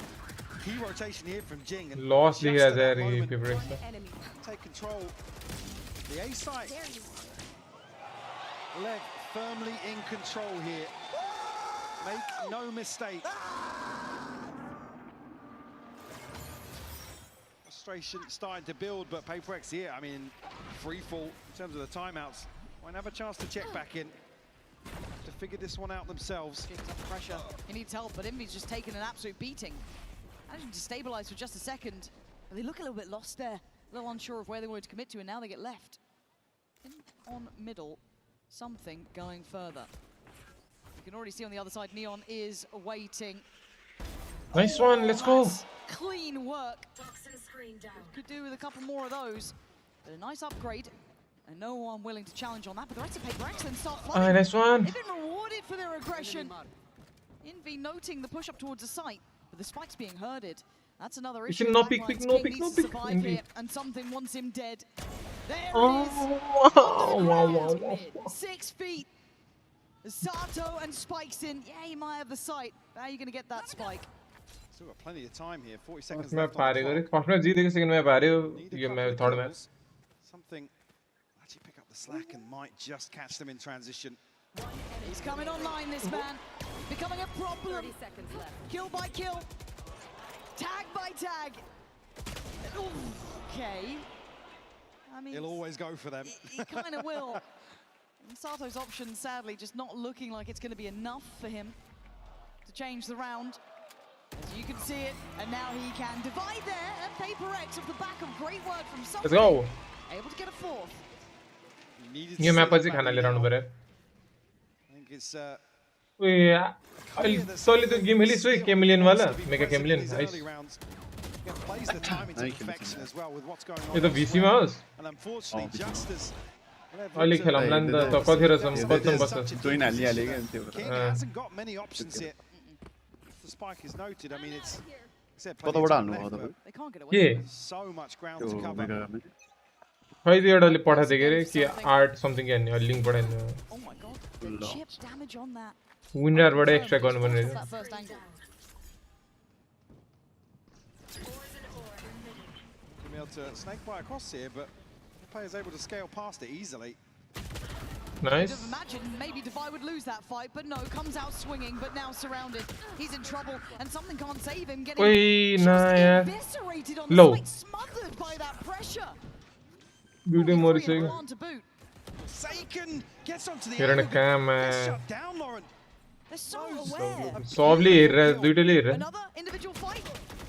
S16: Key rotation here from Jing. And
S1: lost the
S16: moment,
S1: PRX.
S16: Take control. The A site. LEV firmly in control here. Make no mistake. Frustration starting to build, but PRX here, I mean, free fall in terms of the timeouts. Won't have a chance to check back in. To figure this one out themselves.
S8: Kicks up pressure. He needs help, but Invi's just taken an absolute beating. Managing to stabilize for just a second. But they look a little bit lost there. A little unsure of where they wanted to commit to, and now they get left. In on middle, something going further. You can already see on the other side, Neon is waiting.
S1: Nice one, let's go.
S8: Clean work. Could do with a couple more of those. But a nice upgrade. And no one willing to challenge on that, but the rest of PRX then start flooding.
S1: Nice one.
S8: They've been rewarded for their aggression. Invi noting the push up towards the site, but the spike's being herded. That's another issue.
S1: No pick, no pick.
S8: And something wants him dead. There
S1: Wow.
S8: 6 feet. Sato and Spikesin. Yeah, he might have the site. How are you going to get that spike?
S16: Still got plenty of time here. 40 seconds
S1: मैं
S16: left.
S1: पारे करे first में जीत गए second में पारे ये मैं third में
S16: Something actually pick up the slack and might just catch them in transition.
S8: He's coming online, this man. Becoming a problem.
S17: 30 seconds left.
S8: Kill by kill. Tag by tag. Okay. I mean,
S16: He'll always go for them.
S8: He kind of will. And Sato's option, sadly, just not looking like it's going to be enough for him to change the round. As you can see it, and now he can divide there, and PRX off the back of great work from someone.
S1: Let's go.
S8: Able to get a fourth.
S1: ये मैं पजी खाना ले रहा हूँ बरे
S16: I think it's
S1: सोली तो game हिली सोई केमिलियन वाला mega chameleon nice
S16: plays the time into perfection as well with what's going on.
S1: ये तो VC mouse
S16: And unfortunately, just as
S1: अलि खेलम लान त कथिर सम बच्चम बस
S9: जोइन हालि हालेको नि त्यो
S16: King hasn't got many options here. The spike is noted. I mean, it's
S9: कताबाट हाल्नु हो तपाईँ
S1: के
S16: so much ground to cover.
S1: खै त्यो एउटाले पठाइदिएको रे कि आर्ट समथिङ के भन्ने लिंक पठाइदिनु
S8: Oh my god, the chip damage on that.
S1: विनरबाट एक्स्ट्रा गर्नु पर्ने रहेछ
S8: That first angle.
S16: Be able to snake by across here, but the player's able to scale past it easily.
S1: Nice.
S8: Could have imagined maybe Defy would lose that fight, but no, comes out swinging, but now surrounded. He's in trouble, and something can't save him. Getting eviscerated on the site, smothered by that pressure.
S1: Beauty more saying.
S16: Saken gets onto the
S1: Here in a cam.
S16: shut down, Lauren.
S8: They're so aware.
S1: Softly, duty.
S8: Another individual fight.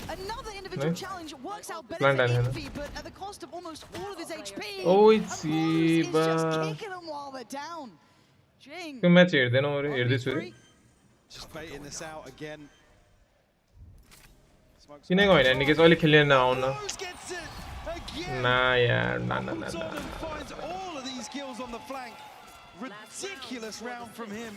S8: Another individual challenge works out better for Invi, but at the cost of almost all of his HP.
S1: Oh, it's
S8: He's just kicking them while they're down. Jing.
S1: Come match here, then over here this way.
S16: Just baiting this out again.
S1: Kinetic going, and he gets only killing now. Nah, yeah, nah.
S16: Finds all of these kills on the flank. Ridiculous round from him.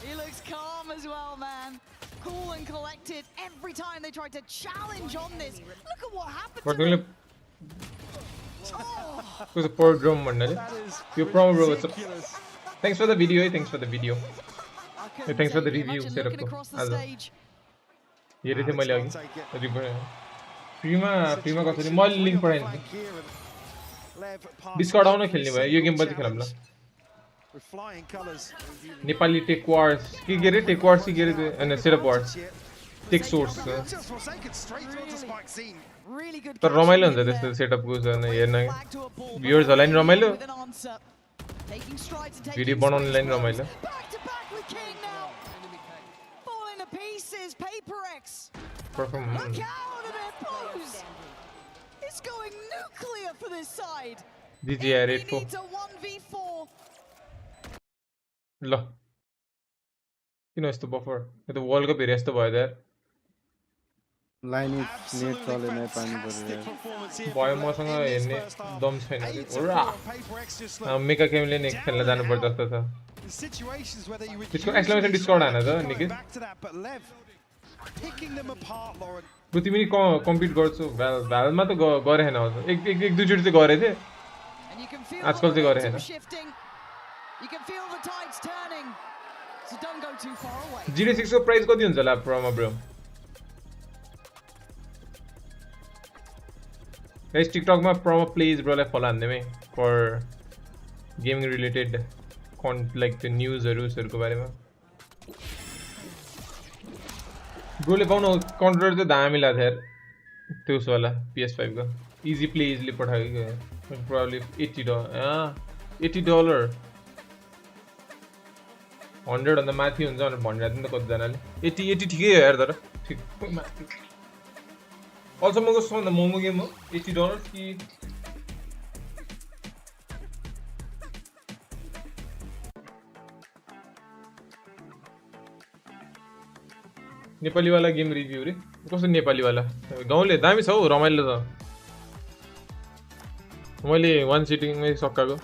S8: He looks calm as well, man. Cool and collected every time they tried to challenge on this. Look at what happened to him.
S1: Who's a poor drum भन्नाले यो promo bro what's up thanks for the video thanks for the video thanks for the review setup को आज हेरे थिए मैले अघि फ्रीमा कसरी मैले link पठाइदिन्छु डिस्कर्ड आउन खेल्ने भयो यो गेम पछि खेलौँ ल नेपाली टेक वार्स के रे टेक वार्स के रे हैन सेटअप वार्स टेक सोर्स तर रमाइलो हुन्छ त्यस्तो सेटअपको हेर्न भ्युअर्सहरुलाई नि रमाइलो भिडियो बनाउनेलाई नि रमाइलो
S8: It's going nuclear for this side.
S1: DJR 84 ल किन यस्तो बफर यो त वर्ल्ड कप हेरे जस्तो भयो यार
S9: लाइन नेट चलेन पानी पर्यो
S1: भयो मसँग हेर्ने दम छैन ओरा मेका गेमले नि खेल्न जानु पर्छ जस्तो छ त्यसको एक्सक्लेमेसन डिस्कर्ड हान त निके बरु तिमी कम्पिट गर्छौ भ्यालमा त गरे हैन एक दुई चोटि चाहिँ गरे थिए आजकल चाहिँ गरे हैन GD6 को प्राइस कति हुन्छ होला प्रोमा ब्रो गाइस टिकटक मा प्रोमा प्लेज ब्रोलाई फलो हान्दिमै for gaming related like the न्यूजहरुको बारेमा ब्रोले पाउनु कन्ट्रोलर चाहिँ दामी लाग्छ यार त्यो वाला PS5 को इजी प्ले इजिली पठाएको प्रोबब्ली $80 $100 भन्दा माथि हुन्छ भनेर भनिरहेको नि त कतिजनाले 80 ठिकै हो यार तर ठिक अल्सम्मको सबभन्दा महँगो गेम हो $80 कि नेपाली वाला गेम रिभ्यू रे कस्तो नेपाली वाला गाउँले दामी छ हौ रमाइलो छ मैले वान सिटिङमै सकाएको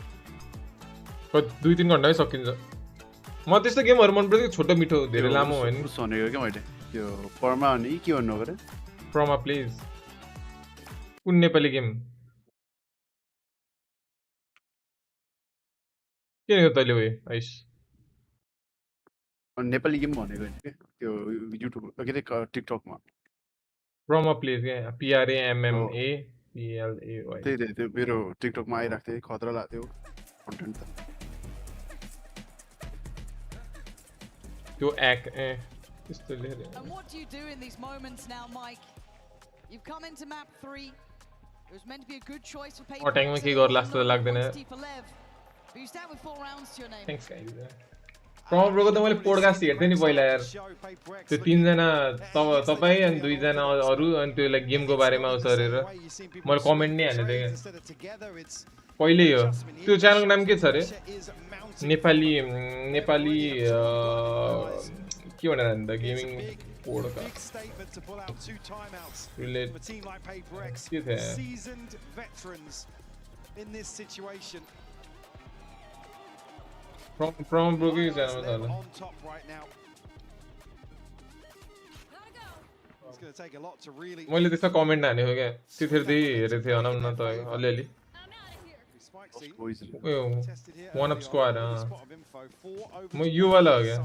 S1: कति 2-3 घण्टामै सकिन्छ म त्यस्तो गेमहरु मन पर्छ छोटो मिठो धेरै लामो हैन
S9: भनेको के मैले त्यो परमा अनि के भन्नु गरे
S1: प्रोमा प्लिज कुन नेपाली गेम के हो तैले वे आइस
S9: नेपाली गेम भनेको के त्यो युट्युब के रे टिकटक मा
S1: प्रोमा प्लिज के PRAMMA PLAY
S9: त्यो मेरो टिकटक मा आइराख्थे खतरा लाग्थ्यो कन्टेन्ट त
S1: त्यो एक त्यस्तो लेख्दै
S8: And what do you do in these moments now, Mike? You've come into map 3. It was meant to be a good choice for paper.
S1: अट्याङमा के गर्ला जस्तो लाग्दैन
S8: But you stand with 4 rounds to your name.
S1: Thanks guys प्रोमा ब्रोको त मैले podcast हेर्थे नि पहिला यार त्यो 3 जना तपाई अनि 2 जना अरु अनि त्यो लाइक गेमको बारेमा उसरेर मैले कमेन्ट नै हाल्ने थिए पहिले हो त्यो च्यानलको नाम के छ रे नेपाली के भनेर नि त गेमिङ पोडकास्ट रिलेट के थियो From Brookie channel
S16: on top right now. It's going to take a lot to really
S1: मैले त्यस्तो कमेन्ट हाने हो के त्यतिखेर हेरे थिए हनम न त अलिअलि वन अप स्क्वाड म यो वाला हो क्या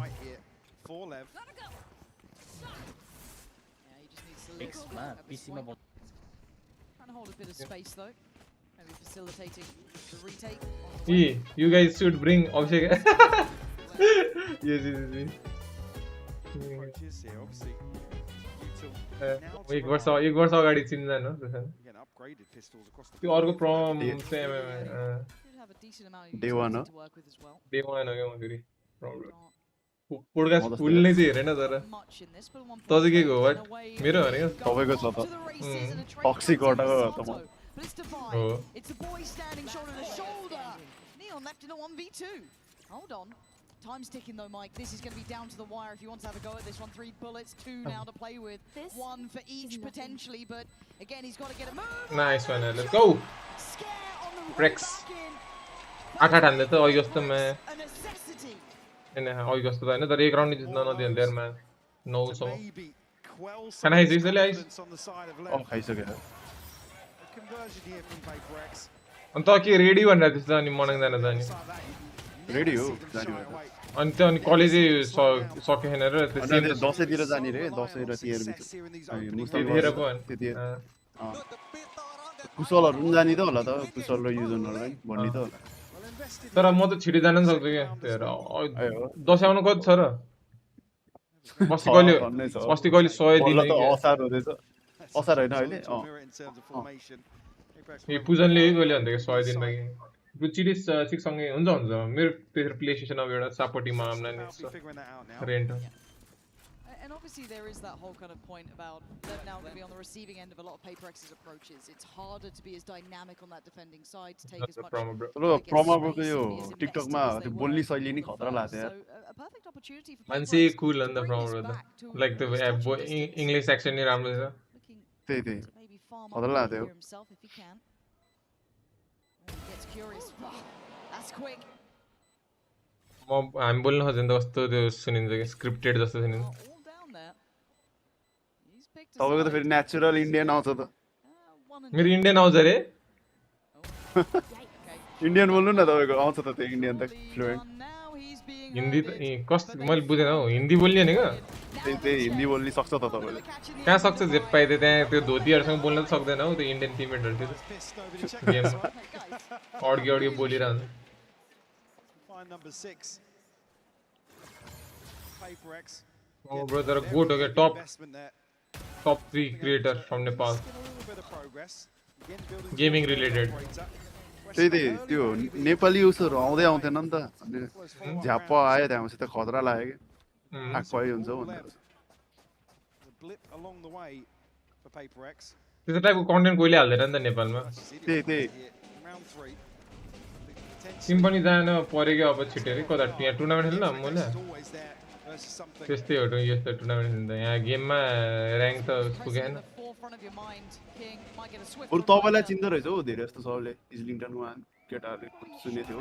S8: Trying to hold a bit of space though. Maybe facilitating the retake.
S1: You guys should bring Abhishek. Yes. एक वर्ष अगाडि चिन्दैन त्यसैले त्यो अर्को प्रम चाहिँ
S9: डे 1 हो
S1: के फेरि पोडकास्ट फुल नै चाहिँ हेरेन तर त चाहिँ के हो वाट मेरो भनेको
S9: तपाईको छ त टक्सिक गर्डाको त म
S8: But it's divine. It's the boy standing shoulder to shoulder. Neon left in a 1v2. Hold on. Time's ticking though, Mike. This is going to be down to the wire if you want to have a go at this one. 3 bullets, 2 now to play with. 1 for each potentially, but again, he's got to get a move.
S1: Nice one, let's go. PRX. 8 हान्दै त अघि जस्तो मा हैन अघि जस्तो त हैन तर एक round जित्न नदिएन देरमा 9 छ खाना खाइसक्यो ice
S9: खाइसक्यो
S16: conversion here from PRX.
S1: अनि त के रेडी भनेर त्यस्तो अनि मनाङ जान जाने
S9: रेडी हो जाने
S1: अनि त अनि कलेजै सकेन र
S9: अनि दसैँतिर जाने रे दसैँ र तिहार
S1: त्यतिखेर पो
S9: कुशलहरू पनि जाने त होला त कुशल र युजनहरू है भन्ने त होला
S1: तर म त छिटो जान पनि सक्छु क्या दसैँ आउनु कति छ र अस्ति कहिले 100 दिन
S9: असार हुँदैछ असार होइन अहिले
S1: ए पूजनले कहिले भन्दै 100 दिन बाँकी चिरिस 6 सँगै हुन्छ मेरो त्यसरी प्ले स्टेसन अब एउटा सापटीमा आम्ना नि rent
S8: And obviously there is that whole kind of point about them now going to be on the receiving end of a lot of PRX's approaches. It's harder to be as dynamic on that defending side, to take as much.
S9: Promo यो टिकटकमा त्यो बोल्ने शैली नि खतरा लाग्थ्यो यार
S1: मान्छे कुल अन्त promo like the English accent नि राम्रो छ
S9: त्यही खतरा लाग्थ्यो
S1: म हामी बोल्न खोज्यो नि त कस्तो त्यो सुनिन्छ कि स्क्रिप्टेड जस्तो सुनिन्छ
S9: तपाईको त फेरि नेचुरल इन्डियन आउँछ त
S1: मेरो इन्डियन आउँछ रे
S9: इन्डियन बोल्नु न तपाईको आउँछ त त्यो इन्डियन त फ्लुएन्ट
S1: हिन्दी त कस्तो मैले बुझेन हौ हिन्दी बोल्ने नि का
S9: त्यही हिन्दी बोल्न सक्छ त तपाईले
S1: कहाँ सक्छ जे पाइदे त्यहाँ त्यो धोतीहरुसँग बोल्न त सक्दैन हौ त्यो इन्डियन टिममेटहरु त्यो गेममा अड्गी बोलिरहन्छ Oh brother, go to get top 3 creator from Nepal. Gaming related.
S9: त्यही त्यो नेपाली उसहरु आउँदै आउँथेन नि त झ्याप आयो त्यहाँपछि त खतरा लाग्यो के आक्कै हुन्छ भनेर
S1: त्यस्तो टाइपको कन्टेन्ट कोहीले हाल्दैन नि त नेपालमा
S9: त्यही
S1: तिमी पनि जान परेको अब छिटेर कता यहाँ टुर्नामेन्ट खेल्न मैले त्यस्तै हो यस्तो टुर्नामेन्ट खेल्दा यहाँ गेममा र्याङ्क त पुगेन
S9: अरु तपाईलाई चिन्दै रहेछ हो धेरै जस्तो सबले इजलिङटनमा केटाहरुले सुने थियो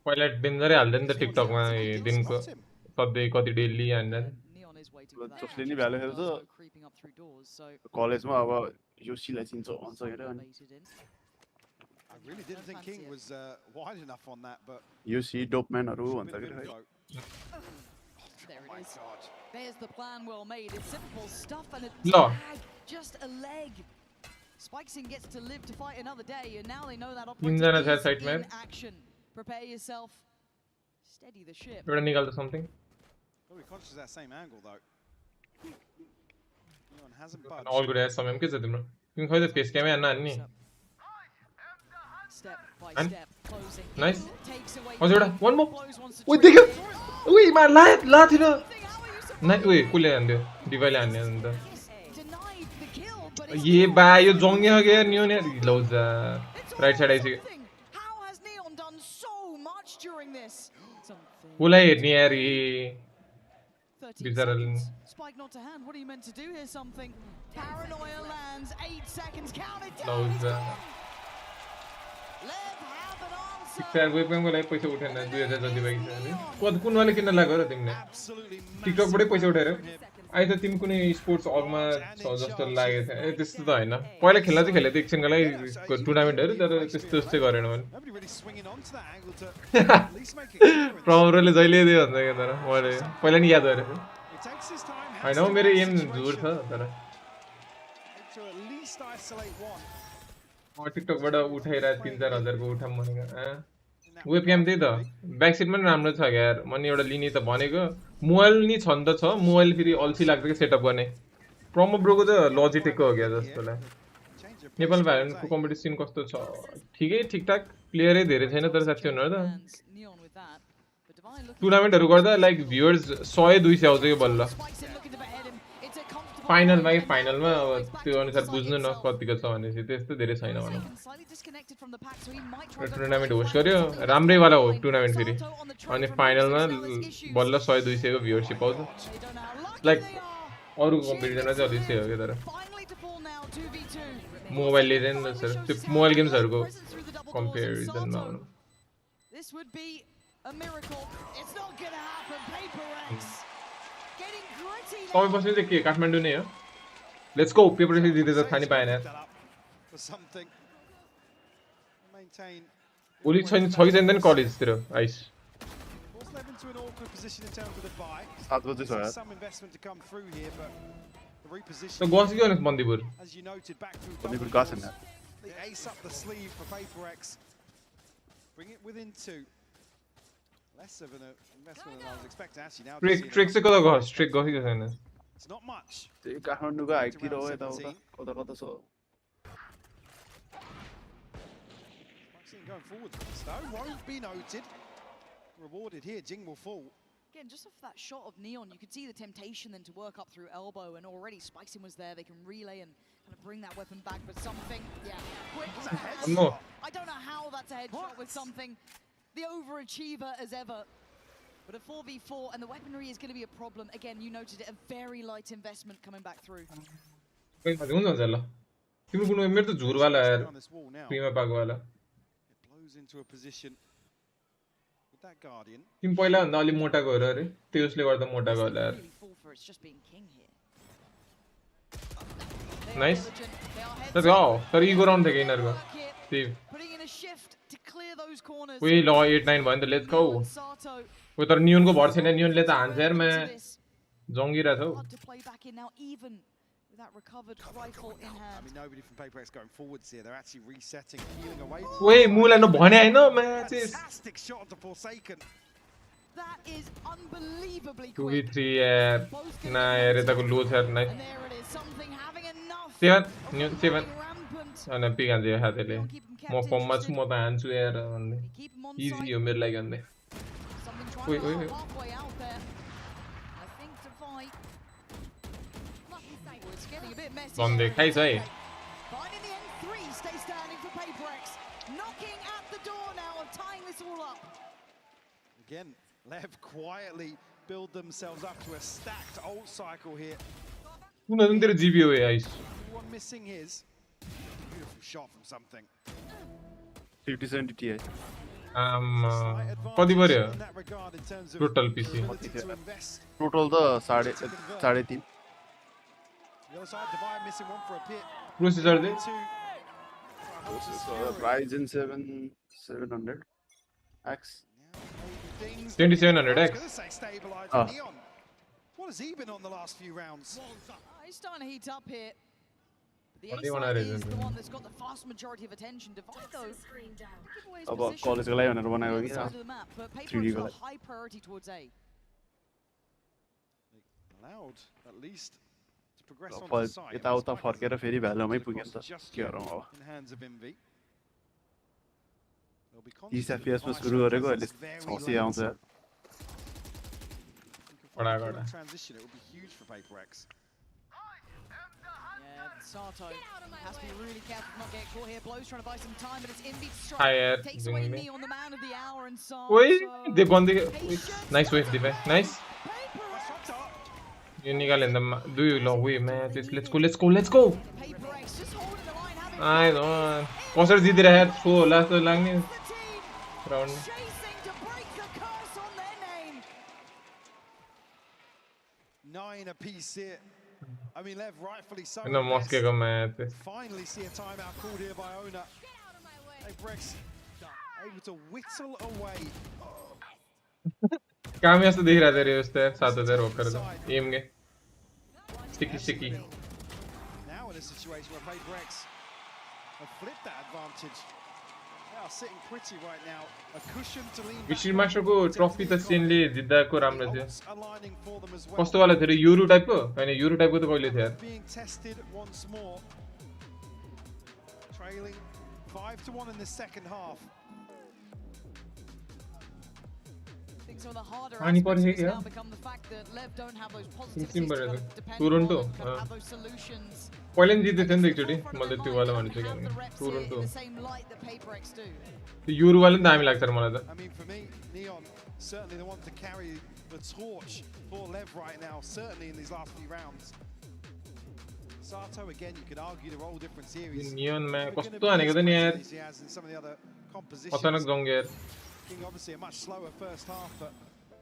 S1: पहिला डेन्जरै हाल्दैन त टिकटकमा दिनको सधैँ कति डेली हान्दैन
S9: जसले नि भ्यालु खेल्छ कलेजमा अब योशीलाई चिन्छ भन्छ हेर अनि
S16: I really didn't think King was wide enough on that, but
S9: Yoshi dopemanहरु भन्छ के
S8: There it is. There's the plan well made. It's simple stuff and a tag, just a leg. Spikesing gets to live to fight another day, and now they know that opportunity is in action. Prepare yourself. Steady the ship.
S1: Better निकाल्दा something.
S16: Probably conscious of that same angle though. Anyone hasn't budged.
S1: All good as some के छ तिम्रो? तिमी खै त face क्यामै हान्न नि. Nice. Was it one more? Wait, dig it. Wait, man, la thira. Nice. Wait, cool and divide and ये bye यो जोंगे हो गया न्यू ने लोज राइट साइड आई सी बोला ये नहीं यार ये बिचारा
S8: Spike not to hand. What are you meant to do here? Something. Paranoia lands. 8 seconds counted
S1: lodge
S8: down.
S1: यार वेबकैमको लागि पैसा उठेन 2000 जति बाँकी छ कति कुन वाले किन्न लाग्यो र तिमीले टिकटकबाटै पैसा उठाएर आइ त तिमी कुनै स्पोर्ट्स हबमा छ जस्तो लागेको थियो ए त्यस्तो त हैन पहिला खेल्न चाहिँ खेले एकछिनको लागि टुर्नामेन्टहरु तर त्यस्तो चाहिँ गरेन मैले प्रमोरले जहिले दियो भन्छ के तर मैले पहिला नि याद गरेको हैन मेरो एम झुर छ तर टिकटकबाट उठाएर 3-4 हजारको उठाम भनेको वेबक्याम त्यही त ब्याकसिट पनि राम्रो छ यार मैले एउटा लिने त भनेको मोबाइल नि छन् त छ मोबाइल फेरि अल्छी लाग्छ के सेटअप गर्ने प्रोमो ब्रोको त लजिटेकको हो गया जस्तो लाग्छ नेपाल भ्यालोरेन्टको कम्पिटिसन कस्तो छ ठिकै ठिकठाक प्लेयरै धेरै छैन तर साथी हुनुहुन्छ त टुर्नामेन्टहरु गर्दा लाइक भ्युअर्स 100-200 आउँछ के बल्ल फाइनलमा अब त्यो अनुसार बुझ्नु न कतिको छ भनेपछि त्यस्तो धेरै छैन भनौं टुर्नामेन्ट होस्ट गर्यो राम्रै वाला हो टुर्नामेन्ट फेरि अनि फाइनलमा बल्ल 100-200 को भ्युअरशिप आउँछ लाइक अरु कम्पिटिसनमा चाहिँ अलि चाहिँ हो के तर मोबाइल लेजेन्ड सर त्यो मोबाइल गेम्सहरुको कम्पेरिजनमा भनौं तपाईँ बस्ने चाहिँ के काठमाडौँ नै हो Let's go. Paper से जीते तो था नहीं पाया यार.
S16: For something. Maintain.
S1: Only 6 and then college तेरा ice.
S16: Force them into an awkward position in terms of the buy.
S9: 7 बजे सो यार.
S16: Some investment to come through here, but the reposition.
S1: तो गॉस क्यों नहीं Bandipur?
S16: As you noted, back through.
S9: Bandipur कहाँ से ना?
S16: The ace up the sleeve for PRX. Bring it within 2. Less of an investment than I was expecting. Actually, now.
S1: Trick से कदा Gauss? Trick Gauss ही कैसे ना?
S16: It's not much.
S9: तो काठमांडू का IT रहो है तो कदा सो.
S16: Going forward, though, won't be noted. Rewarded here, Jing will fall.
S8: Again, just off that shot of Neon, you could see the temptation then to work up through elbow, and already Spikesing was there. They can relay and kind of bring that weapon back, but something, yeah, quick. I don't know how that's a headshot with something. The overachiever as ever. But a 4v4, and the weaponry is going to be a problem. Again, you noted it, a very light investment coming back through.
S16: Into a position with that guardian.
S1: Team पहिला भन्दा अलि मोटा गयो अरे त्यसले गर्दा मोटा गयो यार. Nice. Let's go. तर ईगो राउन्ड थियो यिनीहरुको. Steve. We law 8-9 भयो नि त लेट्स गो. ओ तर नियनको भर छैन नियनले त हान्छ यार म जंगिरा छ.
S8: That recovered rifle in hand.
S16: I mean, nobody from PRX going forwards here. They're actually resetting, healing away.
S1: Wait, मुला न भने हैन match.
S16: Fantastic shot to Forsaken.
S8: That is unbelievably quick.
S1: 2v3 यार. ना यार यताको लो छ यार नाइस. 7 अनि पिक हान्छ यार हातले. म फर्ममा छु म त हान्छु यार भन्ने. इजी हो मेरो लागि भन्ने. ओइ ओइ बम देखाइ छ है.
S8: Finding the N3 stay standing for PRX. Knocking at the door now of tying this all up.
S16: Again, LEV quietly build themselves up to a stacked ult cycle here.
S1: उनीहरु तेरो जीबी हो यार.
S16: One missing his. Beautiful shot from something.
S9: 5070 Ti.
S1: कति पर्यो? Total PC.
S9: Total त 3.5.
S16: The other side, Divide missing one for a pit.
S1: Processor they.
S9: Ryzen 700X.
S1: 2700X.
S16: What has he been on the last few rounds?
S8: He's starting to heat up here. The
S1: What do you want
S8: A-side
S1: to
S8: is
S1: do?
S8: the one that's got the vast majority of attention. Divide though,
S9: अब कलेजको लागि भनेर बनाएको कि 3D को लागि.
S8: high priority towards A.
S16: Allowed at least to progress on the side.
S9: यताउता फर्केर फेरि भ्यालुमै पुग्यो नि त के गरौँ अब.
S16: In hands of MV.
S9: 30 FPS मा सुरु गरेको अहिले 600 आउँछ.
S1: बडा बडा.
S16: Transition, it would be huge for PRX.
S8: Sato has to be really careful to not get caught here. Blow's trying to buy some time, but it's Invi to
S1: Hi,
S8: strike. Takes away Neon, the man of the hour, and Sato.
S1: Wait, they bonded. Nice wave, Diva. Nice. You निकाल लेंदा. Do you know we man? Let's go, let's go, let's go. I don't. कसरी जितिरहेको यार so last लाग्ने round.
S16: Nine apiece here. I mean, LEV rightfully so.
S1: No mosque का match.
S16: Finally see a timeout called here by owner. PRX able to whittle away.
S1: काम यहाँ से देख रहा था रे उससे 7000 वो कर दो. एम के. Sticky.
S16: Now in a situation where PRX have flipped that advantage. They are sitting pretty right now. A cushion to lean back.
S1: विशिर मास्टर को ट्रॉफी त सेनले जित्दाको राम्रो थियो. कस्तो वाला थियो रे युरो टाइपको? हैन युरो टाइपको त कहिले थियो यार.
S16: Being tested once more. Trailing 5-1 in the second half.
S8: Some of the harder
S1: Ani
S8: aspects
S1: पर है
S8: has
S1: क्या?
S8: now become the fact that LEV don't have those positives
S1: SIM
S8: to
S1: भरे
S8: kind
S1: तो
S8: of depend
S1: Toronto.
S8: on, kind of have those solutions.
S1: पहिले नि जिते थियो नि एकचोटी. मैले त्यो वाला भने चाहिँ
S8: Have the reps here
S1: Toronto.
S8: in the same light that PRX do.
S1: त्यो युरो वाला नि दामी लाग्छ मलाई त.
S16: I mean, for me, Neon certainly the one to carry the torch for LEV right now, certainly in these last few rounds. Sato, again, you could argue they're all different series.
S1: नियन में कस्तो हानेको त नि यार. अचानक जंग यार.
S16: King obviously a much slower first half, but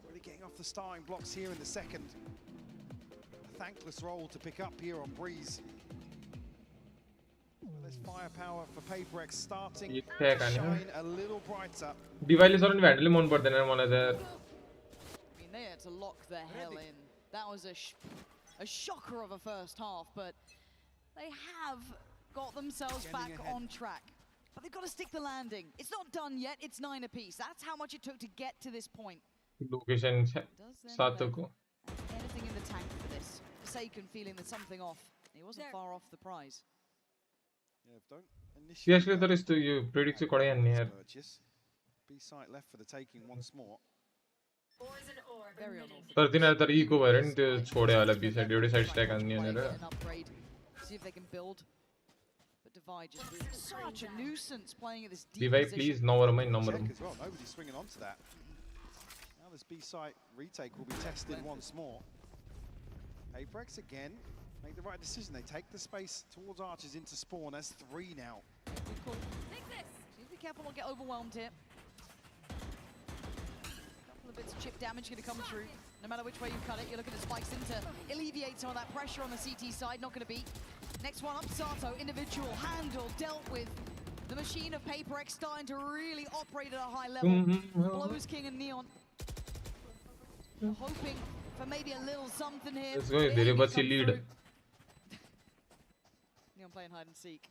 S16: really getting off the starting blocks here in the second. I thankless role to pick up here on Breeze. There's firepower for PRX starting to shine a little brighter.
S1: Device on vandal mon पर्दैन मलाई त.
S8: I mean, they had to lock the hell in. That was a shocker of a first half, but they have got themselves back on track. But they've got to stick the landing. It's not done yet. It's 9 apiece. That's how much it took to get to this point.
S1: Location 7 को.
S8: Anything in the tank for this. Forsaken feeling there's something off. He wasn't far off the prize.
S16: Yeah, don't
S1: Seriously, there is to you predict to Korean here.
S16: B site left for the taking once more.
S8: Very unorthodox.
S1: तर तिनीहरु तर eco भएर नि त्यो छोड्यो होला B side एउटै side stack हान्ने भनेर.
S8: See if they can build. But Divide just such a nuisance playing at this deep
S1: Divide
S8: position.
S1: please number one.
S16: As well. Nobody's swinging onto that. Now this B site retake will be tested once more. PRX again make the right decision. They take the space towards Archers into spawn as 3 now.
S8: Be careful not get overwhelmed here. Couple of bits of chip damage going to come through. No matter which way you cut it, you're looking at spikes in to alleviate some of that pressure on the CT side. Not going to be. Next one up, Sato, individual, handle, dealt with. The machine of PRX starting to really operate at a high level. Blows King and Neon. Hoping for maybe a little something here.
S1: Let's go, they have a lead.
S8: Neon playing hide and seek.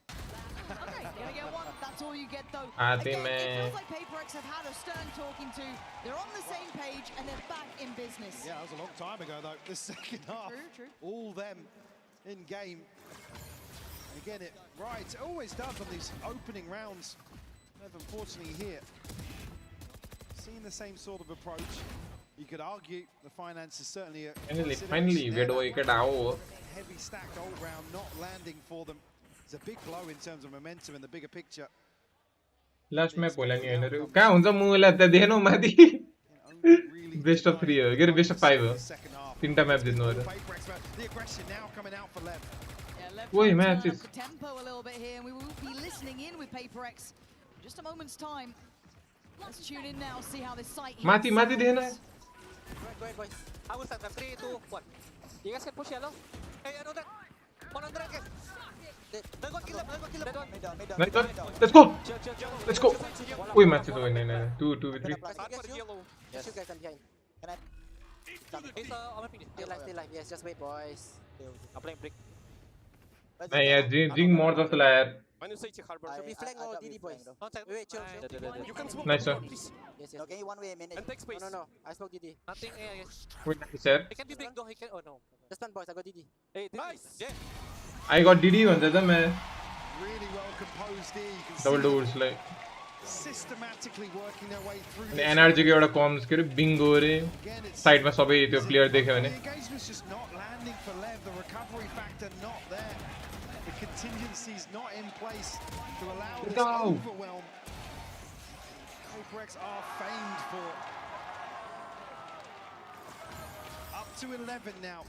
S8: Okay, gonna get one. That's all you get though.
S1: Again,
S8: it feels like PRX have had a stern talking to. They're on the same page and they're back in business.
S16: Yeah, that was a long time ago though. The second half,
S8: true.
S16: All them in game. And again, it always does on these opening rounds. But unfortunately here, seeing the same sort of approach. You could argue the finance is certainly a
S1: finally where do I get out?
S16: Heavy stacked all round not landing for them. It's a big blow in terms of momentum in the bigger picture.
S1: Last map बोला नहीं है ना क्या हुन्छ मुला त देख्नु माथि best of 3 हो के best of 5 हो तीनटा मैप जित्नु हो
S16: The aggression now coming out for LEV.
S1: Woi matches
S8: tempo a little bit here and we will be listening in with PRX just a moment's time. Let's tune in now, see how this site hits.
S1: माथि देख्नु
S7: Go ahead, boys. I will start from 3, 2, 1. You guys can push yellow. Hey, I know that. 100 guys.
S1: Let's go. Let's go. Wait, match is over. 2 v 3.
S7: Yes, you guys are behind. Can I? Still life. Yes, just wait, boys. I'm playing brick.
S1: Yeah, Jing more of the layer.
S7: Should we flank or DD, boys? Wait, chill.
S4: You can smoke.
S1: Nice one.
S7: Yes. Okay, one way a minute.
S4: And take space.
S7: No. I smoke DD. Nothing.
S1: Wait, sir.
S7: He can be brick though. He can. Oh no. Just one, boys. I got DD. Hey,
S4: nice. Yeah.
S1: I got DD one. That's man.
S16: Really well composed here. You can
S1: double doors like.
S16: Systematically working their way through.
S1: And energy के एउटा comms के bingo रे. Side में सबै त्यो player देखे भने.
S16: The engagement's just not landing for LEV. The recovery factor not there. The contingencies not in place to allow this overwhelm. PRX are famed for up to 11 now.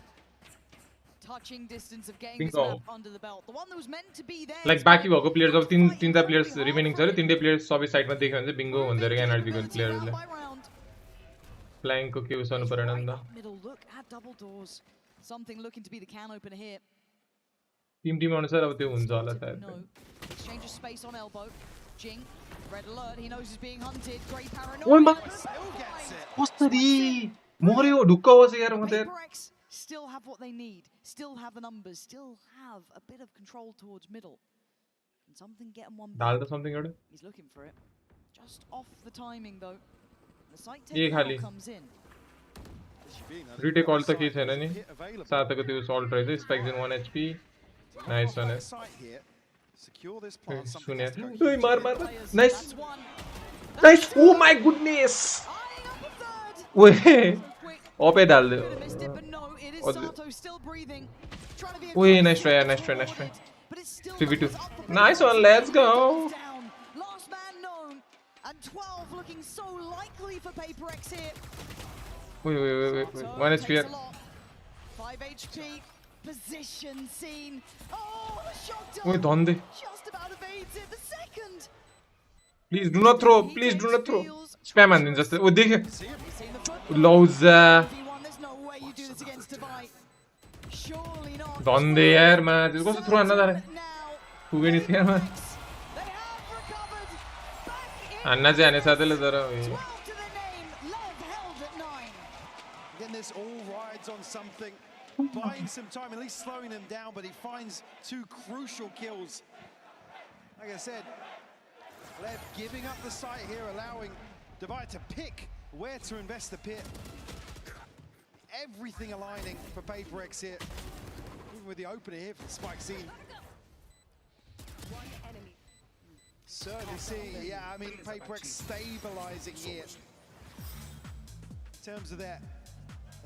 S8: Touching distance of getting this map under the belt. The one that was meant to be there.
S1: Like बाकी भएको players अब तीनटा players remaining छ रे तीनटै players सबै side मा देख्यो भने चाहिँ bingo हुन्छ रे energy को player ले. Flying को के उसाउनु पर्दैन नि त.
S8: Middle look at double doors. Something looking to be the can opener here.
S1: Team अनुसार अब त्यो हुन्छ होला सायद.
S8: No. Exchange of space on elbow. Jing, red alert. He knows he's being hunted. Great paranoia.
S1: कसरी मर्यो ढुक्क बस्यो यार म त.
S8: Still have what they need. Still have the numbers. Still have a bit of control towards middle. And something getting one back.
S1: Something एउटा.
S8: He's looking for it. Just off the timing though. The site
S1: take
S8: comes in.
S1: Retake all त के छैन नि. सातको त्यो salt रहेछ. Spikes in 1 HP. Nice one.
S16: Secure this pass.
S1: सुने. ओइ मार. Nice. Nice. Oh my goodness. ओए. ओपे डाल दे. Wait, nice try. 3v2. Nice one, let's go.
S8: Last man known, and 12 looking so likely for PRX here.
S1: Wait. 1 HP.
S8: 5 HP, position seen. Oh, the shot
S1: Wait, Donde.
S8: just about evades it. The second.
S1: Please do not throw. Spam and just. Oh, dekhe. Loads.
S8: There's no way you do this against Divide. Surely not.
S1: Donde yaar match. Isko se throw anna dare. Puge nahi the match. Anna se aane sath le zara.
S16: Again, this all rides on something. Buying some time, at least slowing him down, but he finds two crucial kills. Like I said, Lev giving up the site here, allowing Divide to pick where to invest the pit. Everything aligning for PRX here. Even with the opener here from Spike Scene. Certainly see, yeah, I mean, PRX stabilizing here. In terms of their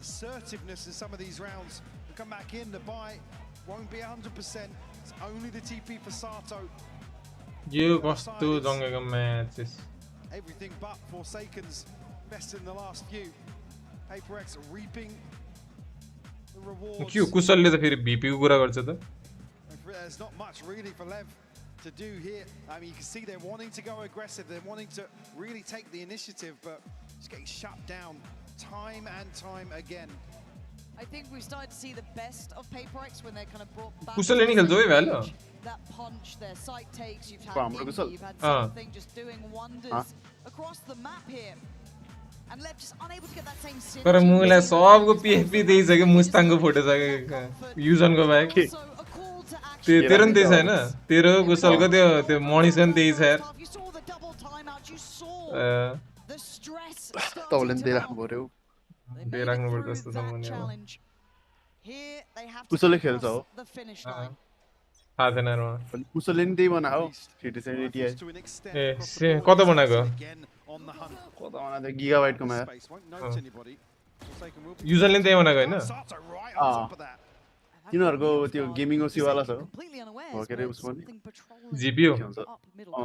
S16: assertiveness in some of these rounds. We'll come back in, the buy won't be 100%. It's only the TP for Sato.
S1: You cost two zonga matches.
S16: Everything but Forsaken's best in the last few. PRX reaping the rewards.
S1: क्यों कुशल ले तो फिर BP को पूरा कर सकता?
S16: There's not much really for Lev to do here. I mean, you can see they're wanting to go aggressive. They're wanting to really take the initiative, but just getting shut down time and time again.
S8: I think we've started to see the best of PRX when they're kind of brought back.
S1: कुशल नहीं खेलते हुए वाला.
S8: That punch, their sight takes. You've had
S9: Kushal.
S8: you've had something just doing wonders across the map here. And Lev just unable to get that same synergy.
S1: पर मुझे सब को PFP दे ही सके मुस्तांग को फोटो सके यूजन को बैक तेरे न तेज है ना तेरे कुशल को ते मॉनिसन तेज है
S9: तो बोलें दे रहा बोले वो
S1: दे रहा हूँ बर्दाश्त तो समझने वाला
S9: कुशल खेल जाओ
S1: हाँ थे ना रोमा
S9: कुशल इन दे बना हो सीटी से लेटी है
S1: ए कौन तो बना को
S9: कौन तो बना दे गीगाबाइट को मैं
S1: यूजर लेन दे बना को है ना
S9: तिनीहरुको त्यो गेमिङ ओसी वाला छ हो के रे उसको नि
S1: जीपीयू
S9: त्यो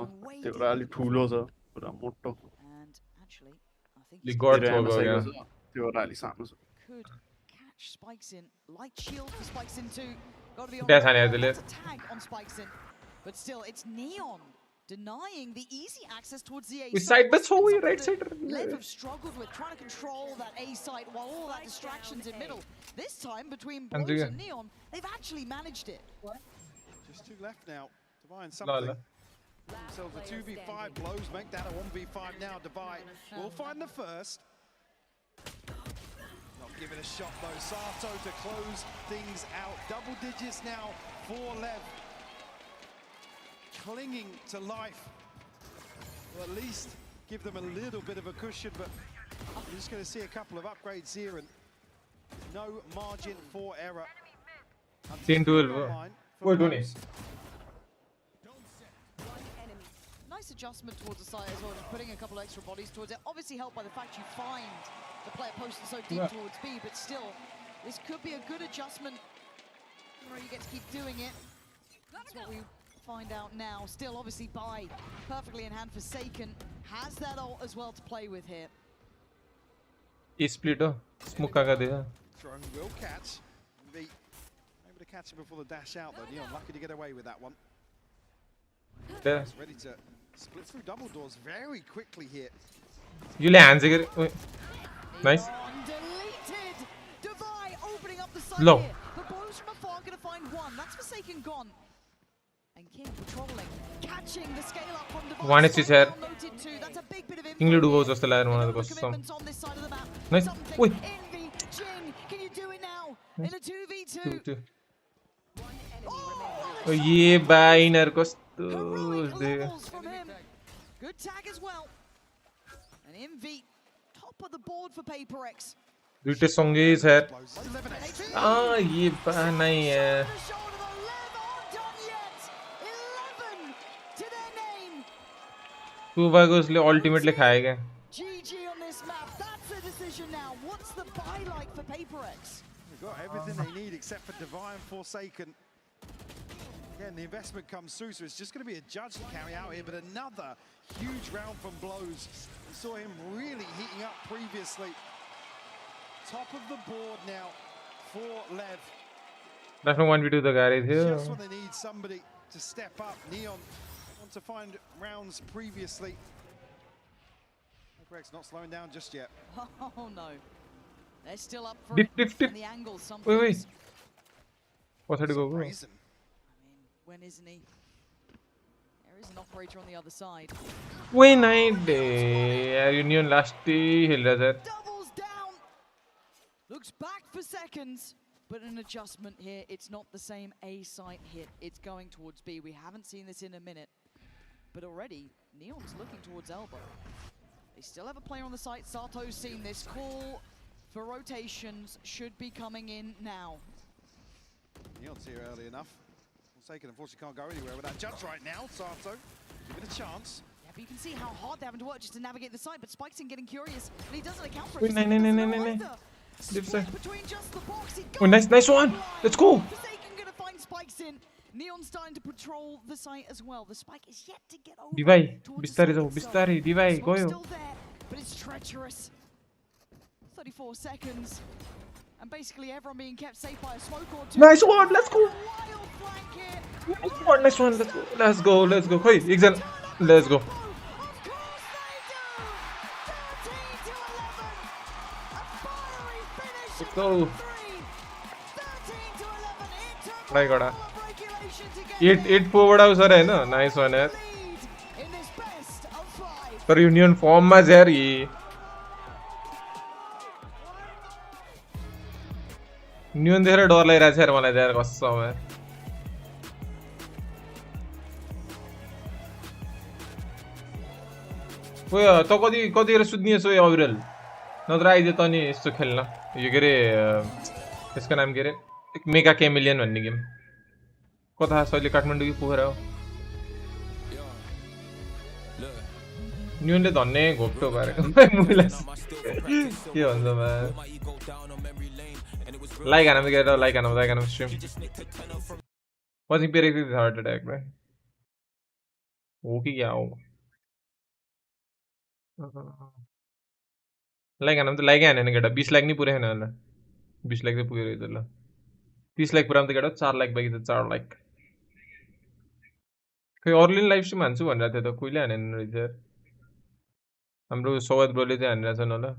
S9: पुरा अलि ठुलो छ पुरा मोटो
S1: लिगोर्ड हो गया
S9: त्यो पुरा अलि सानो छ
S1: That's how they live.
S8: But still, it's Neon denying the easy access towards the A
S1: site. Side but so we right side.
S8: Lev have struggled with trying to control that A site while all that distractions in middle. This time between Blows and Neon, they've actually managed it.
S16: Just two left now. Divine something. Themselves a 2v5. Blows make that a 1v5 now. Divine will find the first. Not giving a shot though. Sato to close things out. Double digits now for Lev. Clinging to life. Well, at least give them a little bit of a cushion, but you're just going to see a couple of upgrades here and no margin for error.
S1: 10-12. What do you
S8: Nice adjustment towards the side as well, just putting a couple of extra bodies towards it. Obviously helped by the fact you find the player posted so deep towards B, but still, this could be a good adjustment where you get to keep doing it. That's what we find out now. Still, obviously, Bai perfectly in hand. Forsaken has that ult as well to play with here.
S1: Split smoke ka diya.
S16: Drone will catch. Be able to catch him before the dash out though. Neon lucky to get away with that one.
S1: Yeah.
S16: Ready to split through double doors very quickly here.
S1: You lay hands again. Nice.
S8: Deleted. Divide opening up the side
S1: Low.
S8: here. But Blows from afar going to find one. That's Forsaken gone. And King patrolling, catching the scale up from Divide.
S1: One is here.
S8: That's a big bit of
S1: English do goes the line one of the
S8: commitments on this side of the map.
S1: Nice. Wait.
S8: Envy, Jing, can you do it now? In a 2v2.
S1: Oh, yeah, bye, Narcos.
S8: Good tag as well. And Envy, top of the board for PRX.
S1: Duty song is here. Ah, yeah, bye, nahi. Kuba को इसलिए ultimate लिखाएगा.
S8: GG on this map. That's the decision now. What's the buy like for PRX?
S16: They've got everything they need except for Divine Forsaken. Again, the investment comes through, so it's just going to be a judge to carry out here. But another huge round from Blows. We saw him really heating up previously. Top of the board now for Lev.
S1: That's no 1v2 the guy is here.
S16: Just when they need somebody to step up. Neon want to find rounds previously. PRX not slowing down just yet.
S8: Oh no. They're still up for
S1: dip.
S8: the angle.
S1: Wait. पछाडि गएको
S8: When isn't he? There is an operator on the other side.
S1: Wait, night यार union last खेल रहा था
S8: Doubles down. Looks back for seconds, but an adjustment here. It's not the same A site hit. It's going towards B. We haven't seen this in a minute, but already Neon's looking towards elbow. They still have a player on the site. Sato's seen this call for rotations. Should be coming in now.
S16: Neon's here early enough. Forsaken unfortunately can't go anywhere with that judge right now. Sato, give it a chance.
S8: Yeah, but you can see how hard they're having to work just to navigate the site, but Spike's in getting curious, and he doesn't account for it.
S1: Wait, no.
S8: Split between just the box.
S1: Oh, nice one. Let's go.
S8: Forsaken gonna find Spikes in. Neon's starting to patrol the site as well. The Spike is yet to get over.
S1: Divai, bistari, Divai,
S8: Smoke's
S1: goyo.
S8: still there, but it's treacherous. 34 seconds. And basically everyone being kept safe by a smoke or two.
S1: Nice one, let's go. Nice one, let's go. Hey, exam, let's go. Let's go. Try goda. 8 forward house है ना, nice one है. पर union form में जा रही. न्यून धेरै डर लागिरहेछ यार मलाई यार कसम यार ओए त कतिखेर सुत्निएछ ओए अविरल नत्र आइदे त नि यस्तो खेल्न यो के रे यसको नाम के रे मेगा केमिलियन भन्ने गेम कता सहिले काठमाडौँ कि पोखरा हो न्यूनले धन्ने घोप्टो पारेको मुलाई के भन्छ म Like another get like another stream. Watching PRX is heart attack, right? Okay, yeah. Like another like an and get a beast like Nipurana. Beast like the Pura. Beast like Puram the get a char like by the char like. Okay, Orlin live stream and so on that the Kuilan and there. I'm doing so at Broly and as another.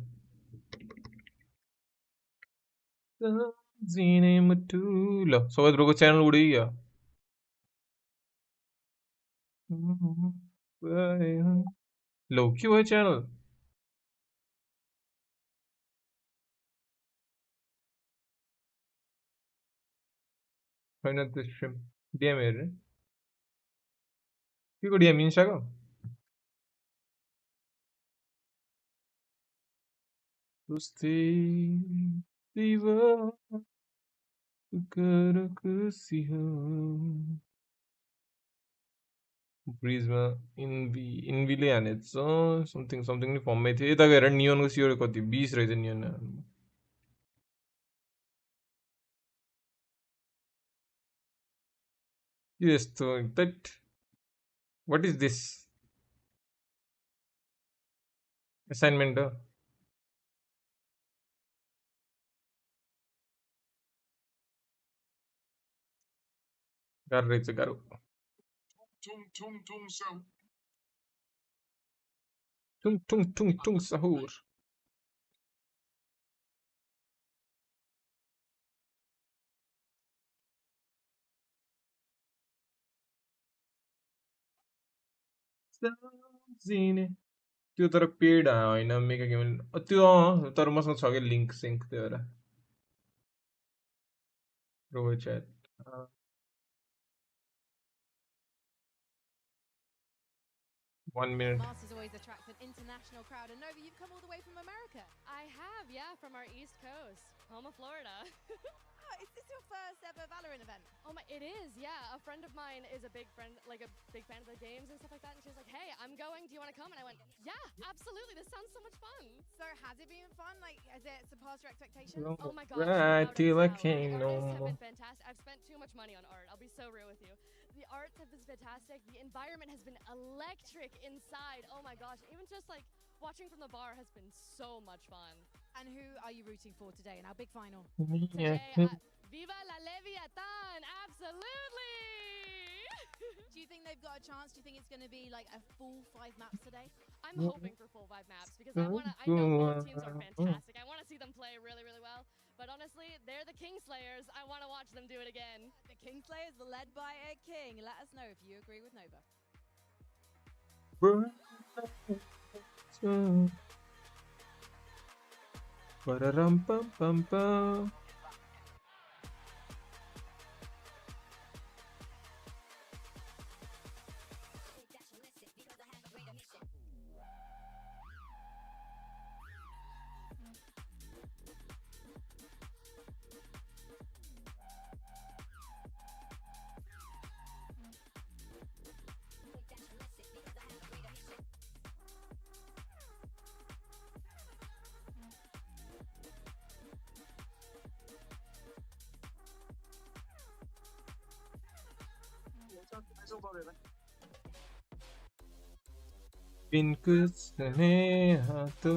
S1: ल सबै ब्रोको channel उडियो ल के भयो channel छैन त्यो stream DM हेर्ने के को डिएम इन्स्टाको दोस्ती दिवा ब्रिजमा इन्भीले हानेछ समथिङ नि फर्ममै थियो यता गएर नियनको सियो कति 20 रहेछ नियन यस्तो that what is this assignment हो गाह्रो रहेछ गाह्रो टुङ सहुर त्यो तर पेड होइन मेगा गेम त्यो तर मसँग छ के लिंक सिंक त्यो भएर robo chat One minute.
S6: Masters always attracts an international crowd, and Nova, you've come all the way from America.
S19: I have, yeah, from our East Coast, home of Florida.
S6: Oh, is this your first ever Valorant event?
S19: Oh my, it is, yeah. A friend of mine is a big fan of the games and stuff like that, and she was like, "Hey, I'm going. Do you want to come?" And I went, "Yeah, absolutely. This sounds so much fun."
S6: So has it been fun? Like, has it surpassed your expectations?
S19: Oh my gosh!
S1: Right till I can't no
S19: Artists have
S1: more.
S19: been fantastic. I've spent too much money on art. I'll be so real with you. The arts have been fantastic. The environment has been electric inside. Oh my gosh! Even just like watching from the bar has been so much fun.
S6: And who are you rooting for today in our big final?
S19: Today, Viva la Leviathan! Absolutely!
S6: Do you think they've got a chance? Do you think it's going to be like a full 5 maps today?
S19: I'm hoping for full 5 maps because I know both teams are fantastic. I want to see them play really, really well.
S10: But honestly, they're the Kingslayers. I want to watch them do it again.
S6: The Kingslayers are led by a king. Let us know if you agree with Nova.
S1: Ba-da-rum-bum-bum-bum. बिन कुछ नहीं तो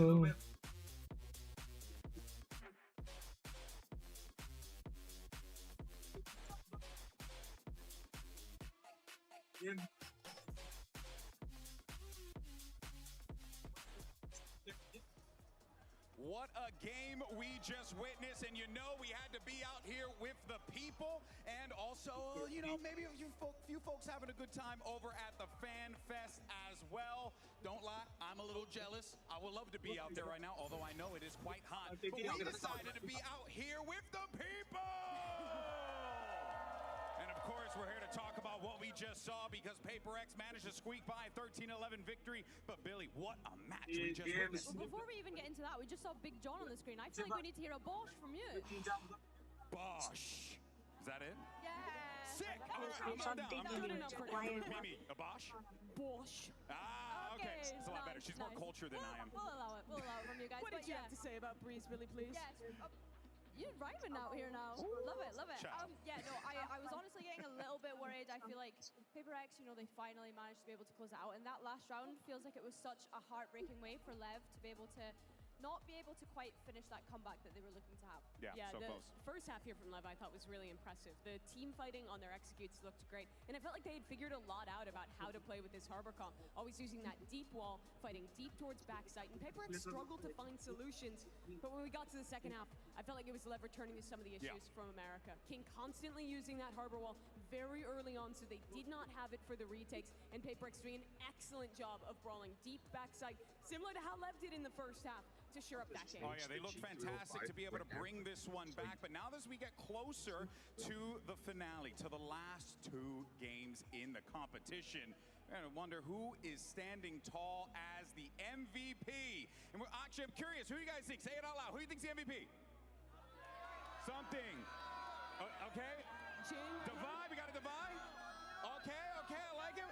S4: What a game we just witnessed, and you know we had to be out here with the people, and also, you know, maybe a few folks having a good time over at the Fan Fest as well. Don't lie, I'm a little jealous. I would love to be out there right now, although I know it is quite hot. But we decided to be out here with the people! And of course, we're here to talk about what we just saw because PRX managed to squeak by a 13-11 victory. But Billy, what a match we just witnessed.
S11: Well, before we even get into that, we just saw Big John on the screen. I feel like we need to hear a Bosch from you.
S4: Bosch. Is that it?
S11: Yeah.
S4: Sick. All right, I'm down. Mimi, a Bosch?
S11: Bosch.
S4: Ah, okay. It's a lot better. She's more cultured than I am.
S11: We'll allow it. We'll allow it from you guys.
S6: What did you have to say about Breeze, Billy, please?
S11: Yes. You're rhyming out here now. Love it, love it. Yeah, no, I was honestly getting a little bit worried. I feel like PRX, you know, they finally managed to be able to close it out. And that last round feels like it was such a heartbreaking way for LEV to be able to not be able to quite finish that comeback that they were looking to have.
S3: Yeah,
S4: so
S3: the
S4: close.
S3: first half here from LEV I thought was really impressive. The team fighting on their executes looked great, and I felt like they had figured a lot out about how to play with this harbor comp, always using that deep wall, fighting deep towards backside, and PRX struggled to find solutions, but when we got to the second half, I felt like it was LEV returning to some of the issues from America. King constantly using that harbor wall very early on, so they did not have it for the retakes, and PRX doing an excellent job of brawling deep backside, similar to how LEV did in the first half, to shore up that game.
S4: Oh yeah, they look fantastic to be able to bring this one back. But now as we get closer to the finale, to the last two games in the competition, and I wonder who is standing tall as the MVP. And actually, I'm curious, who do you guys think? Say it out loud. Who do you think's the MVP? Something. Okay. Divide. We got a divide. Okay. I like it.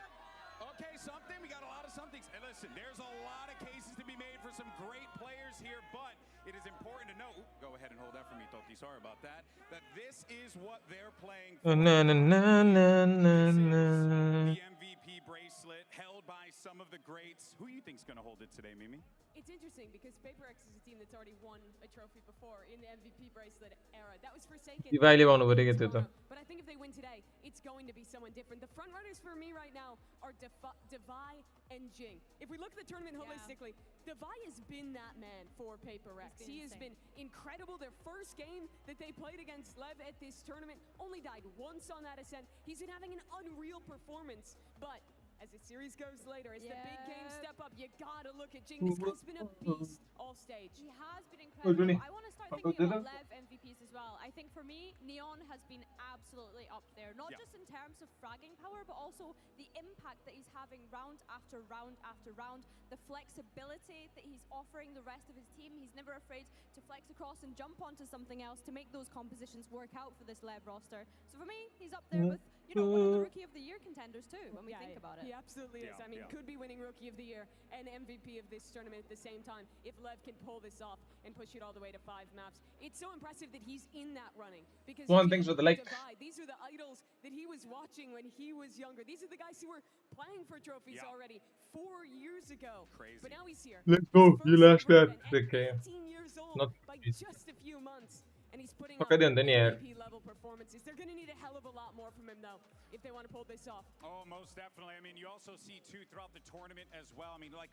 S4: Okay, something. We got a lot of somethings. And listen, there's a lot of cases to be made for some great players here, but it is important to note, go ahead and hold that for me, Toti, sorry about that this is what they're playing for.
S1: Na na na na na na.
S4: The MVP bracelet held by some of the greats. Who do you think's going to hold it today, Mimi?
S3: It's interesting because PRX is a team that's already won a trophy before in the MVP bracelet era. That was Forsaken. But I think if they win today, it's going to be someone different. The front runners for me right now are Devi and Jing. If we look at the tournament holistically, Devi has been that man for PRX. He has been incredible. Their first game that they played against LEV at this tournament only died once on that ascent. He's been having an unreal performance, but as the series goes later, as the big games step up, you gotta look at Jing. This guy's been a beast all stage.
S11: He has been incredible. I want to start thinking about LEV MVPs as well. I think for me, Neon has been absolutely up there. Not just in terms of fragging power, but also the impact that he's having round after round after round. The flexibility that he's offering the rest of his team. He's never afraid to flex across and jump onto something else to make those compositions work out for this LEV roster. So for me, he's up there with, you know, one of the Rookie of the Year contenders too, when we think about it.
S3: He absolutely is. I mean, could be winning Rookie of the Year and MVP of this tournament at the same time if LEV can pull this off and push it all the way to 5 maps. It's so impressive that he's in that running because these are the idols that he was watching when he was younger. These are the guys who were playing for trophies already 4 years ago.
S4: Crazy.
S3: But now he's here.
S1: Let's go. You last that. Okay.
S3: 18 years old
S1: Not
S3: by just a few months. And he's putting
S1: Okay, then,
S3: MVP level performances. They're going to need a hell of a lot more from him, though, if they want to pull this off.
S4: Oh, most definitely. I mean, you also see, too, throughout the tournament as well. I mean, like,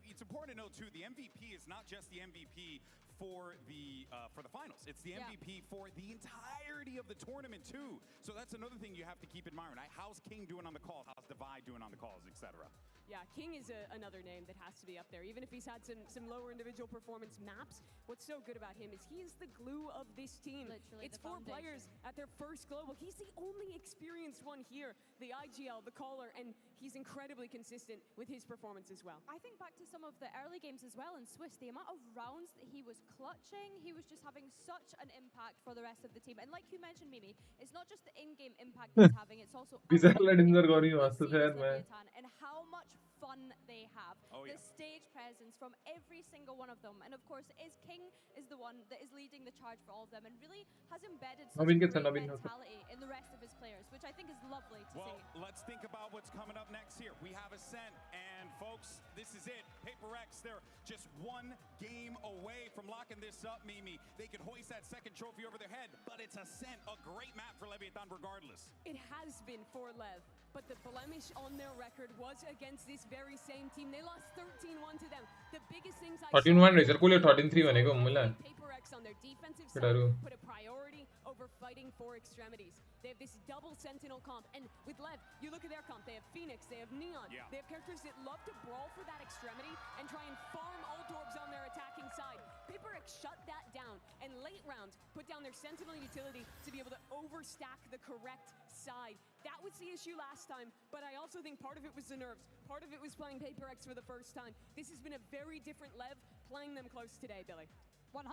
S4: it's important to know, too, the MVP is not just the MVP for the finals. It's the MVP for the entirety of the tournament too. So that's another thing you have to keep in mind, right? How's King doing on the calls? How's Divide doing on the calls, etc.?
S11: Yeah, King is another name that has to be up there. Even if he's had some lower individual performance maps, what's so good about him is he is the glue of this team.
S19: Literally
S11: it's 4 players at their first global. He's the only experienced one here. The IGL, the Vcolor, and he's incredibly consistent with his performance as well.
S19: I think back to some of the early games as well in Swiss, the amount of rounds that he was clutching, he was just having such an impact for the rest of the team. And like you mentioned, Mimi, it's not just the in-game impact he's having, it's also and how much fun they have. The stage presence from every single one of them. And of course, King is the one that is leading the charge for all of them and really has embedded such a great mentality in the rest of his players, which I think is lovely to see.
S4: Well, let's think about what's coming up next here. We have Ascent, and folks, this is it. PRX, they're just 1 game away from locking this up, Mimi. They could hoist that second trophy over their head, but it's Ascent, a great map for Leviathan regardless.
S11: It has been for Lev, but the blemish on their record was against this very same team. They lost 13-1 to them. The biggest things I
S1: 13-1 रहेछ कुले 13-3 भनेको मलाई
S11: PRX on their defensive side put a priority over fighting for extremities. They have this double sentinel comp, and with Lev, you look at their comp, they have Phoenix, they have Neon, they have characters that love to brawl for that extremity and try and farm ult orbs on their attacking side. PRX shut that down, and late round put down their sentinel utility to be able to overstack the correct side. That was the issue last time, but I also think part of it was the nerves. Part of it was playing PRX for the first time. This has been a very different Lev playing them close today, Billy.
S19: 100%.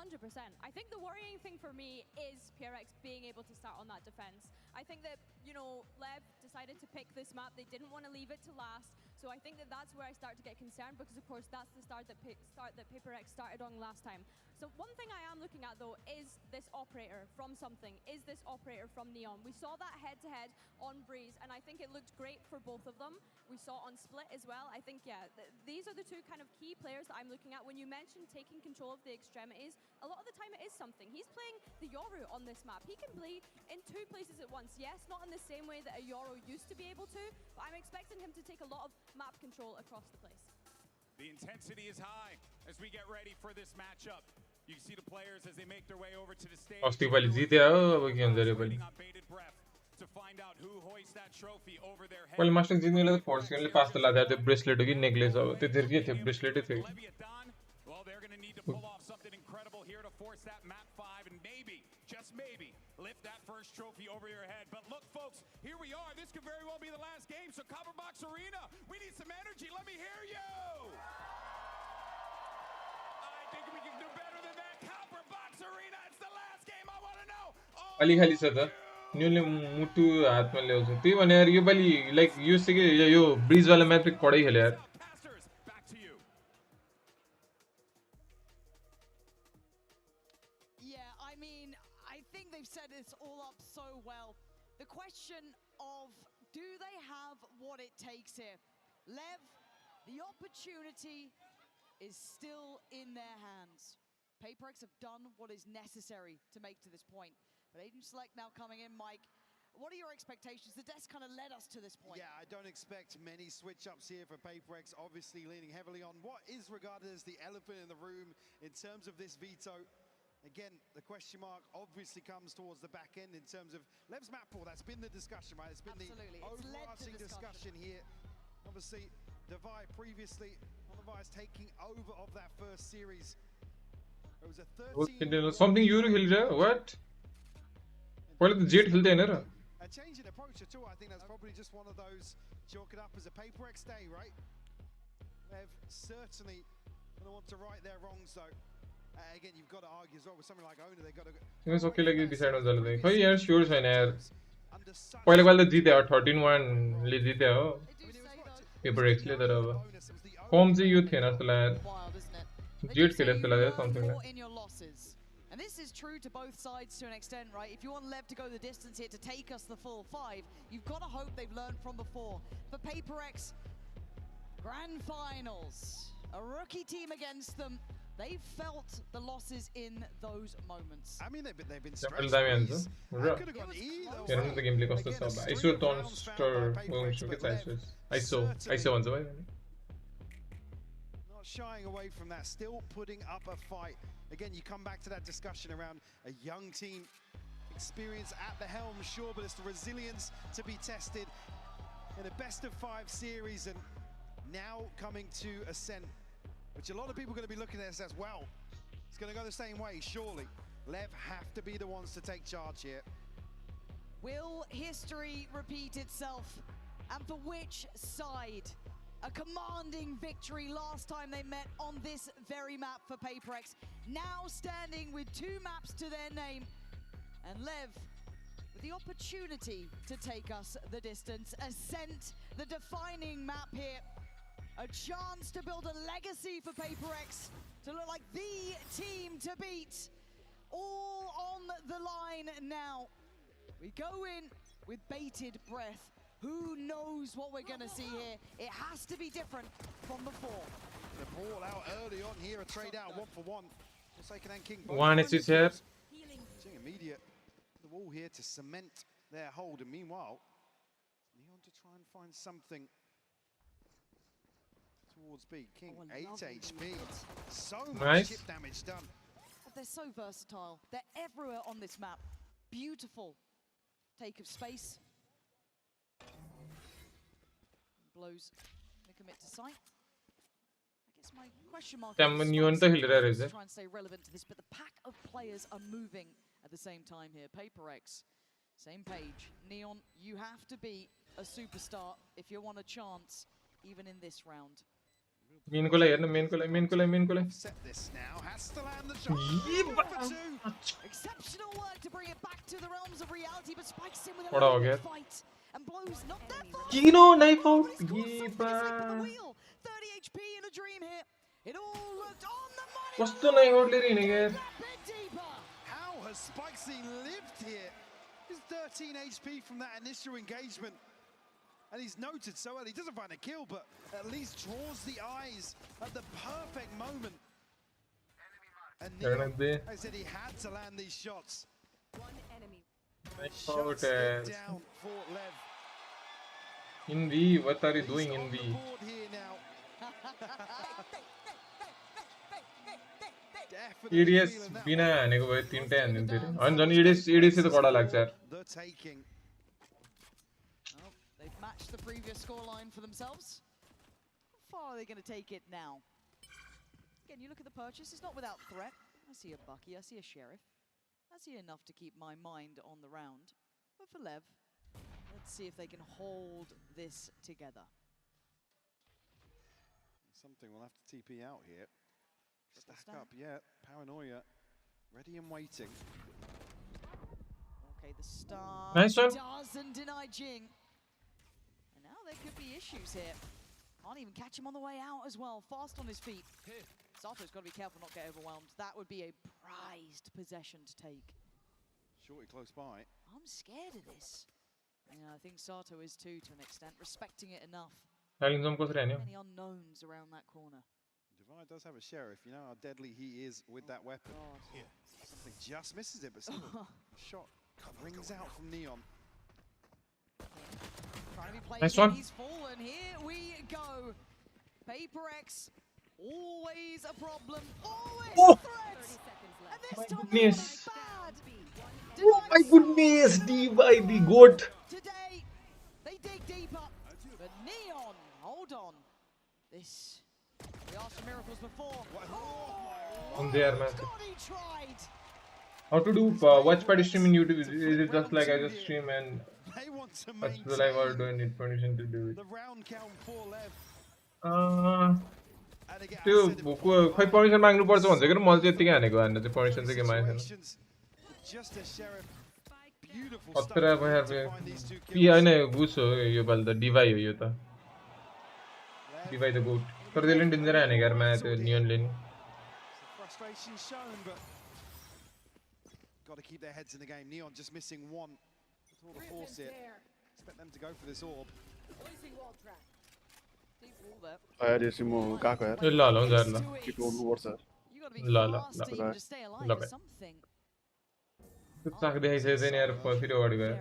S19: I think the worrying thing for me is PRX being able to start on that defense. I think that, you know, Lev decided to pick this map. They didn't want to leave it to last. So I think that that's where I start to get concerned because, of course, that's the start that PRX started on last time. So one thing I am looking at, though, is this operator from Something. Is this operator from Neon? We saw that head-to-head on Breeze, and I think it looked great for both of them. We saw on Split as well. I think, yeah, these are the two kind of key players that I'm looking at. When you mentioned taking control of the extremities, a lot of the time it is Something. He's playing the Yoru on this map. He can play in 2 places at once. Yes, not in the same way that a Yoru used to be able to, but I'm expecting him to take a lot of map control across the place.
S4: The intensity is high as we get ready for this matchup. You can see the players as they make their way over to the stage.
S1: अस्ति पाली जित्यो अब के हुन्छ रे पाली
S4: to find out who hoists that trophy over their head.
S1: पाली master जित्नेले force गर्नले pass त लाग्यो त्यो ब्रेसलेट हो कि नेकलेस हो त्यतिर के थियो ब्रेसलेटै थियो
S4: Well, they're going to need to pull off something incredible here to force that map 5 and maybe, just maybe, lift that first trophy over your head. But look, folks, here we are. This could very well be the last game. So Copperbox Arena, we need some energy. Let me hear you. I think we can do better than that. Copperbox Arena, it's the last game. I want to know.
S1: अलि खाली छ त न्यूले मुटु हातमा ल्याउँछ त्यही भने यार यो पाली लाइक यो सिके यो ब्रिज वाला म्याट्रिक पढै खेले यार
S8: set this all up so well. The question of, do they have what it takes here? Lev, the opportunity is still in their hands. PRX have done what is necessary to make to this point. But Agent Select now coming in, Mike. What are your expectations? The desk kind of led us to this point.
S16: Yeah, I don't expect many switch-ups here for PRX, obviously leaning heavily on what is regarded as the elephant in the room in terms of this veto. Again, the question mark obviously comes towards the back end in terms of Lev's map pool. That's been the discussion, right? It's been the overarching discussion here. Obviously, Divide previously, one of us taking over of that first series. It was a 13...
S1: Something you will what? What is the jet hill there?
S16: A change in approach at all. I think that's probably just one of those chalk it up as a PRX day, right? Lev certainly going to want to right their wrongs though. Again, you've got to argue as well with something like Owner. They've got to.
S1: It's okay, like you decide on the. Oh yeah, sure, fine. यार पहले वाला जीते और 13-1 ले जीते हो. PRX ले तरह वो. Home से youth है ना तो यार. Jet खेले तो यार something like.
S8: And this is true to both sides to an extent, right? If you want Lev to go the distance here to take us the full 5, you've got to hope they've learned from before. For PRX, grand finals, a rookie team against them. They felt the losses in those moments.
S16: I mean, they've been
S1: stressed. The gameplay cost us up. ISO thunderstorm. ISO on the way.
S16: not shying away from that, still putting up a fight. Again, you come back to that discussion around a young team, experience at the helm, sure, but it's the resilience to be tested in a best-of-5 series, and now coming to Ascent, which a lot of people are going to be looking at this as well. It's going to go the same way, surely. LEV have to be the ones to take charge here.
S8: Will history repeat itself? And for which side? A commanding victory last time they met on this very map for PRX. Now standing with 2 maps to their name. And LEV with the opportunity to take us the distance. Ascent, the defining map here. A chance to build a legacy for PRX, to look like the team to beat. All on the line now. We go in with bated breath. Who knows what we're going to see here? It has to be different from before.
S16: The ball out early on here, a trade out 1-for-1. Forsaken and King.
S1: One is here.
S16: Seeing immediate the wall here to cement their hold, and meanwhile, Neon to try and find something towards B. King, 8 HP. So much chip damage done.
S8: They're so versatile. They're everywhere on this map. Beautiful take of space. Blows the commit to sight. I guess my question mark is try and stay relevant to this, but the pack of players are moving at the same time here. PRX, same page. Neon, you have to be a superstar if you want a chance, even in this round.
S1: Main kola.
S16: Set this now, has to land the shot.
S8: Exceptional work to bring it back to the realms of reality, but spikes in with a fight and blows not that far.
S1: Kino knife out.
S8: 30 HP in a dream here. It all looked on the money.
S1: What's the knife out there again?
S16: How has Spikesy lived here? He's 13 HP from that initial engagement. And he's noted so early. He doesn't find a kill, but at least draws the eyes at the perfect moment. And Neon, I said he had to land these shots.
S10: One enemy.
S16: Shots down for LEV.
S1: In V, what are you doing in V? EDS बिना हानेको भए 3 हानिदिन्थ्यो रे अनि झन् EDS त कडा लाग्छ यार.
S8: They've matched the previous scoreline for themselves. How far are they going to take it now? Again, you look at the purchase, it's not without threat. I see a Bucky, I see a Sheriff. I see enough to keep my mind on the round. But for LEV, let's see if they can hold this together.
S16: Something we'll have to TP out here. Stack up, yeah. Paranoia, ready and waiting.
S8: Okay, the star
S1: nice one.
S8: Doesn't deny Jing. And now there could be issues here. Can't even catch him on the way out as well. Fast on his feet. Sato's got to be careful not to get overwhelmed. That would be a prized possession to take.
S16: Shorty close by.
S8: I'm scared of this. Yeah, I think Sato is too, to an extent. Respecting it enough.
S1: Many
S8: unknowns around that corner.
S16: Divide does have a Sheriff. You know how deadly he is with that weapon. Yeah. Something just misses it, but still a shot rings out from Neon.
S8: Trying to be played.
S1: Nice one.
S8: He's fallen. Here we go. PRX, always a problem. Always a threat. And this time
S1: Goodness.
S8: bad.
S1: Oh my goodness, D goat.
S8: Today, they dig deeper. But Neon, hold on. This, we asked for miracles before.
S1: On there, man.
S8: Scotty tried.
S1: How to do watch party stream in YouTube? Is it just like I just stream and watch the live, or do I need permission to do it?
S16: The round count for LEV.
S1: त्यो खोइ permission माग्नु पर्छ भन्छ के म त्यतिकै हानेको हैन चाहिँ पर्मिसन चाहिँ के मागेन अत्रा भएर पि हैन गुस हो यो पाल त डिभाइ हो यो त डिभाइ द गोट तर त्यसले डेन्जर हानेको यार माया त्यो नियनले नि
S16: Frustration shown, but got to keep their heads in the game. Neon just missing one. All the force it. Expect them to go for this orb.
S9: Aerosimo gएको यार
S1: ल ल हुन्छ ल
S9: किप गर्नु पर्छ
S1: ल त्यो चाक देखाइसकेछ नि यार फेरि अगाडि गयो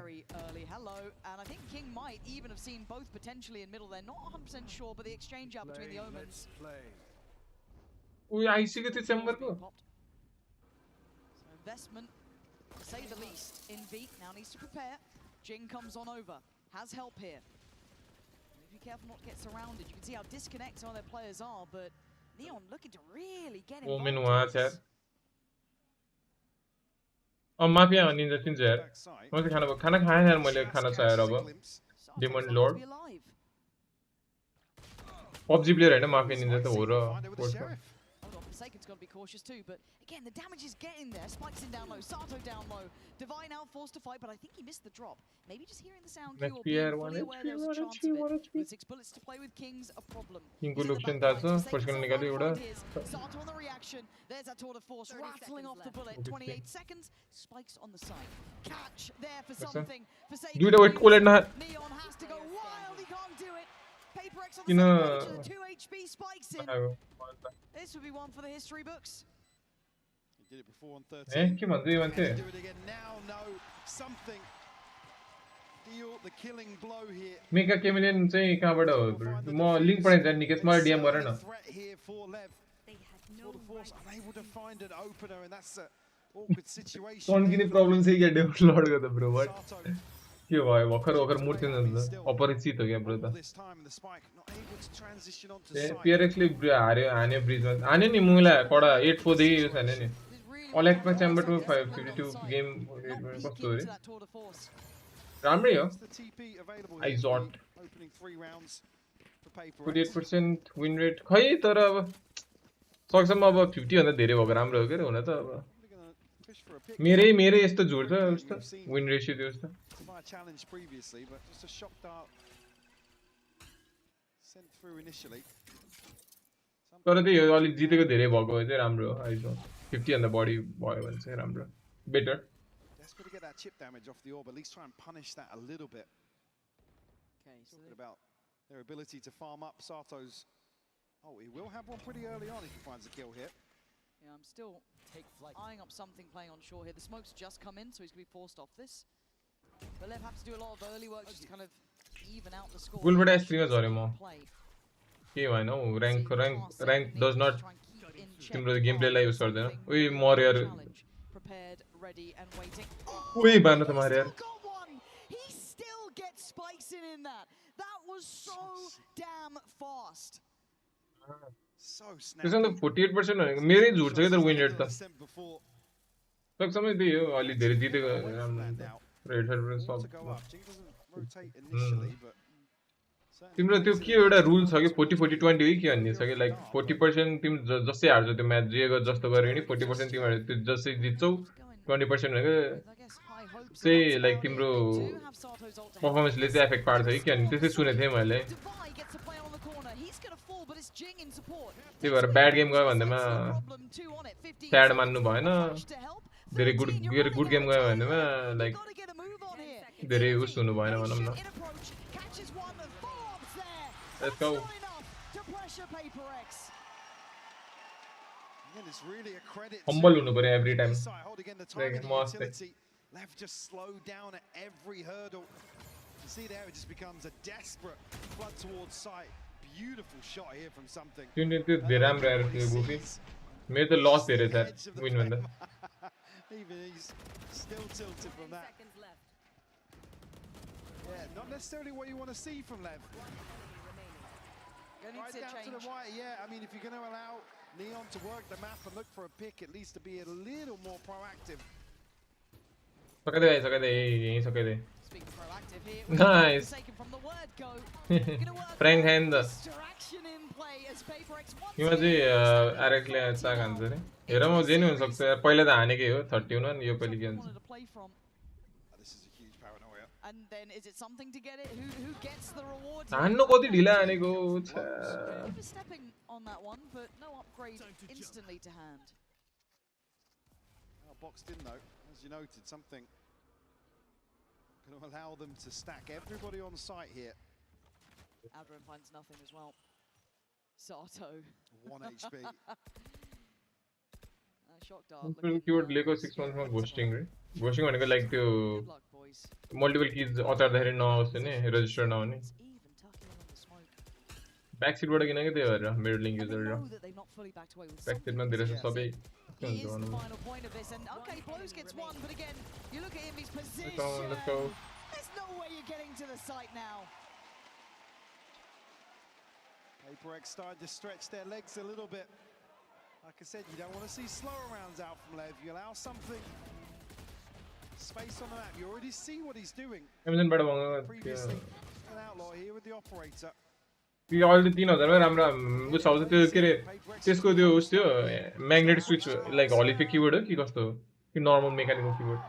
S8: Hello, and I think King might even have seen both potentially in middle. They're not 100% sure, but the exchange out between the Omens.
S1: उयो आइसक्यो त्यो चेम्बरको
S8: Investment, to say the least, in V. Now needs to prepare. Jing comes on over. Has help here. Be careful not to get surrounded. You can see how disconnected some of their players are, but Neon looking to really get involved.
S1: Omen वहाँ छ यार mafia Ninja तिन यार मैले खाना खाएँ यार मैले खाना छ यार अब डिमन लॉर्ड PUBG प्लेयर हैन माफिया निन्जा त हो र
S8: Forsaken's got to be cautious too, but again, the damage is getting there. Spike's in down low, Sato down low. Divine now forced to fight, but I think he missed the drop. Maybe just hearing the sound cue or being fully aware there was a chance of it. With 6 bullets to play with King's a problem.
S1: King को लुक्शन था तो personal निकाले उड़ा
S8: Sato on the reaction. There's that tour de force rattling off the bullet. 28 seconds. Spike's on the side. Catch there for something. Forsaken.
S1: दुईटा wait collate ना
S8: Neon has to go wild. He can't do it. PRX on the second page of the 2 HP spikes in. This would be one for the history books.
S16: He did it before on 13.
S1: के भन्दै मान्छे
S16: Do it again now. No, something. Deal the killing blow here.
S1: Mega chameleon चाहिँ कहाँबाट हो म link पठाइदिन्छु निकेश मलाई DM गर न
S16: Threat here for LEV. For the force unable to find an opener, and that's a awkward situation.
S1: कौन किने प्रॉब्लम से क्या डाउनलोड गर्दा ब्रो व्हाट के भयो भर्खर मुर्ति न अपरिचित हो गया ब्रो त PRX ले हार्यो हाने ब्रिजमा हाने नि मुला कडा 8-4 देखि यो छैन नि अलेक्स मा चेम्बर 252 गेम कस्तो हो रे राम्रै हो आइजॉट 48% विन रेट खै तर अब सक्सम अब 50 भन्दा धेरै भएको राम्रो हो के हुन त अब मेरै यस्तो जोड छ उस्तो विन रेशियो त्यो उस्तो
S16: challenge previously, but just a shock dart sent through initially.
S1: तर त्यही हो अलि जितेको धेरै भएको चाहिँ राम्रो हो आइजो 50 भन्दा बढी भयो भने चाहिँ राम्रो better
S16: Desperate to get that chip damage off the orb, at least try and punish that a little bit.
S8: Okay, so
S16: talking about their ability to farm up. Sato's he will have one pretty early on if he finds a kill here.
S8: Yeah, I'm still eyeing up something playing on shore here. The smoke's just come in, so he's going to be forced off this. But LEV have to do a lot of early work just to kind of even out the score.
S1: Full bada streamers are more. के भएन हौ rank does not तिम्रो gameplay लाई use गर्दैन ओइ मर यार
S8: prepared ready and waiting
S1: ओइ बान त मार यार
S8: he still gets spikes in that was so damn fast
S16: so snap
S1: त्यसमा 48% भनेको मेरै झुट छ के तर विन रेट त सक्समै त्यही हो अलि धेरै जितेको रेड तिम्रो त्यो के एउटा रुल छ कि 40-40-20 हो कि के भन्ने छ कि लाइक 40% तिमी जस्तै हार्छौ त्यो म्याच जे जस्तो गर्यो नि 40% तिमीहरु त्यो जस्तै जित्छौ 20% भनेको चाहिँ लाइक तिम्रो परफर्मेन्सले चाहिँ एफेक्ट पार्छ कि के भन्ने त्यसै सुनेको थिएँ मैले त्यही भएर ब्याड गेम गयो भन्दैमा स्याड मान्नु भएन धेरै गुड गेम गयो भन्दैमा लाइक धेरै उस हुनु भएन भनौँ न Let's go. Humble हुनु पर्यो every time.
S16: LEV just slowed down at every hurdle. You see there, it just becomes a desperate flood towards sight. Beautiful shot here from something.
S1: This is Vram rare goofy. मेरे तो loss दे रहे थे win बंदा.
S16: Even he's still tilted from that. Yeah, not necessarily what you want to see from LEV. Right down to the right, yeah. I mean, if you're going to allow Neon to work the map and look for a pick, at least to be a little more proactive.
S1: Nice. Prank hand. यो चाहिँ आरएक्सले चाक हान्छ रे हेर म जे नि हुन सक्छ यार पहिला त हानेकै हो 30 हुन यो पाली के हुन्छ
S8: And then is it something to get it? Who gets the reward?
S1: हान्नु कति ढिला हानेको छ
S8: Stepping on that one, but no upgrade instantly to hand.
S16: Boxed in though, as you noted, something going to allow them to stack everybody on site here.
S8: Adrian finds nothing as well. Sato.
S16: 1 HP.
S8: Shock dart.
S1: Cute Lego 6 months में ghosting रे. Ghosting भनेको like त्यो multiple keys अचार्दाखेरि नआओस् नि register नहुने. Backseat बाट किन के त्यही भएर मिडलिङ युजर र backseat मा धेरै सबै
S8: He is the final point of this, and okay, Blows gets one, but again, you look at him, he's positioned.
S1: Let's go.
S8: There's no way you're getting to the site now.
S16: PRX started to stretch their legs a little bit. Like I said, you don't want to see slower rounds out from LEV. You allow something, space on the map. You already see what he's doing. Previously, an outlaw here with the operator.
S1: We already 3000 मा राम्रो बुझ्छ आउँछ त्यो के रे त्यसको त्यो उस त्यो म्याग्नेटिक स्विच लाइक हलिफिक किबोर्ड हो कि कस्तो हो कि normal mechanical keyboard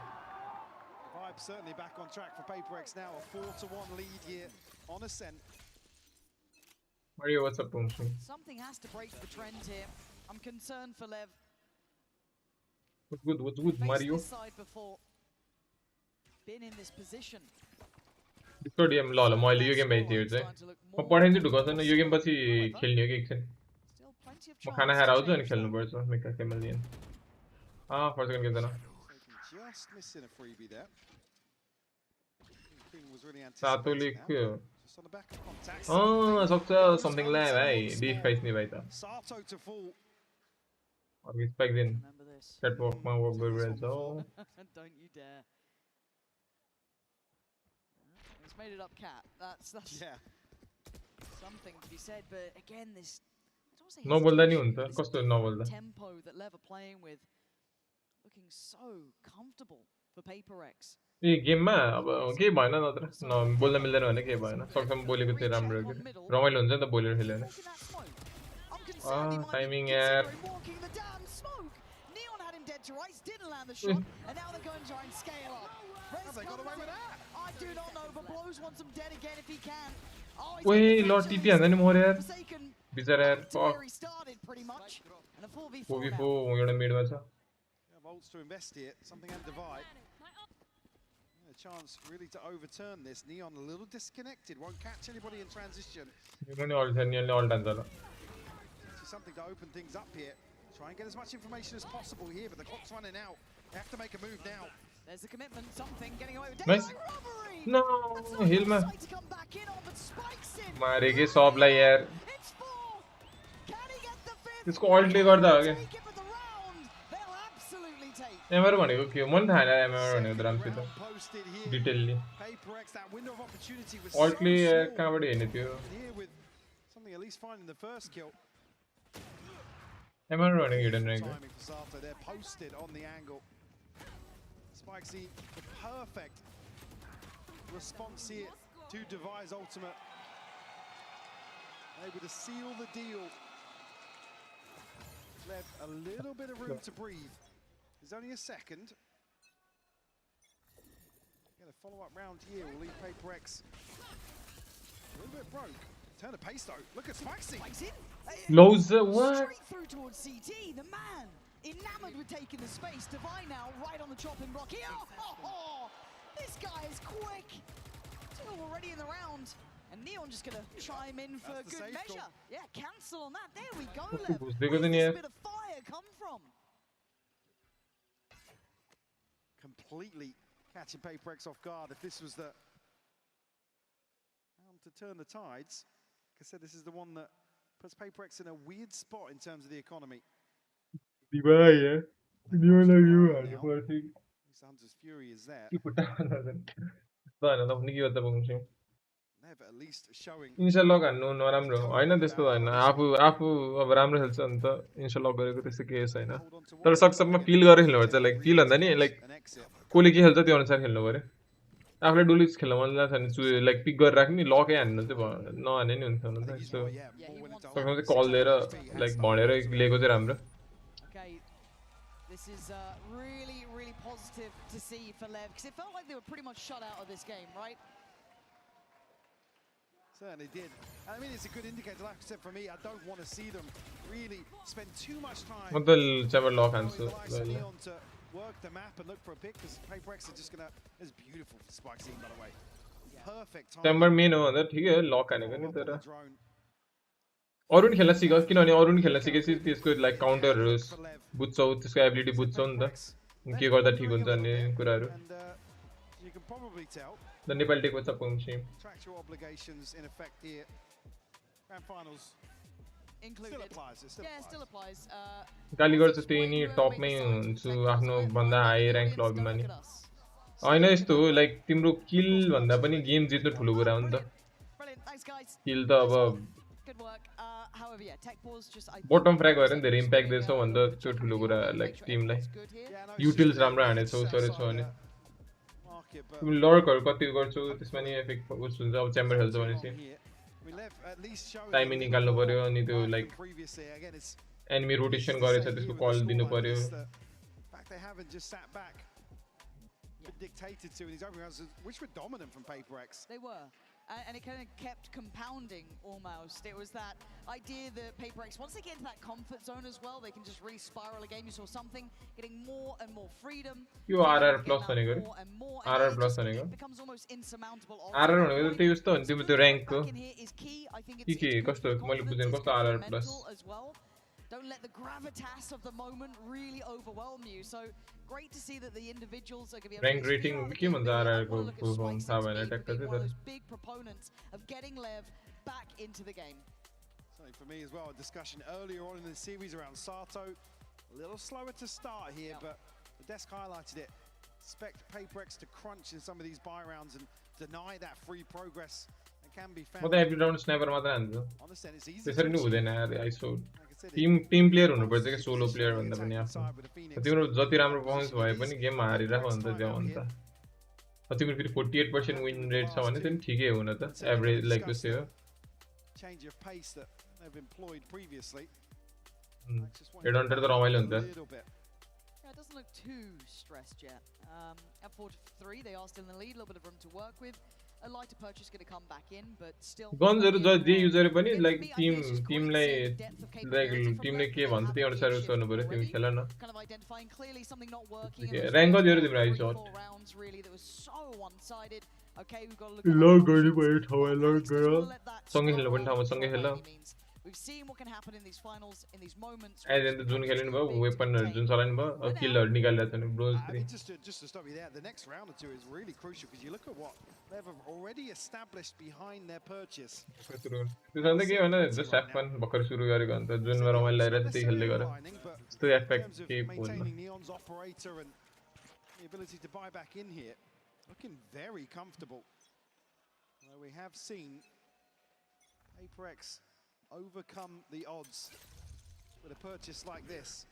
S16: Vibe certainly back on track for PRX now. A 4-1 lead here on Ascent.
S1: Mario, what's up, Pumshu?
S8: Something has to break the trend here. I'm concerned for LEV.
S1: What's good, Mario?
S8: This side before. Been in this position.
S1: Discord game lol, मैले यो game भेटेँ चाहिँ म पठाइदिन्छु ढुकाउँदैन यो game पछि खेल्ने हो कि एकछिन म खाना खाएर आउँछु अनि खेल्नु पर्छ मेका केमलियन फर्स्ट सेकेन्ड खेल्दैन
S16: Just missing a freebie there. Was really
S1: सातोले के हो सक्छ समथिङ ल्याए भाइ डिफ खाइस्ने भाइ त अघि स्पाइक दिन क्याटवकमा वक गरिरहेछ
S8: Don't you dare. It's made it up, Cat. That's
S16: yeah.
S8: Something to be said, but again, this
S1: नबोल्दा नि हुन्छ कस्तो नबोल्दा
S8: tempo that LEV are playing with, looking so comfortable for PRX.
S1: ए गेममा अब के भएन नत्र बोल्न मिल्दैन भने के भएन सक्छम बोलेको चाहिँ राम्रो हो के रमाइलो हुन्छ नि त बोलेर खेल्यो भने टाइमिङ यार
S8: Neon had him dead to rights, didn't land the shot, and now they're going to try and scale up.
S16: They got away with that.
S8: I do not know, but Blows wants him dead again if he can.
S1: Wait, Lord TP and then more yaar. Bizarre yaar. Fuck.
S8: Restarted pretty much. And a 4v4
S1: 4v4 we're gonna mid macha.
S16: Volts to invest here, something and divide. A chance really to overturn this. Neon a little disconnected, won't catch anybody in transition.
S1: You're only all done.
S16: Something to open things up here. Try and get as much information as possible here, but the clock's running out. They have to make a move now.
S8: There's a commitment, something getting away with
S1: nice. No, heal man. मारेगे सब लाई यार. इसको alt ले गर्दा हो क्या? MR भनेको के हो? मन थाहा छैन एमआर भनेको रामसित. डिटेलली. alt ले कहाँबाट हेर्ने थियो?
S16: Something at least finding the first kill.
S1: MR भनेको हिडन रहेछ.
S16: They're posted on the angle. Spike Z, the perfect response here to devise ultimate. Able to seal the deal. Left a little bit of room to breathe. There's only a second. Get a follow-up round here will leave PRX a little bit broke. Turn the pace though. Look at Spike Z.
S1: Lows what?
S8: Straight through towards CT, the man. Enamored with taking the space. Divine now right on the chopping block here. Oh, this guy is quick. Two already in the round. And Neon just going to chime in for good measure. Goal. Yeah, cancel on that. There we go, Lev. Where's this bit of fire come from?
S16: Completely catching PRX off guard. If this was the round to turn the tides, like I said, this is the one that puts PRX in a weird spot in terms of the economy.
S1: Hunter's
S16: fury is there. At least showing.
S1: इन्स्टलक हान्नु नराम्रो हैन त्यस्तो हैन आफू अब राम्रो खेल्छ नि त इन्स्टलक गरेको त्यस्तो केस हैन तर सक्सकमा फिल गरेर खेल्नु पर्छ लाइक फिल भन्दा नि लाइक कोले के खेल्छ त्यो अनुसार खेल्नु पर्यो आफुले डुलिस खेल्न मन लाग्छ नि लाइक पिक गरेर राख्ने लकै हान्नु चाहिँ नहाने नि हुन्छ नि त त्यस्तो सक्सकमा चाहिँ कल दिएर लाइक भनेर लिएको चाहिँ राम्रो
S8: This is really positive to see for LEV because it felt like they were pretty much shut out of this game, right?
S16: Certainly did. I mean, it's a good indicator. Like I said, for me, I don't want to see them really spend too much time. Neon to work the map and look for a pick because PRX is just gonna. It's beautiful Spike scene, by the way. Perfect time.
S1: Chamber main हो अंदर ठीक है lock आने का नहीं तेरा. अरुण खेलना सीखा किन्होंने अरुण खेलना सीखे सी त्यसको like counter बुझ्छ त्यसको ability बुझ्छ नि त. के गर्दा ठीक हुन्छ नि कुराहरु.
S16: You can probably tell.
S1: The Nepal take what's up, Pumshi.
S16: Contractual obligations in effect here. Grand finals
S8: included.
S16: Still applies. It still
S8: Still applies.
S1: गाली गर्छ त्यही नि टपमै हुन्छु आफ्नो भन्दा हाई र्याङ्क लबीमा नि हैन यस्तो हो लाइक तिम्रो किल भन्दा पनि गेम जित्नु ठुलो कुरा हो नि त किल त अब बटम फ्र्याग भएर नि धेरै इम्प्याक्ट दिएछ भन्दा त्यो ठुलो कुरा लाइक टिमलाई युटिल्स राम्रो हानेछौ सरेछौ भने तिमी लर्कहरु कति गर्छौ त्यसमा नि इफेक्ट उस हुन्छ अब च्याम्बर खेल्छ भनेपछि टाइमिङ निकाल्नु पर्यो अनि त्यो लाइक enemy rotation गरेछ त्यसको कल दिनु पर्यो
S16: dictated to in these opening rounds, which were dominant from PRX.
S8: They were. And it kind of kept compounding almost. It was that idea that PRX, once they get into that comfort zone as well, they can just really spiral a game. You saw something getting more and more freedom.
S1: You RR plus भनेको RR plus भनेको
S8: becomes almost insurmountable.
S1: RR भनेको त त्यही उस्तो हो नि तिम्रो त्यो र्याङ्क को के कस्तो मैले बुझेन कस्तो RR plus
S8: Don't let the gravitas of the moment really overwhelm you. So great to see that the individuals are going to be able
S1: rank rating के भन्छ RR को perform थाहा भएन ट्याक्क चाहिँ तर
S8: big proponents of getting LEV back into the game.
S16: Something for me as well, a discussion earlier on in the series around Sato. A little slower to start here, but the desk highlighted it. Expect PRX to crunch in some of these buy rounds and deny that free progress that can be found.
S1: म त every round sniper मात्र हान्छु त्यसरी नि हुँदैन यार iso Tim player हुनुपर्छ के solo player भन्दा पनि आफ्नो तिम्रो जति राम्रो पर्फर्मेन्स भए पनि गेममा हारिराख भन्दा जाऊ अन्त तिम्रो फेरि 48% विन रेट छ भने पनि ठिकै हो न त एभरेज लाइक त्यसै हो
S16: change of pace that they've employed previously.
S1: Headhunter त रमाइलो हुन्छ
S8: It doesn't look too stressed yet. At 4-3 they are still in the lead, a little bit of room to work with. A lighter purchase going to come back in, but still.
S1: Gunsहरु जे user पनि like टिमलाई like टिमले के भन्छ त्यही अनुसार उस गर्नु पर्यो तिमी खेल न
S8: Kind of identifying clearly something not working.
S1: र्याङ्क कतिहरु तिम्रो आइ शॉट
S8: rounds really that was so one-sided. Okay, we've got to look
S1: लग गर्ने भयो ठाउँमा लग गर सँगै खेल्नु पर्ने ठाउँमा सँगै खेल
S8: We've seen what can happen in these finals, in these moments.
S1: And then the जुन खेल्नु भयो वेपनहरु जुन चलाउनु भयो किलहरु निकालेर छ नि bronze 3
S16: just to stop you there, the next round or two is really crucial because you look at what they've already established behind their purchase.
S1: त्यसले के भने जस्ट ह्याभ फन भर्खर सुरु गरेको अन्त जुन रमाइलो लागिरहेछ त्यही खेल्दै गर त्यो इफेक्ट के पोल्न
S16: Neon's operator and the ability to buy back in here looking very comfortable. We have seen PRX overcome the odds with a purchase like this.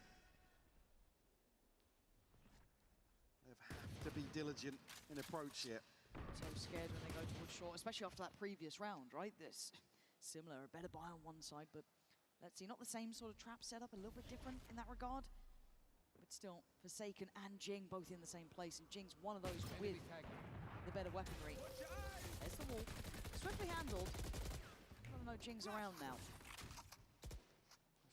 S16: They have to be diligent in approach here.
S8: So scared when they go towards short, especially after that previous round, right? This similar, a better buy on one side, but let's see, not the same sort of trap setup, a little bit different in that regard. But still, Forsaken and Jing both in the same place, and Jing's one of those with the better weaponry. There's the wall, swiftly handled. I don't know, Jing's around now.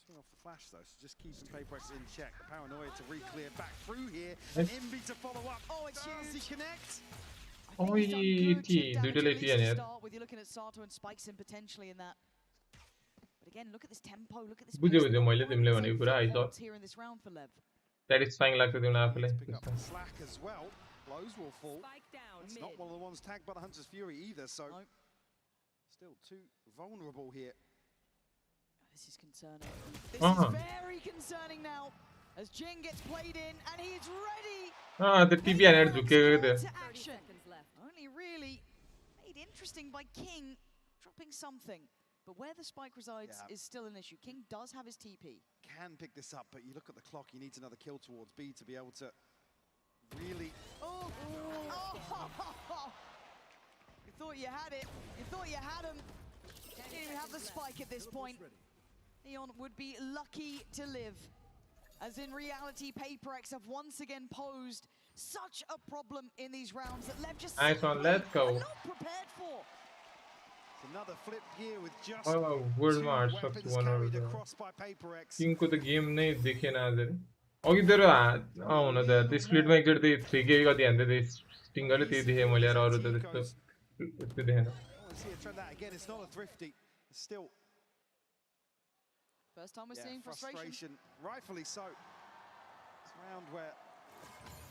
S16: Swing off the flash though, so just keeping PRX in check. The paranoia to re-clear back through here, and Invi to follow up. Oh, it's huge! He connects!
S1: Oh, with
S8: you're looking at Sato and Spikes in potentially in that. But again, look at this tempo, look at this pace. Here in this round for LEV.
S1: Satisfying लाग्छ तिमीलाई आफुलाई
S16: Slack as well. Blows will fall. It's not one of the ones tagged by the Hunter's Fury either, so still too vulnerable here.
S8: This is concerning. This is very concerning now. As Jing gets played in and he is ready.
S1: The TP and झुकेको थियो
S8: Only really made interesting by King dropping something. But where the spike resides is still an issue. King does have his TP.
S16: Can pick this up, but you look at the clock, he needs another kill towards B to be able to really...
S8: You thought you had it. You thought you had him. Didn't even have the spike at this point. Neon would be lucky to live. As in reality, PRX have once again posed such a problem in these rounds that LEV just
S1: nice one, let's go.
S8: Not prepared for.
S16: Another flip here with just
S1: world march
S16: weapons carried across by PRX.
S1: King को तो game नहीं देखे ना आज़र अगी तेरे ना था this split में एक जड़ थे 3K का ध्यान दे Stinger ले ती है मलियार और उधर तो इसपे देना
S16: See a trend that again, it's not a thrifty, it's still
S8: first time we're seeing frustration.
S16: Rightfully so. It's a round where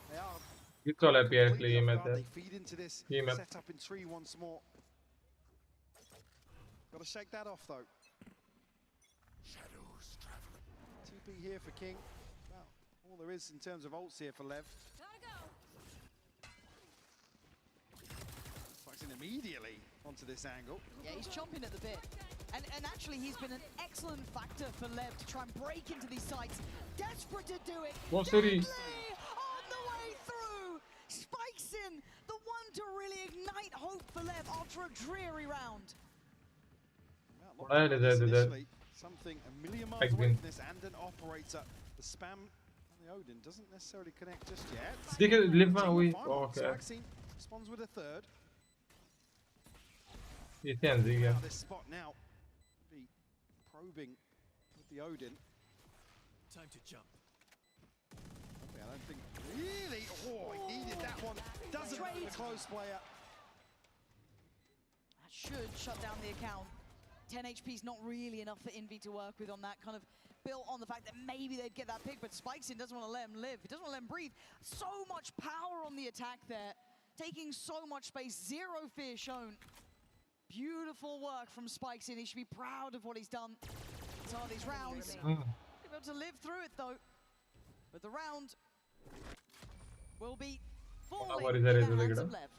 S16: they are
S1: it's all happy actually ये match
S16: they feed into this set up in tree once more. Got to shake that off though. TP here for King. Well, all there is in terms of ults here for Lev. Spikes in immediately onto this angle.
S8: Yeah, he's chomping at the bit. And actually, he's been an excellent factor for Lev to try and break into these sites. Desperate to do it.
S1: What's it?
S8: On the way through. Spikes in. The one to really ignite hope for Lev after a dreary round.
S16: Something a million miles away from this and an operator. The spam on the Odin doesn't necessarily connect just yet. Spikes responds with a third. This spot now. Be probing with the Odin.
S15: Time to jump.
S16: Okay, I don't think really. Oh, he needed that one. Doesn't the close player.
S8: That should shut down the account. 10 HP is not really enough for Envy to work with on that, kind of built on the fact that maybe they'd get that pick, but Spikes in doesn't want to let him live. He doesn't want to let him breathe. So much power on the attack there, taking so much space, zero fear shown. Beautiful work from Spikes in. He should be proud of what he's done. Some of these rounds. He'll be able to live through it though. But the round will be falling in the hands of Lev.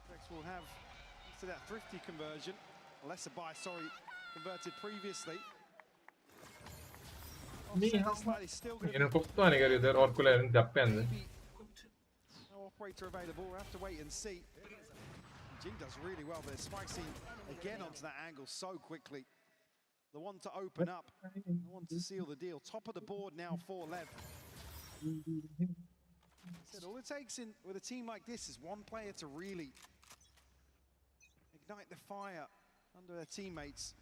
S16: PRX will have to that thrifty conversion. Lesser buy, sorry, converted previously. No operator available, we'll have to wait and see. Jing does really well there, spikes in again onto that angle so quickly. The one to open up, the one to seal the deal. Top of the board now for Lev. Said all it takes with a team like this is one player to really ignite the fire under their teammates.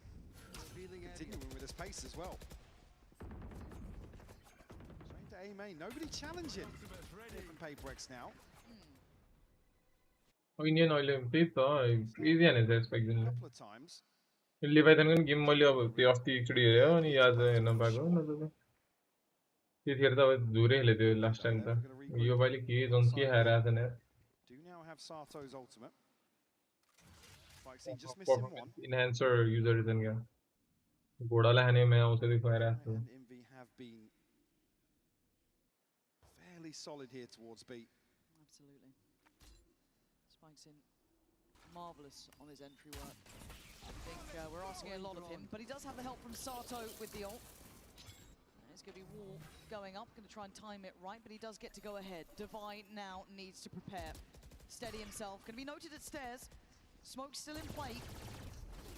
S16: Continuing with his pace as well. Straight to A main, nobody challenging from PRX now.
S1: Indian oil MP तो easy है ना spike दिन
S16: couple of times.
S1: Leviathan kan game मैले अब त्यो अस्ति एकचोटि हेर्यो अनि आज हेर्न पाएको न त त्यतिखेर त अब धुरै खेले त्यो लास्ट टाइम त यो पालि के जन के हारेको छैन यार
S16: Do now have Sato's ultimate. Just missing one.
S1: Enhancer user reason क्या घोडालाई हाने मैं आउँछ दिखाइरहेको छु
S16: Envy have been fairly solid here towards B.
S8: Absolutely. Spikes in marvelous on his entry work. I think we're asking a lot of him, but he does have the help from Sato with the ult. There's going to be wall going up, going to try and time it right, but he does get to go ahead. Divine now needs to prepare. Steady himself, going to be noted at stairs. Smoke still in play.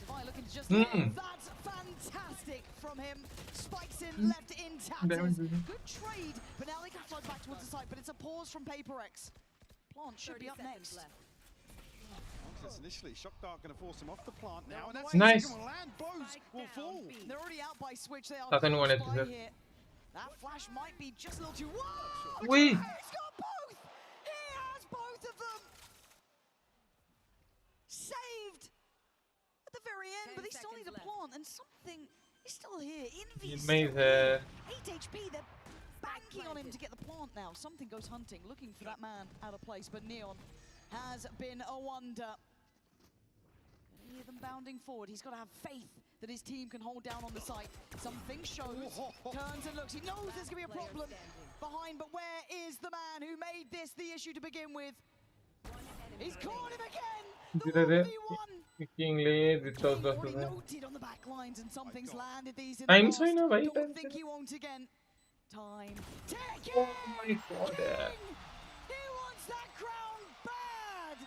S8: Divine looking to just that's fantastic from him. Spikes in, left in tatters. Good trade, but now they can float back towards the side, but it's a pause from PRX. Plant should be up next.
S16: Initially, Shock Dart going to force him off the plant now, and that's
S1: nice.
S16: Land blows will fall.
S8: They're already out by Switch. They are
S1: here.
S8: That flash might be just a little too. Whoa!
S1: He's
S8: got both. He has both of them. Saved at the very end, but they still need a plant, and something is still here. Envy. 8 HP. They're banking on him to get the plant now. Something goes hunting, looking for that man out of place, but Neon has been a wonder. You hear them bounding forward. He's got to have faith that his team can hold down on the site. Something shows, turns and looks. He knows there's going to be a problem behind, but where is the man who made this the issue to begin with? He's caught him again! The 1v1! Already noted on the back lines, and something's landed these in the past. Don't think he won't again. Time. Take
S1: oh my god.
S8: He wants that crown bad!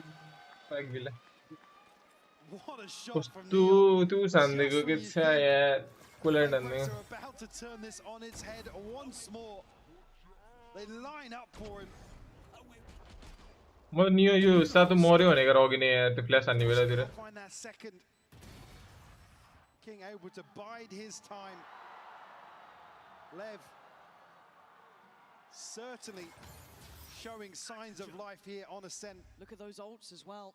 S8: 5-5!
S16: What a shot from
S1: तू सांदेको के छ यार cooler डन्ने
S16: about to turn this on its head once more. They line up for him.
S1: म नियो यो सातो मर्यो भनेको रगि नै यार त्यो फ्ल्याश हान्ने बेलातिर
S16: Find that second. King able to bide his time. Lev certainly showing signs of life here on Ascent.
S8: Look at those ults as well.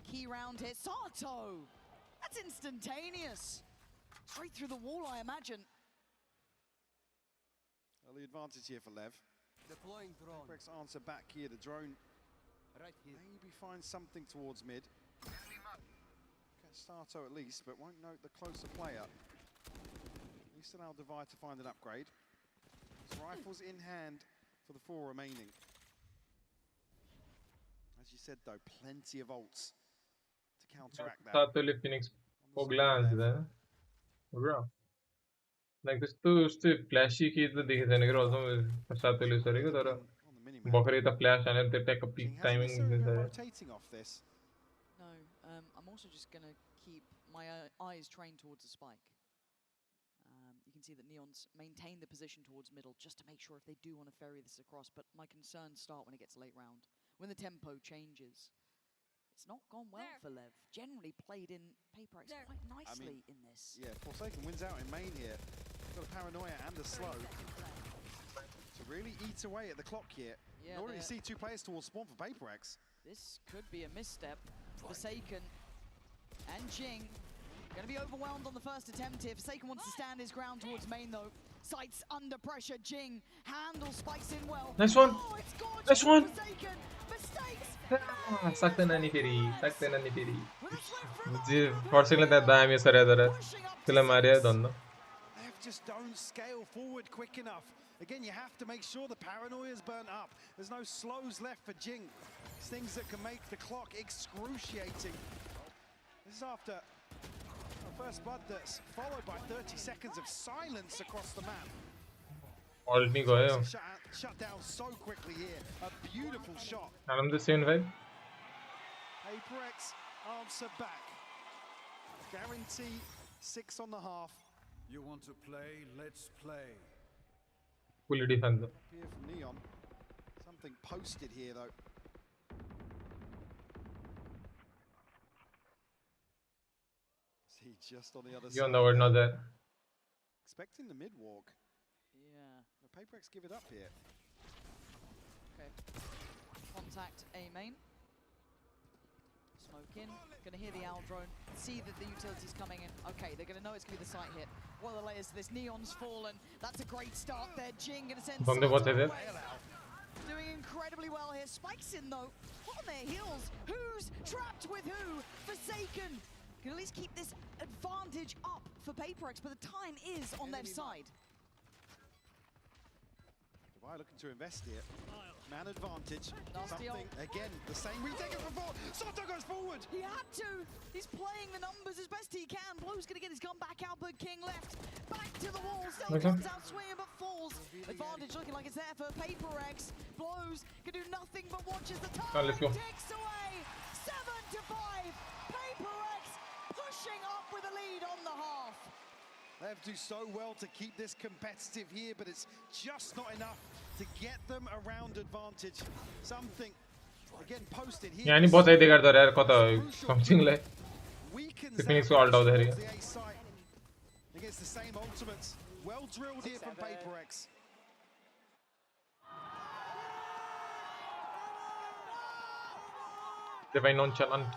S8: Key round here. Sato! That's instantaneous. Straight through the wall, I imagine.
S16: Early advantage here for Lev.
S23: Deploying drone.
S16: PRX answer back here. The drone
S23: right here.
S16: Maybe find something towards mid. Starto at least, but won't note the closer player. He's still now divide to find an upgrade. His rifles in hand for the 4 remaining. As you said though, plenty of ults to counteract that.
S1: सातोले Phoenix पगला आन्छ त हो like त्यस्तो फ्ल्याशी के त देखे छैन के अझ सातोले सरेको तर भर्खरै त फ्ल्याश हानेर त्यो ट्याक्क पिक टाइमिङ दिन्छ
S8: No, I'm also just going to keep my eyes trained towards the spike. You can see that Neon's maintain the position towards middle just to make sure if they do want to ferry this across, but my concerns start when it gets late round. When the tempo changes. It's not gone well for LEV. Generally played in PRX quite nicely in this.
S16: Yeah, Forsaken wins out in main here. Got a paranoia and a slow to really eat away at the clock here.
S8: Yeah,
S16: you already see 2 players towards spawn for PRX.
S8: This could be a misstep. Forsaken and Jing going to be overwhelmed on the first attempt here. Forsaken wants to stand his ground towards main though. Sights under pressure. Jing handles spikes in well.
S1: Nice one.
S8: Oh, it's gorgeous.
S1: Nice one.
S8: Forsaken. Mistakes.
S1: सक्दैन नि फेरि जे फर्सेकले त दामी सरे दरे त्यसलाई मार्या धन्न
S16: Just don't scale forward quick enough. Again, you have to make sure the paranoia is burnt up. There's no slows left for Jing. It's things that can make the clock excruciating. This is after a first blood that's followed by 30 seconds of silence across the map.
S1: Alt ni gayo.
S16: Shut down so quickly here. A beautiful shot.
S1: I'm the same vibe.
S16: PRX answer back. Guarantee 6 on the half.
S12: You want to play? Let's play.
S1: Fully defensive.
S16: Here from Neon. Something posted here though. See just on the other side.
S1: You on the word, not that.
S16: Expecting the mid walk.
S8: Yeah.
S16: The PRX give it up here.
S8: Okay. Contact A main. Smoke in. Gonna hear the owl drone. See that the utility's coming in. Okay, they're gonna know it's gonna be the site hit. What are the layers to this? Neon's fallen. That's a great start there. Jing gonna send doing incredibly well here. Spikes in though. On their heels. Who's trapped with who? Forsaken. Can at least keep this advantage up for PRX, but the time is on their side.
S16: Dubai looking to invest here. Man advantage.
S8: Nasty
S16: Something again, the same retake as before. Soto goes forward.
S8: He had to. He's playing the numbers as best he can. Blue's gonna get his gun back out, but King left. Back to the wall. Still comes out swinging, but falls. Advantage looking like it's there for PRX. Blows can do nothing but watches the time.
S1: Let's go.
S8: Ticks away. 7-5. PRX pushing up with a lead on the half.
S16: They have to do so well to keep this competitive here, but it's just not enough to get them around advantage. Something again posted here.
S1: यानी बहुत सही देखा था यार कता something like the Phoenix को alt out है
S16: against the same ultimates. Well drilled here from PRX.
S1: They're very nonchalant.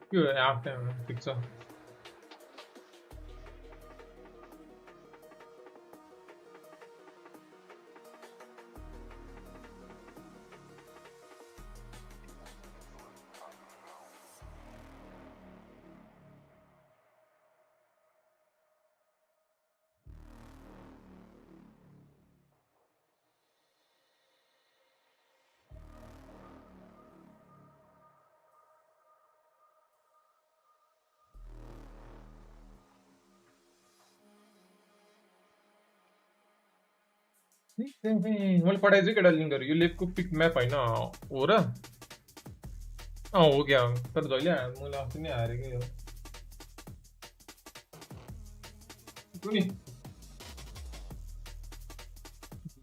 S1: Good after pizza. मैले पठाएछु केटा लिङ्कहरु यो लेभको पिक म्याप हैन हो र हो क्या तर जहिले मैले अस्ति नै हारे के हो कुनी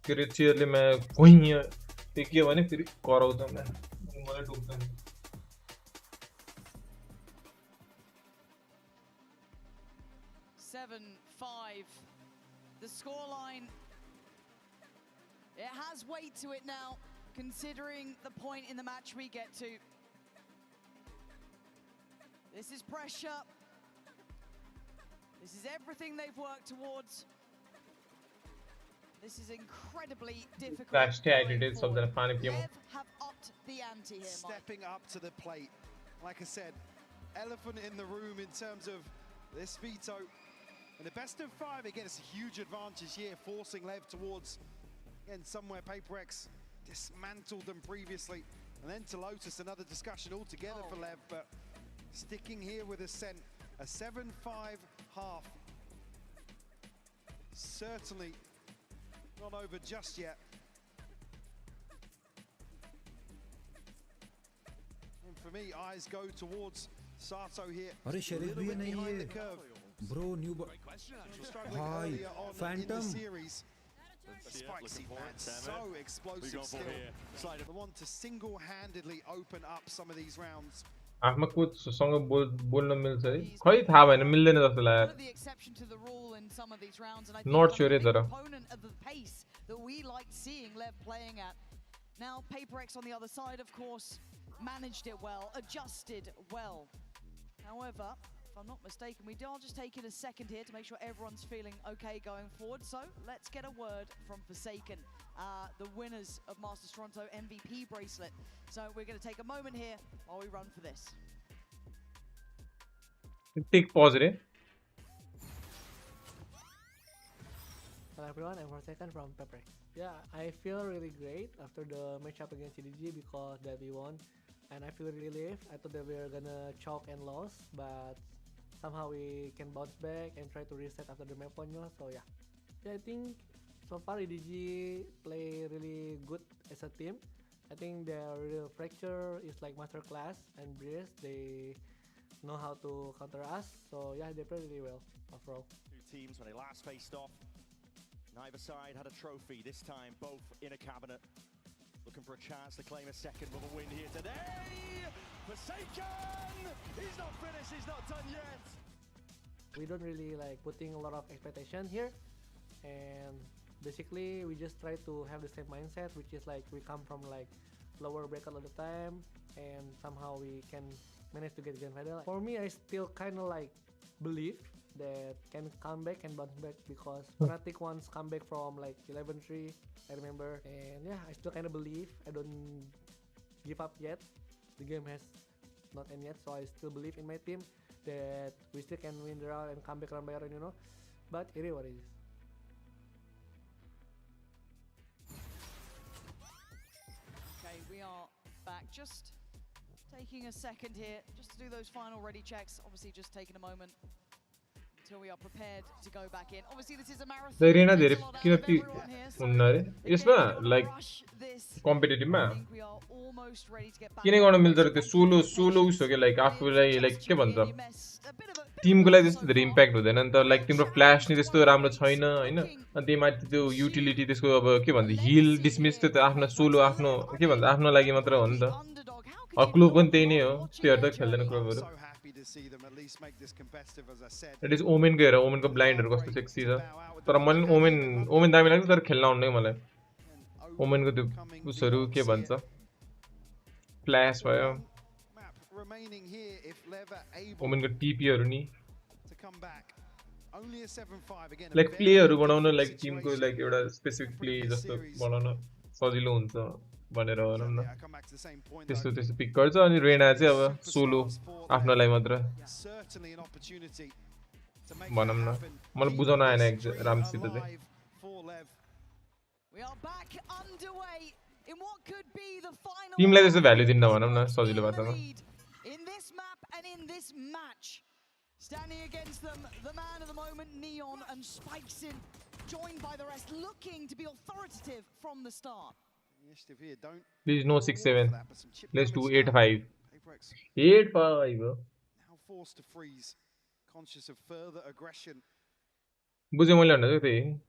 S1: के चियरले म कोही टेकियो भने फेरि कराउँछ मलाई टोक्छ नि
S8: 7-5. The scoreline, it has weight to it now. considering the point in the match we get to. This is pressure. This is everything they've worked towards. This is incredibly difficult.
S1: Backseat Id something funny
S8: LEV have upped the ante here,
S16: Stepping up to the plate. Like I said, elephant in the room in terms of this veto. And the best of 5, again, it's a huge advantage here, forcing LEV towards, again, somewhere PRX dismantled them previously. And then to Lotus, another discussion altogether for LEV, but sticking here with Ascent, a 7-5 half. Certainly not over just yet. And for me, eyes go towards Sato here.
S2: अरे शरीफ भी नहीं है bro new hi phantom
S16: Spicy man, so explosive still. They want to single-handedly open up some of these rounds.
S1: Ahmakut सँग बोल्न मिल्छ है खै थाहा भएन मिल्दैन जस्तो लाग्यो
S8: the exception to the rule in some of these rounds, and I
S1: Not
S8: think
S1: sure
S8: that's a big
S1: either.
S8: component of the pace that we like seeing LEV playing at. Now PRX on the other side, of course, managed it well, adjusted well. However, if I'm not mistaken, we are just taking a second here to make sure everyone's feeling okay going forward. So let's get a word from Forsaken, the winners of Masters Toronto MVP bracelet. So we're going to take a moment here while we run for this.
S1: Take pause re.
S13: Hello everyone, I'm Forsaken from PRX. Yeah, I feel really great after the matchup against GDG because that we won. And I feel relieved. I thought that we were gonna choke and lose, but somehow we can bounce back and try to reset after the map ponyo. So yeah, I think so far EDG play really good as a team. I think their real fracture is like masterclass, and Breeze they know how to counter us. So yeah, they play really well overall.
S20: Two teams when they last faced off, neither side had a trophy. This time both in a cabinet. Looking for a chance to claim a second with a win here today. Forsaken! He's not finished, he's not done yet.
S13: We don't really like putting a lot of expectation here, and basically we just try to have the same mindset, which is like we come from like lower bracket all the time, and somehow we can manage to get grand final. For me, I still kind of like believe that can come back and bounce back because Fnatic once come back from like 11-3, I remember, and yeah, I still kind of believe. I don't give up yet. The game has not end yet, so I still believe in my team that we still can win the round and come back round by round, you know. But it is what it is.
S8: Okay, we are back. Just taking a second here, just to do those final ready checks. Obviously, just taking a moment until we are prepared to go back in. Obviously, this is a marathon.
S1: The arena there किन उन्नारे यसमा like competitive मा किन गर्न मिल्छ र त्यो solo उस हो के like आफुलाई like के भन्छ टिमको लागि त्यस्तो धेरै इम्प्याक्ट हुँदैन नि त like तिम्रो फ्ल्याश नि त्यस्तो राम्रो छैन हैन अनि त्यहीमाथि त्यो युटिलिटी त्यसको अब के भन्छ हिल डिसमिस त्यो त आफ्नो सोलो आफ्नो के भन्छ आफ्नो लागि मात्र हो नि त क्लोब पनि त्यही नै हो त्योहरु त खेल्दैन क्लोबहरु It is Omen को हेर Omen को ब्लाइन्डहरु कस्तो सेक्सी छ तर मलाई ओमेन दामी लाग्छ तर खेल्न आउन्न मलाई ओमेन को त्यो उसहरु के भन्छ फ्ल्याश भयो ओमेन को टीपी हरु नि लाइक प्लेहरु बनाउन लाइक टिम को लाइक एउटा स्पेसिफिक प्ले जस्तो बनाउन सजिलो हुन्छ भनेर भनौं न त्यस्तो पिक गर्छ अनि रेना चाहिँ अब सोलो आफ्नोलाई मात्र भनौं न मलाई बुझाउन आएन रामसित चाहिँ टिमलाई त्यस्तो भ्यालु दिन्न भनौं न सजिलो भाषामा
S8: Standing against them, the man of the moment, Neon, and spikes in, joined by the rest, looking to be authoritative from the start.
S1: Please no 6-7. Let's do 8-5. 8-5.
S16: Now forced to freeze, conscious of further aggression.
S1: बुझे मैले भन्दा चाहिँ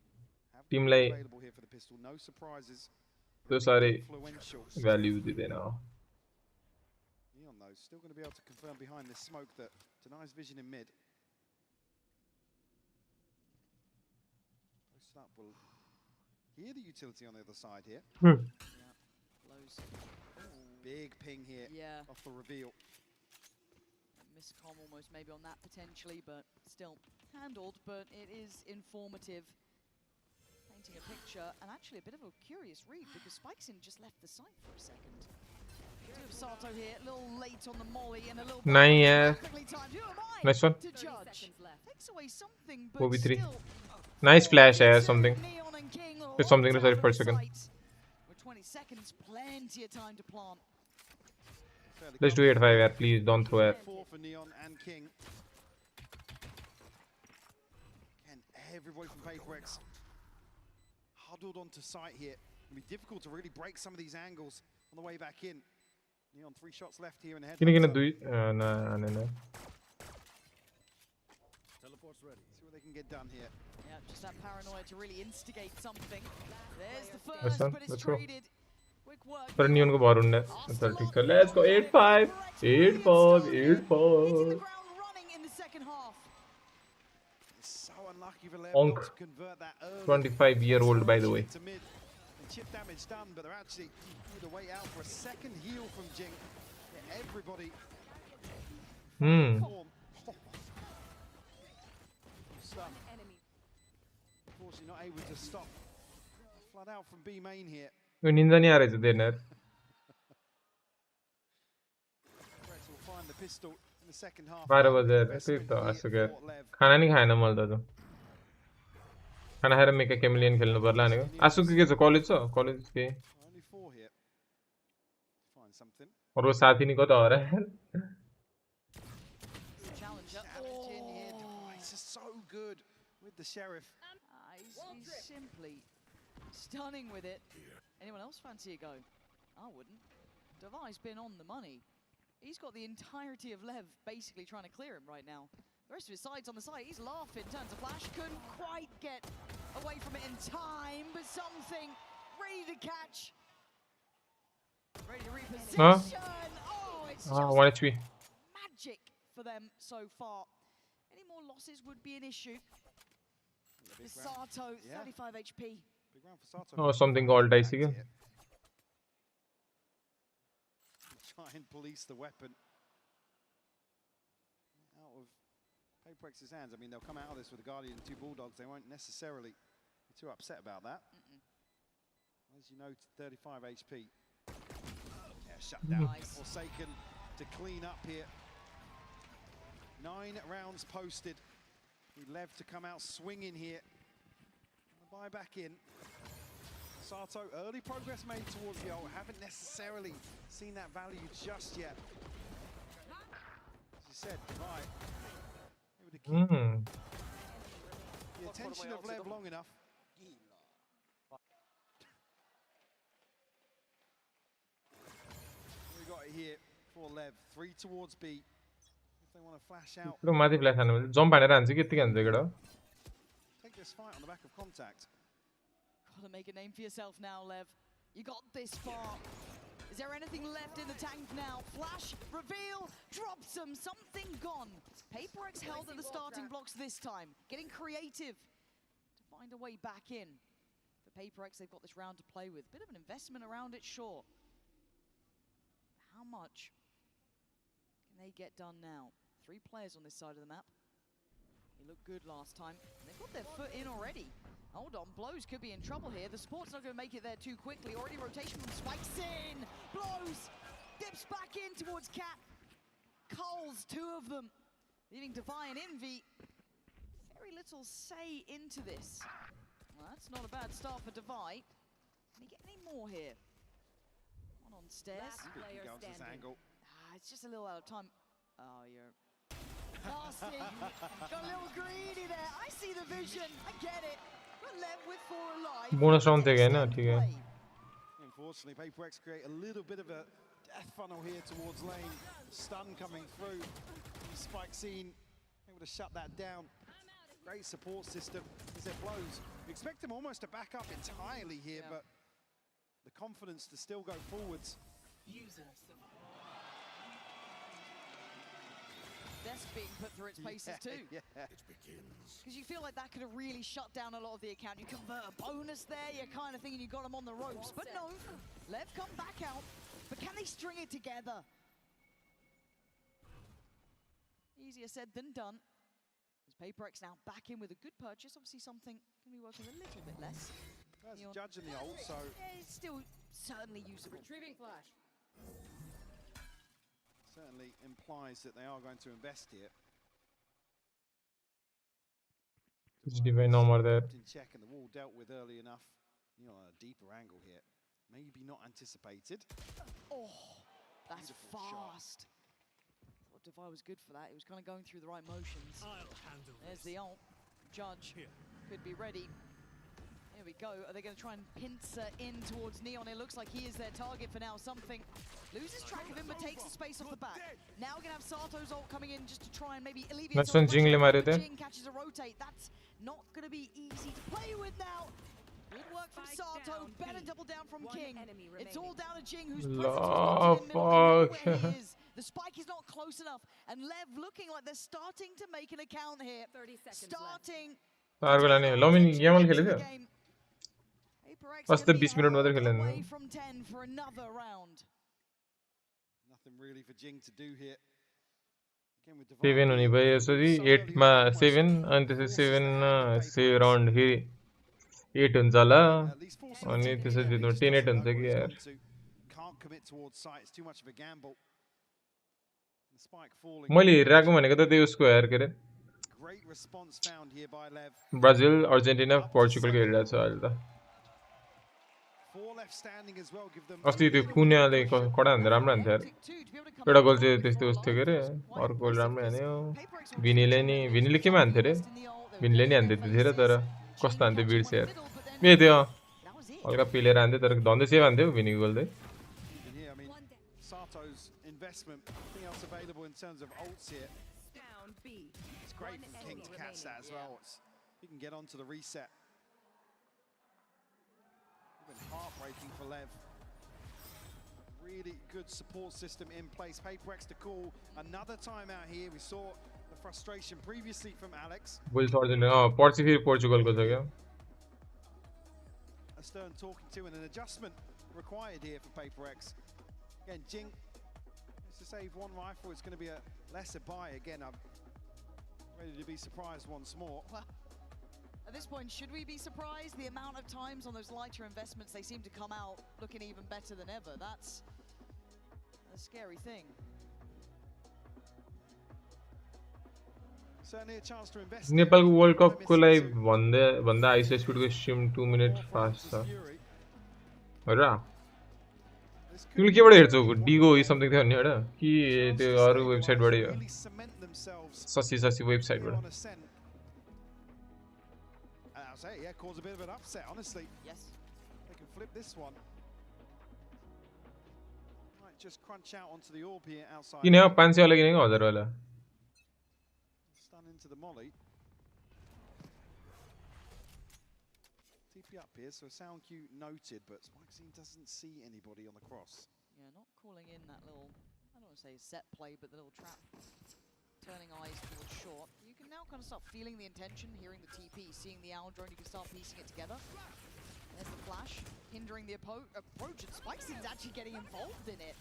S1: टिमलाई
S16: No surprises.
S1: त्यो सारे value दिदैन
S16: Neon though still going to be able to confirm behind this smoke that denies vision in mid. Post up will hear the utility on the other side here.
S8: goes.
S16: Big ping here.
S8: Yeah.
S16: Off the reveal.
S8: Miscomm almost maybe on that potentially, but still handled. But it is informative. Painting a picture, and actually a bit of a curious read because Spikeson just left the site for a second. Sato here, a little late on the molly and a little
S1: nice. Nice one.
S8: to judge. Takes away something, but
S1: Moby 3.
S8: still
S1: Nice flash, something. It's something, sorry, per second.
S8: with 20 seconds, plenty of time to plant.
S1: Let's do 8-5 air, please. Don't throw air.
S16: 4 for Neon and King. And everybody from PRX huddled onto site here. It'll be difficult to really break some of these angles on the way back in. Neon 3 shots left here in the head.
S1: Gonna do it. No.
S16: Teleport's ready. See what they can get done here.
S8: Yeah, just that paranoia to really instigate something. There's the
S1: Nice
S8: first,
S1: one.
S8: but it's
S1: Let's go.
S8: traded. Quick work.
S1: पर Neon को बाहर उन्ने. Let's go 8-5. 8-5. 8-5.
S8: In the second half.
S16: So unlucky for Lev
S1: Onk.
S16: not to convert that early.
S1: 25-year-old, by the way.
S16: To mid. And chip damage done, but they're actually going to wait out for a second heal from Jing. Yeah, everybody. Unfortunately not able to stop. Flood out from B main here.
S1: वो Ninja नहीं आ रहे थे देने.
S16: PRX will find the pistol in the second half.
S1: 12 बजे ठीक तो Ashuuk है. खाना नहीं खाया ना मल्दा तो. खाना खाएर मेका केमिलियन खेल्नु पर्ला नि. Ashuuk के छ कलेज छ? कलेज के?
S16: Only 4 here. Find something.
S1: और वो साथी नहीं कता हो रहा है.
S8: Challenge in here.
S16: Device is so good with the sheriff.
S8: He's simply stunning with it. Anyone else fancy a go? I wouldn't. Devi's been on the money. He's got the entirety of LEV basically trying to clear him right now. The rest of his side's on the side. He's laughing. Turns a flash. Couldn't quite get away from it in time, but something ready to catch. Ready to reposition. Oh, it's just
S1: 1 HP.
S8: magic for them so far. Any more losses would be an issue. Sato, 35 HP.
S16: Big round for Sato.
S1: Oh, something called dicey.
S16: Try and police the weapon out of PRX's hands. I mean, they'll come out of this with a Guardian and 2 Bulldogs. They won't necessarily be too upset about that. As you know, 35 HP. Yeah, shut down. Forsaken to clean up here. 9 rounds posted. Lev to come out swinging here. Buy back in. Sato, early progress made towards the ult. Haven't necessarily seen that value just yet. As you said, right. Able to keep the attention of Lev long enough. We got it here for Lev. 3 towards B. If they want to flash out.
S1: माथि flash हान्नु भने jump हानेर हान्छ के हान्छ केटा.
S16: Take this fight on the back of contact.
S8: Gotta make a name for yourself now, Lev. You got this far. Is there anything left in the tank now? Flash, reveal, drops them, something gone. PRX held at the starting blocks this time, getting creative to find a way back in. For PRX, they've got this round to play with. Bit of an investment around it, sure. How much can they get done now? 3 players on this side of the map. They looked good last time. And they've got their foot in already. Hold on, Blows could be in trouble here. The support's not going to make it there too quickly. Already rotation from Spikeson. Blows dips back in towards Cat. Culls 2 of them, leaving Devi and Envy. Very little say into this. Well, that's not a bad start for Devi. Can he get any more here? One on stairs. It's just a little out of time. Oh, you're nasty. Got a little greedy there. I see the vision. I get it. But Lev with 4 alive.
S1: Bonus round देगा ना ठीक है.
S16: Unfortunately, PRX create a little bit of a death funnel here towards lane. Stun coming through. Spike scene able to shut that down. Great support system as it blows. You expect him almost to back up entirely here, but the confidence to still go forwards.
S8: desk being put through its paces too. Because you feel like that could have really shut down a lot of the account. You convert a bonus there, you're kind of thinking you got them on the ropes. But no, LEV come back out. But can they string it together? Easier said than done. As PRX now back in with a good purchase. Obviously something can be working a little bit less.
S16: That's judging the ult, so...
S8: Yeah, it's still certainly usable.
S10: Retrieving flash.
S16: Certainly implies that they are going to invest here.
S1: Divine armor there.
S16: In check and the wall dealt with early enough. You know, a deeper angle here. Maybe not anticipated.
S8: Oh, that's fast. Thought Devi was good for that. He was kind of going through the right motions. There's the ult. Judge could be ready. Here we go. Are they going to try and pincer in towards Neon? It looks like he is their target for now. Something loses track of him, but takes the space off the back. Now we're going to have Sato's ult coming in just to try and maybe alleviate.
S1: That's when Jing le mare the.
S8: Jing catches a rotate. That's not going to be easy to play with now. Good work from Sato. Better double down from King. It's all down to Jing, who's
S1: Fuck.
S8: The spike is not close enough, and LEV looking like they're starting to make an account here.
S10: 30 seconds
S8: starting.
S1: Argola ne. Lomin yamal khele the. First the 20 minute मात्र खेले
S8: away from 10 for another round.
S16: Nothing really for Jing to do here.
S1: 7 हुने भयो यसरी 8 मा 7 अनि त्यसपछि 7 से round फेरि 8 हुन्छ होला अनि त्यसपछि जित्नु 10-8 हुन्छ कि यार मैले हेरिरहेको भनेको त त्यो उसको यार के रे ब्राजिल अर्जेन्टिना पोर्चुगलको हेरिरहेको छ अहिले त अस्ति त्यो कुन्याले कडा हान्दा राम्रो हान्थ्यो यार एउटा गोल चाहिँ त्यस्तो उस थियो के रे अर्को गोल राम्रो हान्यो भिनीले केमा हान्थ्यो रे भिनीले नि हान्थ्यो त्यतिखेर तर कस्तो हान्थ्यो बिर्स यार ए त्यो हल्का पिलेर हान्थ्यो तर धन्दै सेभ हान्थ्यो भिनीको गोल चाहिँ
S16: Heartbreaking for LEV. Really good support system in place. PRX to call another timeout here. We saw the frustration previously from Alex.
S1: Portugal ko jagah.
S16: A stern talking to and an adjustment required here for PRX. Again, Jing has to save one rifle. It's going to be a lesser buy again. I'm ready to be surprised once more.
S8: Well, at this point, should we be surprised? The amount of times on those lighter investments, they seem to come out looking even better than ever. That's a scary thing.
S16: Certainly a chance to invest.
S1: Nepal World Cup ko lai banda ice speed ko stream 2 minutes fast tha. Hara. तिमीले केबाट हेर्छौ डिगो something थियो नि हैन कि त्यो अरु website बाट हो ससी website बाट
S16: Yeah, caused a bit of an upset, honestly.
S8: Yes.
S16: They can flip this one. Might just crunch out onto the orb here outside.
S1: किन 500 वाला किनेको 1000 वाला
S16: Stun into the molly. TP up here, so sound cue noted, but Spikesy doesn't see anybody on the cross.
S8: Yeah, not calling in that little, I don't want to say set play, but the little trap. Turning eyes towards short. You can now kind of start feeling the intention, hearing the TP, seeing the owl drone, you can start piecing it together. There's the flash, hindering the approach, and Spikesy's actually getting involved in it.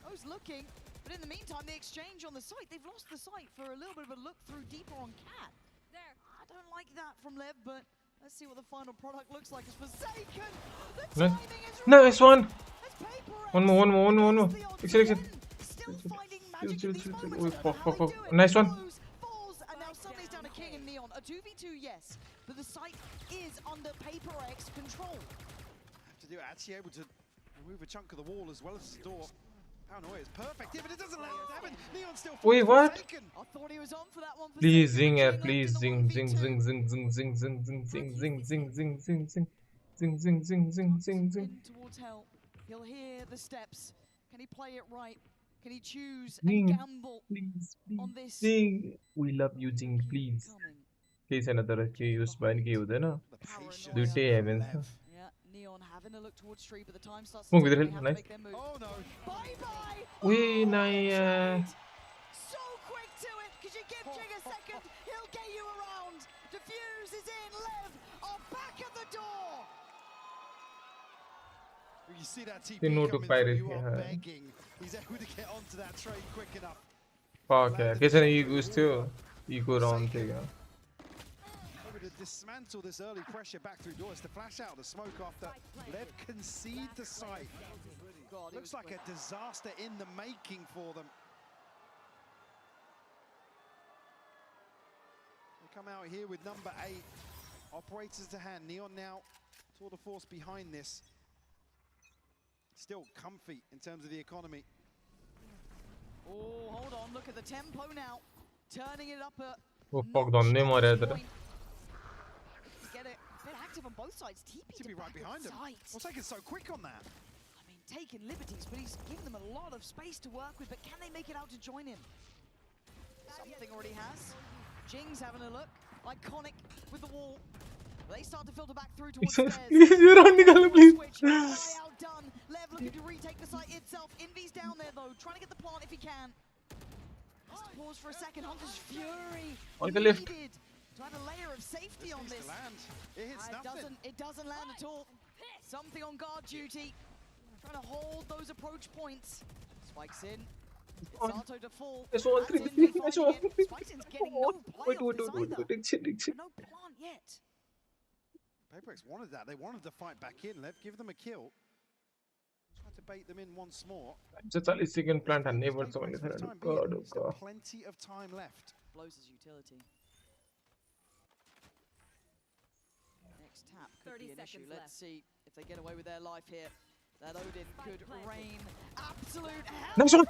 S8: I was looking, but in the meantime, the exchange on the site, they've lost the site for a little bit of a look through deeper on Cat.
S10: There.
S8: I don't like that from LEV, but let's see what the final product looks like. It's Forsaken! The
S1: nice.
S8: timing is
S1: Nice one!
S8: One
S1: more. Exit. Nice one.
S8: Falls, and now suddenly it's down to King and Neon. A 2v2, yes, but the site is under PRX control.
S16: Have to do it, actually able to remove a chunk of the wall as well as the door. Paranoia is perfect here, but it doesn't let it happen. Neon still
S1: wait, what?
S16: Forsaken.
S8: I thought he was on for that one.
S1: Please zing it, please zing.
S8: Towards hell. He'll hear the steps. Can he play it right? Can he choose
S1: Zing,
S8: and gamble
S1: please,
S8: on this?
S1: Zing. We love you, Zing, please. Please, another use by and give them. Do it, heavens.
S8: Yeah, Neon having a look towards Tree, but the time starts
S1: Move
S8: to
S1: with it,
S8: have
S1: nice.
S8: to make their move. Oh no! Bye bye.
S1: We nice.
S8: So quick to it, because Yoshi, give Jing a second. He'll get you around. Diffuse is in. LEV are back at the door.
S16: You see that TP
S1: no to
S16: coming through, you are begging. He's able to get onto that trade quick enough.
S1: Fuck yeah. Kisane egos थियो. Ego round थियो क्या.
S16: Able to dismantle this early pressure back through doors to flash out the smoke after LEV concede the site. Looks like a disaster in the making for them. They come out here with number 8. Operators to hand. Neon now tour de force behind this. Still comfy in terms of the economy.
S8: Oh, hold on. Look at the tempo now. Turning it up a
S1: Oh fuck, donne मारे इधर.
S8: Get it a bit active on both sides. TP
S16: to be right behind him. What's taking so quick on that?
S8: I mean, taking liberties, but he's giving them a lot of space to work with. But can they make it out to join him? Something already has. Jing's having a look. Iconic with the wall. They start to filter back through towards stairs.
S1: Please, you're on Nikal, please.
S8: Outdone. LEV looking to retake the site itself. Invi's down there though, trying to get the plant if he can. Just to pause for a second. Hunter's Fury
S1: On the lift.
S8: needed to add a layer of safety on this. It doesn't land at all. Something on guard duty. Trying to hold those approach points. Spikes in. Sato to fall.
S1: S1 3.
S8: Spikes in's getting no play off this either. No plant yet.
S16: PRX wanted that. They wanted to fight back in. LEV give them a kill. Tried to bait them in once more.
S1: Just 40 second plant and never so many
S16: God, plenty of time left.
S8: Blows his utility. Next tap could be an issue. Let's see if they get away with their life here. That Odin could rain absolute hell.
S1: Nice one.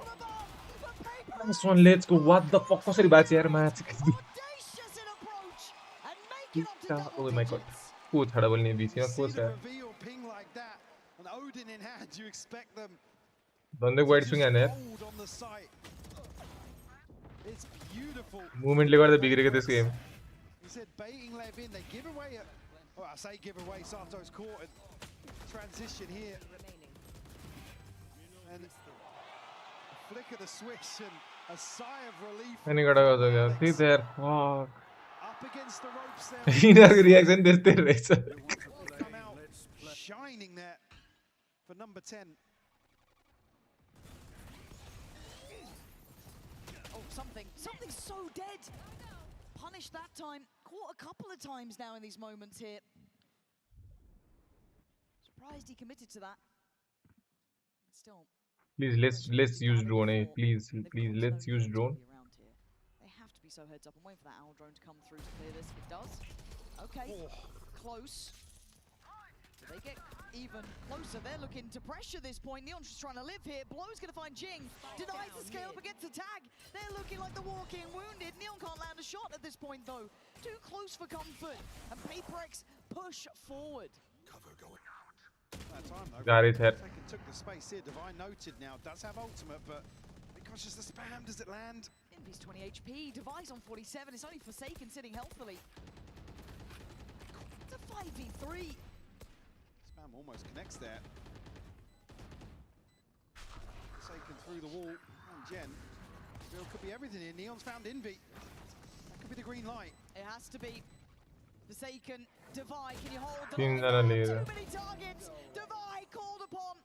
S1: Nice one. Let's go. What the fuck? कसरी बाचे यार match.
S8: Audacious in approach and make it up to double
S1: Oh my god. को छाड़ा बोलने बीच में को है.
S16: Ping like that. And Odin in hand, you expect them.
S1: बंदे को wide swing है यार.
S16: On the site. It's beautiful.
S1: Movement लेकर तो बिगड़ गए this game.
S16: He said baiting LEV in. They give away it. Oh, I say give away. Sato's caught and transition here. And a flick of the switch and a sigh of relief.
S1: मैंने कड़ा हो गया. See there. Fuck.
S16: Up against the ropes there.
S1: इनका reaction देखते रहे sir.
S16: Come out shining there for number 10.
S8: Oh, something so dead. Punished that time. Caught a couple of times now in these moments here. Surprised he committed to that. Still.
S1: Please let's use drone. Please let's use drone.
S8: They have to be so heads up. I'm waiting for that owl drone to come through to clear this. It does. Okay. Close. They get even closer. They're looking to pressure this point. Neon's just trying to live here. Blow's going to find Jing. Denies the scale but gets the tag. They're looking like the walking wounded. Neon can't land a shot at this point though. Too close for comfort. And PRX push forward.
S16: Cover going out. That time though.
S1: Got it head.
S16: Took the space here. Divine noted now. Does have ultimate, but because it's the spam, does it land?
S8: Invi's 20 HP. Device on 47. It's only Forsaken sitting healthily. It's a 5v3.
S16: Spam almost connects there. Forsaken through the wall. And Jen. Still could be everything here. Neon's found Invi. That could be the green light.
S8: It has to be. Forsaken. Devi, can you hold the
S1: Too
S8: many targets. Devi called upon.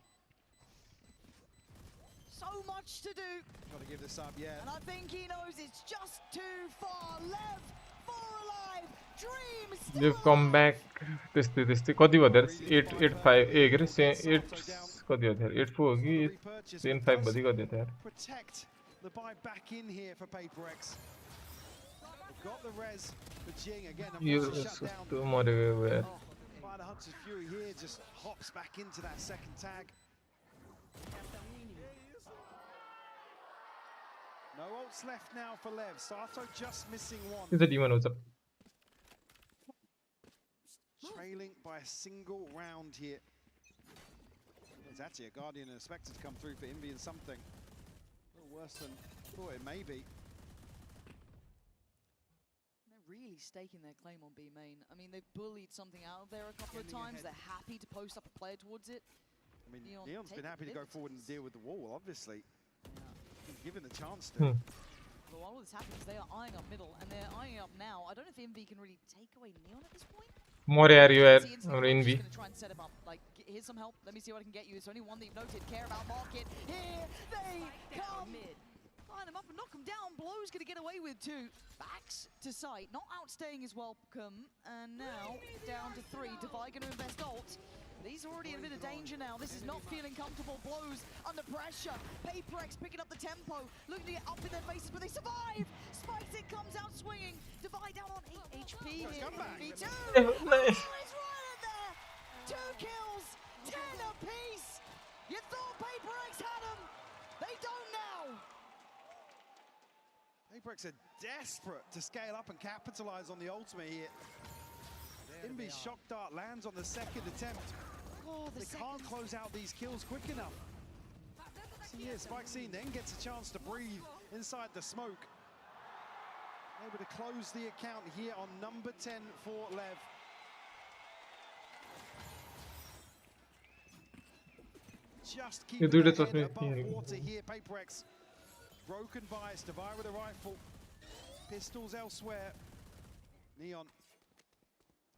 S8: So much to do.
S16: Got to give this up, yeah.
S8: And I think he knows it's just too far. LEV, 4 alive. Dreams.
S1: You've come back. This. कति भयो there? 8-5. ए के रे 8 कति हो there? 8-4 होगी 10-5 बदी कति थियो यार.
S16: Protect the buy back in here for PRX. Got the res for Jing again.
S1: Too much away.
S16: By the Hunter's Fury here, just hops back into that second tag. No ults left now for LEV. Sato just missing one.
S1: It's a demon also.
S16: Trailing by a single round here. There's actually a Guardian and a Spectre to come through for Invi and something. A little worse than I thought it may be.
S8: Really staking their claim on B main. I mean, they've bullied something out of there a couple of times. They're happy to post up a player towards it.
S16: I mean, Neon's been happy to go forward and deal with the wall, obviously. He's given the chance to.
S8: But while all this happens, they are eyeing up middle, and they're eyeing up now. I don't know if Envy can really take away Neon at this point.
S1: More area or Envy.
S8: Gonna try and set him up. Like, here's some help. Let me see what I can get you. It's only one that you've noted. Care about market. Here they come. Line him up and knock him down. Blow's gonna get away with two. Backs to sight. Not outstaying his welcome. And now down to 3. Divide gonna invest ult. He's already in a bit of danger now. This is not feeling comfortable. Blows under pressure. PRX picking up the tempo. Looking to get up in their faces, but they survive. Spikes it, comes out swinging. Divide down on 8 HP here. V2. Oh, he's right in there. 2 kills, 10 apiece. You thought PRX had him. They don't now.
S16: PRX are desperate to scale up and capitalize on the ultimate here. Envy's shock dart lands on the second attempt.
S8: Oh,
S16: they can't close out these kills quick enough. So yeah, Spikescene then gets a chance to breathe inside the smoke. Able to close the account here on number 10 for LEV. Just keep it above water here. PRX broken bias, Divide with a rifle. Pistols elsewhere. Neon,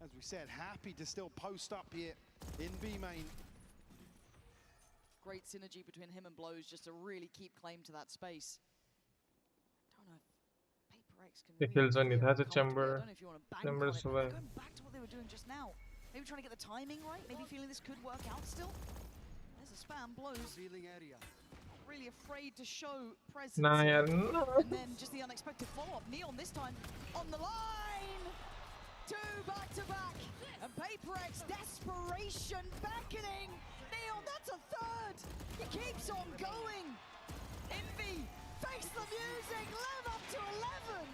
S16: as we said, happy to still post up here in B main.
S8: Great synergy between him and Blows just to really keep claim to that space. Don't know if PRX can
S1: the kills on it has a chamber. Chamber survive.
S8: Going back to what they were doing just now. Maybe trying to get the timing right. Maybe feeling this could work out still. There's a spam. Blows. Not really afraid to show presence.
S1: Nah, yeah,
S8: And then just the unexpected follow-up. Neon this time on the line. 2 back-to-back, and PRX desperation beckoning. Neon, that's a 3rd. He keeps on going. Envy, face the music, LEV up to 11.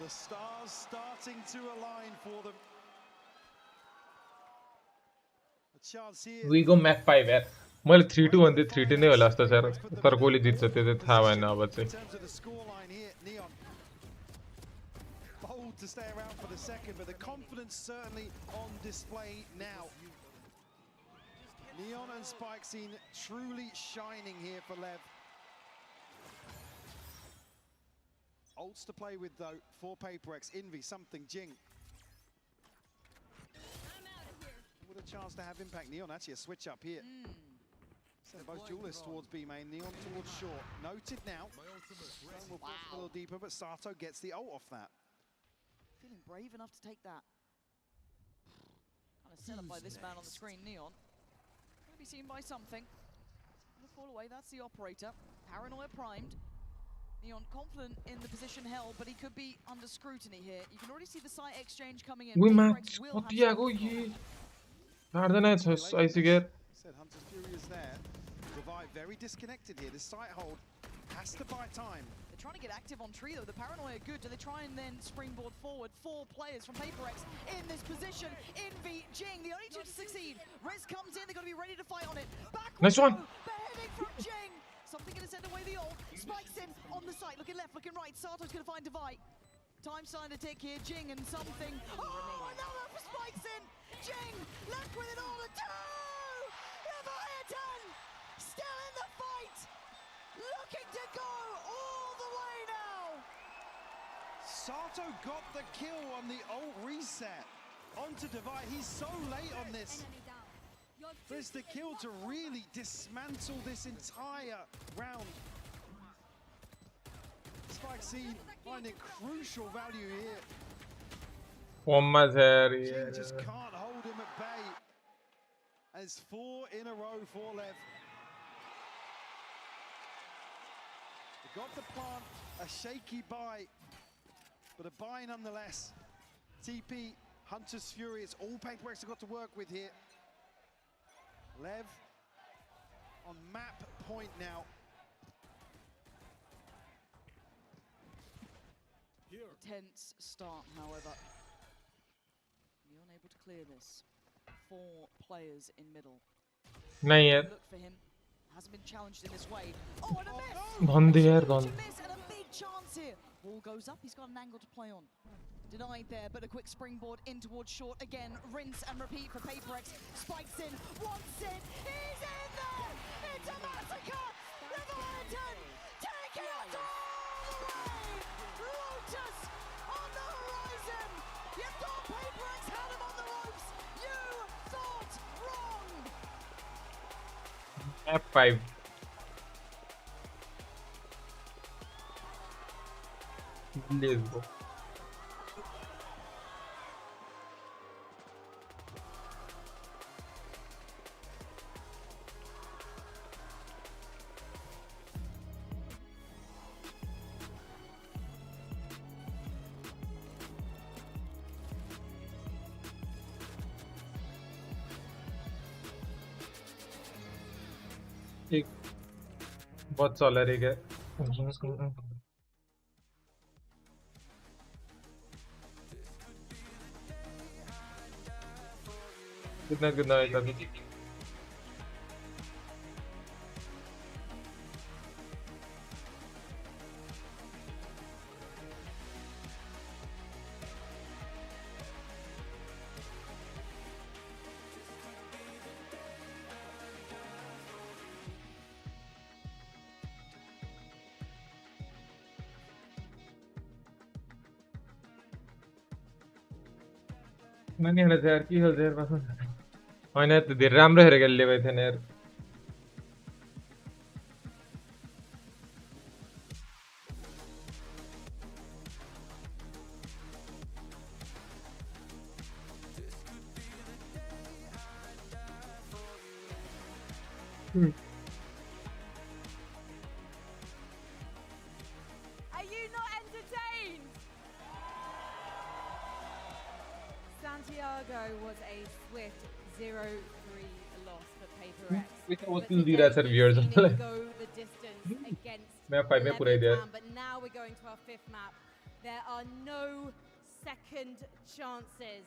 S16: The stars starting to align for them. A chance here.
S1: We go Mac 5 यार. मैले 3-2 भन्दै 3-2 नै होला जस्तो छ तर गोली जित्छ त्यो चाहिँ थाहा भएन अब चाहिँ.
S16: Bold to stay around for the second, but the confidence certainly on display now. Neon and Spikescene truly shining here for LEV. Ults to play with though for PRX. Envy, something, Jing. What a chance to have impact. Neon actually a switch up here. So both duelists towards B main, Neon towards short. Noted now. We'll push a little deeper, but Sato gets the ult off that.
S8: Feeling brave enough to take that. Kind of set up by this man on the screen, Neon. Gonna be seen by something. Gonna fall away, that's the operator. Paranoia primed. Neon confident in the position held, but he could be under scrutiny here. You can already see the site exchange coming in.
S1: We match. What do you go ye? Harder I see get.
S16: Said Hunter's Fury is there. Divide very disconnected here. The site hold has to buy time.
S8: They're trying to get active on tree though. The Paranoia good. Do they try and then springboard forward? 4 players from PRX in this position. Envy, Jing, the only 2 to succeed. Riz comes in. They've got to be ready to fight on it. Back
S1: nice one.
S8: Beheading from Jing. Something going to send away the ult. Spikes in on the site. Looking left, looking right. Sato's going to find Divide. Time starting to tick here. Jing and something. Oh, another for Spikes in. Jing left with it all. 2. Leviathan still in the fight. Looking to go all the way now.
S16: Sato got the kill on the ult reset onto Divide. He's so late on this. There's the kill to really dismantle this entire round. Spikescene finding crucial value here. Jing just can't hold him at bay. As 4 in a row for LEV. They got the plant, a shaky buy, but a buy nonetheless. TP, Hunter's Fury, it's all PRX have got to work with here. LEV on map point now.
S8: Tense start, however. You're unable to clear this. 4 players in middle. Look for him. Hasn't been challenged in this way. Oh, and a miss! And a big chance here. Ball goes up. He's got an angle to play on. Denied there, but a quick springboard in towards short again. Rinse and repeat for PRX. Spikes in, wants it. He's in there! It's a massacre! Leviathan taking it all!
S1: F5. Let's go. एक बहुत सॉलर एक है कितना कितना है अभी मैंने हजार की हजार पसंद होइन त धेरै राम्रो हेरेर ल्याएको थिएन यार
S6: Are you not entertained? Santiago was a swift 0-3 loss for PRX.
S1: वो still दे रहा है sir viewers
S6: Go the distance against
S1: मैं 5 में पूरा ही दिया
S6: but now we're going to our fifth map. There are no second chances.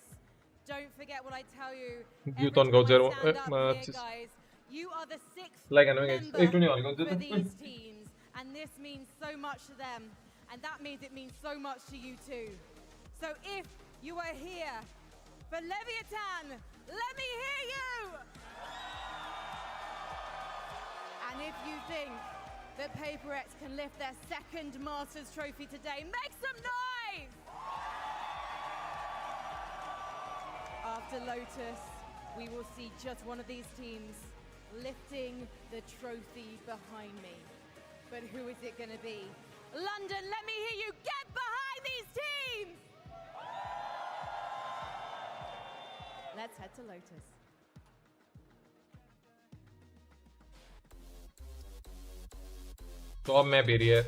S6: Don't forget what I tell you.
S1: You don't go zero
S6: Guys, you are the sixth
S1: like
S6: member for these teams, and this means so much to them, and that means it means so much to you too. So if you are here for Leviathan, let me hear you! And if you think that PRX can lift their second Masters trophy today, make some noise! After Lotus, we will see just one of these teams lifting the trophy behind me. But who is it going to be? London, let me hear you get behind these teams! Let's head to Lotus.
S1: तो अब मैं berry है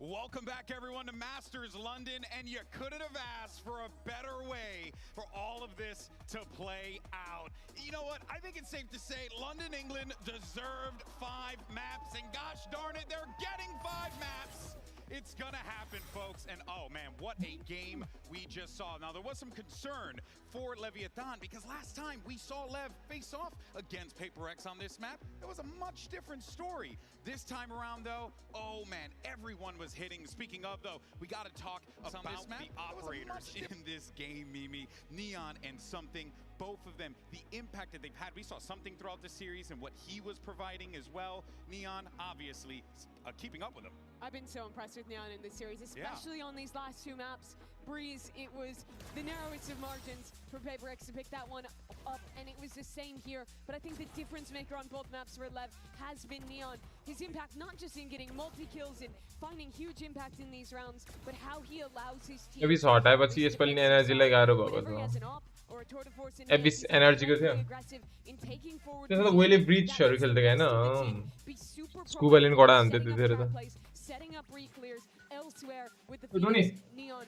S4: Welcome back, everyone, to Masters London, and you couldn't have asked for a better way for all of this to play out. You know what? I think it's safe to say London, England deserved 5 maps, and gosh darn it, they're getting 5 maps. It's gonna happen, folks, and oh man, what a game we just saw. Now, there was some concern for Leviathan because last time we saw Lev face off against PRX on this map, it was a much different story. This time around, though, oh man, everyone was hitting. Speaking of, though, we gotta talk about this map. The operators in this game, Mimi, Neon and Something, both of them, the impact that they've had. We saw Something throughout the series and what he was providing as well. Neon, obviously, keeping up with him.
S11: I've been so impressed with Neon in this series, especially on these last 2 maps. Breeze, it was the narrowest of margins for PRX to pick that one up, and it was the same here. But I think the difference maker on both maps for Lev has been Neon. His impact not just in getting multi-kills and finding huge impact in these rounds, but how he allows his team...
S1: अभी shot है बस ये spell ने energy लगा रहा होगा तो अभी एनर्जी को थियो त्यसो त वेले ब्रीच शहरू खेल्दै गएन स्कुबा लिन गडा हान्थे त्यतिखेर त
S11: setting up re-clears elsewhere with the Neon.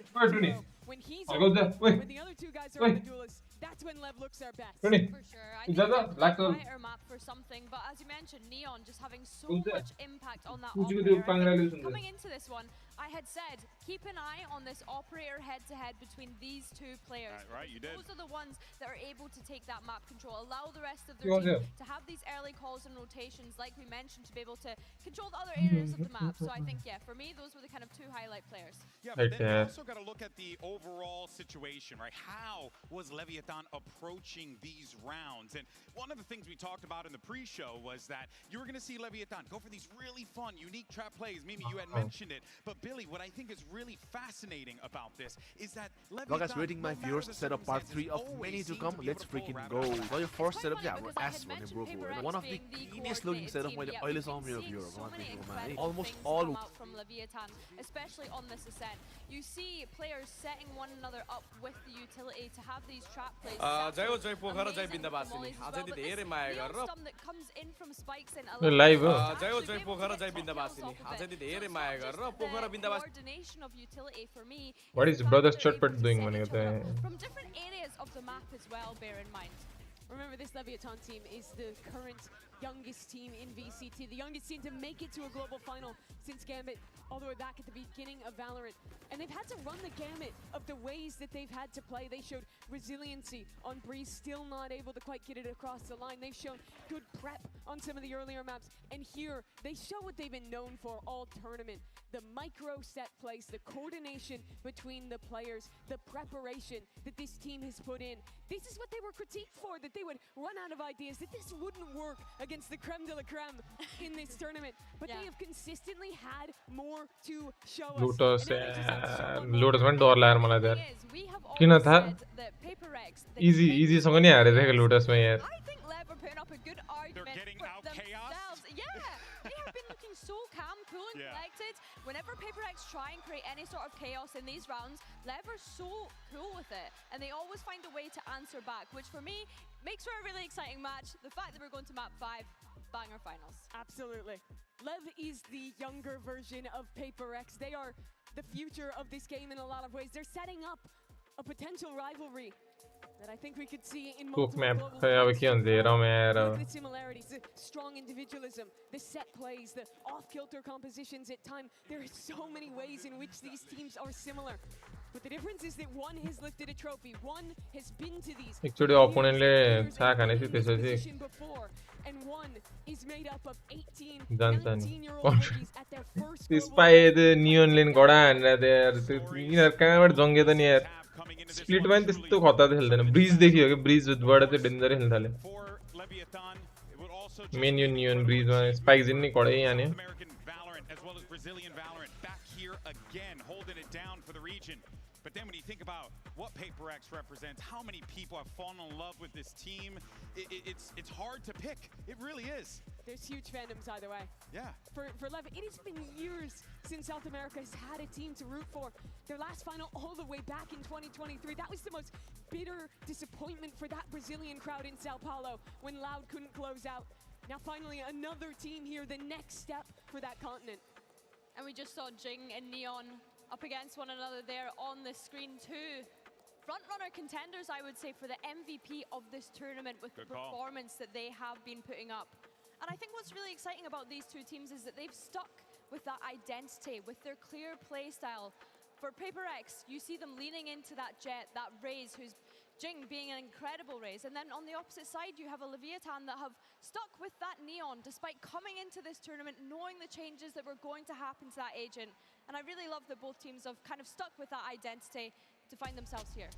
S11: When he's when the other 2 guys are on the duelists, that's when Lev looks their best.
S19: For sure. I think it's a quieter map for Something, but as you mentioned, Neon just having so much impact on that operator. Coming into this one, I had said, keep an eye on this operator head-to-head between these two players.
S4: Right, you did.
S19: Those are the ones that are able to take that map control, allow the rest of their
S1: Yeah,
S19: team
S1: yeah.
S19: to have these early calls and rotations, like we mentioned, to be able to control the other areas of the map. So I think, yeah, for me, those were the kind of two highlight players.
S4: Yeah, but then you also got to look at the overall situation, right? How was Leviathan approaching these rounds? And one of the things we talked about in the pre-show was that you were going to see Leviathan go for these really fun, unique trap plays. Mimi, you had mentioned it. But Billy, what I think is really fascinating about this is that Leviathan...
S14: Guys, waiting my viewers to set up part 3 of many to come. Let's freaking go. So your first setup, yeah, we're S1 bro. One of the cleanest looking setup मैले अहिले सम्म मेरो भ्युहरुमा almost all
S19: from Leviathan, especially on this ascent. You see players setting one another up with the utility to have these trap plays.
S24: जय हो जय पोखरा जय बिन्दवासिनी आज यति धेरै माया गरेर
S19: that comes in from spikes in
S1: live
S24: जय हो जय पोखरा जय बिन्दवासिनी आज यति धेरै माया गरेर पोखरा Bindabasini
S19: coordination of utility for me.
S1: What is Brothers Chatpat doing भनेको त
S19: From different areas of the map as well, bear in mind.
S11: Remember, this Leviathan team is the current youngest team in VCT, the youngest team to make it to a global final since Gambit, all the way back at the beginning of Valorant. And they've had to run the gamut of the ways that they've had to play. They showed resiliency on Breeze, still not able to quite get it across the line. They've shown good prep on some of the earlier maps. And here, they show what they've been known for all tournament. The micro set plays, the coordination between the players, the preparation that this team has put in. This is what they were critiqued for, that they would run out of ideas, that this wouldn't work against the creme de la creme in this tournament. But they have consistently had more to show us.
S1: Lotus one door लायर मलाई यार किन था easy सँग नहीं आ रहे थे Lotus में यार
S19: I think LEV are putting up a good argument for themselves. Yeah, they have been looking so calm, cool and collected. Whenever PRX try and create any sort of chaos in these rounds, LEV are so cool with it, and they always find a way to answer back, which for me makes for a really exciting match. The fact that we're going to map 5, banger finals.
S11: Absolutely. LEV is the younger version of PRX. They are the future of this game in a lot of ways. They're setting up a potential rivalry that I think we could see in multiple global fights. The similarities, the strong individualism, the set plays, the off-kilter compositions at time. There are so many ways in which these teams are similar. But the difference is that one has lifted a trophy, one has been to these
S1: Actually, opponent le छा खाने से त्यसो चाहिँ
S11: before, and one is made up of 18,
S1: जान्छ
S11: 19-year-old rookies at their first
S1: spy the neon lane घोडा हानेर दे यार यिनीहरु कहाँबाट जङ्गे त नि यार स्प्लिट मा नि त्यस्तो खतरा त खेल्दैन ब्रिज देखियो के ब्रिज बाट चाहिँ डेन्जर खेल्न थाले मेन यो neon ब्रिज मा स्पाइक जिन नि घोडै हाने
S4: as well as Brazilian Valorant back here again, holding it down for the region. But then when you think about what PRX represents, how many people have fallen in love with this team, it's hard to pick. It really is.
S11: There's huge fandoms either way.
S4: Yeah.
S11: For LEV, it has been years since South America has had a team to root for. Their last final all the way back in 2023. That was the most bitter disappointment for that Brazilian crowd in Sao Paulo when Loud couldn't close out. Now finally another team here, the next step for that continent.
S19: And we just saw Jing and Neon up against one another there on the screen too. Frontrunner contenders, I would say, for the MVP of this tournament with the performance that they have been putting up. And I think what's really exciting about these two teams is that they've stuck with that identity, with their clear play style. For PRX, you see them leaning into that Jet, that Raze, who's Jing being an incredible Raze. And then on the opposite side, you have a Leviathan that have stuck with that Neon, despite coming into this tournament, knowing the changes that were going to happen to that agent. And I really love that both teams have kind of stuck with that identity to find themselves here.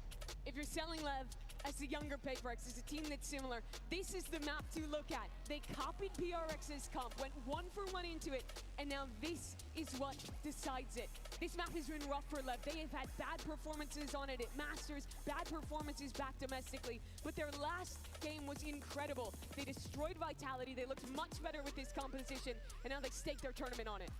S11: If you're selling LEV as the younger PRX, as a team that's similar, this is the map to look at. They copied PRX's comp, went 1-for-1 into it, and now this is what decides it. This map has been rough for LEV. They have had bad performances on it at Masters, bad performances back domestically, but their last game was incredible. They destroyed Vitality, they looked much better with this composition, and now they stake their tournament on it.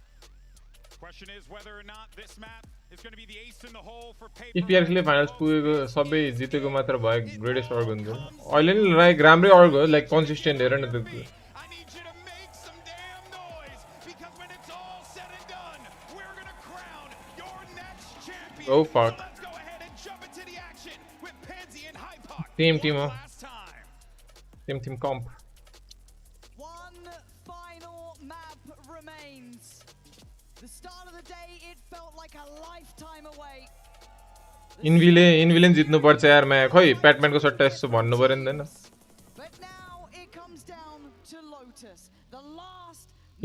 S4: Question is whether or not this map is going to be the ace in the hole for
S1: PRX ले finals पुगेको सबै जितेको मात्र भयो greatest अर्ग हुन्छ अहिले नि लाइक राम्रै अर्ग हो लाइक कन्सिस्टेन्ट हेर न त Oh fuck. Team हो. Team comp.
S8: One final map remains. The start of the day, it felt
S1: इन्भिलेन जित्नु पर्छ यार म खै प्याटम्यानको सट्टा यसो भन्नु पर्दैन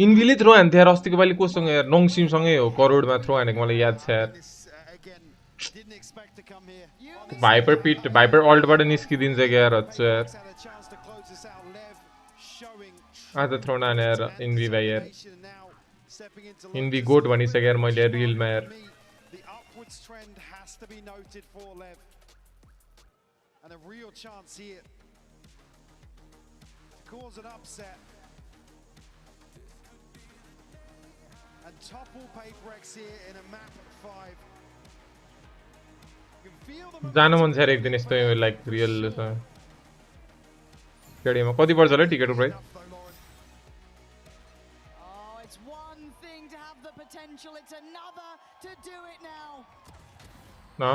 S1: इन्भिले थ्रो हान्थ्यो यार अस्तिको पालि कोसँग यार नङसिम सँगै हो करोडमा थ्रो हानेको मलाई याद छ यार भाइपर अल्टबाट निस्किदिन्छ क्या यार हच्छु यार आज थ्रो हाने यार इन्भी भाइ यार इन्भी गोट भनिसक्यो यार मैले रिलमा यार
S16: to be noted for LEV and a real chance here to cause an upset and topple PRX here in a map at 5. You can feel the
S1: जान मन छ एक दिन यस्तो लाइक रियल छ स्टेडियममा कति पर्छ होला टिकटको price
S8: It's one thing to have the potential, it's another to do it now.
S1: No.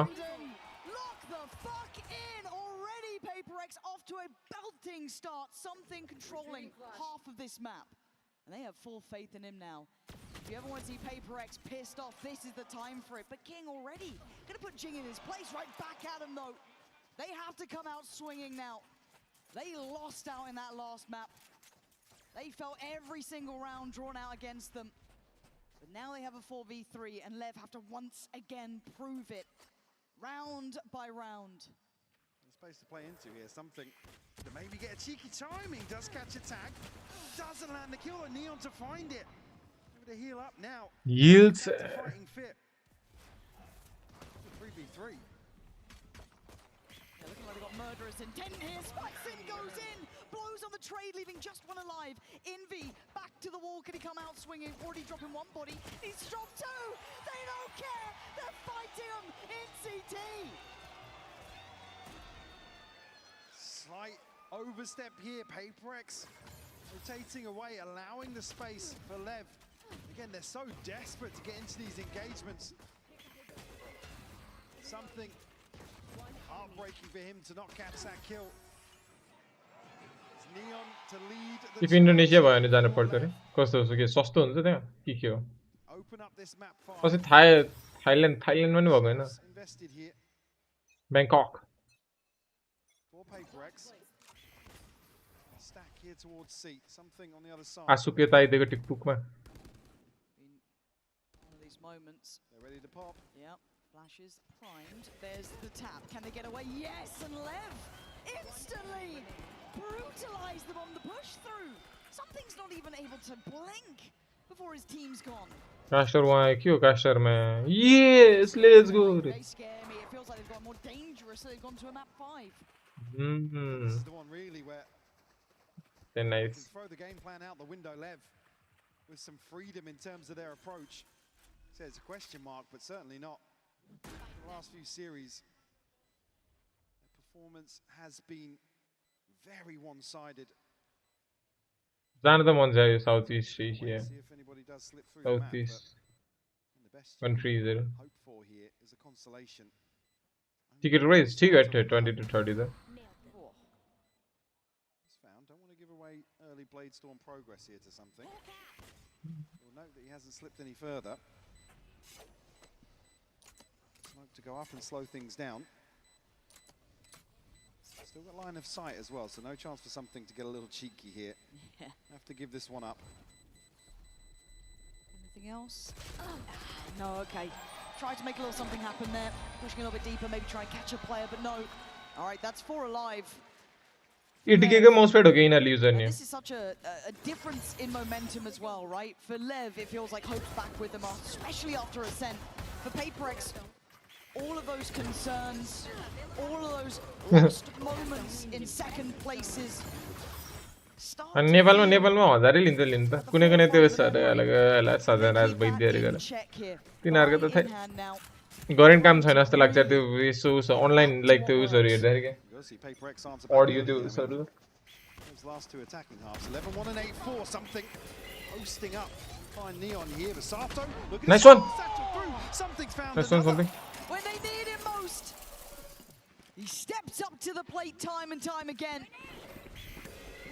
S8: Lock the fuck in already. PRX off to a belting start. Something controlling half of this map. And they have full faith in him now. If you ever want to see PRX pissed off, this is the time for it. But King already going to put Jing in his place. Right back at him though. They have to come out swinging now. They lost out in that last map. They felt every single round drawn out against them. But now they have a 4v3 and LEV have to once again prove it. Round by round.
S16: Space to play into here, something to maybe get a cheeky timing, does catch a tag, doesn't land the kill, and Neon to find it. Maybe to heal up now.
S1: Yields.
S16: Fighting fit. 3v3.
S8: Yeah, looking like they got murderous intent here. Spikes in, goes in, blows on the trade, leaving just one alive. Envy back to the wall. Can he come out swinging? Already dropping one body. He's dropped two. They don't care. They're fighting him in CT.
S16: Slight overstep here. PRX rotating away, allowing the space for LEV. Again, they're so desperate to get into these engagements. Something heartbreaking for him to not catch that kill. It's Neon to lead the
S1: if Indonesia भयो भने जानु पर्छ रे कस्तो छ के सस्तो हुन्छ त्यहाँ के हो कसै थाइल्यान्ड पनि भएको हैन ब्याङ्कक Ashuuk यता आइदिएको टिकटुकमा
S8: Moments. They're ready to pop. Yep. Flashes primed. There's the tap. Can they get away? Yes, and LEV instantly brutalized them on the push through. Something's not even able to blink before his team's gone.
S1: Caster वहाँ है क्यों caster में? Yes, let's go.
S8: They scare me. It feels like they've got more dangerous. So they've gone to a map 5.
S16: This is the one really where
S1: they're nice.
S16: They throw the game plan out the window, LEV, with some freedom in terms of their approach. So it's a question mark, but certainly not. The last few series, the performance has been very one-sided.
S1: जान त मन छ यो south east Asia south east countries
S16: hope for here is a consolation.
S1: Ticket raise ठीक है 20 to 30 था
S16: Don't want to give away early Blade Storm progress here to something. We'll note that he hasn't slipped any further. Smoke to go up and slow things down. Still got line of sight as well, so no chance for something to get a little cheeky here.
S8: Yeah.
S16: Have to give this one up.
S8: Anything else? No, okay. Try to make a little something happen there. Pushing a little bit deeper, maybe try and catch a player, but no. All right, that's 4 alive.
S1: इटके मोस्टपेड हो गया इन user ने
S8: This is such a difference in momentum as well, right? For LEV, it feels like hope's back with them, especially after Ascent. For PRX, all of those concerns, all of those lost moments in second places.
S1: नेपालमा हजारै लिन्छ कुनै कुनै त्यो सजना वैद्यहरु गरेर तिनीहरुको त गरेन काम छैन जस्तो लाग्छ त्यो यसो अनलाइन लाइक त्यो उसहरु हेर्दा के अडियो त्यो उसहरु
S16: Those last two attacking halves 11-1 and 8-4 something hosting up find Neon here Basato
S1: nice one
S16: something's found
S1: nice one something
S8: when they need him most he steps up to the plate time and time again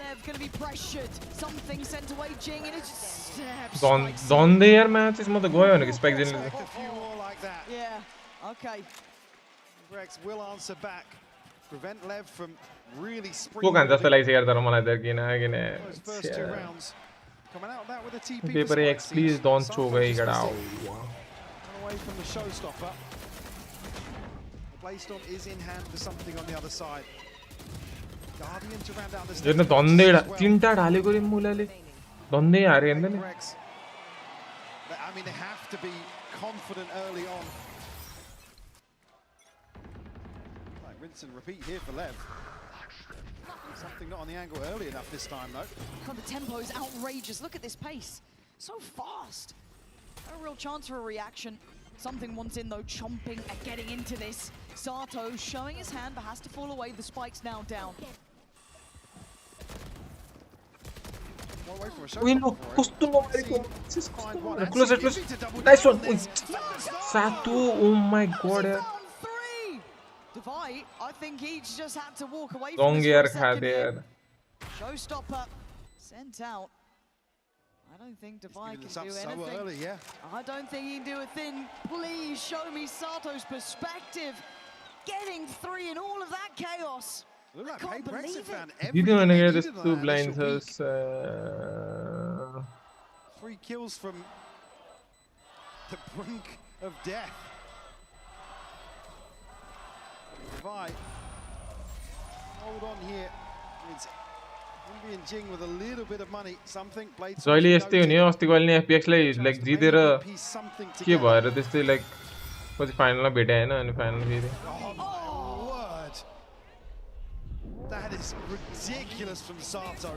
S8: Lev gonna be pressured. Something sent away, Jing, and it's just
S1: Donde यार match इसमें तो गयो ना कि spike देने
S16: A few more like that.
S8: Yeah, okay.
S16: PRX will answer back. Prevent Lev from really
S1: वो
S16: springing.
S1: कहाँ just like यार तारा मलाई दर की ना कि ने
S16: Those first two rounds. Coming out of that with a TP.
S1: PRX please don't choke गई गड़ाओ.
S16: Away from the showstopper. The Blaystorm is in hand for something on the other side. Guardian to round out this.
S1: जितने donde तीनटा डाले को रे मुलाले donde आ रहे हैं ना.
S16: I mean, they have to be confident early on. Like rinse and repeat here for Lev. Something not on the angle early enough this time, though.
S8: God, the tempo is outrageous. Look at this pace. So fast. No real chance for a reaction. Something wants in, though, chomping at getting into this. Sato showing his hand, but has to fall away. The spike's now down.
S16: Away from a
S1: Uy, no, justo no, marico. Close it. Nice one. Uy. Sato, oh my god.
S8: Divide, I think he's just had to walk away from
S1: Don't
S8: this
S1: get
S8: for a second here.
S1: there.
S8: Showstopper sent out. I don't think Divide can do anything.
S16: So early, yeah.
S8: I don't think he can do a thing. Please show me Sato's perspective. Getting 3 in all of that chaos.
S16: Look
S8: I
S16: like
S8: can't believe it.
S16: found
S1: You can
S16: everything
S1: get
S16: they
S1: this
S16: needed on
S1: two
S16: that
S1: blinds
S16: initial
S1: as
S16: peak. 3 kills from the brink of death. Divide. Hold on here. It's Invi and Jing with a little bit of money. Something. Blades.
S1: Zoili यस्तै हो नि अस्तिको अहिले FPX लाई like जितेर के भएर त्यस्तै like पछि फाइनलमा भेटे हैन अनि फाइनल फेरि
S16: Word. That is ridiculous from Sato.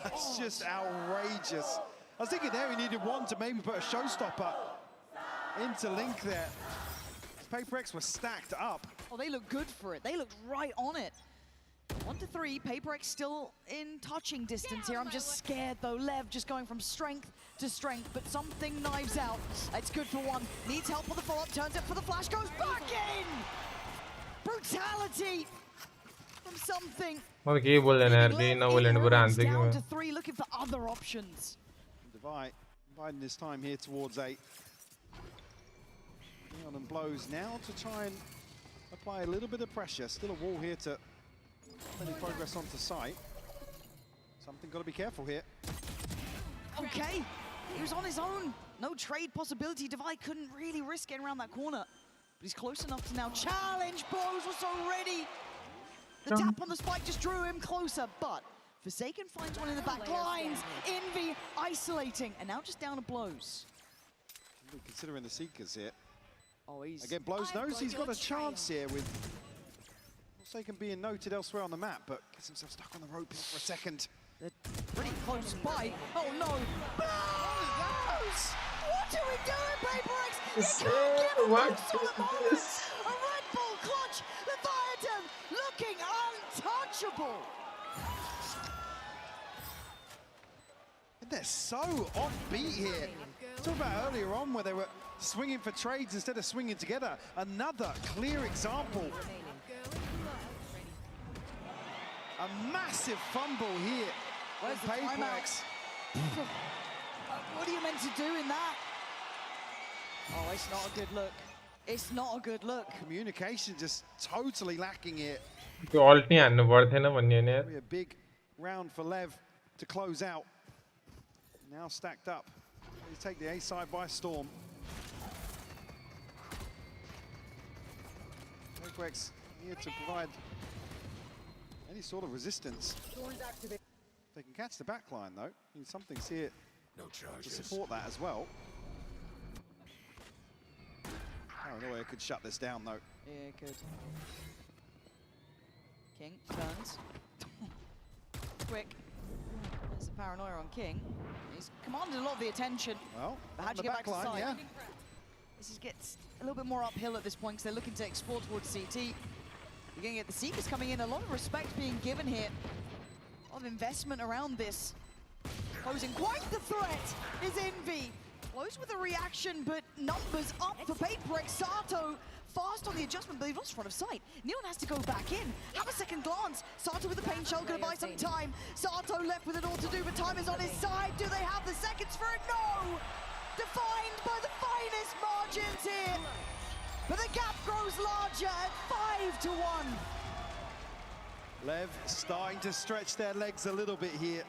S16: That's just outrageous. I was thinking there he needed one to maybe put a showstopper into Link there. PRX were stacked up.
S8: Oh, they look good for it. They looked right on it. 1 to 3, PRX still in touching distance here. I'm just scared though. Lev just going from strength to strength, but something knives out. It's good for 1. Needs help for the follow-up, turns it for the flash, goes back in! Brutality from something.
S1: म के बोल्दैन यार के नबोल्नु पुरा हान्छ कि
S8: Down to 3, looking for other options.
S16: Divide biding his time here towards 8. Neon and blows now to try and apply a little bit of pressure. Still a wall here to any progress onto site. Something got to be careful here.
S8: Okay, he was on his own. No trade possibility. Divide couldn't really risk getting around that corner. But he's close enough to now challenge. Blows was so ready. The tap on the spike just drew him closer, but Forsaken finds one in the back lines. Envy isolating, and now just down to Blows.
S16: Considering the Seekers here.
S8: Oh, he's...
S16: Again, Blows knows he's got a chance here with Forsaken being noted elsewhere on the map, but gets himself stuck on the rope here for a second.
S8: They're pretty close by. Oh no! Blows! What are we doing, PRX? You can't get away from the moment! A Red Bull clutch! Leviathan looking untouchable!
S16: And they're so offbeat here. Talk about earlier on where they were swinging for trades instead of swinging together. Another clear example. A massive fumble here.
S8: Where's the timeout? What are you meant to do in that? Oh, it's not a good look. It's not a good look.
S16: Communication just totally lacking here.
S1: Alt नहीं आने पड़ते ना बनने ने यार.
S16: A big round for Lev to close out. Now stacked up. They take the A side by storm. PRX here to provide any sort of resistance. They can catch the back line though. I mean, something's here to support that as well. Paranoia could shut this down though.
S8: Yeah, it could. King turns. Quick. There's the paranoia on King. He's commanded a lot of the attention.
S16: Well,
S8: but how'd you get back to side?
S16: Yeah.
S8: This gets a little bit more uphill at this point because they're looking to explore towards CT. You're going to get the Seekers coming in. A lot of respect being given here. A lot of investment around this. Posing quite the threat is Envy. close with a reaction, but numbers up for PRX. Sato fast on the adjustment, but they've lost front of sight. Neon has to go back in. Have a second glance. Sato with the pain shell, gonna buy some time. Sato left with it all to do, but time is on his side. Do they have the seconds for it? No! Defined by the finest margins here. But the gap grows larger at 5-1.
S16: LEV starting to stretch their legs a little bit here.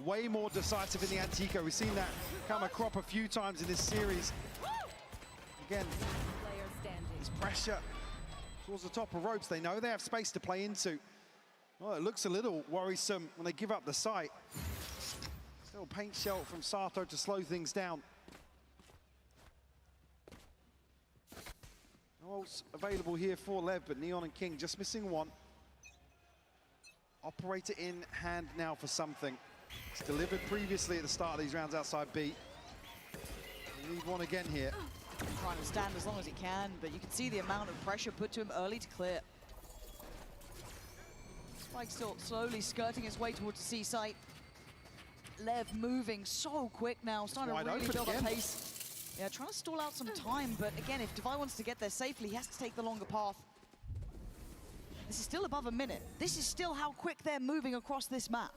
S16: Way more decisive in the anti-eco. We've seen that come a crop a few times in this series. Again, this pressure towards the top of ropes. They know they have space to play into. Well, it looks a little worrisome when they give up the sight. Still paint shell from Sato to slow things down. No ults available here for LEV, but Neon and King just missing one. Operator in hand now for something. It's delivered previously at the start of these rounds outside B. They need one again here.
S8: Trying to stand as long as he can, but you can see the amount of pressure put to him early to clear. Spike still slowly skirting his way towards the C site. LEV moving so quick now, starting to really build up pace. Yeah, trying to stall out some time, but again, if Devi wants to get there safely, he has to take the longer path. This is still above a minute. This is still how quick they're moving across this map.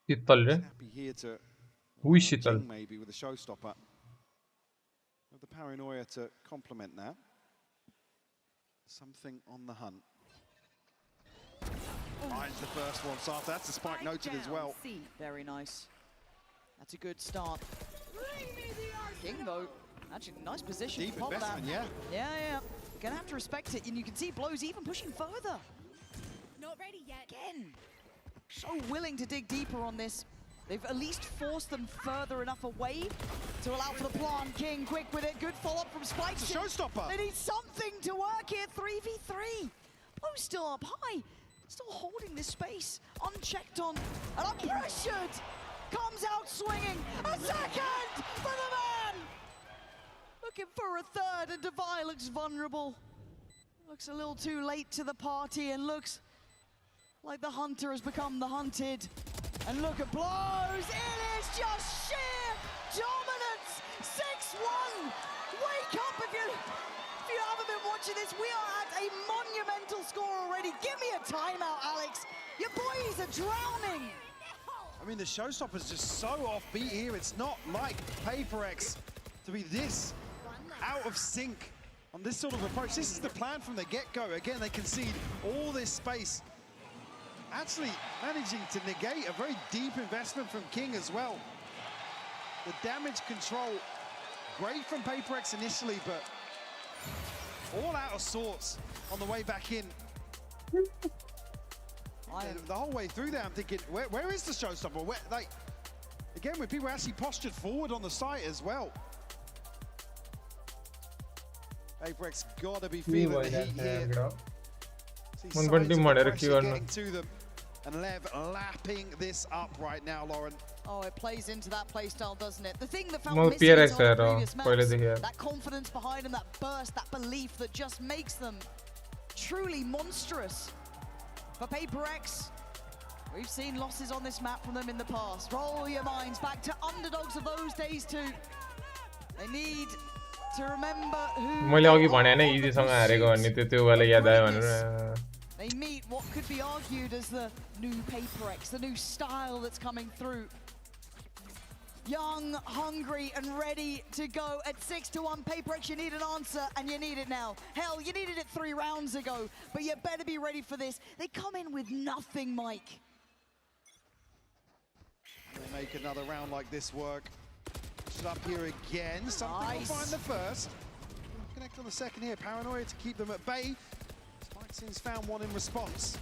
S16: Happy here to maybe with a showstopper. With the paranoia to complement that. Something on the hunt. Finds the first one, Sato. That's the spike noted as well.
S8: Very nice. That's a good start. King though, actually nice position.
S16: Deep
S8: to pop
S16: investment,
S8: that.
S16: yeah.
S8: Yeah. Gonna have to respect it, and you can see Blows even pushing further.
S10: Not ready yet.
S8: Again, so willing to dig deeper on this. They've at least forced them further enough away to allow for the plant. King quick with it, good follow-up from Spike.
S16: It's a showstopper.
S8: They need something to work here, 3v3. Blows still up high, still holding this space, unchecked on, and unpressured. Comes out swinging, a second for the man! Looking for a third, and Devi looks vulnerable. Looks a little too late to the party, and looks like the hunter has become the hunted. And look at Blows, it is just sheer dominance! 6-1! Wake up if you haven't been watching this. We are at a monumental score already. Give me a timeout, Alex. Your boys are drowning.
S16: I mean, the showstopper's just so offbeat here. It's not like PRX to be this out of sync on this sort of approach. This is the plan from the get-go. Again, they concede all this space. Actually managing to negate a very deep investment from King as well. The damage control, great from PRX initially, but all out of sorts on the way back in. The whole way through there, I'm thinking, where is the showstopper? Like, again, when people actually postured forward on the site as well. PRX gotta be feeling the heat here. Getting to them, and LEV lapping this up right now, Lauren.
S8: Oh, it plays into that playstyle, doesn't it? The thing that felt missing
S1: PRX
S8: on the previous maps, that confidence behind them, that burst, that belief that just makes them truly monstrous. For PRX, we've seen losses on this map from them in the past. Roll your minds back to underdogs of those days too. They need to remember who they meet what could be argued as the new PRX, the new style that's coming through. Young, hungry, and ready to go at 6-1. PRX, you need an answer, and you need it now. Hell, you needed it 3 rounds ago, but you better be ready for this. They come in with nothing, Mike.
S16: They make another round like this work. Push it up here again. Something will find the first. Connect on the second here. Paranoia to keep them at bay. Spikesin's found one in response.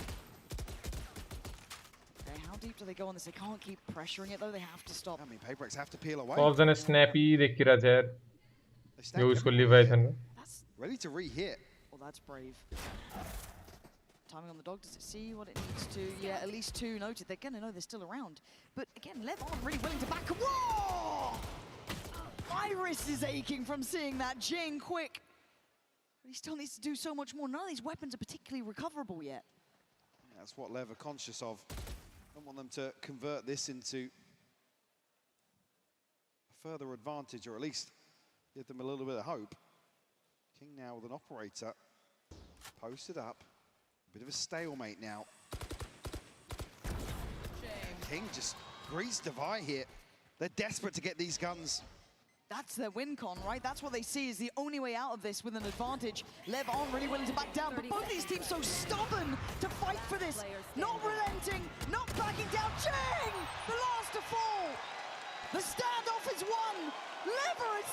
S8: Okay, how deep do they go on this? They can't keep pressuring it though. They have to stop.
S16: I mean, PRX have to peel away.
S1: Falls on a snappy देख रहा था यार. जो उसको Leviathan.
S16: Ready to re-hit.
S8: Well, that's brave. Timing on the dog. Does it see what it needs to? Yeah, at least 2 noted. They're gonna know they're still around. But again, LEV aren't really willing to back. Whoa! Iris is aching from seeing that. Jing quick. But he still needs to do so much more. None of these weapons are particularly recoverable yet.
S16: That's what LEV are conscious of. Don't want them to convert this into further advantage, or at least give them a little bit of hope. King now with an operator. Posted up. A bit of a stalemate now. King just greets Devi here. They're desperate to get these guns.
S8: That's their win con, right? That's what they see is the only way out of this with an advantage. LEV aren't really willing to back down, but both these teams so stubborn to fight for this. Not relenting, not backing down. Cheng, the last to fall. The standoff is won. LEV are at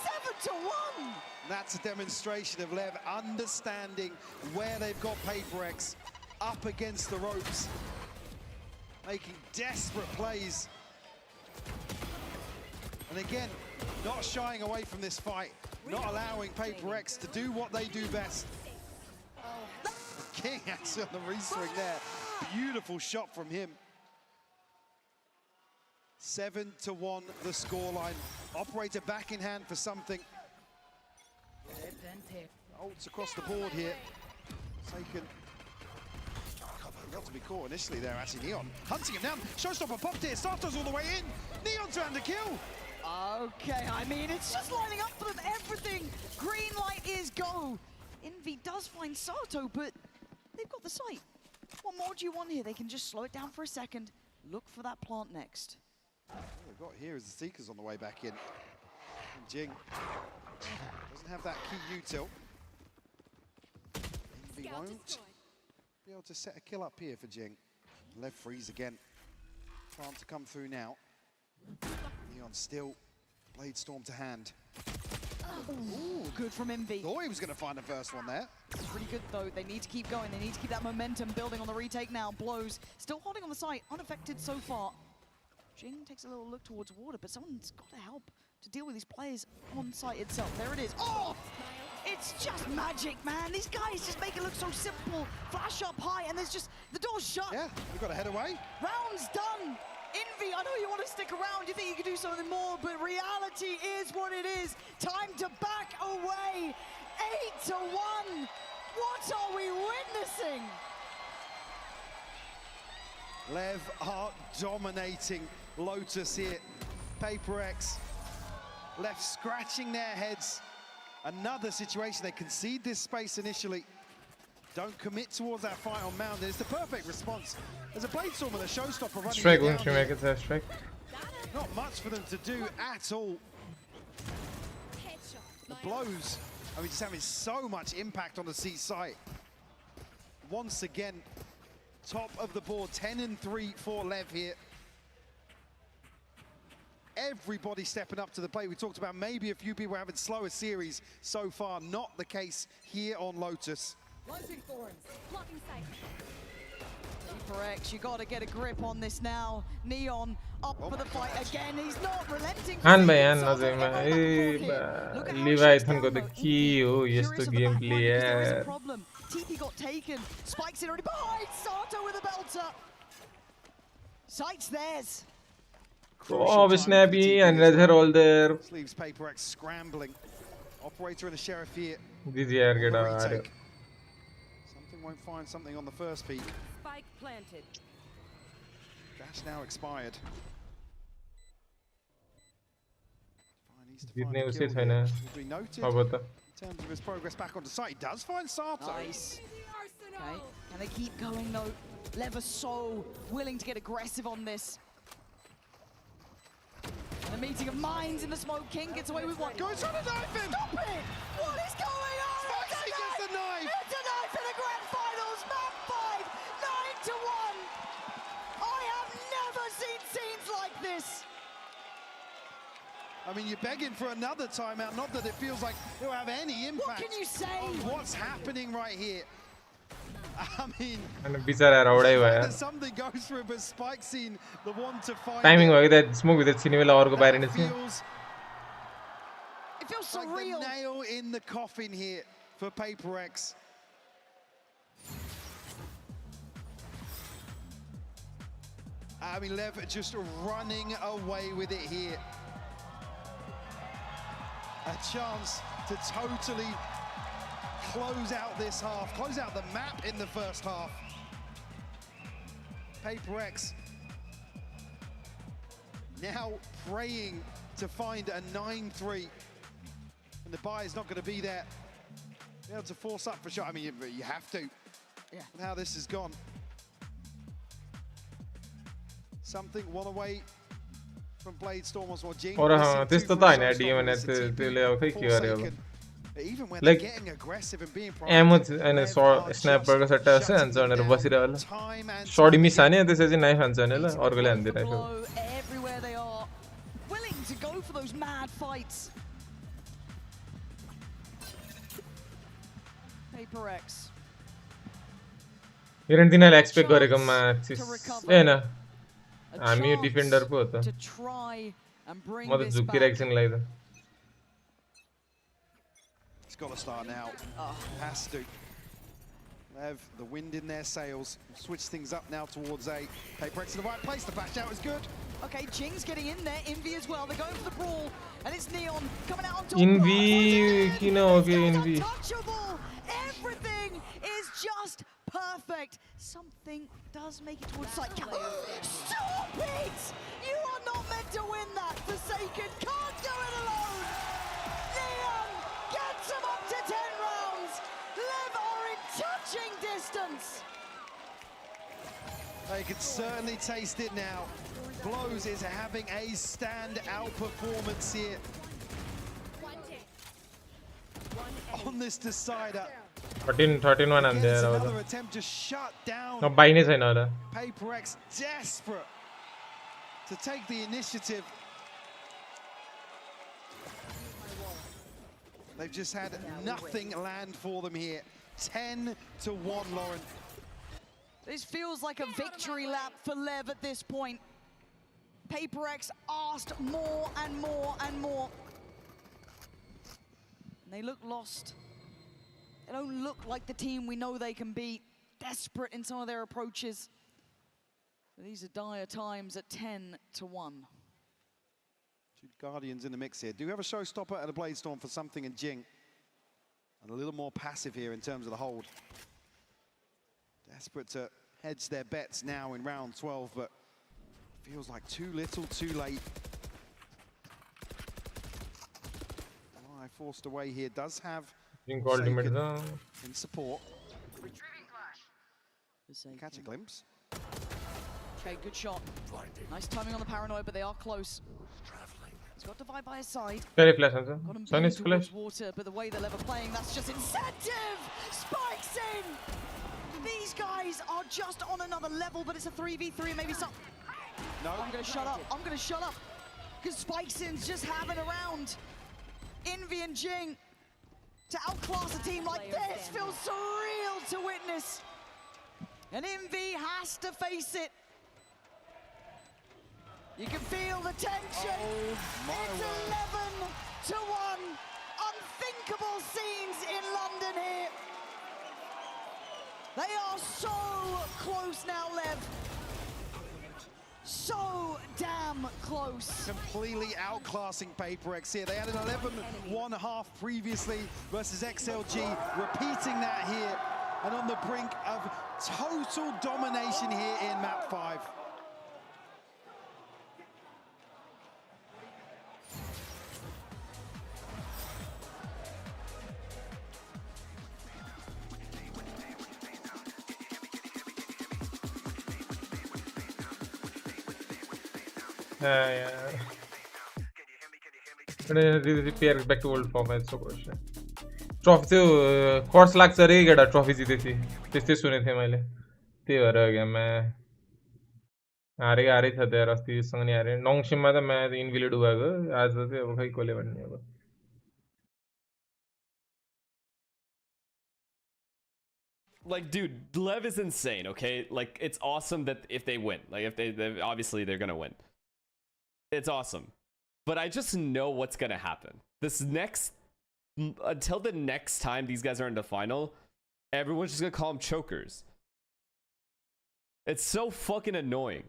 S8: 7-1.
S16: That's a demonstration of LEV understanding where they've got PRX up against the ropes, making desperate plays. And again, not shying away from this fight, not allowing PRX to do what they do best. King actually on the re-swing there. Beautiful shot from him. 7-1 the scoreline. Operator back in hand for something. Ults across the board here. Taken. Got to be caught initially there, actually. Neon hunting him down. Showstopper popped here. Sarto's all the way in. Neon trying to kill.
S8: Okay, I mean, it's just lining up for them. Everything. Green light is go. Envy does find Sato, but they've got the sight. What more do you want here? They can just slow it down for a second. Look for that plant next.
S16: What we've got here is the Seekers on the way back in. And Jing doesn't have that key util. Envy won't be able to set a kill up here for Jing. Left freeze again. Plant to come through now. Neon still. Blade Storm to hand.
S8: Ooh, good from Envy.
S16: Thought he was going to find the first one there.
S8: Pretty good though. They need to keep going. They need to keep that momentum building on the retake now. Blows. Still holding on the site. Unaffected so far. Jing takes a little look towards water, but someone's got to help to deal with these players on site itself. There it is. Oh! It's just magic, man. These guys just make it look so simple. Flash up high, and there's just the door's shut.
S16: Yeah, we've got to head away.
S8: Round's done. Envy, I know you want to stick around. You think you can do something more, but reality is what it is. Time to back away. 8-1. What are we witnessing?
S16: LEV are dominating Lotus here. PRX left scratching their heads. Another situation, they concede this space initially. Don't commit towards that fight on Mountain. It's the perfect response. There's a Blade Storm and a Showstopper running
S1: Strike
S16: down
S1: won't you make it there, Strike?
S16: Not much for them to do at all. The blows, I mean, just having so much impact on the C site. Once again, top of the board, 10-3 for LEV here. Everybody stepping up to the plate. We talked about maybe a few people having slower series so far. Not the case here on Lotus.
S8: PRX, you got to get a grip on this now. Neon up for the fight again. He's not relenting.
S1: Han bayan nazar ma Leviathan ko the key ho yesto gameplay hai.
S8: TP got taken. Spikes it already behind. Sato with a belter. Sight's theirs.
S1: Oh, Snappy and Redhair all there.
S16: Leaves PRX scrambling. Operator and a Sheriff here.
S1: This year get out.
S16: Something won't find something on the first peak.
S17: Spike planted.
S16: Dash now expired.
S1: Didne usse thaina.
S16: We noted
S1: How about
S16: in terms of his progress back onto site. He does find Sato.
S8: Nice. Okay, can they keep going though? LEV are so willing to get aggressive on this. The meeting of minds in the smoke. King gets away with one.
S16: Goes trying to knife him!
S8: Stop it! What is going on?
S16: Spicy gets the knife!
S8: It's a knife in the grand finals! Map 5, 9-1! I have never seen scenes like this!
S16: I mean, you're begging for another timeout, not that it feels like it'll have any impact.
S8: What can you say?
S16: On what's happening right here. I mean, something goes through, but Spike seen the one to find.
S1: Timing हो गया था smoke with सीने वाला और को बाहर निकले.
S8: It feels so
S16: like
S8: real.
S16: The nail in the coffin here for PRX. I mean, LEV just running away with it here. A chance to totally close out this half, close out the map in the first half. PRX now praying to find a 9-3. And the buy is not going to be there. Be able to force up for sure. I mean, you have to.
S8: Yeah.
S16: With how this has gone. Something one away from Blade Storm was what Jing.
S1: और हाँ त्यस्तो त हैन DM ने त्यसले अब खै के गर्यो अब लाइक एमो हैन स्न्यापर को सट्टा छ हान्छ भनेर बसिरह्यो ल शॉट मिस हाने त्यसपछि नाइफ हान्छ भने ल अर्कोले हान्दिरहेको
S8: everywhere they are willing to go for those mad fights. PRX
S1: ग्यारेन्टीनाले एक्सपेक्ट गरेकोमा हैन हामी डिफेन्डर पो हो त म त झुकिरहेको छु नि लाइदा
S16: It's got to start now. Has to. Lev, the wind in their sails. Switch things up now towards A. PRX in the right place. The bash out is good.
S8: Okay, Jing's getting in there. Envy as well. They're going for the brawl. And it's Neon coming out on top.
S1: Envy, you know, okay, Envy.
S8: Untouchable. Everything is just perfect. Something does make it towards side. Stop it! You are not meant to win that. Forsaken can't do it alone. Neon gets him up to 10 rounds. LEV are in touching distance.
S16: They can certainly taste it now. Blows is having a standout performance here. On this decider.
S1: 13-1 and there.
S16: Another attempt to shut down.
S1: No, buy nahi chaina होला.
S16: PRX desperate to take the initiative. They've just had nothing land for them here. 10-1, Lauren.
S8: This feels like a victory lap for LEV at this point. PRX asked more and more and more. And they look lost. They don't look like the team we know they can be. Desperate in some of their approaches. These are dire times at 10-1.
S16: Two Guardians in the mix here. Do you have a showstopper at a Blade Storm for something in Jing? And a little more passive here in terms of the hold. Desperate to hedge their bets now in round 12, but feels like too little, too late. I forced away here does have in support. Catch a glimpse.
S8: Okay, good shot. Nice timing on the paranoid, but they are close. He's got Divide by his side.
S1: Very flash, answer.
S8: Sun is flash. Water, but the way the LEV are playing, that's just incentive. Spikes in. These guys are just on another level, but it's a 3v3, maybe some.
S16: No.
S8: I'm gonna shut up. I'm gonna shut up. Because Spikesin's just having a round. Envy and Jing to outclass a team like this feels surreal to witness. And Envy has to face it. You can feel the tension. It's 11-1. Unthinkable scenes in London here. They are so close now, LEV. So damn close.
S16: Completely outclassing PRX here. They had an 11-1 half previously versus XLG, repeating that here, and on the brink of total domination here in map 5.
S1: Yeah. PRX back to old form. It's so good. Trophy त्यो course लाग्छ रे गेडा trophy जितेथि त्यस्तै सुनेथे मैले त्यही भएर हो गया मैं हारे था यार अस्तिसँग नि हारे नङसिममा त मैं इन्भिलिड भएको आज चाहिँ अब खै कोले भन्ने अब
S24: Like, dude, LEV is insane, okay? Like, it's awesome that if they win. Like, if they obviously they're gonna win. It's awesome. But I just know what's gonna happen. Until the next time these guys are in the final, everyone's just gonna call them chokers. It's so fucking annoying.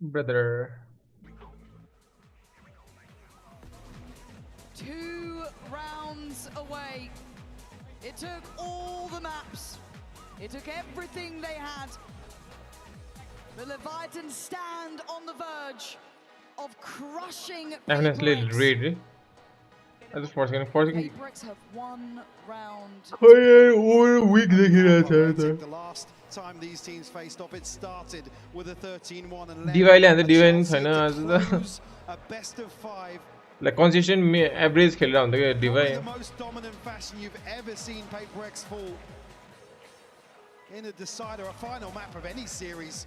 S1: Brother.
S8: 2 rounds away. It took all the maps. It took everything they had. The Leviathan stand on the verge of crushing
S1: Definitely read. I just forcing.
S8: PRX have won round.
S1: Weak
S16: The last time these teams faced off, it started with a 13-1 and
S1: divine छैन आज त
S16: a best of 5.
S1: like consistent average खेलेर हुन्छ के divine
S16: The most dominant fashion you've ever seen PRX fall in a decider, a final map of any series.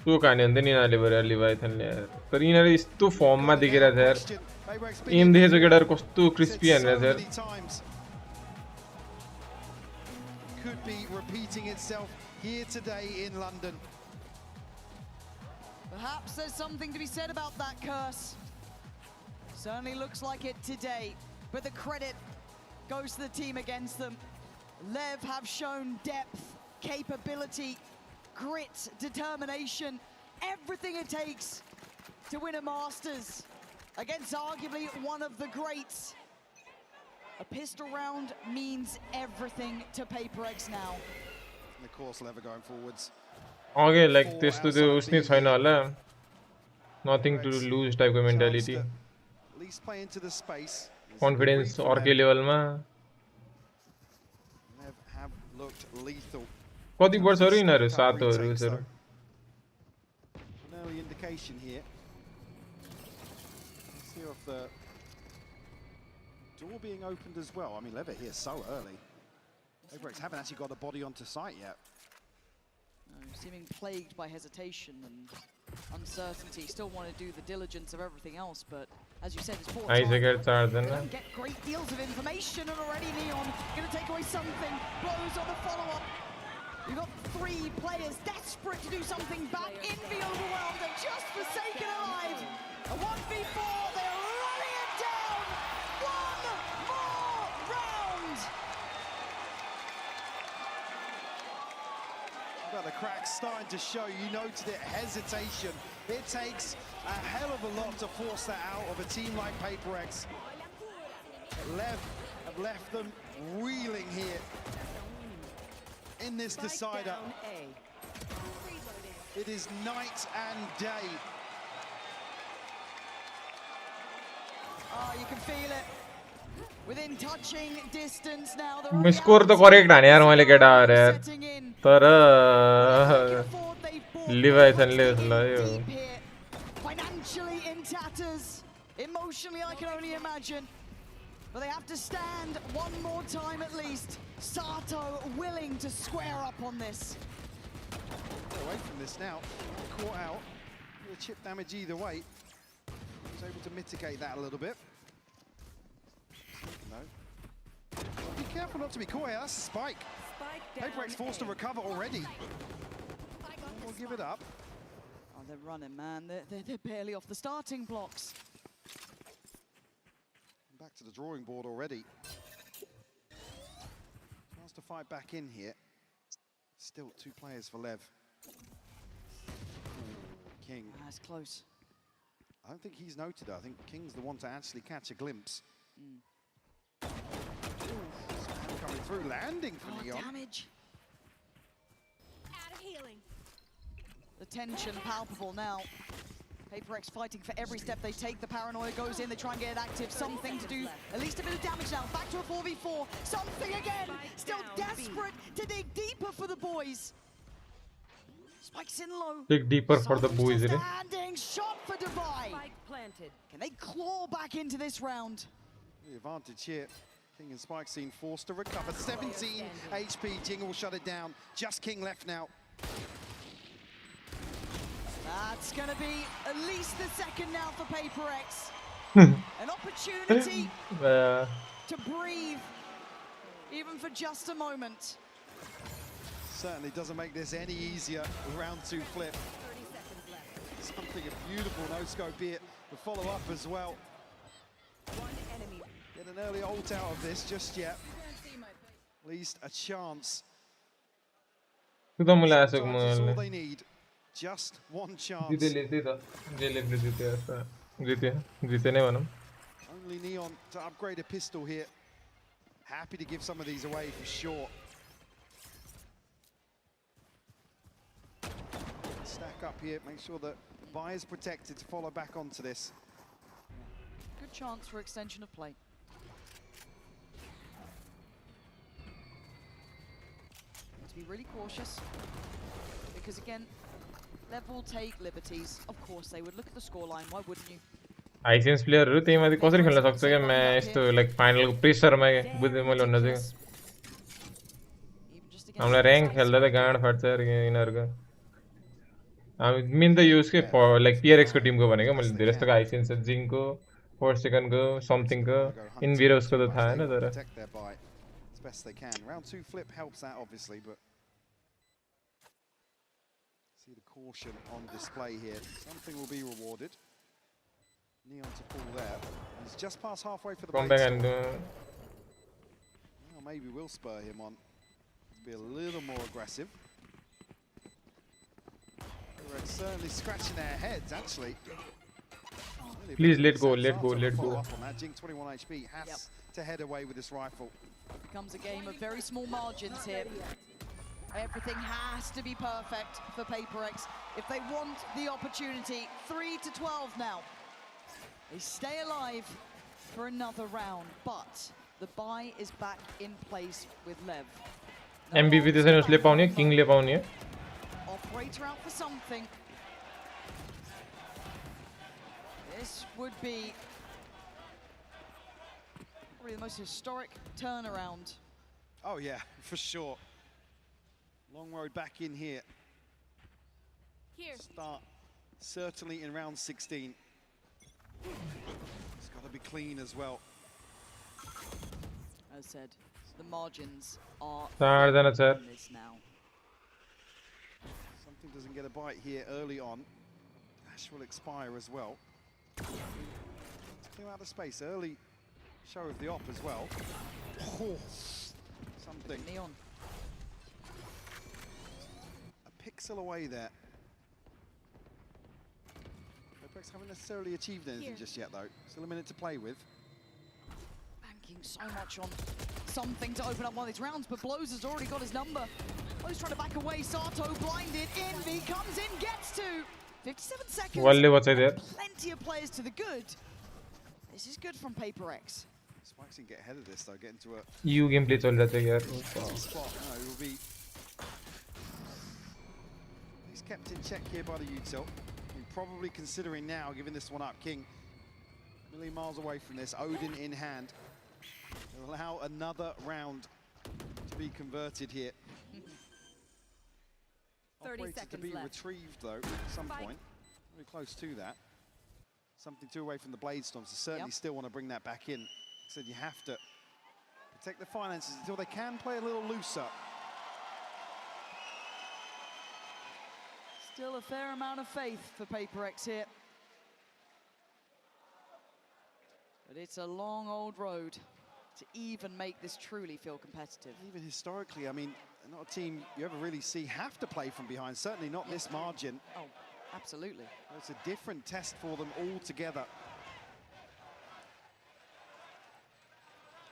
S1: त्यो कहानी हुन्छ नि यिनीहरूले भएर लिभाइथनले तर यिनीहरू यस्तो फर्ममा देखिरहेछ यार एम देखेछ केटाहरु कस्तो क्रिस्पी हानिरहेछ यार
S16: Could be repeating itself here today in London.
S8: Perhaps there's something to be said about that curse. Certainly looks like it today, but the credit goes to the team against them. LEV have shown depth, capability, grit, determination, everything it takes to win a Masters against arguably one of the greats. A pistol round means everything to PRX now.
S16: And of course, LEV are going forwards.
S1: Okay, like this to the usni छैन होला nothing to lose type of mentality.
S16: At least play into the space.
S1: Confidence अर्कै लेभलमा
S16: LEV have looked lethal.
S1: कति वर्षहरु यिनीहरु 7 हरु sir
S16: An early indication here. Let's hear of the door being opened as well. I mean, LEV are here so early. PRX haven't actually got a body onto site yet.
S8: Seeming plagued by hesitation and uncertainty. Still want to do the diligence of everything else, but as you said, it's poor time. They don't get great deals of information, and already Neon going to take away something. Blows on the follow-up. You've got 3 players desperate to do something back in the overwhelmed and just forsaken alive. A 1v4, they're running it down. One more round.
S16: Well, the cracks starting to show. You noted it, hesitation. It takes a hell of a lot to force that out of a team like PRX. LEV have left them reeling here in this decider. It is night and day.
S8: Oh, you can feel it. Within touching distance now.
S1: Score त correct हाने यार मैले केटा अरे यार तर लिभाइथनले लयो
S8: Financially in tatters. Emotionally, I can only imagine. But they have to stand one more time at least. Sato willing to square up on this.
S16: Away from this now. Caught out. The chip damage either way. Was able to mitigate that a little bit. No. Be careful not to be caught here. That's a spike. PRX forced to recover already. We'll give it up.
S8: Oh, they're running, man. They're barely off the starting blocks.
S16: Back to the drawing board already. Wants to fight back in here. Still 2 players for LEV. King.
S8: That's close.
S16: I don't think he's noted it. I think King's the one to actually catch a glimpse. Coming through, landing from Neon.
S8: Damage. The tension palpable now. PRX fighting for every step they take. The paranoia goes in, they try and get it active. Something to do, at least a bit of damage now. Back to a 4v4. Something again. Still desperate to dig deeper for the boys. Spikes in low.
S1: Dig deeper for the boys.
S8: Standing shot for Divide. Can they claw back into this round?
S16: The advantage here. King and Spike seen forced to recover. 17 HP. Jingle will shut it down. Just King left now.
S8: That's going to be at least the second now for PRX. An opportunity to breathe, even for just a moment.
S16: Certainly doesn't make this any easier. Round 2 flip. Something beautiful, no scope here. The follow-up as well. Get an early ult out of this just yet. At least a chance. That's all they need. Just one chance.
S1: Only
S16: Only Neon to upgrade a pistol here. Happy to give some of these away for sure. Stack up here, make sure that buy is protected to follow back onto this.
S8: Good chance for extension of play. Need to be really cautious, because again, LEV will take liberties. Of course they would. Look at the scoreline, why wouldn't you?
S1: आइसेन्स प्लेयरहरु त्यही माथि कसरी खेल्न सक्छ के म यस्तो like फाइनलको प्रेसरमा बुझ्दै मैले हुन चाहिँ हामीलाई र्याङ्क खेल्दा त गाँड फाट्छ यार यिनीहरुको हामी मेन त युज के लाइक PRX को टिमको भनेको मैले धेरै जस्तो आइसेन्स जिङको 4 सेकेन्डको समथिङको इनभिरोसको त थाहा हैन तर
S16: best they can. Round 2 flip helps that obviously, but see the caution on display here. Something will be rewarded. Neon to pull there. He's just past halfway for the
S1: come back and
S16: well, maybe we'll spur him on to be a little more aggressive. They're certainly scratching their heads actually.
S1: Please let go, let go, let go.
S16: Jing 21 HP has to head away with this rifle.
S8: Becomes a game of very small margins here. Everything has to be perfect for PRX if they want the opportunity. 3 to 12 now. They stay alive for another round, but the buy is back in place with LEV.
S1: MVP त्यसैले उसले पाउने किङले पाउने
S8: Operator out for something. This would be probably the most historic turnaround.
S16: Oh yeah, for sure. Long road back in here. Start certainly in round 16. It's got to be clean as well.
S8: As said, the margins are
S1: in
S8: this now.
S16: Something doesn't get a bite here early on. Dash will expire as well. Clear out the space. Early show of the op as well. Oh, something.
S8: Neon.
S16: A pixel away there. PRX haven't necessarily achieved anything just yet though. Still a minute to play with.
S8: Banking so much on something to open up one of these rounds, but Blows has already got his number. Blows trying to back away. Sato blinded. Envy comes in, gets to 57 seconds. Plenty of players to the good. This is good from PRX.
S16: Spikes can get ahead of this though, get into a
S1: EU gameplay चल रहा है यार.
S16: Spot. No, it will be. He's kept in check here by the util. Probably considering now giving this one up. King, a million miles away from this. Odin in hand. They'll allow another round to be converted here.
S6: 30
S16: Operated
S6: seconds
S16: to be
S6: left.
S16: retrieved though at some point. Very close to that. Something two away from the Blade Storm, so certainly still want to bring that back in. Said you have to protect the finances until they can play a little looser.
S8: Still a fair amount of faith for PRX here. But it's a long old road to even make this truly feel competitive.
S16: Even historically, I mean, not a team you ever really see have to play from behind, certainly not this margin.
S8: Oh, absolutely.
S16: It's a different test for them altogether.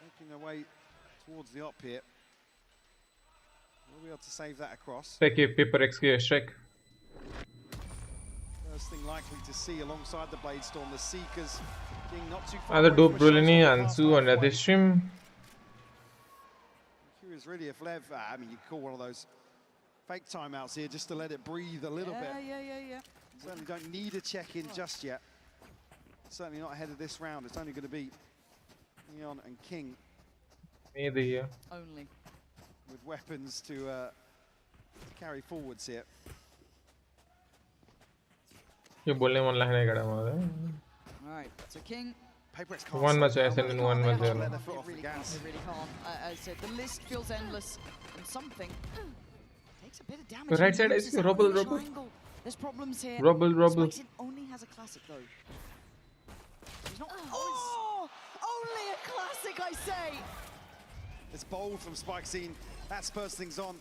S16: Making their way towards the op here. We'll be able to save that across.
S1: PRX की Ashuuk.
S16: First thing likely to see alongside the Blade Storm, the Seekers being not too far.
S1: Other dope Brulini and Sue on the stream.
S16: Curious really if LEV, I mean you could call one of those fake timeouts here just to let it breathe a little bit.
S8: Yeah.
S16: Certainly don't need a check-in just yet. Certainly not ahead of this round. It's only going to be Neon and King.
S1: Maybe
S8: only
S16: with weapons to carry forwards here.
S1: ये बोलने मन लगने कड़ा मारे.
S8: All right, so King.
S1: One much SN and one much
S8: They really can't. As I said, the list feels endless, and something takes a bit of damage.
S1: Right side is rubble.
S8: There's problems here.
S1: Rubble.
S8: Spikes only has a classic though. He's not. Oh, only a classic, I say.
S16: It's bold from Spikescene. That spurs things on.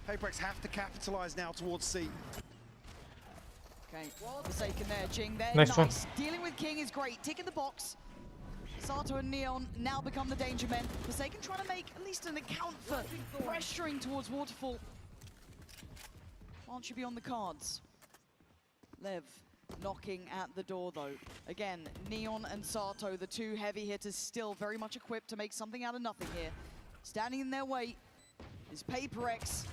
S16: PRX have to capitalize now towards C.
S8: Okay, Forsaken there, Jing there.
S1: Nice one.
S8: Dealing with King is great. Ticking the box. Sato and Neon now become the danger men. Forsaken trying to make at least an account for pressuring towards Waterfall. Can't you be on the cards? Lev knocking at the door though. Again, Neon and Sato, the two heavy hitters, still very much equipped to make something out of nothing here. Standing in their way is PRX.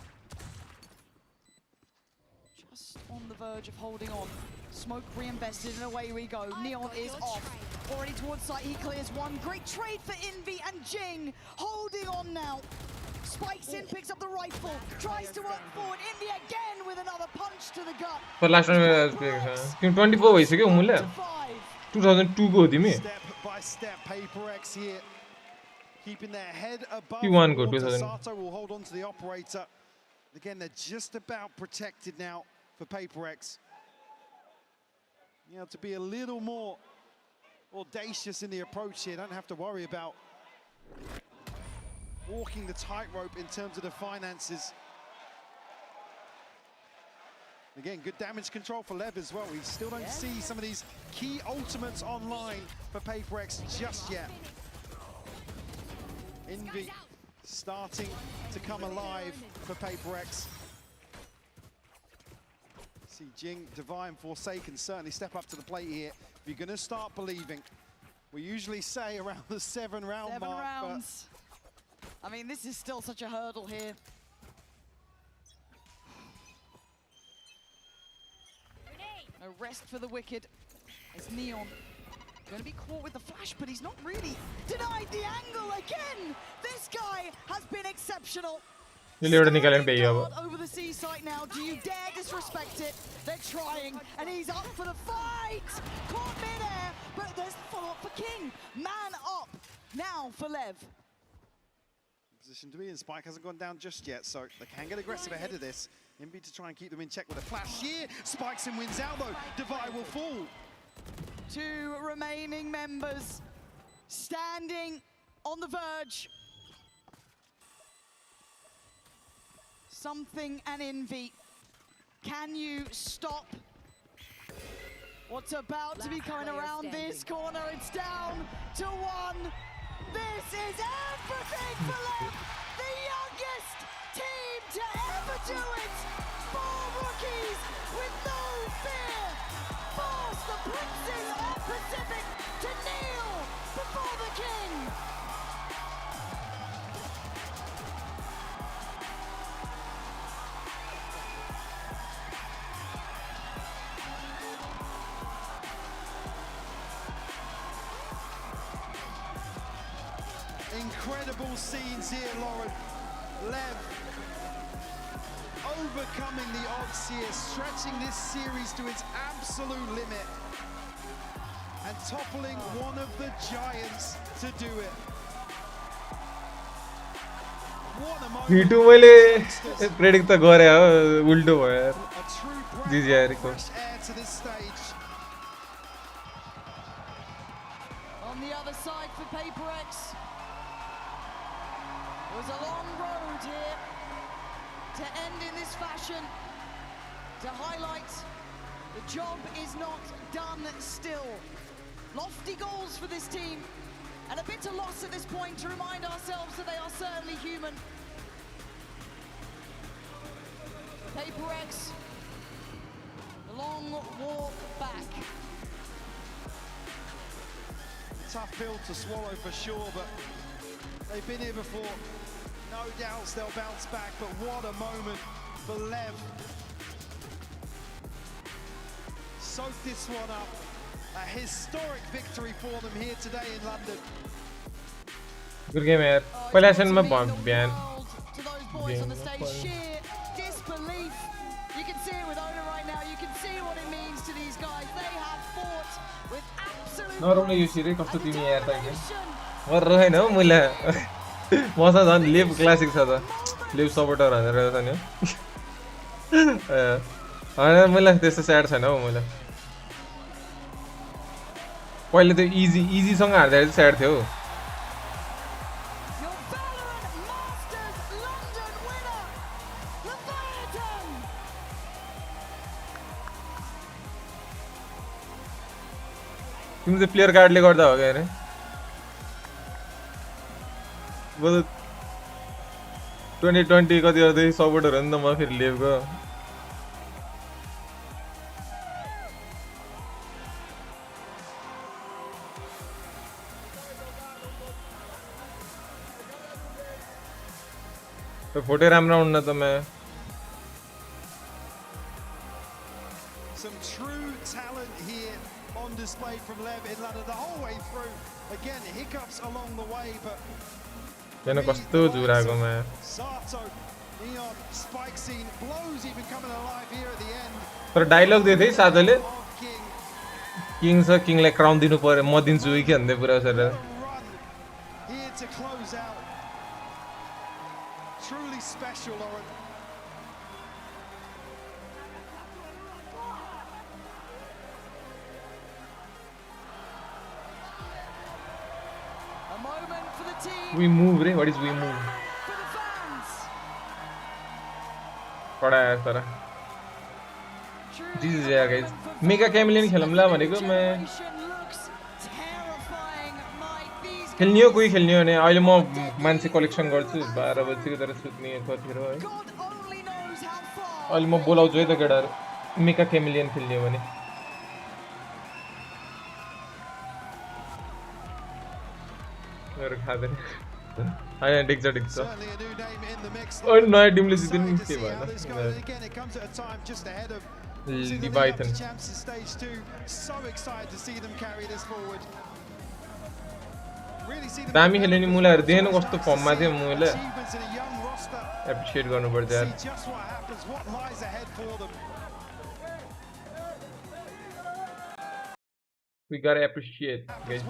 S8: Just on the verge of holding on. Smoke reinvested and away we go. Neon is off. Already towards site, he clears one. Great trade for Envy and Jing. Holding on now. Spikes in, picks up the rifle. Tries to work forward. Envy again with another punch to the gut.
S1: पर last में 24 भइसक्यो मुले 2002 को हो तिमी
S16: Step by step, PRX here. Keeping their head above
S1: Q1 go,
S16: water.
S1: 2000.
S16: Sato will hold on to the operator. Again, they're just about protected now for PRX. You know, to be a little more audacious in the approach here. Don't have to worry about walking the tightrope in terms of the finances. Again, good damage control for Lev as well. We still don't see some of these key ultimates online for PRX just yet. Envy starting to come alive for PRX. See Jing, Divine, Forsaken certainly step up to the plate here. If you're going to start believing, we usually say around the 7 round mark.
S8: 7 rounds. I mean, this is still such a hurdle here. No rest for the wicked. It's Neon. Going to be caught with the flash, but he's not really denied the angle again. This guy has been exceptional. Over the C site now. Do you dare disrespect it? They're trying, and he's up for the fight. Caught mid-air, but there's follow-up for King. Man up now for Lev.
S16: Position to be in. Spike hasn't gone down just yet, so they can get aggressive ahead of this. Envy to try and keep them in check with a flash here. Spikes and wins out though. Divide will fall.
S8: 2 remaining members standing on the verge. Something and Envy. Can you stop what's about to be coming around this corner? It's down to 1. This is everything for Lev. The youngest team to ever do it. 4 rookies with no fear. Force the princes of Pacific to kneel before the king.
S16: Incredible scenes here, Lauren. Lev overcoming the odds here, stretching this series to its absolute limit and toppling one of the giants to do it. What a moment.
S1: V2 मैले predict त गरे हो उल्टो भयो यार GG को
S16: to this stage.
S8: On the other side for PRX. It was a long road here to end in this fashion, to highlight the job is not done still. Lofty goals for this team, and a bitter loss at this point to remind ourselves that they are certainly human. PRX, the long walk back.
S16: Tough pill to swallow for sure, but they've been here before. No doubts they'll bounce back, but what a moment for Lev. Soak this one up. A historic victory for them here today in London.
S1: Good game यार पहले session में बयान
S8: To those boys on the stage, sheer disbelief. You can see it with Oda right now. You can see what it means to these guys. They have fought with absolute.
S1: नरौने यो सिरे कस्तो तिमी यार त के मर रहेन हो मैले मसँग झन् लेभ क्लासिक छ त लेभ सपोर्टर भनेर रहेछ नि हैन मलाई त्यस्तो स्याड छैन हौ मैले पहिले त इजी सँग हार्दा चाहिँ स्याड थियो तिम्रो चाहिँ प्लेयर कार्डले गर्दा हो के अरे बरु 2020 कति गर्दै सपोर्टर हो नि त म फेरि लेभको फोटो राम्रो हुन्न त म
S16: Some true talent here on display from LEV in London the whole way through. Again, hiccups along the way, but
S1: किन कस्तो जुराको म
S16: Sato, Neon, spike scene, blows even coming alive here at the end.
S1: तर dialogue दिए थिए साथोले king छ किङलाई crown दिनु पर्यो म दिन्छु कि भन्दै पुरा sir
S16: Here to close out. Truly special, Lauren.
S8: A moment for the team.
S1: we move रे what is we move पढा यार तर जी जी गाइस मेगा क्यामिलियन खेलौँला भनेको म खेल्ने हो कोही खेल्ने हो भने अहिले म मान्छे कलेक्सन गर्छु 12 बजेको तर सुत्ने कतिर है अहिले म बोलाउँछु है त केटाहरु मेगा क्यामिलियन खेल्ने हो भने मेरो खादैन हैन डिक्छ ओ नयाँ टिमले जित्नु नि के भएन Leviathan. दामी खेल्ने नि मुलाहरु देख्नु कस्तो फर्ममा थियो मुले एप्रिशिएट गर्नु पर्छ यार we gotta appreciate guys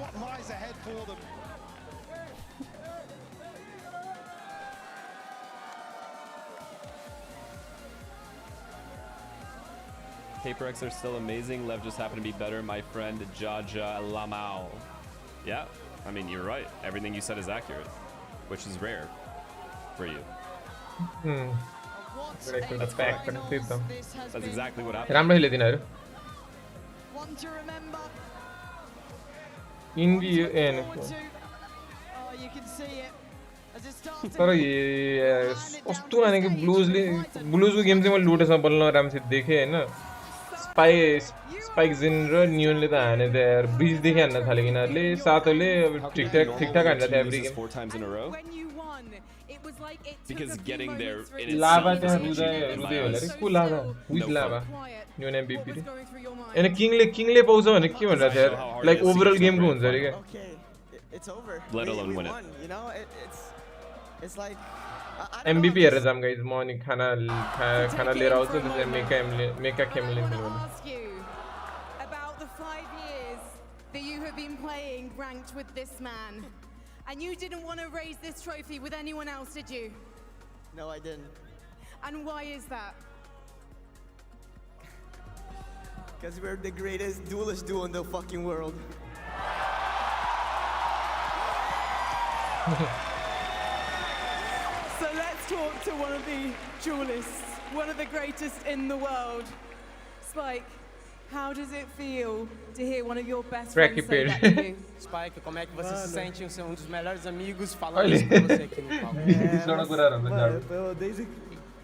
S24: PRX are still amazing. LEV just happened to be better. My friend Jaja Lamau. Yeah, I mean, you're right. Everything you said is accurate, which is rare for you.
S1: That's fact.
S24: That's exactly what happened.
S1: राम्रो खेले तिनीहरु इन्डी N तर कस्तो भनेको ब्लुजको game चाहिँ मैले लुटेसम्म बल्ल राम्रोसित देखेँ हैन spike जिन र नियोनले त हाने त यार ब्रिज देखि हान्न थाले किनारले सातोले ठिकठाक हान्छ every game
S24: because getting there in
S1: लाभा त्यहाँ रुदै होला रे को लाभा विज लाभा नियोन एमभीपी रे हैन किङले पाउँछ भने के भनिरहेको थियो यार लाइक ओभरअल गेमको हुन्छ रे के
S24: let alone win it.
S5: You know, it's like
S1: MVP हेरेर जाम गाइस म अनि खाना लिएर आउँछु त्यसै मेका क्यामिलियन खेल्नु
S6: about the 5 years that you have been playing ranked with this man and you didn't want to raise this trophy with anyone else, did you?
S5: No, I didn't.
S6: And why is that?
S5: Because we're the greatest duelist duo in the fucking world.
S6: So let's talk to one of the duelists, one of the greatest in the world. Spike, how does it feel to hear one of your best friends say that to you?
S5: Spike, como é que você se sente em ser dos melhores amigos falando isso pra você aqui no palco?
S23: Eu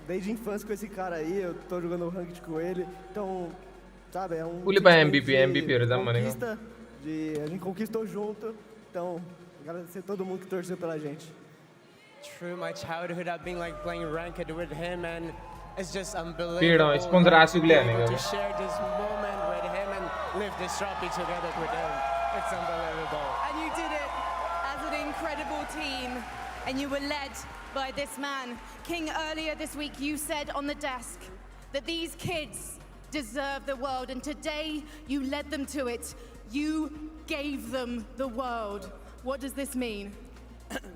S23: desde infância com esse cara aí, eu tô jogando ranked com ele, então, sabe, é
S1: MVP here's a money.
S23: A gente conquistou junto, então, agradecer a todo mundo que torceu pela gente.
S5: Through my childhood, I've been like playing ranked with him, and it's just unbelievable
S1: to
S5: share this moment with him and live this trophy together with him. It's unbelievable.
S6: And you did it as an incredible team, and you were led by this man. King, earlier this week you said on the desk that these kids deserve the world, and today you led them to it. You gave them the world. What does this mean?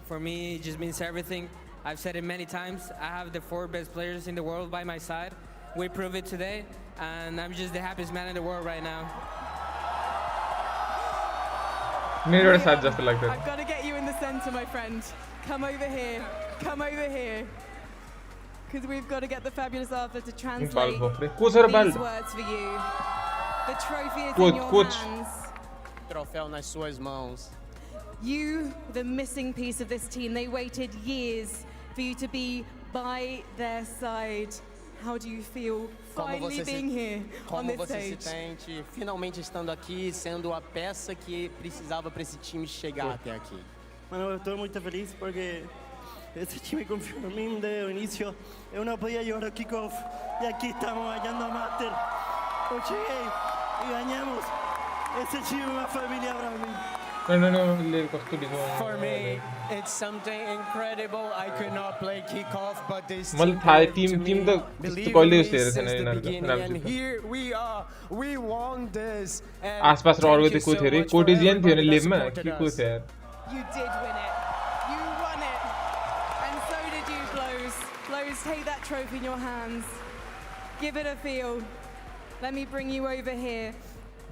S18: For me, it just means everything. I've said it many times. I have the 4 best players in the world by my side. We prove it today, and I'm just the happiest man in the world right now.
S1: Just like that.
S6: I've got to get you in the center, my friend. Come over here. Come over here. Because we've got to get the fabulous Arthur to translate these words for you. The trophy is in your hands.
S5: Troféu nas suas mãos.
S6: You, the missing piece of this team, they waited years for you to be by their side. How do you feel finally being here on this stage?
S5: Como você se sente finalmente estando aqui, sendo a peça que precisava para esse time chegar até aqui?
S23: Mano, eu estou muito feliz porque esse time confiou em mim desde o início. Eu não podia jogar o kickoff e aqui estamos ganhando a Master. Eu cheguei e ganhamos. Esse time é uma família para mim.
S5: For me, it's something incredible. I could not play kickoff, but this
S1: team the beginning,
S5: and here we are. We won this.
S1: आसपास और कोई देखो थे रे कोटिजियन थे ना live में की को थे यार
S6: You did win it. You won it. And so did you, Blows. Blows, take that trophy in your hands. Give it a feel. Let me bring you over here.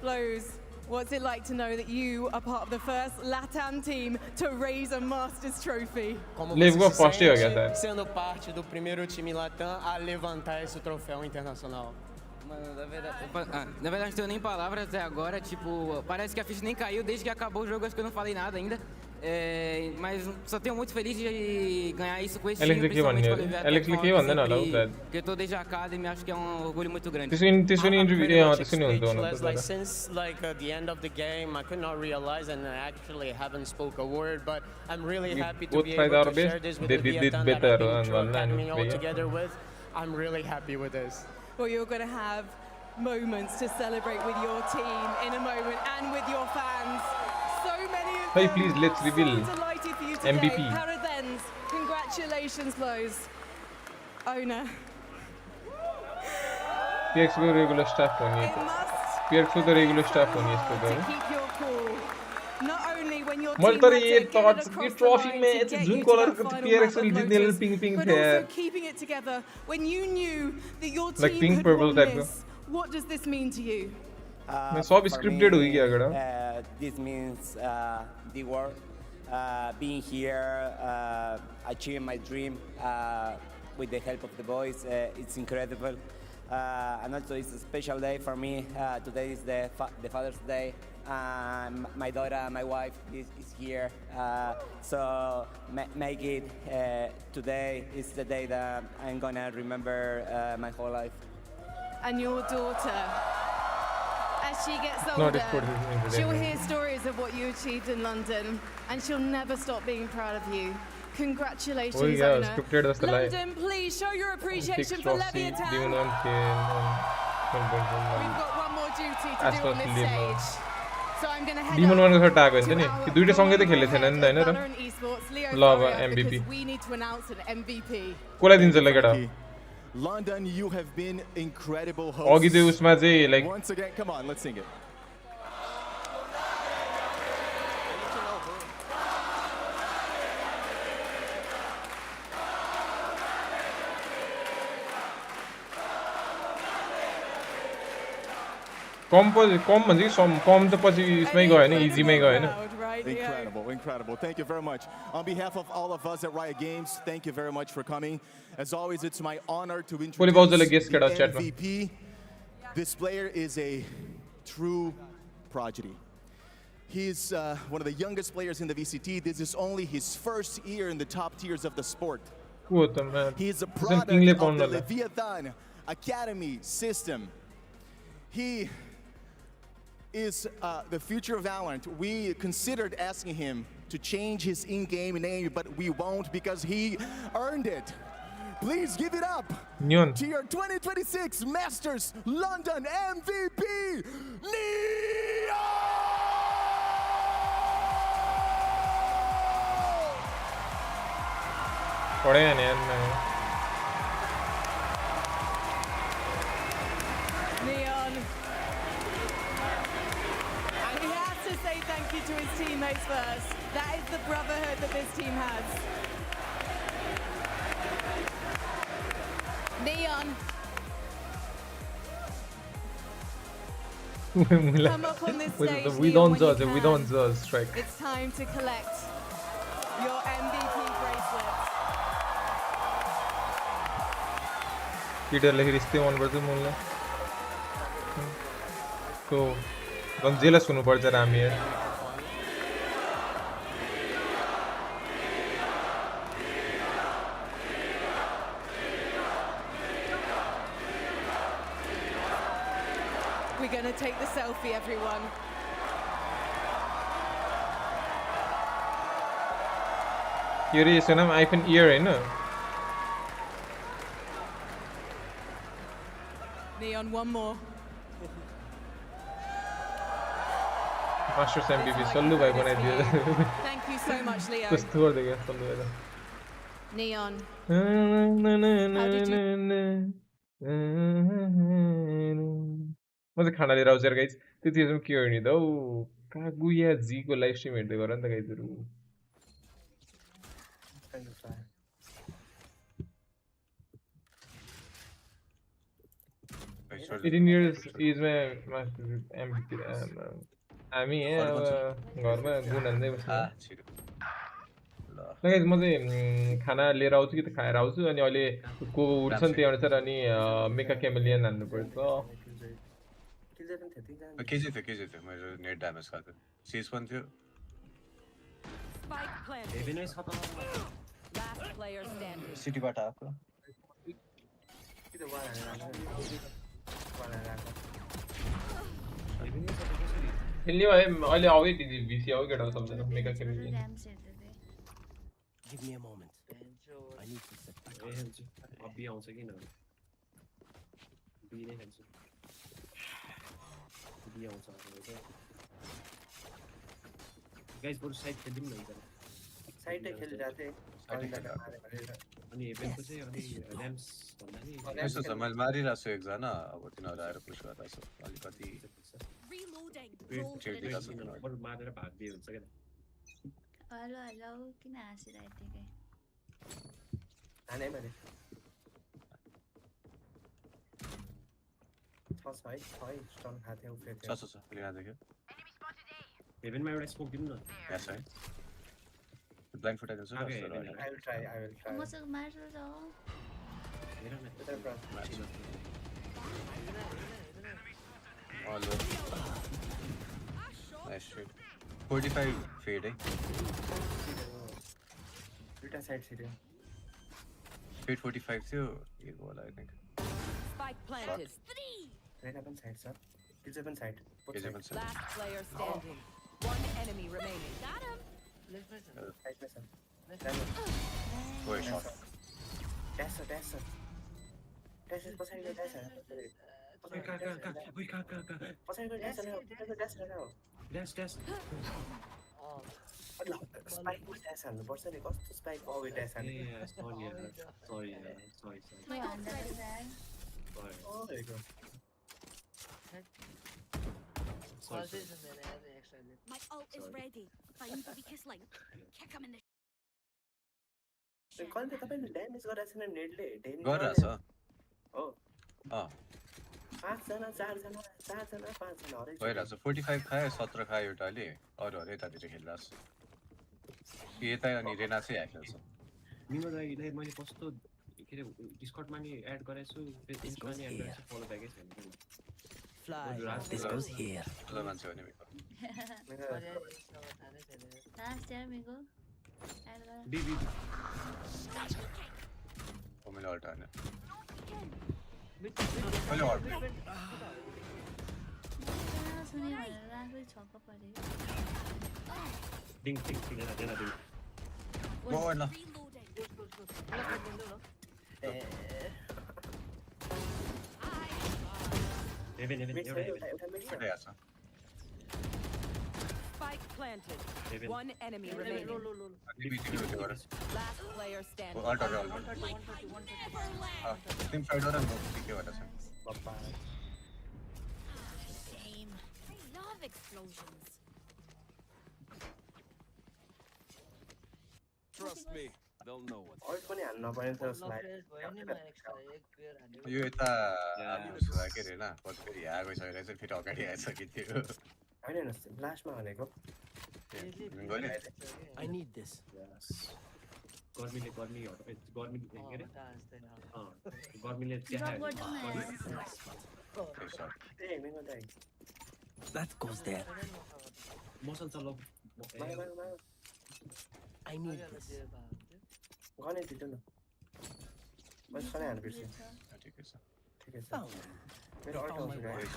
S6: Blows, what's it like to know that you are part of the first LATAM team to raise a Masters trophy?
S5: Live go first year again. Sendo parte do primeiro time LATAM a levantar esse troféu internacional.
S18: Mano, na verdade não tenho nem palavras até agora, tipo, parece que a ficha nem caiu desde que acabou o jogo, acho que eu não falei nada ainda. Mas só tenho muito feliz de ganhar isso com esse time, principalmente com a LEV, porque eu tô desde a academy, acho que é um orgulho muito grande.
S5: Since like the end of the game, I could not realize and I actually haven't spoke a word, but I'm really happy to be able to share this with the Vietnam that I've been through academy all together with. I'm really happy with this.
S6: Well, you're going to have moments to celebrate with your team in a moment and with your fans. So many of them.
S1: Hey, please, let's reveal
S6: Delighted for you today.
S1: MVP.
S6: Paradens, congratulations, Blows. Owner.
S1: PRX को regular staff होनी है PRX को तो regular staff होनी है इसको
S6: to keep your cool. Not only when your
S1: मल
S6: team
S1: तो
S6: had
S1: ये
S6: to get
S1: thoughts
S6: it
S1: की
S6: across the
S1: trophy
S6: line
S1: में
S6: to
S1: it's
S6: get
S1: Zoom
S6: you to
S1: color
S6: that
S1: को
S6: final
S1: PRX
S6: map
S1: will
S6: of
S1: जितने
S6: Lotus,
S1: ping
S6: but
S1: थे
S6: also keeping it together when you knew that your team
S1: Like pink
S6: had
S1: purple
S6: won
S1: type
S6: this. What does this mean to you?
S1: मैं सब scripted हुई क्या करा
S3: This means the world being here, achieving my dream with the help of the boys. It's incredible, and also it's a special day for me. Today is the Father's Day. My daughter, my wife is here, so make it today is the day that I'm gonna remember my whole life.
S6: And your daughter, as she gets older, she'll hear stories of what you achieved in London, and she'll never stop being proud of you. Congratulations, Owner. London, please show your appreciation for Leviathan. We've got one more duty to do on this stage. So I'm going to head
S1: Demon
S6: up
S1: one का tag होता
S6: to
S1: है
S6: our
S1: नहीं दूसरे song के तो खेले थे ना नहीं ना
S6: Valorant Esports, Leo
S1: Lava
S6: Faria,
S1: MVP
S6: because we need to announce an MVP.
S1: Cola दिन चला गया
S7: London, you have been incredible hosts.
S1: Augie दे उसमें जे like
S7: once again, come on, let's sing it.
S1: कम म्हणजे कम तो पछि इसमें गयो हैन इजी में गयो हैन
S7: Incredible. Thank you very much. On behalf of all of us at Riot Games, thank you very much for coming. As always, it's my honor to introduce the MVP. This player is a true prodigy. He's one of the youngest players in the VCT. This is only his first year in the top tiers of the sport. He is a product of the Leviathan Academy system. He is the future of Valorant. We considered asking him to change his in-game name, but we won't because he earned it. Please give it up to your 2026 Masters London MVP, Neon!
S6: Neon. And he has to say thank you to his teammates first. That is the brotherhood that this team has. Neon. Come up on this stage,
S1: we don't judge Stryke.
S6: It's time to collect your MVP bracelet.
S1: Peter like रिश्ते मन पर्छ मलाई को एकदम jealous हुनु पर्छ रामी यार
S6: We're going to take the selfie, everyone.
S1: Here is an iPhone ear, you know.
S6: Neon, one more.
S1: Master MVP, sollu bhai banaidiyo.
S6: Thank you so much, Leo.
S1: Kasto gardiyo sollu bhai.
S6: Neon.
S1: म चाहिँ खाना लिएर आउँछु यार guys त्यति चाहिँ के हो नि त हौ कागुया जी को लाइभ स्ट्रिम हेर्दै गर नि त गाइजहरु Eighteen years is my MVP. हामी अब घरमा गुण हान्दै बस्नु गाइज म चाहिँ खाना लिएर आउँछु कि त खाएर आउँछु अनि अहिले को उठ्छ नि त्यही अनुसार अनि मेका क्यामेलियन हान्नु पर्छ
S9: केजी थियो मेरो नेट ड्यामेज खाथ्यो सीज पनि थियो सिटीबाट आएको
S1: खेल्ने भए अहिले आउै दिदी भिसी आउ केटा सबजना मेका क्यामेलियन
S3: Give me a moment. I need to set back up.
S15: अभी आउँछ कि न बी नै खेल्छु बी आउँछ गाइस बरु साइड खेल्दिम न एकजना
S21: साइडै खेलिरहेथे
S15: अनि इभेन्टको चाहिँ अनि र्याम्स भन्दा नि
S9: यसो छ मैले मारिरहेको छु एकजना अब तिनीहरू आएर पुश गरिरहेको छु अलिकति
S15: बरु मारेर भाग दिए हुन्छ क्या
S22: हेलो हेलो किन हाँसिरहेको थिएँ
S21: हाने मैले छ स्टन खाथे उफ्रेथे
S9: छ लिएर देख्यो
S15: इभेन्टमा एउटा स्मोक दिनु न
S9: यस है ब्लाइन्ड फुटाइदिन्छु
S21: I will try
S22: मसँग मार्छु त
S15: हेर न
S9: हेलो नाइस शॉट 45 फेड है
S21: दुईटा साइड छिर्यो
S9: फेड 45 थियो ये होला I think
S6: Spike planted.
S21: Reyna पनि साइड छ किजे पनि side
S6: Last player standing. One enemy remaining. Got him.
S21: साइडमा छ
S9: ओए शॉट
S21: ड्यास पछाडि ड्यास पछाडि ड्यास स्पाइकमा ड्यास हाल्नुपर्छ नि कस्तो स्पाइकमा अवे ड्यास हाल्ने
S10: My ult is ready. Find the weakest link. Kick him in the
S21: कहिले तपाईले ड्यामेज गराएको छैन नेटले
S9: गरिरहेछ
S21: हो
S9: अ
S21: 5 जना 4 जना 5 जना हरै
S9: भइरहेछ 45 खायो 17 खायो एउटाले अरु यतातिर खेलिरहेछ यता अनि रेना चाहिँ ह्याक खेल्छ
S15: निमो दाइलाई मैले कस्तो के रे डिस्कर्डमा नि एड गराएछु फेसबुकमा नि एड गराएछु फलो ब्याकै छैन
S3: This goes here.
S9: ल मान्छे हो नि
S22: Last year मेको
S15: बिबी
S9: ओ मैले अल्ट हाने मैले अल्ट
S22: सुने भनेर राख्दै छक्क परे
S15: डिङ देना डिङ
S9: गो न
S15: एभेन
S6: Spike planted. One enemy remaining. Last player standing.
S9: Ult team fight हो रहा है के वाला से
S10: shame. I love explosions.
S4: Trust me, they'll know what.
S21: Ult पनि हाल्न पर्ने थियो स्लाइड
S9: यो यता आउस के रे ना पछि फेरि यहाँ गइसकेर चाहिँ फेरि अगाडि आइछ कि थियो
S21: हैन हैन ब्लास्टमा हानेको
S3: I need this.
S15: गर्मीले के रे गर्मीले
S3: That goes there.
S15: मसल चलाउ
S3: I need this.
S21: गने दिनु न बस सनै हान्नु पर्छ
S9: ठिकै छ
S21: मेरो अल्ट आउँछ guys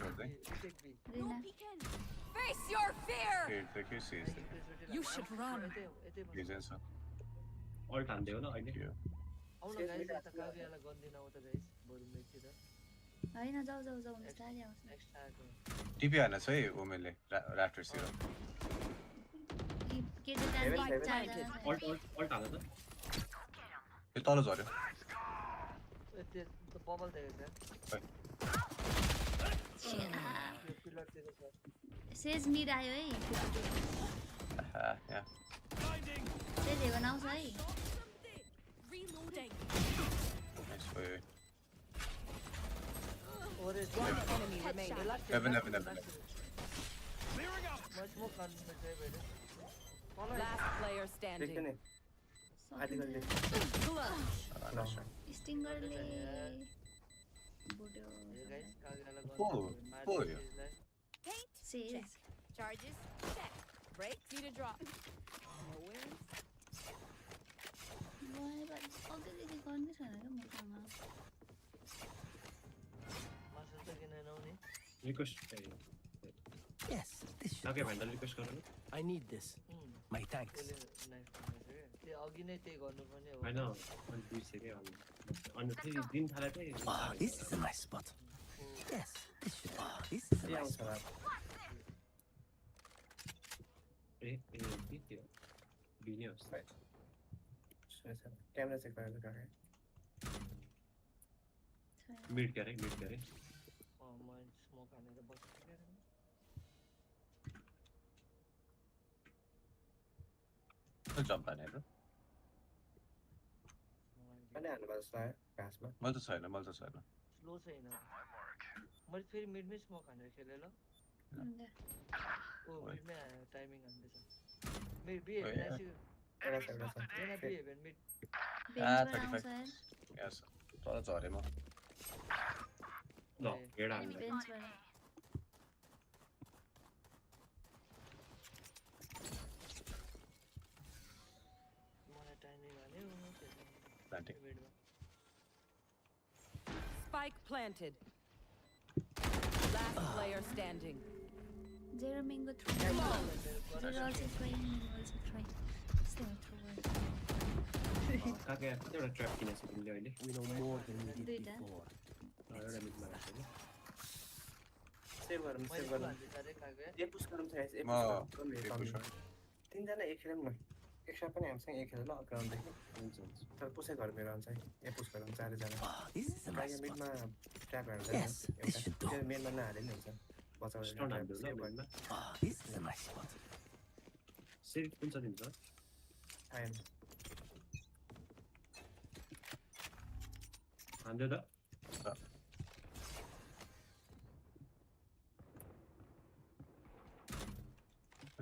S6: Face your fear.
S17: You should run.
S15: All time देऊ न अहिले
S22: हैन जाऊ स्टार्ट आउँछ
S9: टिपी हाल्न छ है ओमेलले राफ्टर्सतिर
S22: के चाहिँ
S15: Alt हाल त
S9: यो तल झर्यो
S22: सेज मिड आयो है सेज हेभन आउँछ है
S6: Reloading.
S17: One enemy remaining.
S9: Heaven.
S17: Last player standing.
S22: स्टिंगरले
S9: बुढो
S22: says
S6: Charges. Check. Brakes. Need a drop.
S22: अघिदेखि गर्नै छैन क्या मसँग
S15: Request
S2: Yes, this should
S15: Okay, Vandal request गरौ न
S2: I need this. My thanks.
S15: हैन अनि बिर्सेकै अनि फेरि दिन थाले चाहिँ
S2: This is a nice spot. Yes, this is a nice spot.
S15: के थियो बिनियोस
S21: क्यामेरा चेक गरेर गरे
S15: मिड गरे
S9: जम्प हानेर
S21: अनि हान्नुपर्छ घाँसमा
S9: मैले त छैन
S12: स्लो छैन मैले फेरि मिडमै स्मोक हानेर खेले ल ओ मिडमै टाइमिङ हान्दैछ मिड बी हेभन मिड
S9: 35 यस तल झरे म
S15: ल हेड हान्दै
S12: मलाई टाइमिङ हान्यो
S9: planting
S17: Spike planted. Last player standing.
S22: Zero mango throw. Zero also trying, mango also try. Still thrower.
S15: काके एउटा ट्र्याप किनेछ तिमीले अहिले
S2: We know more than we did before.
S15: एउटा मिडमा राख्छ नि
S21: सेभ गरौँ ए पुश गरौँ गाइस ए पुश तीनजना एक खेलौँ न एक्स्ट्रा पनि हामीसँग एक खेल ल ग्राउन्डदेखि हुन्छ तर पुसै घर मेरो हुन्छ ए पुश गरौँ चारैजना गाइस मिडमा ट्र्याप हाल्दैन त्यो मेनमा नहाले नि हुन्छ बचाउ
S15: स्टोन हान्दै ल भन्न
S2: This is a nice spot.
S15: Save कुन छ दिन्छ
S21: आएन
S15: हान्दै त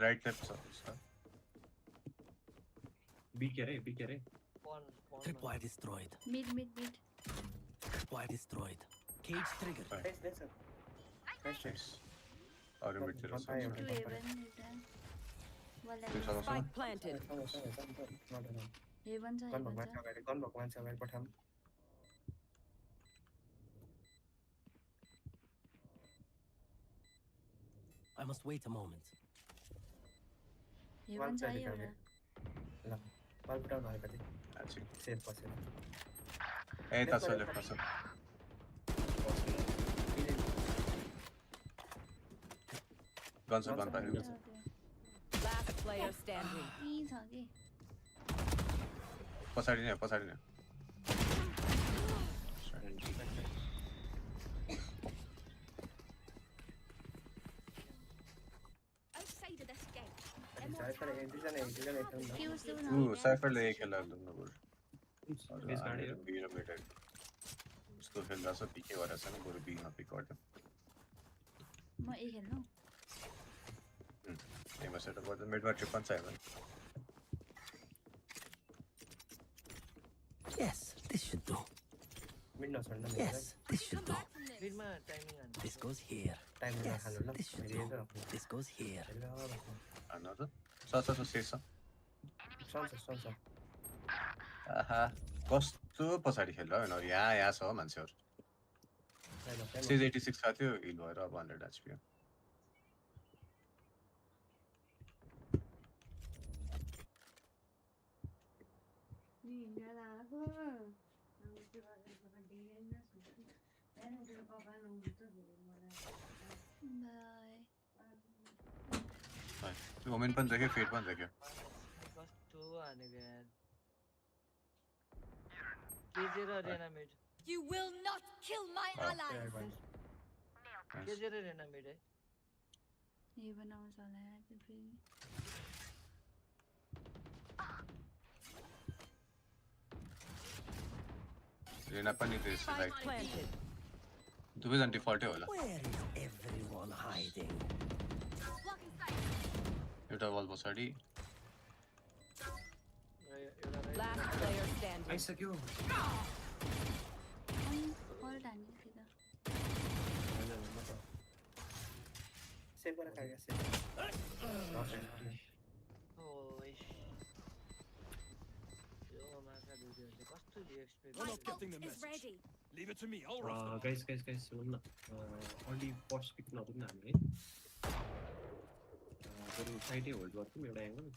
S9: राइट लेफ्ट छ
S15: बी के रे
S2: Tripwire destroyed.
S22: Mid.
S2: Tripwire destroyed. Cage triggered.
S21: Nice.
S9: अरु मिडतिर छ
S17: Spike planted.
S22: Heaven छ
S21: गन भएको मान्छे अगाडि पठाऊँ
S2: I must wait a moment.
S22: Heaven छ है एउटा
S21: ल बल पठाउनु अलिकति सेफ बसेर
S9: ए तसो लेफ्ट छ गन पायो
S17: Last player standing.
S22: यी छ के
S9: पछाडी नै
S6: Outside of this game.
S9: साइफरले खेल्दा दुम्नु बरु
S15: बेस गाडी हो
S9: बिना बेटर उसको खेल्दा छ पिके गरेर छ नि बरु बिना पिक गर्छ
S22: म ए खेल्नु
S9: एमा सेटअप गर्दा मिडमा ट्रिप पनि चाहियो
S2: Yes, this should do.
S21: Mid नछड्नु
S2: Yes, this should do.
S12: मिडमा टाइमिङ हान्दै
S2: This goes here.
S21: टाइमिङ हाल्नु ल
S2: This should do. This goes here.
S9: Another? So sesa.
S21: Sonsa.
S9: Aha. कस्तो पछाडी खेल्ला हैन यहाँ छ मान्छेहरु Says 86 खाथ्यो heal भएर अब 100 HP हो वोमेन पनि देख्यो फेट पनि देख्यो
S12: कस्तो हानेको यार केजेर Reyna mid
S17: You will not kill my allies.
S12: केजेर रेना मिड है
S22: ये बनाउन होला यार त्यो फेरि
S9: रेना पनि त्यस लाइक दुवै जन डिफल्टै होला
S2: Where is everyone hiding?
S9: एउटा वल पछाडी
S17: Last player standing.
S15: आइसक्यो
S22: होल्ड हान्ने फेरि
S21: सेभ गरेर खायो सेभ
S12: ओइ यो माका दुईले कस्तो रिएक्सपेक्ट
S17: My ult is ready.
S16: Leave it to me. I'll
S15: guys सुन न अलि फर्स्ट पिक नगर्नु हामी है बरु साइडै होल्ड गर्छौँ एउटा एङ्गल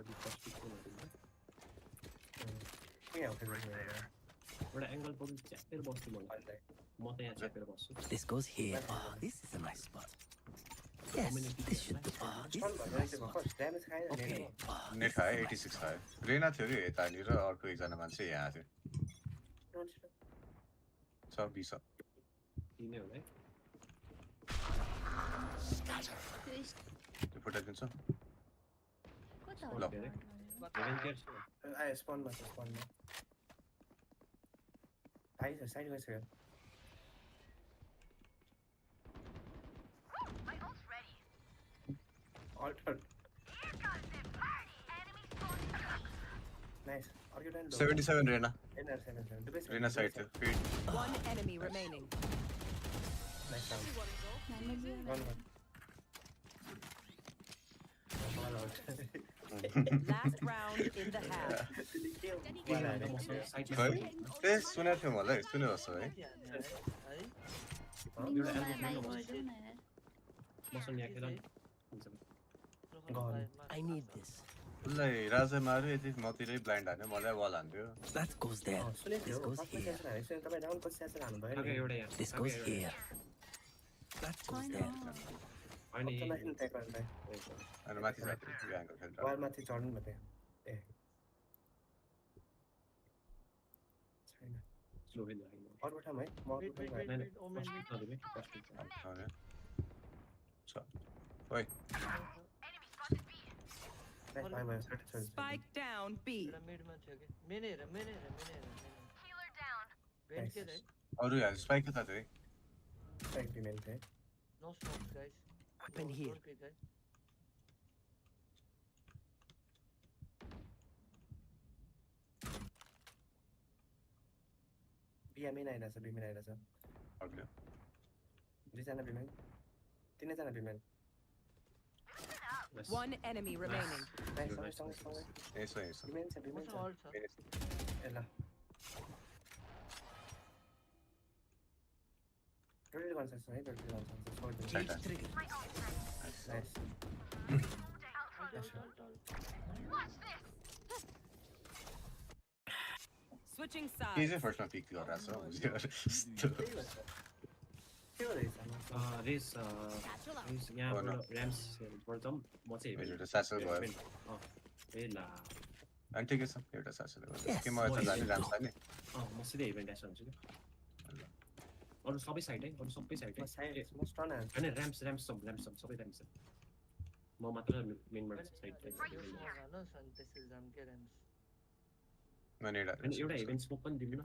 S15: अलि फर्स्ट पिक नगर्नु एउटा एङ्गल बरु च्यापेर बस्छु मलाई म त यहाँ च्यापेर बस्छु
S2: This goes here. Oh, this is a nice spot. Yes, this should be. This is a nice spot. Okay.
S9: Net खायो 86 खायो रेना थियो कि यतानि र अर्को एकजना मान्छे यहाँ थियो सब बिस
S15: दिने होला है
S9: त्यो फुटाइदिन्छ
S22: कता
S9: ल
S15: हेभन केयर
S21: आयो स्पनमा आइस साइड गइसक्यो Alter. Nice. Are you done?
S9: 77 Reyna
S21: Inner.
S9: Reyna side थियो फेट
S17: One enemy remaining.
S21: Nice round. One.
S17: Last round in the half.
S9: ए सुनेको थियो मलाई सुन्नु होस् है
S2: I need this.
S9: उसलाई राजा मार्यो यति मतिरै ब्लाइन्ड हान्यो मलाई वाल हान्थ्यो
S2: That goes there. This goes here. This goes here. That goes there.
S9: अनि माथि जाति एङ्गल खेल्छ
S21: माथि चढ्नु न त्यहाँ ए छैन
S15: स्लो हेल
S21: अर्को ठाउँ है म अर्को
S17: Spike down B.
S12: Mid ma थियो के मेने हेर Healer down. Bench के है
S9: अरु यार स्पाइक कता थियो
S21: स्पाइक डिमेन थे
S12: No smoke guys.
S2: Up in here.
S21: बिएमएन आइरहेछ बिमेन आइरहेछ
S9: अग्लो
S21: दुईजना बिमेन तीनैजना बिमेन
S17: One enemy remaining.
S9: यसो
S21: बिमेन छ ए ल Really one second, right? Really one second. Nice.
S17: Switching sides.
S9: He's the first one pick got us.
S15: रेस यहाँबाट ऱ्याम्स गर्छौँ म चाहिँ
S9: एउटा सासो भयो
S15: ए ल
S9: अनि ठिकै छ एउटा सासो भयो के म यता जाने राम्स लाग्ने
S15: म सिधै इभेन्ट ड्यास हुन्छु कि अरु सबै साइड है अरु सबै साइड है हैन ऱ्याम्स सबै ऱ्याम्स म मात्र मेनबाट साइड
S9: मैंने
S15: एउटा इभेन्ट स्कोप पनि दिनु न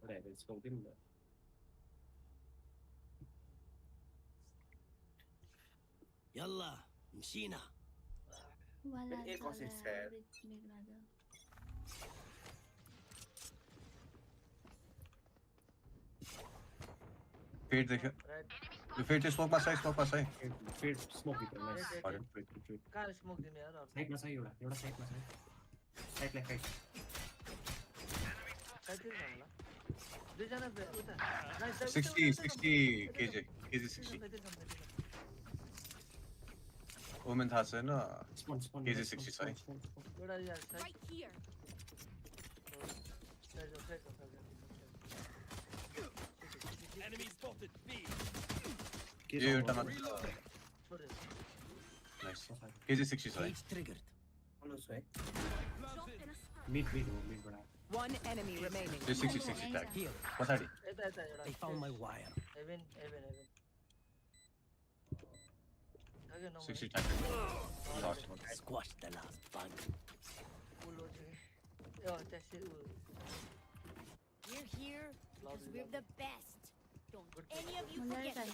S15: एउटा इभेन्ट स्कोप दिनु न
S2: يلا مشينا
S22: वाला
S9: फेट देखियो यो फेट स्मोक मा साइड
S15: फेट स्मोक भित्र नाइस
S12: कार स्मोक दिने यार
S15: साइडमा छ एउटा साइडमा छ साइडलाई फाइट
S12: साइड
S9: 60 kg 60 woman थाहा छैन kg 60 छ है
S10: Right here.
S4: Enemy spotted. B.
S9: यो एउटा मात्र नाइस kg 60 छ है
S2: triggered.
S15: Mid bada.
S17: One enemy remaining.
S9: 60 tag पछाडी
S2: I found my wire.
S9: 60 tag lost one
S2: Squash the last bug.
S10: We're here because we're the best. Don't any of you forget that.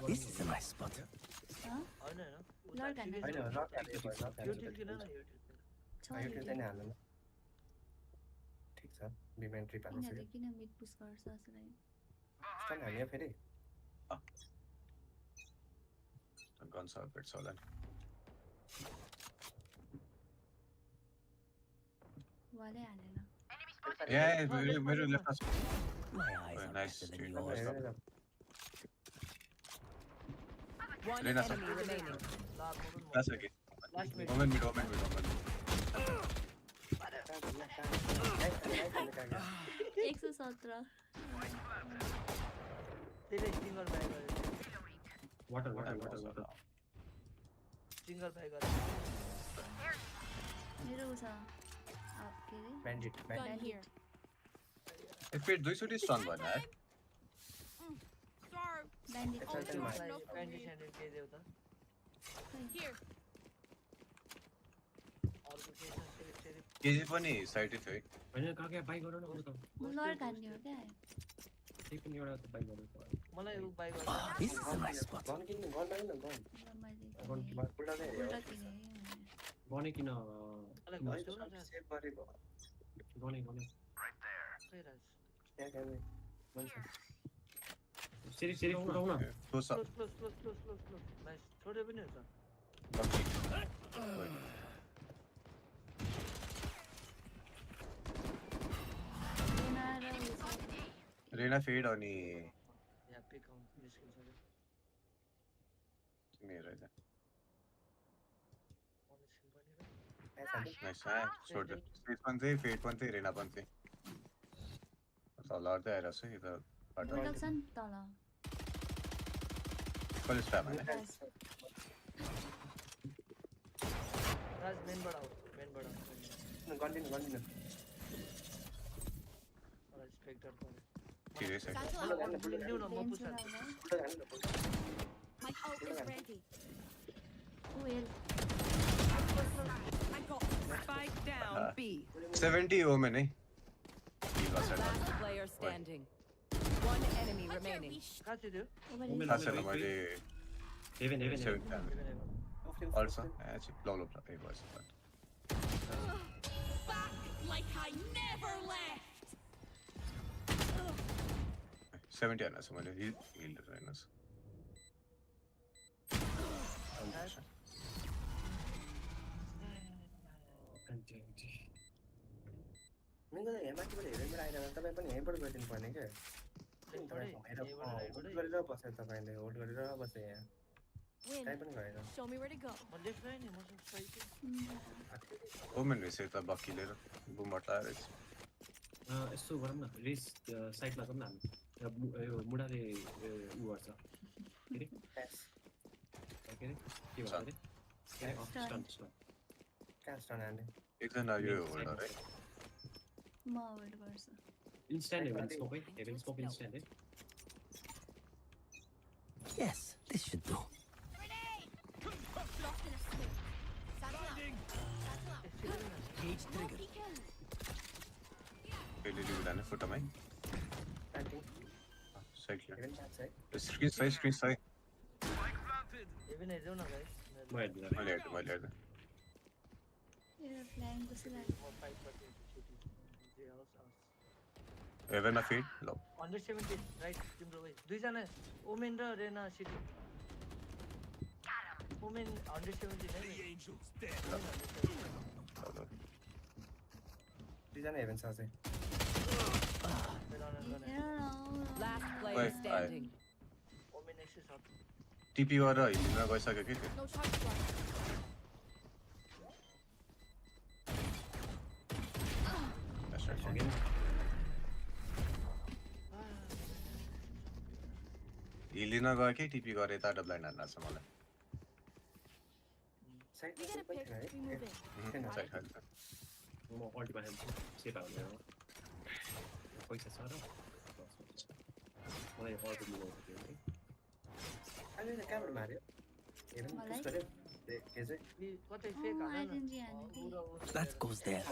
S2: This is a nice spot.
S9: guns are a bit solid yeah very left us nice
S17: One
S9: Rena,
S17: enemy remaining.
S9: that's okay woman mid
S22: 117
S15: Water.
S12: Single bag.
S22: मेरो छ आपके
S9: bandit
S22: gun here.
S9: if it 200 strong bhayna है
S22: Bandit
S10: Here.
S9: KG पनि side थियो है
S15: हैन काका by गर न
S22: लर खान्ने हो क्या
S15: त्यही पनि एउटा बाइ गर्नु पर्यो
S12: मलाई यो बाइ गर
S2: This is a nice spot.
S15: गने किन
S12: मलाई घस्यो न सेभ गरेको
S15: गने Siri उठाउन
S9: close up
S12: close नाइस छोडे पनि हुन्छ
S9: Rena fade अनि
S12: या पिक आउट निस्किन्छ
S9: मेरो है
S12: Nice.
S9: Sort of. Space one thing, fade one thing, Rena one thing. That's all out there. So either.
S22: Production tala.
S9: Full spam.
S12: Guys, main bada. Continue. Spectre.
S9: Serious.
S10: My ult is ready.
S17: I got spike down B.
S9: 70 women, eh?
S17: Last player standing. One enemy remaining.
S9: Sorry, मैले
S15: Even.
S9: Also, low play was but
S10: Back like I never left.
S9: 70 ana so मैले heal हैनस
S21: Mingo the MRT will even ride on the weapon able to get in funny.
S10: Show me where to go.
S9: women we say the bucky later boom mata is
S15: यसो गरौँ न race साइडमा जाऊँ न यो मुडाले उ गर्छ के भन्छ
S21: स्टन
S9: एकजना यो होल्डर है
S22: म होल्ड गर्छु
S15: इन्स्ट्यान्ट हेभन स्कोप इन्स्ट्यान्ट है
S2: Yes, this should do. Cage trigger.
S9: Really do that for time. Screen side.
S12: Even I don't know, guys.
S9: My lad.
S22: You're flying this way.
S9: Even a feed? Low.
S12: 117, right? Duijana, Omen र Rena City. Women 170 the angels dead.
S21: These are events are say.
S17: Last player standing.
S12: Women next shot.
S9: TP गरेर हिलिन गइसक्यो के त्यो हिलिन गयो कि टिपी गरे यता blind हान्न छ मलाई
S21: side
S17: We gotta pick, we move in.
S9: Side खाली छ
S15: म अल्ट बाहेक सेभ आउने हो पैसा छ र मलाई अल्ट मिलाउनु थियो है
S21: अहिले त क्यामेरा मार्यो हेर्नु पुस गर्यो के चाहिँ
S12: कतै फेक हाल्न
S2: That goes there.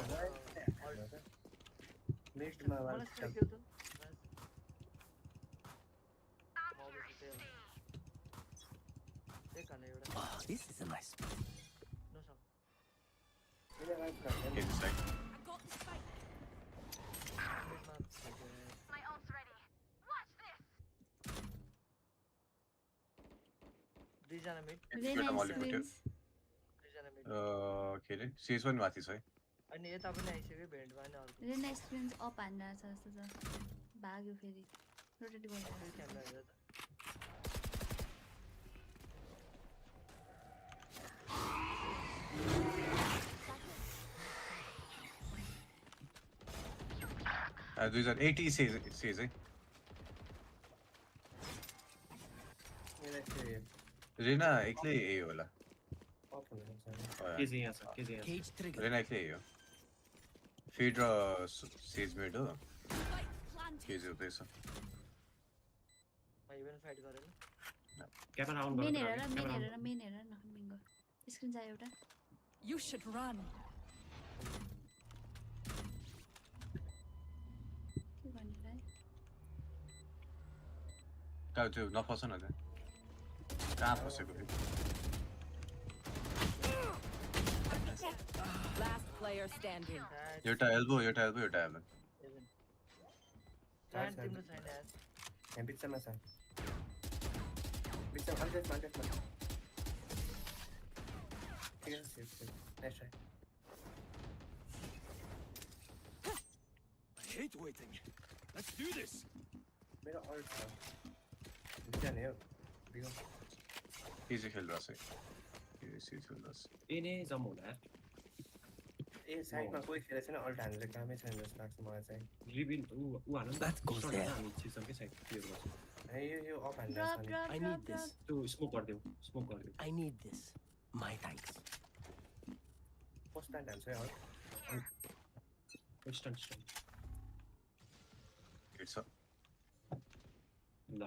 S21: मिडमा वाला
S2: Oh, this is a nice spot.
S9: Get the side.
S17: I got the spike. My ult's ready. Watch this.
S12: These are mid.
S9: के रे सीएस पनि माथि छ है
S12: अनि यता पनि आइसक्यो भेन्टमा नि अर्को
S22: रेन एक्सपिरियन्स अप हान्दा छ जस्तो छ भाग्यो फेरि रोटेट गर्नु
S12: क्यामेरा
S9: त 2080 सीएस है रेना एक्लै ए होला
S15: के चाहिँ यहाँ छ के चाहिँ यहाँ छ
S9: रेना एक्लै ए हो फिड र सीएस मिड हो के चाहिँ हुँदैछ
S12: इभेन्ट फाइट गरेन
S15: क्यामेरा अन
S22: मेन
S15: गरेर
S22: हेरेर न मिङ्गो स्क्रिन छ एउटा
S17: You should run.
S22: के गर्ने भाइ
S9: कहाँ त्यो नफस न त्यहाँ कहाँ फसेको फेरि
S17: Last player standing.
S9: एउटा एल्बो एउटा एल्बो
S12: जान तिम्रो छैन यार
S21: यहाँ बिचमा छ बिचमा अन्डेस ठिक छ next try
S16: I hate waiting. Let's do this.
S21: मेरो अल्ट छ जाने हो बिगो
S9: इजी खेल रहा है इजी खेल रहा है
S15: ए नै जम होला
S21: ए साइडमा कोही खेले छैन अल्ट हान्ने कामै छैन जस्तो लाग्छ मलाई चाहिँ
S15: रिबिल उ हाल्नु
S2: That goes there.
S15: हामी छिसकै साइड क्लियर गर्छ
S21: यो अप हान्ने
S2: I need this.
S15: त्यो स्मोक गरिदेऊ
S2: I need this. My thanks.
S21: Post plant हान्छ है
S15: स्टन्ट
S9: इट्स
S15: ल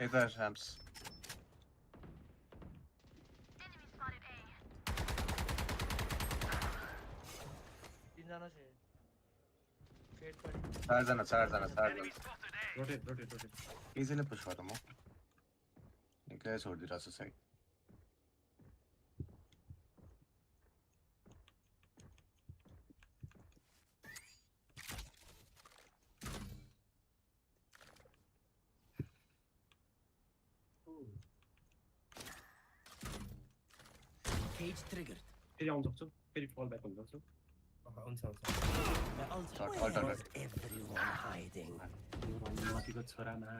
S9: यता शाम्स
S12: तीनजना छ फेट पनि
S9: चारजना
S15: रोटेट
S9: इजीले पुश गरौँ म एक्लै छोडिदिरहेको छु साइड
S2: Cage triggered.
S15: फेरि आउन सक्छु फेरि फल ब्याक हुन सक्छु
S21: हुन्छ
S2: Almost everyone hiding.
S15: माथिको छोरामा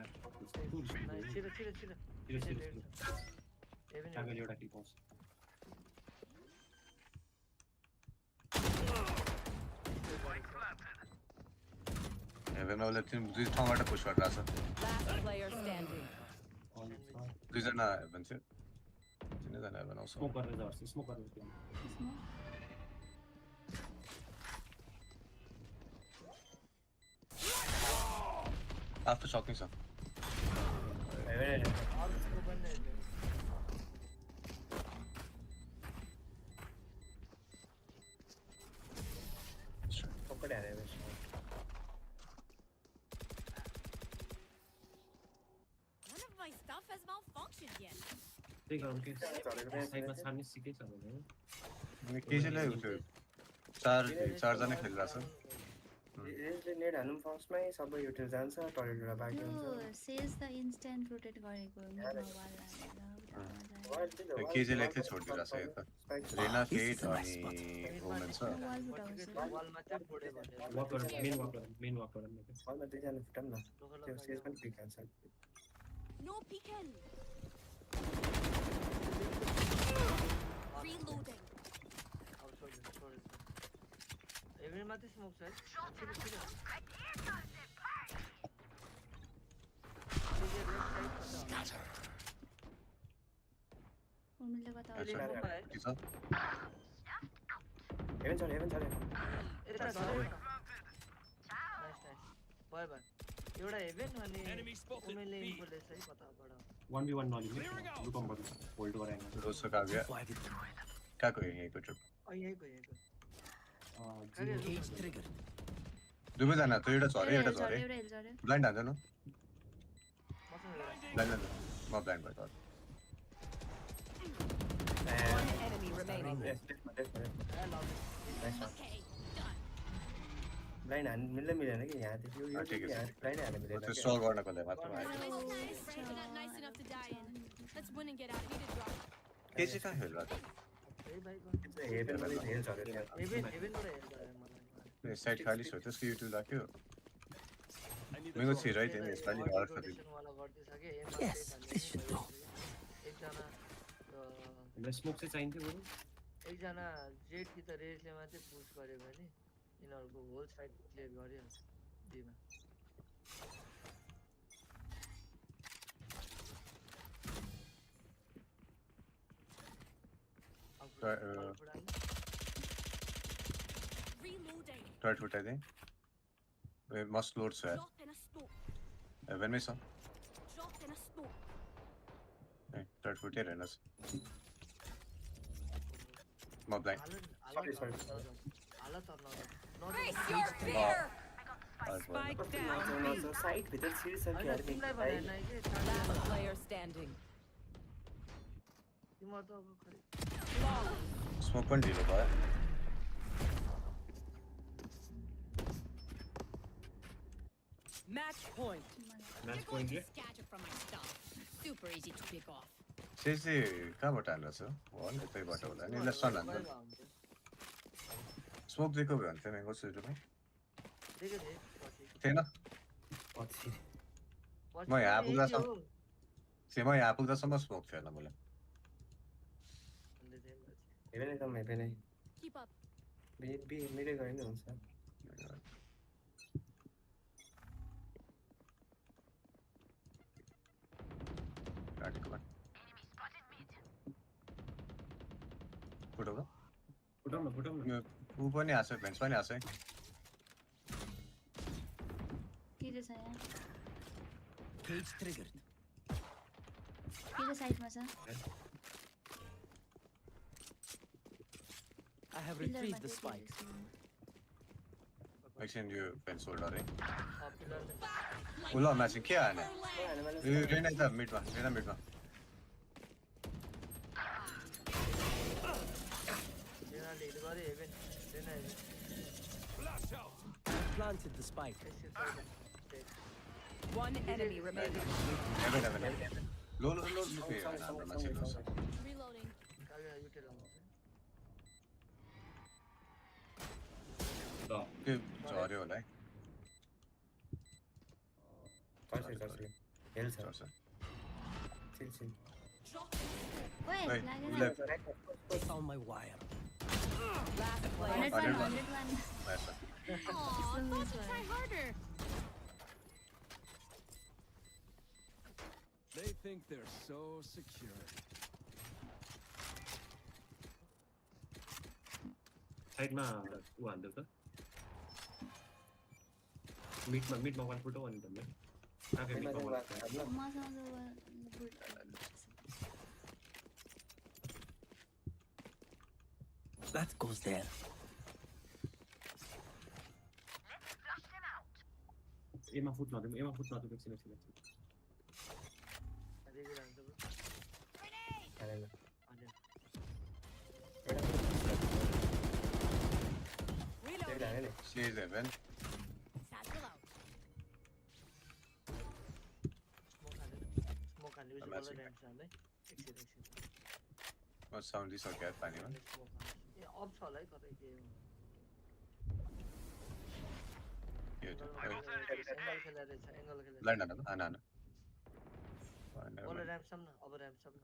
S12: छिटो
S15: टागल एउटा टिप आउँछ
S9: हेभेनले दुई ठाउँबाट पुश गरिरहेछ
S17: Last player standing.
S9: दुईजना हेभेन थियो तिनैजना हेभेन आउँछ
S15: स्मोक गरेर जाओस् स्मोक गरेर जाऊ
S9: आफ्टर सक्ने छ
S21: पकड हारे
S17: None of my stuff has malfunctioned yet.
S15: त्यही गरौँ के साइडमा छाड्ने सिकै छ भने
S9: केजीले त्यो चारजना खेलिरहेछ
S21: यसले नेट हाल्नु फर्स्टमै सबै युटिल जान्छ टरेटबाट बाँकी हुन्छ
S22: सेज द इन्स्ट्यान्ट रोटेट गरेको मिडमा वाल हालेर
S9: केजी लाई चाहिँ छोडिदिला छ यता रेना फेट अनि वुमेन छ
S15: मेन वक गर
S21: हलमा दुईजना फुटाम न त्यो सेज पनि पिक हान्छ
S17: No peeking. Reloading.
S12: Even माथि स्मोक छ
S22: उनले बताउ
S21: हेभन चले
S12: यता भयो भयो एउटा हेभन अनि उमेले इन्फोलेस है कताबाट
S15: 1v1 नलिने लुकम गर्नु होल्ड गराएन
S9: रोसो काव्य काको यहीको ट्रिप
S12: यहीको
S2: Cage trigger.
S9: दुबै जना त एउटा झरे ब्लाइन्ड हान्छ न ब्लाइन्ड म ब्लाइन्ड भयो
S6: One enemy remaining.
S21: ब्लाइन्ड हान मिल्दै मिलेन कि यहाँ थियो यो ब्लाइन्ड हान मिलेन
S9: त्यो स्टल गर्नको लागि मात्र आयो
S17: Nice enough to die in. Let's win and get out. Need a drop.
S9: KG कहाँ खेल रहा था
S21: हेभन पनि हेल चल्यो
S9: ये साइड खाली छ त्यसको युट्युब लाग्यो मेरो छिराइ थिएन यसपालि हर खति
S2: Yes, this should do.
S12: एकजना
S15: स्मोक चाहिँ चाहिन्थ्यो बरु
S12: एकजना जेट कि त रेसले मात्रै पुश गर्यो भने यिनीहरुको होल साइड क्लियर गरिहाल्छ बीमा
S17: Reloading.
S9: Third foot I think we must load छ
S17: Drop in a smoke.
S9: Haven में छ
S17: Drop in a smoke.
S9: A third foot है रहना म blind
S17: Brace your fear.
S6: Spike down.
S21: Side भित्र सिरिस छ कि
S6: Last player standing.
S9: स्मोक पनि ढिलो भयो
S6: Match point.
S15: म्याच पोइन्ट रे
S17: Scatter from my stuff. Super easy to pick off.
S9: सेसे कहाँबाट हाल्नु छ वाल यतैबाट होला नि यसलाई सन हान्छ स्मोक दिएको भए हुन्थ्यो मेको सुरुमै थिएन म यहाँ पुग्दासम्म स्मोक थिएन मलाई
S21: हेभन एकदम हेभन
S17: Keep up.
S21: बी मिडे गयो नि हुन्छ
S9: ऊ पनि आछ भेन्स पनि आछ
S22: के छ यहाँ
S2: Cage triggered.
S22: के साइडमा छ
S2: I have retrieved the spike.
S9: एकछिन यो भेन्स होल्डर है ऊ ल म्याचिङ के हाने यो रेना त मिडमा रेना मिडमा
S2: Planted the spike.
S6: One enemy remaining.
S9: Haven लो हाम्रो मान्छे लो छ
S17: Reloading.
S9: के झर्यो होला है
S21: हेल छ chill
S2: It's on my wire.
S6: Last player.
S22: 101.
S17: Aw, thought to try harder.
S13: They think they're so secure.
S15: साइडमा उ हान्दियो त मिडमा वान फुट हो अनि भन्दै आके मिडमा वान
S2: That goes there.
S15: एमा फुट नदिउँ एकछिन
S9: She is heaven.
S17: Satchel out.
S12: Smoke
S9: What sound is okay? Funny one.
S12: Off छ होला है कतै के
S9: Blind ana.
S12: Ball ramp some na, अब ramp some na.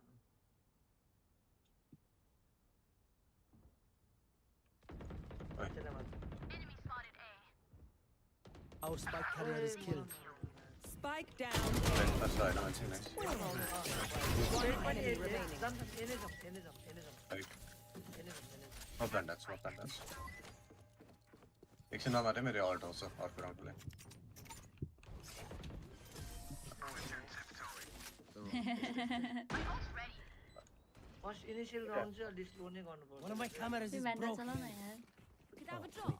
S2: Our spike carrier is killed.
S6: Spike down.
S9: That's right. No, it's nice.
S12: One enemy remaining.
S9: No planters. Action ना मारे मेरे alt also और फिर out ले.
S12: First initial round से at least slow नहीं करना पड़ता.
S2: One of my cameras is broken.
S10: Could have a drop.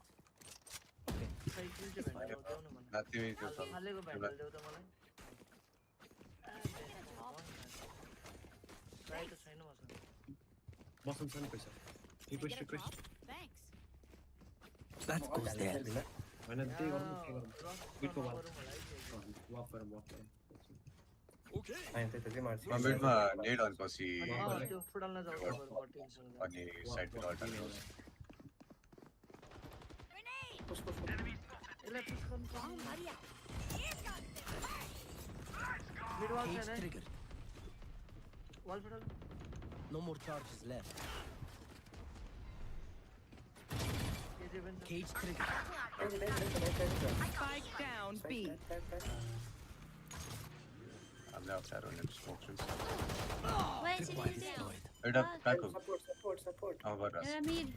S12: Cycle से बैठा होता हूँ ना मैं.
S9: Nothing is good.
S12: हाले को बैठा दे होता मलाई. Try to sign up असं.
S15: Boss on sign पैसा. Request.
S10: Thanks.
S2: That goes there.
S15: मैंने दे और मुझे करो. Bit को बाल. Walk for him.
S21: Okay. I'm taking my
S9: I'm with my need on because he
S12: तो डालना जाओ
S9: on the side with alt.
S12: Push. इले push कर. Mid wall
S2: Cage
S12: से ना.
S2: trigger.
S12: Wall पे डाल.
S2: No more charges left. Cage trigger.
S6: Spike down B.
S9: I'm now outside on him smoke trees.
S22: Where is he down?
S9: Right up, back up.
S21: Support.
S9: How about us?
S22: You're a mid.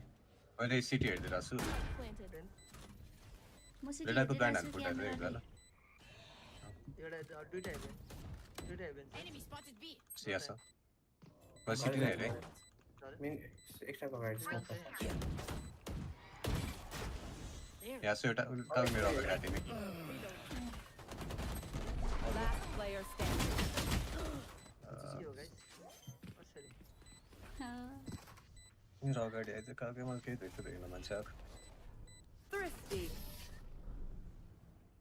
S9: Well, they city here, there are so.
S22: Planted. Mostly
S9: Red up plan and put that there, well.
S12: दुईटा haven.
S10: Enemy spotted B.
S9: See us. But city here, right?
S21: Extra coverage.
S9: Yeah, so tell me about that.
S6: Last player standing.
S9: You're already at the car game. Okay,
S6: Thrifty.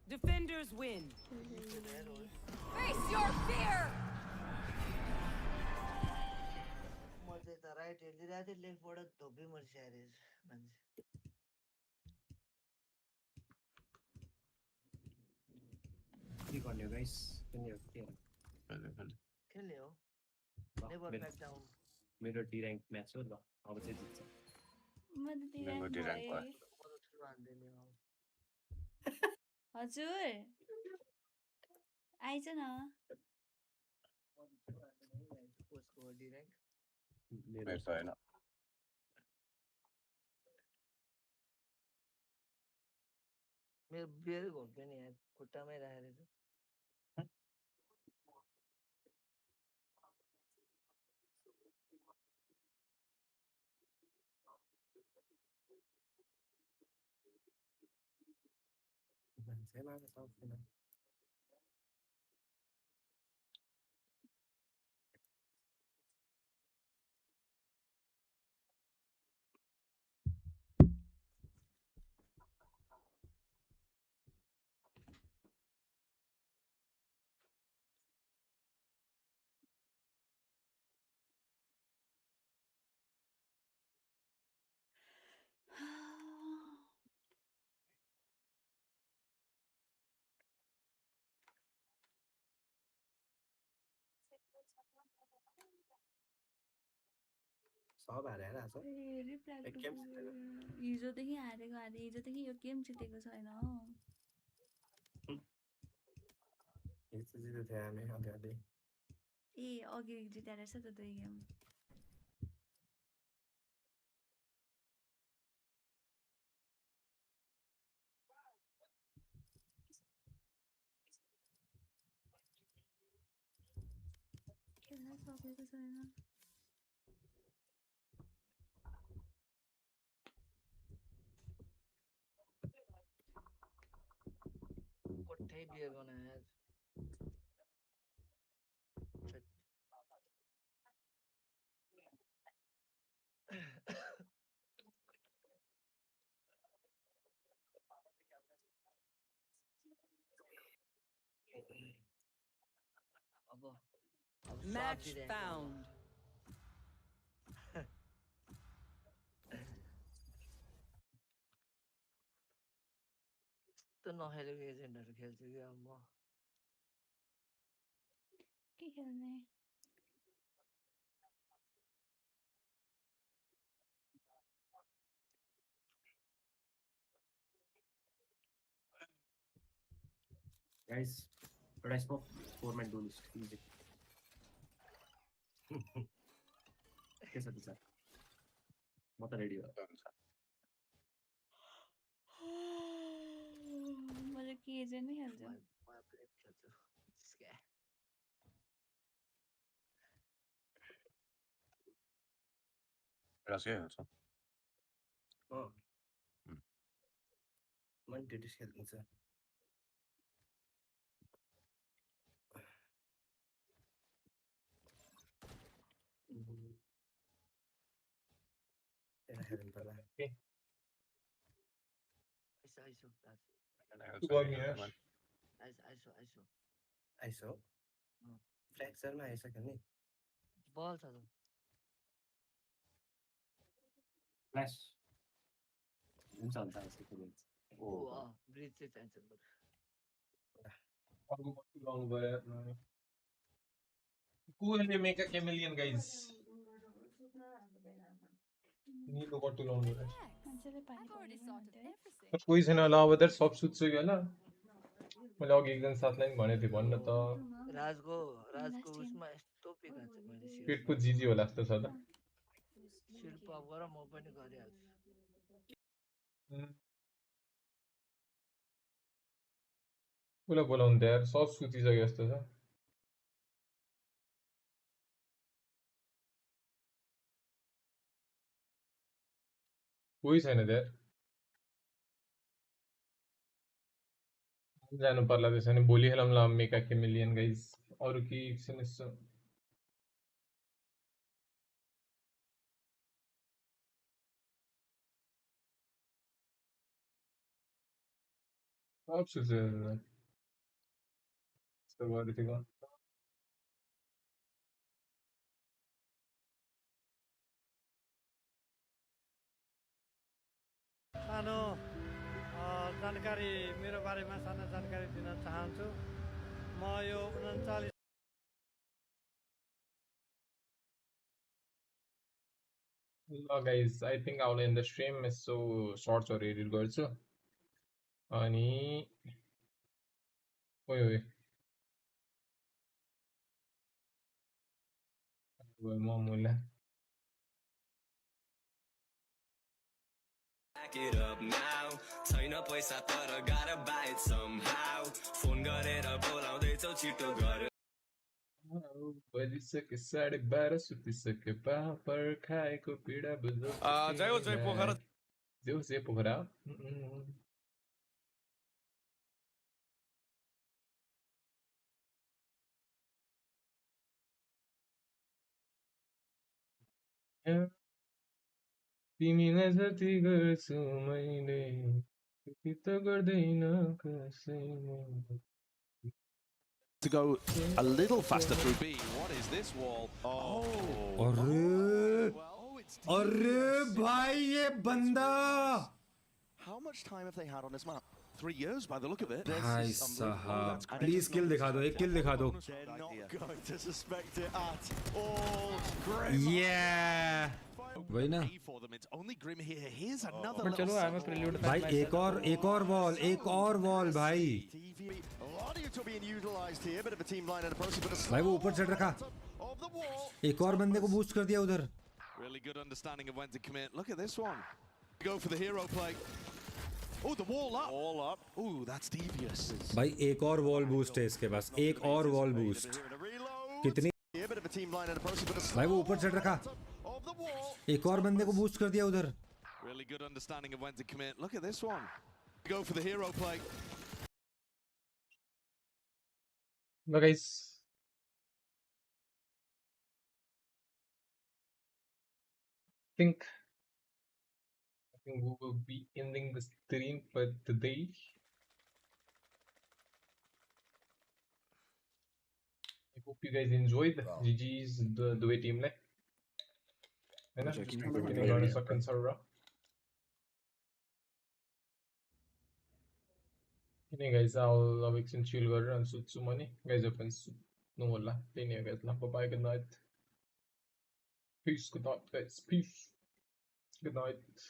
S6: Defenders win.
S10: Face your fear.
S12: मर्दै त right हेर्दिरहेको थिएँ लेफ्टबाट धोपी मर्छ अरे मान्छे.
S15: Click on you guys. Can you
S12: खेल्ने हो. Never back down.
S15: मेरो D rank match हो ल. अब चाहिँ जित्छ.
S22: म त दिइराख्नु भएँ. हजुर आइज न.
S12: उसको D rank.
S9: मेरो छैन.
S12: मेरो बियर घोप्यो नि यार खुट्टामै राखेर चाहिँ.
S21: Say my myself, you know. सब हारेर आछ
S22: हिजोदेखि हारेको हिजोदेखि यो गेम जितेको छैन.
S21: हिजो जितेको थियो हामी अगाडि.
S22: ए अघि जितेर रहेछ त 2 गेम. खेल्न सकेको छैन.
S12: कोठै बियर बनायो यार. अब
S6: Match found.
S12: त नखेलेको एजेन्टहरु खेल्छु कि अब म
S22: के खेल्ने
S15: Guys, but I spoke 4-man duelist. Easy. के छ विचार म त रेडी हो
S22: म चाहिँ के एजेन्ट नै खेल्छु
S9: रासिया हुन्छ
S21: मैले टेटिस खेल्दिन्छ एउटा खेल्नु पर्ला आइसो फ्र्याक्चरमा आइसक्यो नि
S12: बल छ त
S15: फ्ल्यास हुन्छ हुन्छ यसको ब्रिज
S12: ओ ब्रिज चाहिँ चाहिन्छ बरु
S1: अर्को कति लाउनु भयो Cool make a chameleon, guys. Need to go to long. कोही छैन ल अब दर सब सुत्छु होला मैले अघि एकजना साथलाई पनि भनेथे भन्न त
S12: राजको उसमा यस्तो पिका छ मैले
S1: पेटको जिजी होला जस्तो छ त
S12: शिल्प गर म पनि गरिहाल्छु
S1: उसलाई बोलाउनु त यार सब सुतिसक्यो जस्तो छ कोही छैन त यार जानु पर्ला त्यसो भने भोलि खेलौँ ल मेका केमिलियन गाइज अरु के एकछिन यसो सब सुत्यो यस्तो गरेको
S23: सानो जानकारी मेरो बारेमा सानो जानकारी दिन चाहन्छु म यो 39
S1: ल guys I think I will end the stream यसो शॉर्ट्सहरु एडिट गर्छु अनि ओइ ओइ ममुला
S11: Back it up now छैन पैसा तर gotta buy it somehow phone गरेर बोलाउँदैछौ छिटो गर
S1: बजिसके 12:30 सुतिसके पापर खाएको पीडा बुझ्नु
S4: जय पोखरा
S1: जय पोखरा तिमीलाई जति गर्छु मैले त्यति त गर्दैन कसैले
S16: To go a little faster through B. What is this wall?
S14: अरे भाई ये बंदा
S16: How much time have they had on this map? 3 years by the look of it.
S14: भाई साहब प्लीज किल दिखा दो एक किल दिखा दो
S7: They're not going to suspect it at all. Grim.
S14: Yeah वही ना
S16: For them, it's only Grim here. Here's another
S14: पर चलो आया मैं प्रील्यूड भाई एक और वॉल भाई
S7: A lot of you being utilized here. Bit of a team line and approach, but a
S14: भाई वो ऊपर चढ़ रखा एक और बंदे को बूस्ट कर दिया उधर
S16: really good understanding of when to commit. Look at this one. Go for the hero play. Oh, the wall up. All up. Oh, that's devious.
S14: भाई एक और वॉल बूस्ट है इसके पास एक और वॉल बूस्ट कितनी भाई वो ऊपर चढ़ रखा एक और बंदे को बूस्ट कर दिया उधर
S16: Really good understanding of when to commit. Look at this one. Go for the hero play.
S1: Look guys I think we will be ending the stream for today. I hope you guys enjoyed. GG's the way team like. Anyway guys, I'll एकछिन chill गरेर अनि सुत्छु म नि guys पनि सुत्नु होला त्यही नै हो guys ल bye good night peace good night guys peace good night